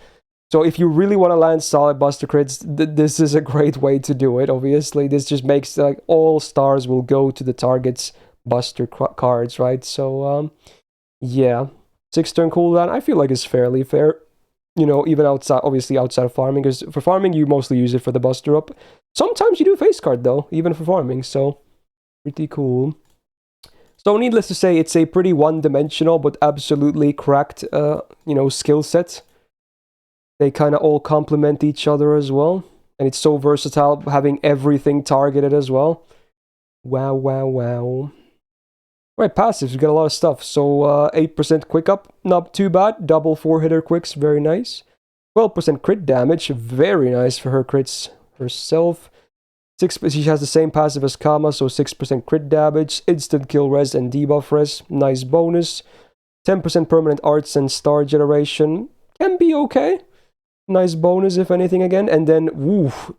So if you really want to land solid buster crits, this is a great way to do it, obviously. This just makes like all stars will go to the target's buster cards, right? So, yeah. 6-turn cooldown, I feel like is fairly fair. You know, even outside, obviously outside of farming, because for farming, you mostly use it for the buster up. Sometimes you do face card, though, even for farming, so pretty cool. So needless to say, it's a pretty one-dimensional, but absolutely cracked, skill set. They kind of all complement each other as well. And it's so versatile, having everything targeted as well. Wow, wow, wow. Right, passives, we got a lot of stuff. So 8% quick up, not too bad. Double 4-hitter quicks, very nice. 12% crit damage, very nice for her crits herself. She has the same passive as Kama, so 6% crit damage, instant kill res and debuff res, nice bonus. 10% permanent arts and star generation, can be okay. Nice bonus, if anything, again. And then, 20%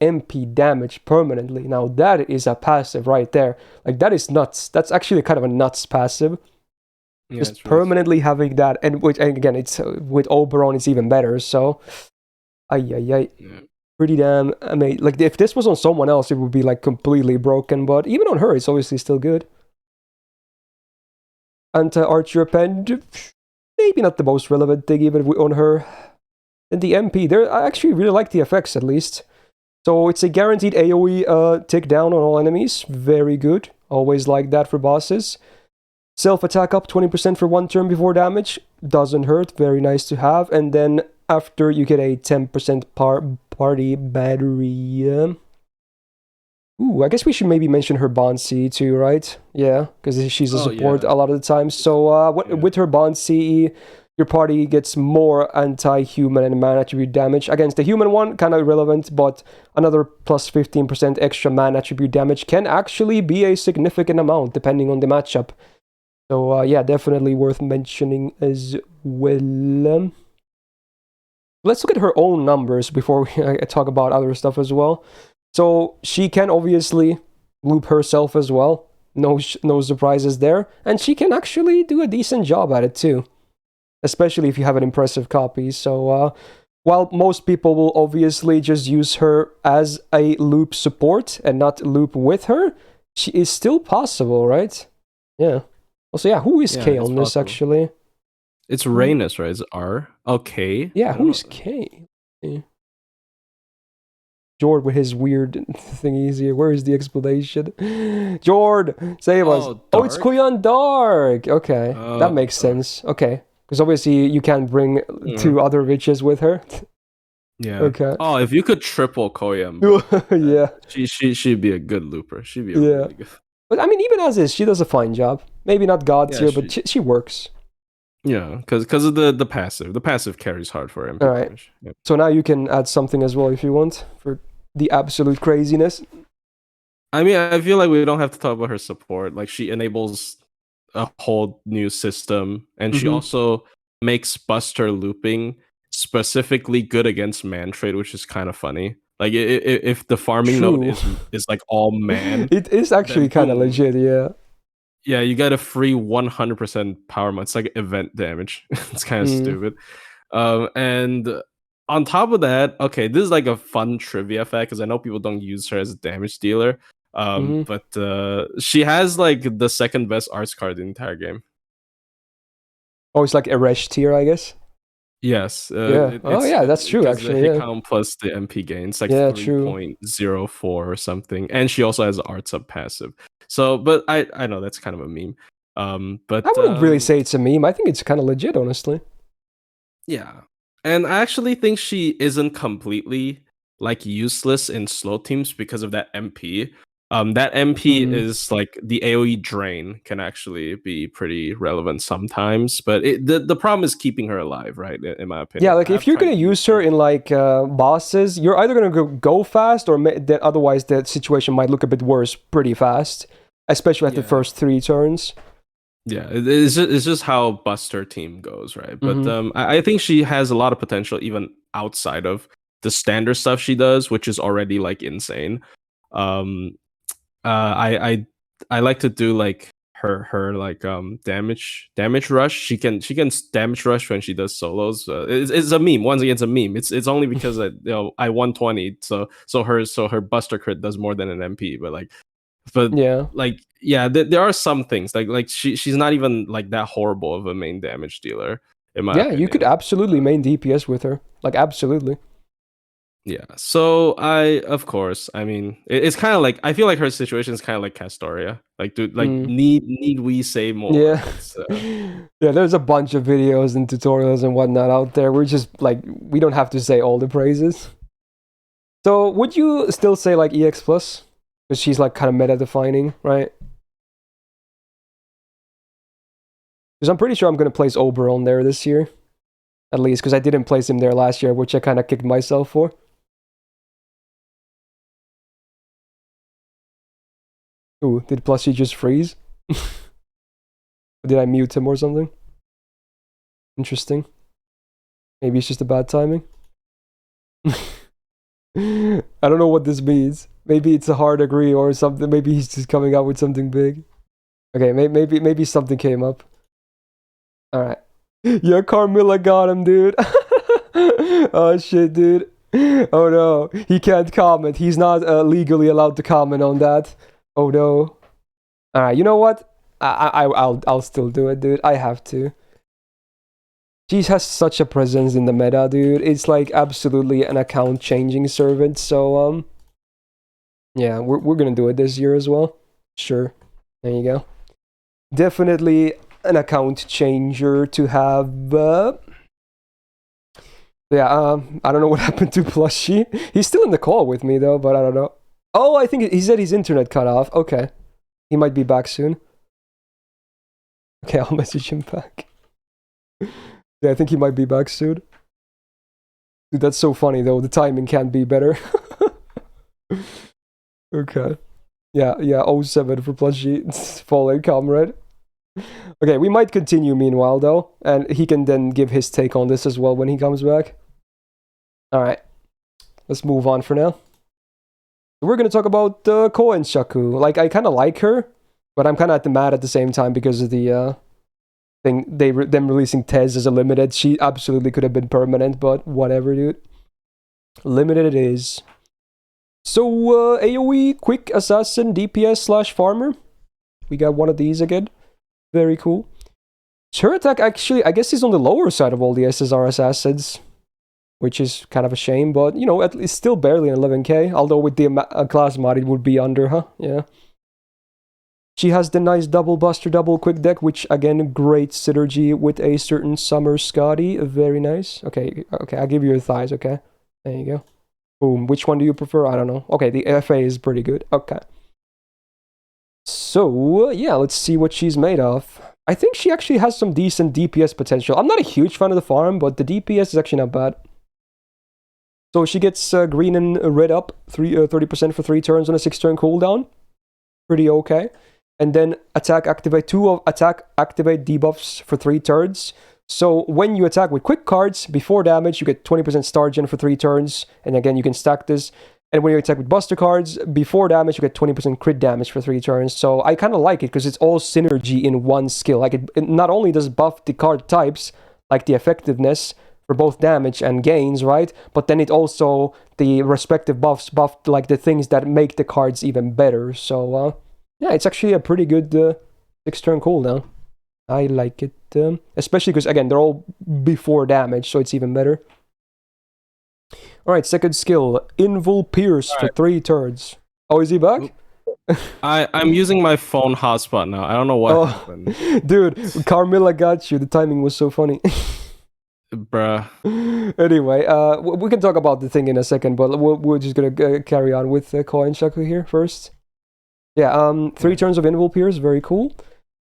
MP damage permanently. Now, that is a passive right there. Like, that is nuts. That's actually kind of a nuts passive. Yeah, just permanently really having that. And again, it's with Oberon, it's even better. So, yeah. Pretty damn amazing. Like, if this was on someone else, it would be, like, completely broken. But even on her, it's obviously still good. Anti-archer append... Maybe not the most relevant thing even on her. And the MP, I actually really like the effects at least. So it's a guaranteed AoE tick down on all enemies. Very good. Always like that for bosses. Self-attack up 20% for 1 turn before damage. Doesn't hurt. Very nice to have. And then after you get a 10% party battery. Ooh, I guess we should maybe mention her Bond C too, right? Yeah, because she's a support a lot of the time. So with her Bond C, your party gets more anti-human and man attribute damage. Against the human one, kind of irrelevant, but another plus 15% extra man attribute damage can actually be a significant amount depending on the matchup. So yeah, definitely worth mentioning as well. Let's look at her own numbers before we talk about other stuff as well. So she can obviously loop herself as well. No surprises there. And she can actually do a decent job at it too. Especially if you have an impressive copy. So while most people will obviously just use her as a loop support and not loop with her, she is still possible, right? Yeah. Also, yeah, who is K on this actually? It's Rhaenys, right? It's R. Okay. Yeah, who is K? Jord with his weird thingies here. Where is the explanation? Jord, save us. Oh, it's Dark? Kuyan Dark. Okay, that makes Dark. sense. Okay, because obviously you can't bring two other witches with her. Yeah. Okay. Oh, if you could triple Koyam, Yeah. she'd be a good looper. She'd be a Yeah. really good. But I mean, even as is, she does a fine job. Maybe not God tier, but she works. Yeah, because of the passive. The passive carries hard for MP All right. damage. Yep. So now you can add something as well if you want for the absolute craziness. I mean, I feel like we don't have to talk about her support. Like, she enables a whole new system, and she also makes Buster looping specifically good against man trade, which is kind of funny. Like, if the farming node is like all man, it is actually kind of legit, yeah. Yeah, you get a free 100% power mod. It's like event damage. It's kind of stupid. And on top of that, okay, this is like a fun trivia fact because I know people don't use her as a damage dealer. But she has like the second best arts card in the entire game. Oh, it's like Eresh tier, I guess. Yes. Yeah. Yeah, that's true. Actually, the hit hit count plus the MP gain. It's like 3.04 or something, and she also has arts up passive. So, but I know that's kind of a meme. But I wouldn't really say it's a meme. I think it's kind of legit, honestly. Yeah, and I actually think she isn't completely like useless in slow teams because of that MP. That MP is like the AoE drain can actually be pretty relevant sometimes, but the problem is keeping her alive, right? In my opinion. Yeah, like if you're gonna use her in like bosses, you're either gonna go fast or otherwise the situation might look a bit worse pretty fast, especially at the first 3 turns. Yeah, it's just how Buster team goes, right? But I think she has a lot of potential even outside of the standard stuff she does, which is already like insane. I like to do like her like damage rush. She can damage rush when she does solos. It's a meme. Once again, it's a meme. It's only because I 120. So her Buster crit does more than an MP. But there are some things like she's not even like that horrible of a main damage dealer in my opinion. You could absolutely main DPS with her, like absolutely. Yeah, so I mean, it's kind of like I feel like her situation is kind of like Castoria. Like, dude, like need we say more? Yeah, yeah. There's a bunch of videos and tutorials and whatnot out there. We're just like we don't have to say all the praises. So, would you still say like EX plus? Because she's like kind of meta defining, right? Because I'm pretty sure I'm gonna place Oberon there this year, at least because I didn't place him there last year, which I kind of kicked myself for. Ooh, did Plushie just freeze? Did I mute him or something? Interesting. Maybe it's just a bad timing. I don't know what this means. Maybe it's a hard agree or something. Maybe he's just coming out with something big. Okay, maybe something came up. All right. Yeah, Carmilla got him, dude. Oh shit, dude. Oh no, he can't comment. He's not legally allowed to comment on that. Oh no. All right, you know what? I'll still do it, dude. I have to. She has such a presence in the meta, dude. It's like absolutely an account changing servant. So yeah, we're gonna do it this year as well. Sure. There you go. Definitely an account changer to have. Yeah, I don't know what happened to Plushie. He's still in the call with me though, but I don't know. Oh, I think he said his internet cut off. Okay. He might be back soon. Okay, I'll message him back. Yeah, I think he might be back soon. Dude, that's so funny though. The timing can't be better. Okay. Yeah, 07 for Plushie. Fallen comrade. Okay, we might continue meanwhile though, and he can then give his take on this as well when he comes back. Alright. Let's move on for now. We're gonna talk about Ko and Shaku. Like, I kind of like her, but I'm kind of mad at the same time because of the thing them releasing Tez as a limited. She absolutely could have been permanent, but whatever, dude. Limited it is. So AoE quick assassin DPS / farmer. We got one of these again. Very cool. Her attack actually, I guess, is on the lower side of all the SSR assassins. which is kind of a shame, but you know, at least still barely an 11k, although with the class mod it would be under, huh? Yeah. She has the nice double buster, double quick deck, which again, great synergy with a certain Summer Scotty. Very nice. Okay, I'll give you your thighs, okay? There you go. Boom. Which one do you prefer? I don't know. Okay, the FA is pretty good. Okay. So, yeah, let's see what she's made of. I think she actually has some decent DPS potential. I'm not a huge fan of the farm, but the DPS is actually not bad. So she gets green and red up, 30% for 3 turns on a 6-turn cooldown. Pretty okay. And then attack activate 2 of attack activate debuffs for 3 turns. So when you attack with quick cards, before damage, you get 20% star gen for 3 turns. And again, you can stack this. And when you attack with buster cards, before damage, you get 20% crit damage for 3 turns. So I kind of like it because it's all synergy in one skill. Like it not only does buff the card types, like the effectiveness for both damage and gains, right? But then it also, the respective buffs buff like the things that make the cards even better. So yeah, it's actually a pretty good 6-turn cooldown. I like it, especially because, again, they're all before damage, so it's even better. Alright, second skill, Invul Pierce for 3 turns. Oh, is he back? I'm using my phone hotspot now. I don't know what happened. Dude, Carmilla got you. The timing was so funny. Bruh. Anyway, we can talk about the thing in a second, but we're just gonna carry on with Coin Shaku here first. Yeah, 3 turns of Invul Pierce, very cool.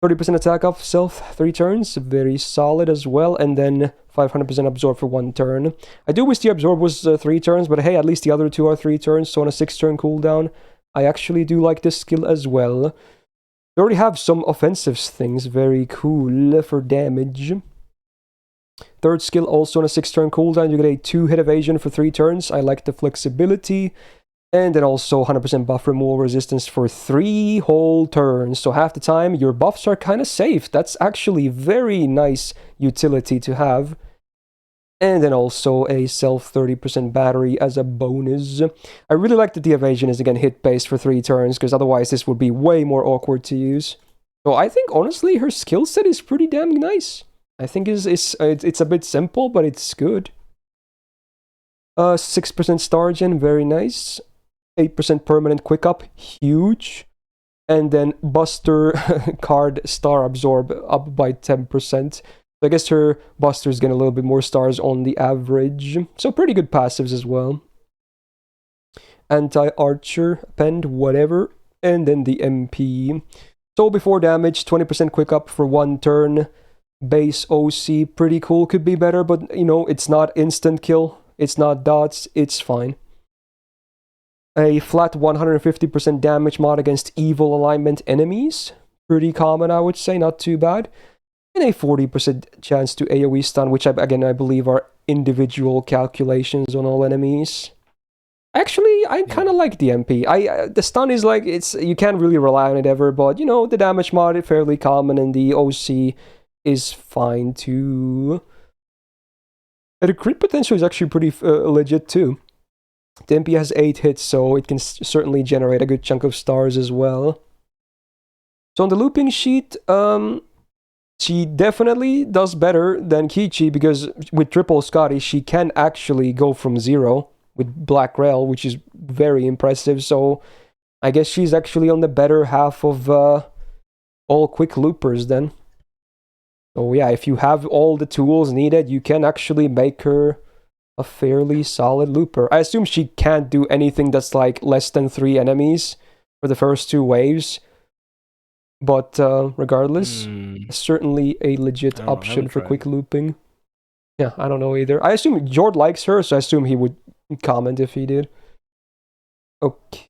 30% attack off self, 3 turns, very solid as well, and then 500% absorb for 1 turn. I do wish the absorb was 3 turns, but hey, at least the other 2 are 3 turns, so on a 6-turn cooldown, I actually do like this skill as well. They already have some offensive things, very cool for damage. Third skill, also on a 6-turn cooldown, you get a 2-hit evasion for 3 turns. I like the flexibility. And then also 100% buff removal resistance for 3 whole turns. So half the time, your buffs are kind of safe. That's actually very nice utility to have. And then also a self 30% battery as a bonus. I really like that the evasion is again hit-based for 3 turns, because otherwise this would be way more awkward to use. So I think, honestly, her skill set is pretty damn nice. I think it's a bit simple, but it's good. 6% star gen, very nice. 8% permanent quick up, huge. And then Buster card star absorb up by 10%. So I guess her Buster's getting a little bit more stars on the average. So pretty good passives as well. Anti-archer, append, whatever. And then the MP. So before damage, 20% quick up for 1 turn. Base OC, pretty cool, could be better, but you know, it's not instant kill. It's not dots, it's fine. A flat 150% damage mod against evil alignment enemies. Pretty common, I would say, not too bad. And a 40% chance to AoE stun, which I believe are individual calculations on all enemies. Actually, I kind of like the MP. The stun is like, you can't really rely on it ever, but you know, the damage mod is fairly common and the OC is fine too. And the crit potential is actually pretty legit too. The MP has 8 hits, so it can certainly generate a good chunk of stars as well. So on the looping sheet, she definitely does better than Kichi, because with triple Scotty, she can actually go from 0 with Black Rail, which is very impressive. So I guess she's actually on the better half of all quick loopers then. So yeah, if you have all the tools needed, you can actually make her a fairly solid looper. I assume she can't do anything that's like less than 3 enemies for the first 2 waves. But regardless, certainly a legit option for quick looping. Yeah, I don't know either. I assume Jord likes her, so I assume he would comment if he did. Okay.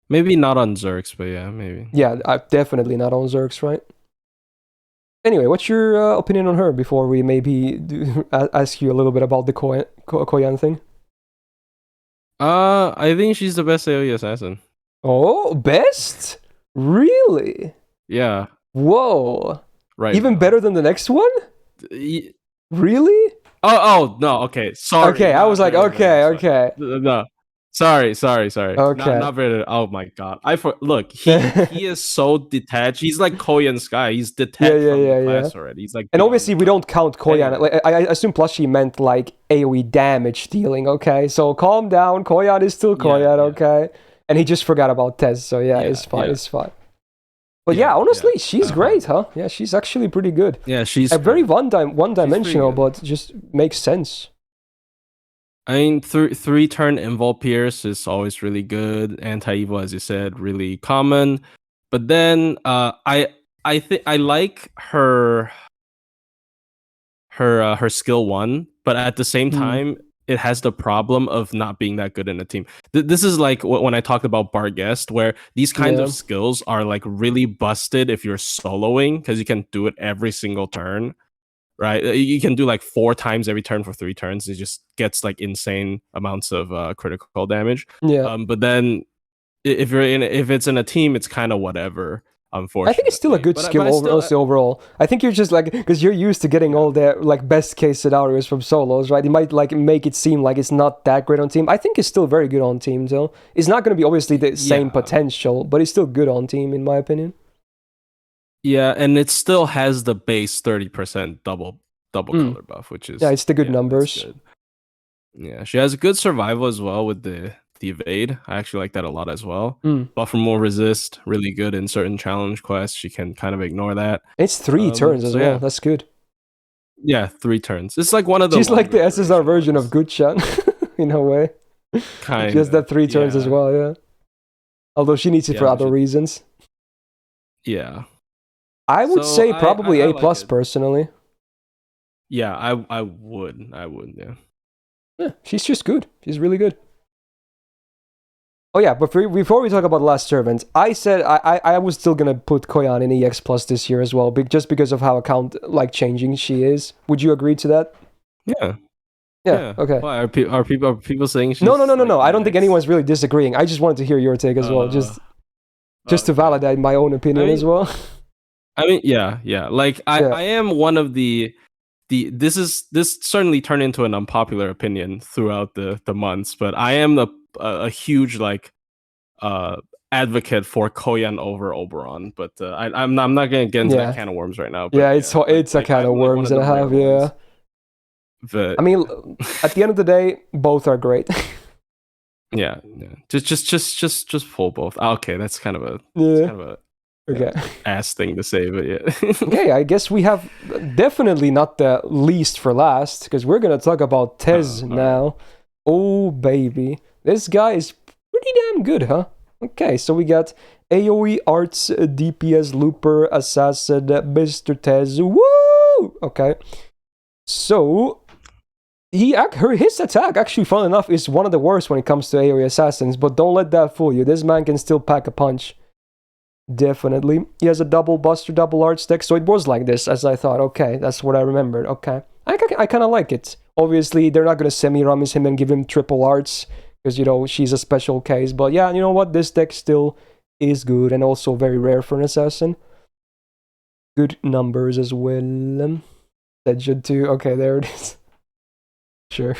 Maybe not on Zerx, but yeah, maybe. Yeah, definitely not on Zerx, right? Anyway, what's your opinion on her before we maybe ask you a little bit about the Koyan thing? I think she's the best AoE assassin. Oh, best? Really? Yeah. Whoa. Right. Even better than the next one? Really? Oh, no, okay. Sorry. Okay, I was like, okay. No. Sorry. Okay. Not very. Oh my god. Look. He is so detached. He's like Koyan's guy. He's detached from the Yeah. class already. He's like And beyond obviously, the we class. don't count Koyan. Anyway. I assume Plushie meant like AoE damage dealing, okay? So calm down. Koyan is still Koyan, Yeah. okay? And he just forgot about Tez, so yeah, it's fine, Yeah. it's fine. But yeah, honestly, she's Uh-huh. great, huh? Yeah, she's actually pretty good. Yeah, she's Very great. one-dimensional, good. but just makes sense. I mean, three turn Invul Pierce is always really good. Anti Evil, as you said, really common. But then, I think I like her skill 1, but at the same time, it has the problem of not being that good in a team. This is like when I talked about Barghest, where these kinds of skills are like really busted if you're soloing because you can do it every single turn. Right, you can do like 4 times every turn for 3 turns. It just gets like insane amounts of critical damage. Yeah. But then if it's in a team, it's kind of whatever. Unfortunately, I think it's still a good skill overall. I think you're just like, because you're used to getting all the like best case scenarios from solos, right? It might like make it seem like it's not that great on team. I think it's still very good on team though. It's not going to be obviously the same potential, but it's still good on team in my opinion. Yeah, and it still has the base 30% double color buff, which is it's the good numbers. Good. Yeah, she has a good survival as well with the evade. I actually like that a lot as well. Buffer more resist, really good in certain challenge quests. She can kind of ignore that. It's 3 turns as well. That's good. Yeah, 3 turns. It's like one of the. She's like the SSR version of Good Shot in a way. Kind. She has that 3 turns as well. Yeah. Although she needs it for other reasons. Yeah. I would say probably A+ personally. Yeah, I would. Yeah, she's just good. She's really good. Oh yeah, but before we talk about Last Servant, I said I was still gonna put Koyan in EX Plus this year as well, just because of how account like changing she is. Would you agree to that? Yeah. Yeah. Okay. Why are people saying she's No. Like I don't think anyone's really disagreeing. I just wanted to hear your take as well, just to validate my own opinion as well. I mean, yeah. Like I am one of the this certainly turned into an unpopular opinion throughout the months, but I am a huge like advocate for Koyan over Oberon, but I'm not gonna get into that can of worms right now. But it's a can of worms and a half. Yeah. But I mean, at the end of the day, both are great. yeah. Just pull both. Okay, that's kind of a ass thing to say, but yeah. Okay, I guess we have definitely not the least for last, because we're gonna talk about Tez now. Right. Oh baby, this guy is pretty damn good, huh? Okay, so we got AoE Arts, DPS Looper, Assassin, Mr. Tez. Woo! Okay, so his attack actually, fun enough, is one of the worst when it comes to AoE assassins. But don't let that fool you. This man can still pack a punch. Definitely. He has a double buster, double arts deck, so it was like this, as I thought. Okay, that's what I remembered. Okay. I kind of like it. Obviously, they're not going to semi-ramis him and give him triple arts, because, she's a special case. But yeah, you know what? This deck still is good, and also very rare for an assassin. Good numbers as well. Legend 2. Okay, there it is. Sure.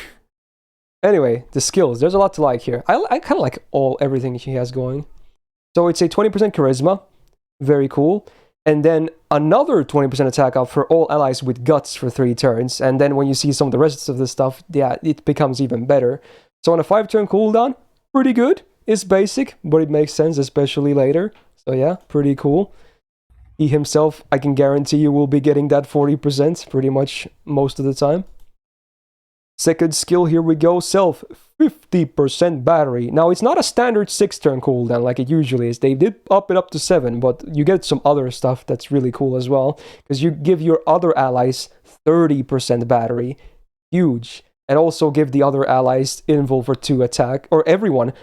Anyway, the skills. There's a lot to like here. I kind of like everything he has going. So it's a 20% charisma, very cool. And then another 20% attack up for all allies with guts for 3 turns. And then when you see some of the rest of the stuff, yeah, it becomes even better. So on a 5-turn cooldown, pretty good. It's basic, but it makes sense, especially later. So yeah, pretty cool. He himself, I can guarantee you, will be getting that 40% pretty much most of the time. Second skill, here we go, Self, 50% battery. Now, it's not a standard 6-turn cooldown like it usually is. They did up it up to 7, but you get some other stuff that's really cool as well, because you give your other allies 30% battery. Huge. And also give the other allies invul for 2 attack, or everyone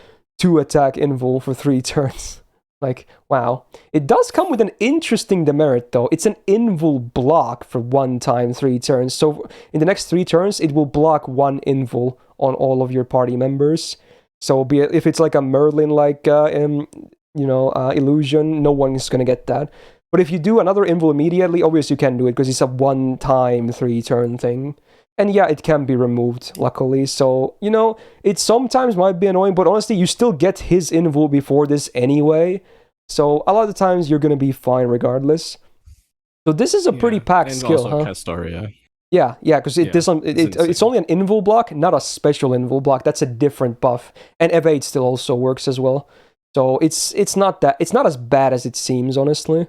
2 attack invul for 3 turns. Like, wow. It does come with an interesting demerit, though. It's an invul block for 1 time 3 turns. So in the next 3 turns, it will block 1 invul on all of your party members. So if it's like a Merlin-like, illusion, no one is going to get that. But if you do another invul immediately, obviously you can do it because it's a one-time 3-turn thing. And yeah, it can be removed, luckily. So, it sometimes might be annoying, but honestly, you still get his invul before this anyway. So a lot of the times you're going to be fine regardless. So this is a pretty packed and skill, also huh? Castoria. Yeah, because it's only an invul block, not a special invul block. That's a different buff. And evade still also works as well. So it's not as bad as it seems, honestly.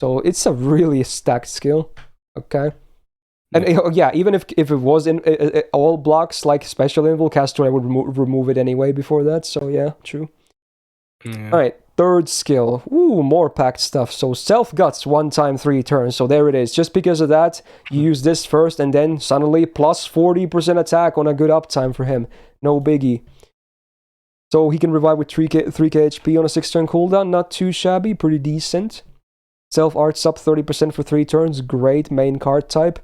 So it's a really stacked skill. Okay. And even if it was in all blocks like special invul, Castor, I would remove it anyway before that. So yeah, true. Yeah. All right, third skill. Ooh, more packed stuff. So self guts 1 time 3 turns. So there it is. Just because of that, you use this first, and then suddenly plus 40% attack on a good uptime for him. No biggie. So he can revive with 3k HP on a 6-turn cooldown. Not too shabby, pretty decent. Self arts up 30% for 3 turns. Great main card type.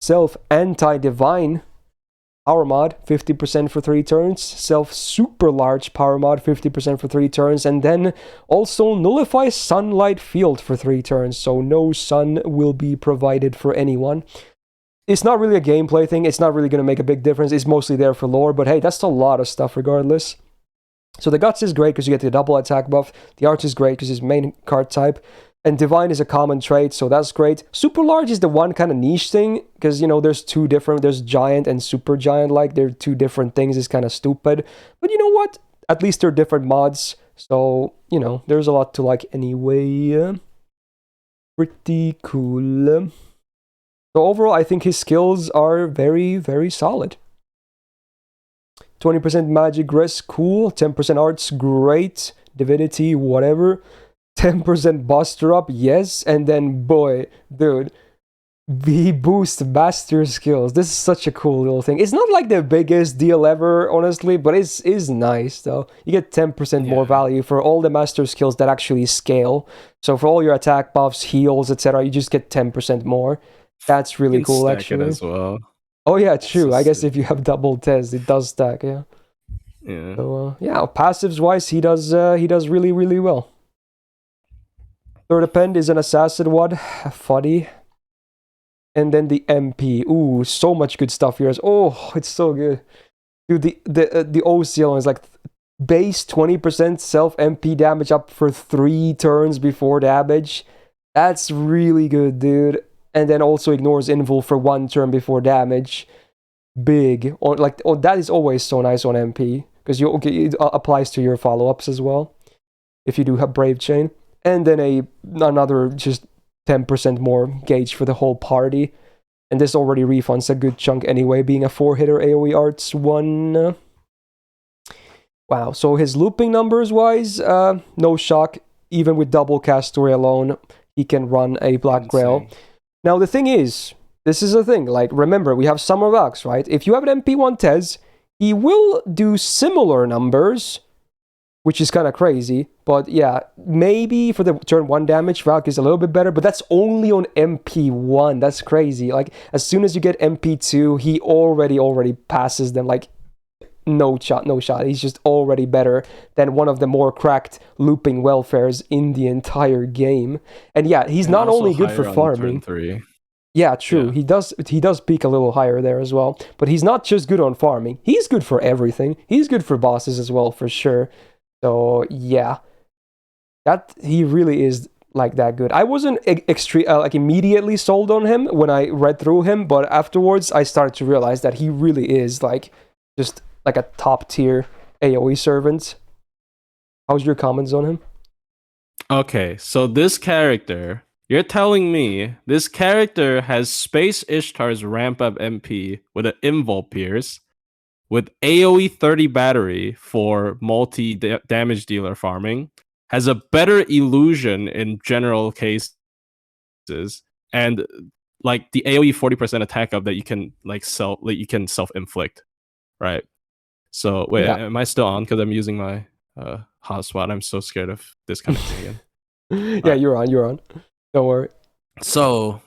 Self anti-divine power mod 50% for 3 turns. Self super large power mod 50% for 3 turns. And then also nullify sunlight field for 3 turns. So no sun will be provided for anyone. It's not really a gameplay thing. It's not really going to make a big difference. It's mostly there for lore. But hey, that's a lot of stuff regardless. So the guts is great because you get the double attack buff. The arch is great because it's main card type. And divine is a common trait, so that's great. Super large is the one kind of niche thing, because, there's two different, there's giant and super giant, like, they're two different things, it's kind of stupid. But you know what? At least they're different mods, so, there's a lot to like anyway. Pretty cool. So overall, I think his skills are very, very solid. 20% magic risk, cool. 10% arts, great. Divinity, whatever. 10% buster up, yes, and then boy, dude, we boost master skills. This is such a cool little thing. It's not like the biggest deal ever, honestly, but it's nice though. You get 10% more value for all the master skills that actually scale. So for all your attack buffs, heals, etc., you just get 10% more. That's really cool, actually. As well. Oh yeah, true. I guess if you have double test, it does stack. Yeah. Yeah. So passives wise, he does really, really well. Third append is an assassin one, funny. And then the MP. Ooh, so much good stuff here. Oh, it's so good. Dude, the OCL is like base 20% self MP damage up for 3 turns before damage. That's really good, dude. And then also ignores invul for 1 turn before damage. Big. That is always so nice on MP. Because it applies to your follow-ups as well. If you do have Brave Chain. And then another just 10% more gauge for the whole party. And this already refunds a good chunk anyway, being a 4-hitter AoE arts 1. Wow, so his looping numbers wise, no shock. Even with double cast story alone, he can run a Black Grail. Now the thing is, this is a thing, like remember, we have Summer Valks, right? If you have an MP1 Tez, he will do similar numbers, which is kind of crazy. But yeah, maybe for the turn 1 damage, Valk is a little bit better, but that's only on MP1. That's crazy. Like, as soon as you get MP2, he already passes them. Like, no shot. He's just already better than one of the more cracked looping welfares in the entire game. And yeah, he's not only good for farming. Yeah, true. Yeah. He does peak a little higher there as well. But he's not just good on farming. He's good for everything. He's good for bosses as well, for sure. So yeah, that he really is like that good. I wasn't immediately sold on him when I read through him, but afterwards I started to realize that he really is like just like a top tier AoE servant. How's your comments on him? Okay, so this character, you're telling me this character has Space Ishtar's ramp up MP with an invul pierce, with AoE 30 battery for multi damage dealer farming, has a better illusion in general cases, and like the AoE 40% attack up that you can self inflict, right? So wait, am I still on? Because I'm using my hotspot. I'm so scared of disconnecting again. Yeah, right. You're on. Don't worry. So,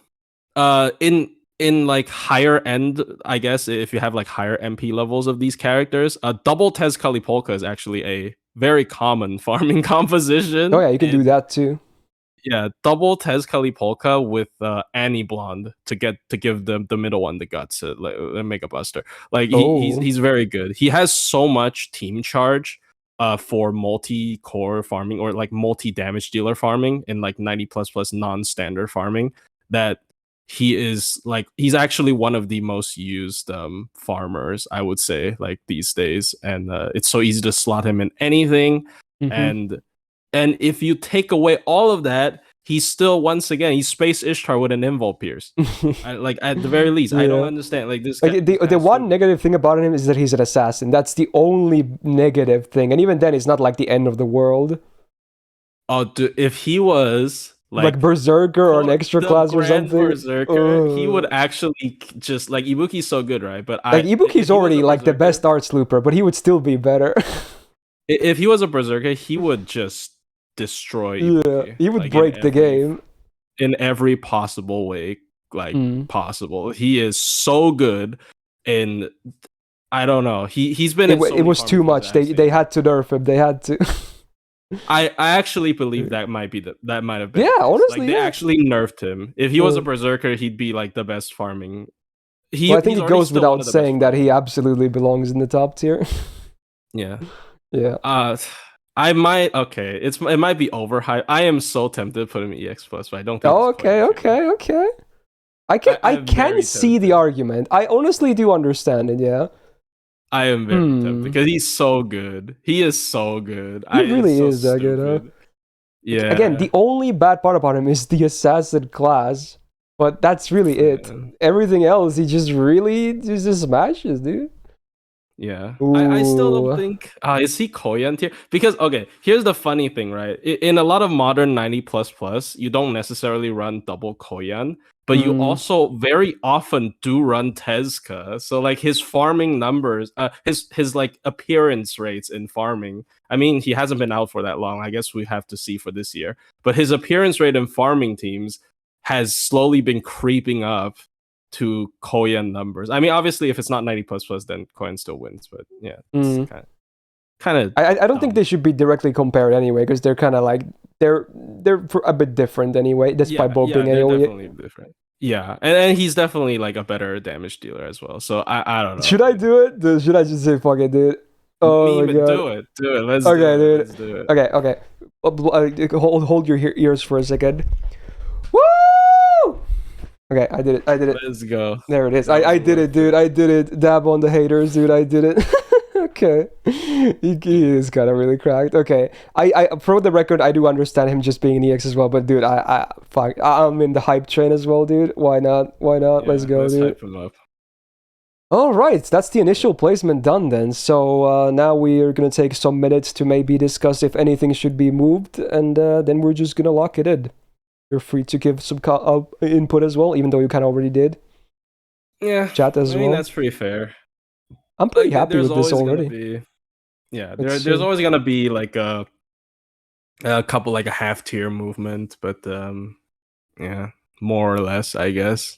in like higher end, I guess if you have like higher MP levels of these characters, a double Tez Kalipolka is actually a very common farming composition. Oh yeah, you can do that too. Yeah, double Tez Kelly Polka with Annie Blonde to give the middle one the guts to make a buster. Like he's very good. He has so much team charge for multi-core farming or like multi-damage dealer farming and like 90 plus non-standard farming that he is like he's actually one of the most used farmers, I would say, like these days. And it's so easy to slot him in anything. And if you take away all of that, he's still once again he's Space Ishtar with an Invul Pierce. Like at the very least, I don't understand. Like this. Like the one negative thing about him is that he's an assassin. That's the only negative thing, and even then, it's not like the end of the world. Oh, dude, if he was like Berserker or an extra class or something, Berserker, he would actually just like Ibuki's so good, right? But like Ibuki's already like the best arts looper, but he would still be better. If he was a Berserker, he would just destroy Ibuki. He would like break the game in every possible way, like possible. He is so good, and I don't know. He's been. It was too much. They had to nerf him. They had to. I actually believe that might have been. Yeah, honestly, like, they actually nerfed him. If he was a Berserker, he'd be like the best farming. I think it goes without saying that he absolutely belongs in the top tier. Yeah. Yeah. I might it might be overhyped. I am so tempted to put him EX plus, but I don't think. Oh, okay. I can see the argument. I honestly do understand it. Yeah. I am very tempted because he's so good. He is so good. He really is that good. Huh? Yeah. Again, the only bad part about him is the assassin class, but that's really it. Everything else, he just smashes, dude. Yeah, I still don't think is he Koyan tier? Because here's the funny thing, right? In a lot of modern 90++, you don't necessarily run double Koyan, but you also very often do run Tezuka. So like his farming numbers, his like appearance rates in farming. I mean, he hasn't been out for that long. I guess we have to see for this year. But his appearance rate in farming teams has slowly been creeping up to Koyan numbers. I mean, obviously, if it's not 90++, then Koyan still wins. But yeah, it's kind of. I don't think they should be directly compared anyway, because they're kind of like they're a bit different anyway, despite both being AOE. Definitely different. Yeah, and he's definitely like a better damage dealer as well. So I don't know. Should I do it? Should I just say fuck it, dude? Oh my god. Do it. Let's do it. Dude. Let's do it. Okay. Hold your ears for a second. Woo! Okay, I did it. Let's go. There it is. I did it, dude. I did it. Dab on the haters, dude. I did it. Okay. He is kind of really cracked. Okay. I for the record, I do understand him just being an EX as well, but dude, I'm in the hype train as well, dude. Why not? Yeah, let's go, let's dude. Hype him up. All right, that's the initial placement done then. So now we are going to take some minutes to maybe discuss if anything should be moved, and then we're just going to lock it in. You're free to give some input as well, even though you kind of already did. Yeah. Chat as well. I mean, that's pretty fair. I'm pretty happy with this already. There's always going to be like a couple, like a half tier movement, but yeah, more or less, I guess.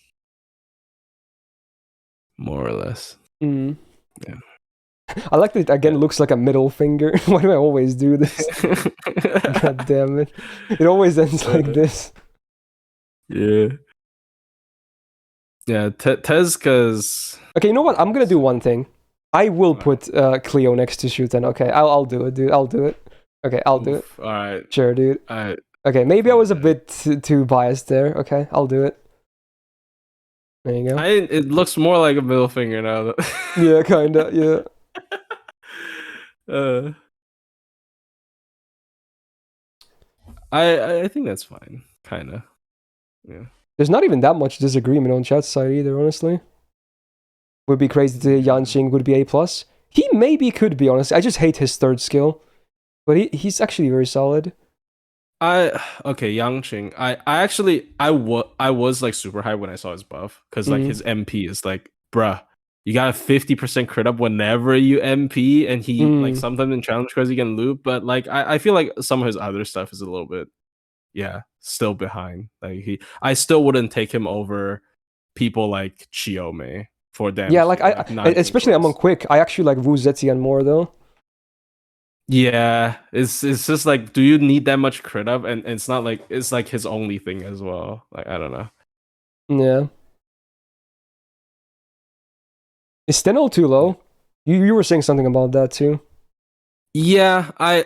More or less. Yeah. Yeah. I like that it again looks like a middle finger. Why do I always do this? God damn it. It always ends like this. Yeah. Yeah, Tezuka's... Okay, you know what? I'm gonna do one thing. I will put Cleo next to Shuten. Okay, I'll do it, dude. I'll do it. Okay, I'll do it. Alright. Sure, dude. Alright. Okay, maybe I was a bit too biased there. Okay, I'll do it. There you go. It looks more like a middle finger now. Yeah, kinda, yeah. I think that's fine. Kinda. Yeah. There's not even that much disagreement on chat's side either, honestly. Would be crazy to say Yanqing would be A+. He maybe could be, honestly. I just hate his third skill. But he's actually very solid. Yanqing. I was like super high when I saw his buff. Because like his MP is like, bruh, you got a 50% crit up whenever you MP, and he like sometimes in challenge cards he can loop, but like I feel like some of his other stuff is a little bit still behind. Like I still wouldn't take him over people like Chiome for damage. Yeah, like I especially I'm on quick. I actually like Wu Zetian more though. Yeah, it's just like, do you need that much crit up? And it's not like it's like his only thing as well. Like I don't know. Yeah. Is Steno too low? You were saying something about that too. Yeah, I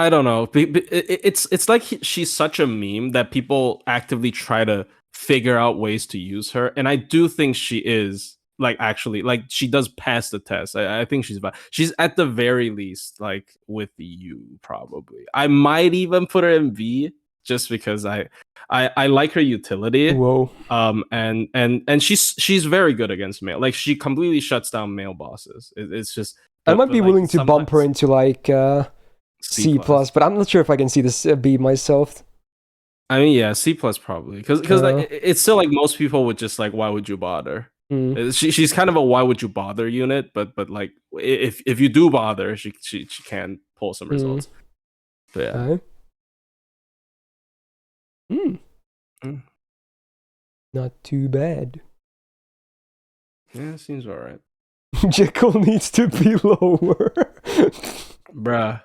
don't know. It's like she's such a meme that people actively try to figure out ways to use her, and I do think she is like actually like she does pass the test. I think she's at the very least like with you probably. I might even put her in V just because I like her utility. Whoa. And she's very good against male. Like she completely shuts down male bosses. It's just I might but be like willing to bump her sometimes into like C C plus, but I'm not sure if I can see this B myself. I mean, yeah, C plus probably because like it's still like most people would just like, why would you bother? She's kind of a why would you bother unit, but like if you do bother, she can pull some results. But yeah. Okay. Not too bad. Yeah, seems alright. Jekyll needs to be lower. Bruh.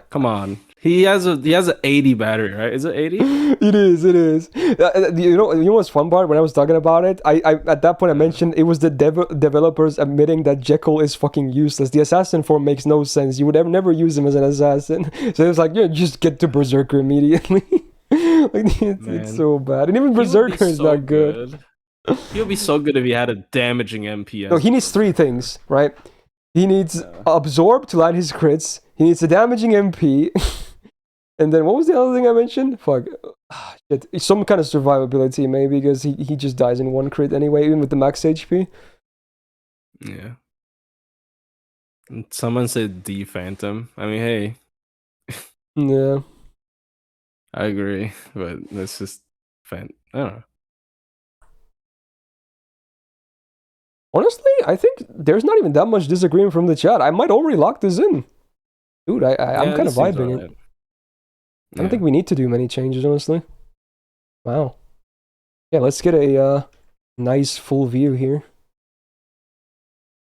Come on. He has an 80 battery, right? Is it 80? It is. You know what's fun part? When I was talking about it, I at that point I mentioned it was the developers admitting that Jekyll is fucking useless. The assassin form makes no sense. You would never use him as an assassin. So it was like, yeah, just get to Berserker immediately. Like it's so bad. And even Berserker is not good. He would be so good if he had a damaging MP. No, he needs three things, right? He needs absorb to land his crits. He needs a damaging MP. And then what was the other thing I mentioned? Fuck. Shit. Some kind of survivability, maybe, because he just dies in one crit anyway, even with the max HP. Yeah. And someone said D Phantom. I mean, hey. Yeah. I agree, but that's just I don't know. Honestly, I think there's not even that much disagreement from the chat. I might already lock this in. Dude, I'm kind of vibing it. I don't think we need to do many changes, honestly. Wow. Yeah, let's get a nice full view here.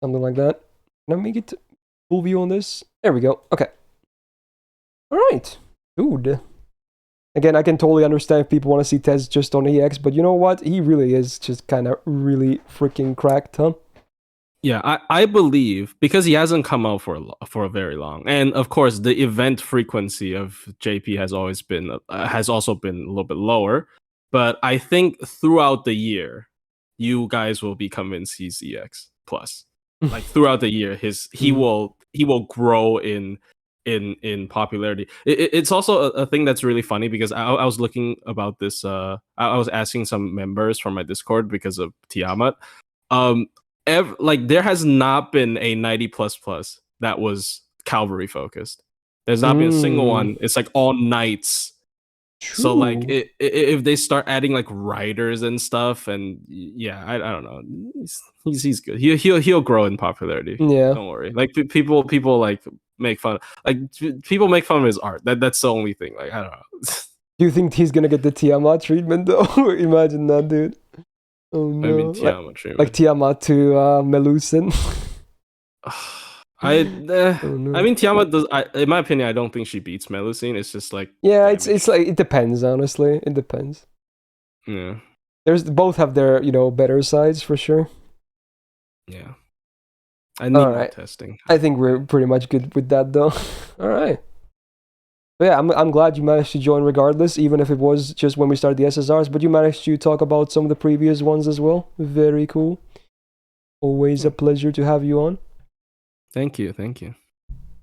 Something like that. Can I make it full view on this? There we go. Okay. Alright. Dude. Again, I can totally understand if people want to see Tez just on EX, but you know what? He really is just kind of really freaking cracked, huh? Yeah, I believe because he hasn't come out for a very long, and of course the event frequency of JP has always been has also been a little bit lower. But I think throughout the year, you guys will be convinced he's EX plus. Like throughout the year, he will grow in popularity. It's also a thing that's really funny because I was looking about this. I was asking some members from my Discord because of Tiamat. Like there has not been a 90 plus plus that was Calvary focused. There's not been a single one. It's like all knights. True. So like if they start adding like riders and stuff, and yeah, I don't know. He's good. He'll grow in popularity. Yeah. Don't worry. Like people like make fun. Like people make fun of his art. That's the only thing. Like I don't know. Do you think he's gonna get the Tiamat treatment though? Imagine that, dude. Oh no. I mean Tiamat treatment. Like Tiamat to Melusin. I mean Tiamat does. In my opinion, I don't think she beats Melusine. It's just like it's like it depends. Honestly, it depends. Yeah, both have their better sides for sure. Yeah, I need more testing. I think we're pretty much good with that though. All right. But yeah, I'm glad you managed to join regardless, even if it was just when we started the SSRs. But you managed to talk about some of the previous ones as well. Very cool. Always a pleasure to have you on. Thank you.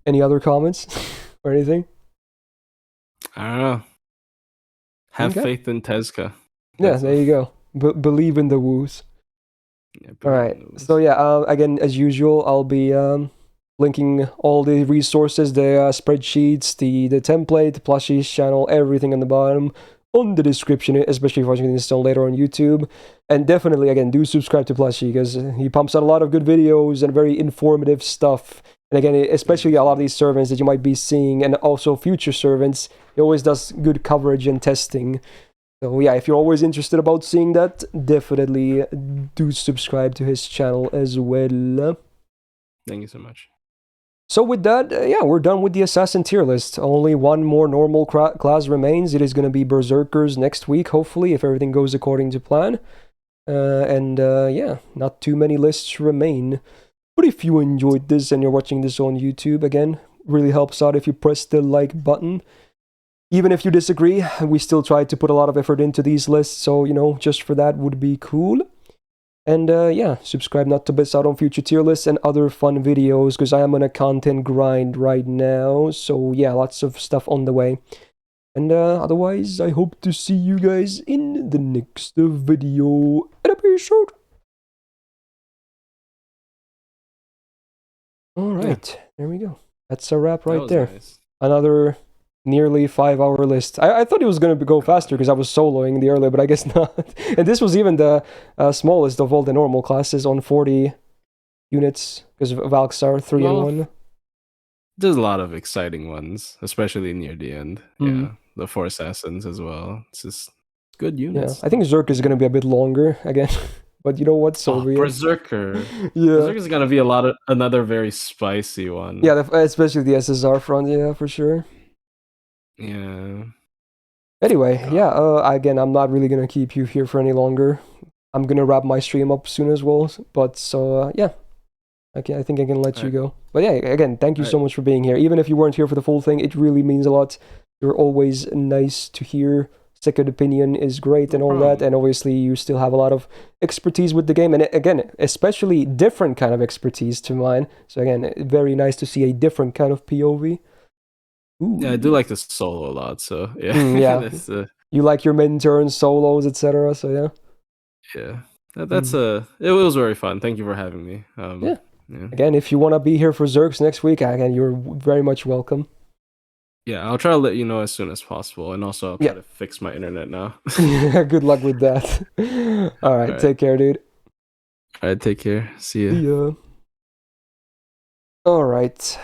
Any other comments or anything? I don't know. Have faith in Tezca. Yeah, there you go. Believe in the woos. Yeah, all right. So yeah, again, as usual, I'll be linking all the resources, the spreadsheets, the template, the Plushie's channel, everything on the bottom on the description, especially if you're watching this later on YouTube. And definitely, again, do subscribe to Plushie because he pumps out a lot of good videos and very informative stuff. And again, especially a lot of these servants that you might be seeing and also future servants, he always does good coverage and testing. So yeah, if you're always interested about seeing that, definitely do subscribe to his channel as well. Thank you so much. So with that, yeah, we're done with the assassin tier list. Only one more normal class remains. It is going to be berserkers next week, hopefully, if everything goes according to plan. Yeah, not too many lists remain. But if you enjoyed this and you're watching this on YouTube, again, really helps out if you press the like button. Even if you disagree, we still try to put a lot of effort into these lists, so, just for that would be cool. And yeah, subscribe not to miss out on future tier lists and other fun videos, because I am on a content grind right now. So yeah, lots of stuff on the way. And otherwise, I hope to see you guys in the next video and episode. Alright, There we go. That's a wrap right there. Nice. Another nearly 5-hour list. I thought it was going to go faster because I was soloing the earlier, but I guess not. And this was even the smallest of all the normal classes on 40 units, because Valks are 3 and 1. There's a lot of exciting ones, especially near the end. Yeah, the 4 assassins as well. It's just good units. Yeah, I think Zerk is going to be a bit longer again. But you know what, Berserker. Yeah, Berserker is gonna be another very spicy one. Yeah, especially the SSR front. Yeah, for sure. Yeah. Anyway, yeah. Again, I'm not really gonna keep you here for any longer. I'm gonna wrap my stream up soon as well. But so yeah, okay. I think I can let you go. But yeah, again, thank you so much for being here. Even if you weren't here for the full thing, it really means a lot. You're always nice to hear. Second opinion is great and all that, and obviously you still have a lot of expertise with the game, and again, especially different kind of expertise to mine. So again, very nice to see a different kind of POV. Ooh. Yeah, I do like the solo a lot, so yeah. Yeah. You like your mid-turns, solos, etc. So yeah. Yeah, it was very fun. Thank you for having me. Yeah. Again, if you want to be here for Zerks next week, again, you're very much welcome. Yeah, I'll try to let you know as soon as possible, and also I'll try to fix my internet now. Good luck with that. All right, take care, dude. All right, take care. See ya. See ya. All right.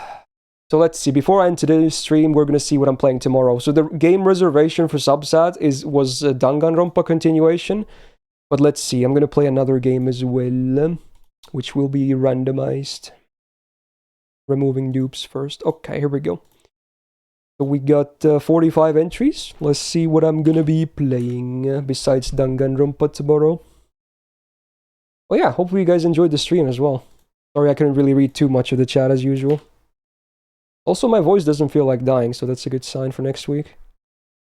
So let's see. Before I end today's stream, we're gonna see what I'm playing tomorrow. So the game reservation for Subsat was a Danganronpa continuation, but let's see. I'm gonna play another game as well, which will be randomized. Removing dupes first. Okay, here we go. So we got 45 entries. Let's see what I'm gonna be playing besides Danganronpa tomorrow. Oh yeah, hopefully you guys enjoyed the stream as well. Sorry I couldn't really read too much of the chat as usual. Also, my voice doesn't feel like dying, so that's a good sign for next week.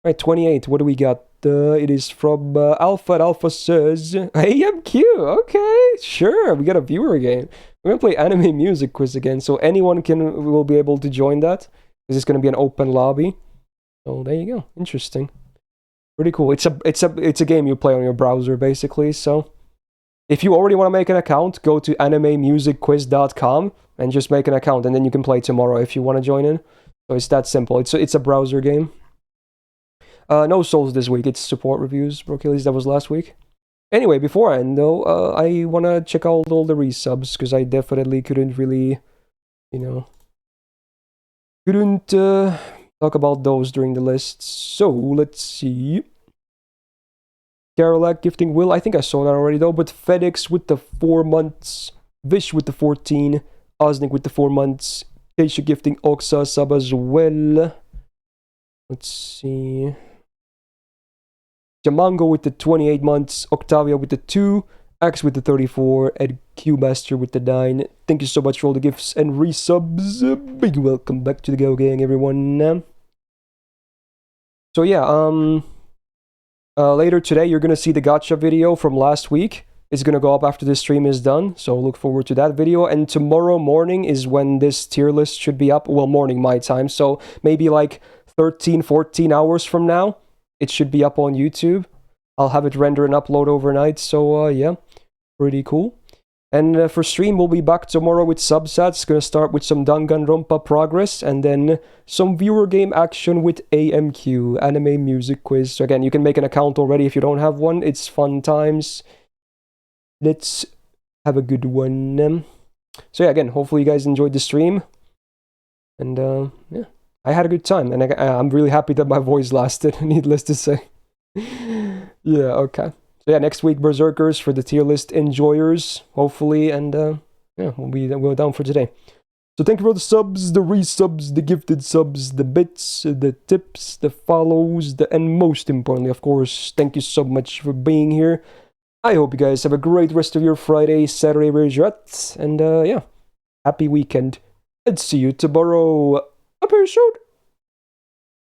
Alright, 28, what do we got? It is from Alpha. Alpha says, AMQ, okay, sure, we got a viewer game. We're gonna play anime music quiz again, so anyone will be able to join that. This is going to be an open lobby. So there you go. Interesting. Pretty cool. It's a game you play on your browser basically. So if you already want to make an account, go to animemusicquiz.com and just make an account, and then you can play tomorrow if you want to join in. So it's that simple. It's a browser game. No souls this week. It's support reviews. Brokilis, that was last week. Anyway, before I end though, I want to check out all the resubs, because I definitely couldn't really, couldn't talk about those during the list. So let's see. Karolak gifting Will. I think I saw that already though. But FedEx with the 4 months. Vish with the 14. Osnik with the 4 months. Keisha gifting Oxa sub as well. Let's see. Jamango with the 28 months. Octavia with the 2. Axe with the 34, and Q-Master with the 9. Thank you so much for all the gifts and resubs. Big welcome back to the Go Gang, everyone. So yeah, later today you're gonna see the gacha video from last week. It's gonna go up after this stream is done, so look forward to that video. And tomorrow morning is when this tier list should be up. Well, morning my time, so maybe like 13-14 hours from now, it should be up on YouTube. I'll have it render and upload overnight, so yeah, pretty cool. And for stream, we'll be back tomorrow with subsets. Gonna start with some Danganronpa progress, and then some viewer game action with AMQ, anime music quiz. So again, you can make an account already if you don't have one. It's fun times. Let's have a good one. So yeah, again, hopefully you guys enjoyed the stream. And yeah, I had a good time, and I'm really happy that my voice lasted, needless to say. Yeah, okay. So yeah, next week Berserkers for the tier list enjoyers, hopefully, and yeah, we'll down for today. So thank you for the subs, the resubs, the gifted subs, the bits, the tips, the follows, and most importantly, of course, thank you so much for being here. I hope you guys have a great rest of your Friday, Saturday, wherever you're at, and yeah, happy weekend, and see you tomorrow. Episode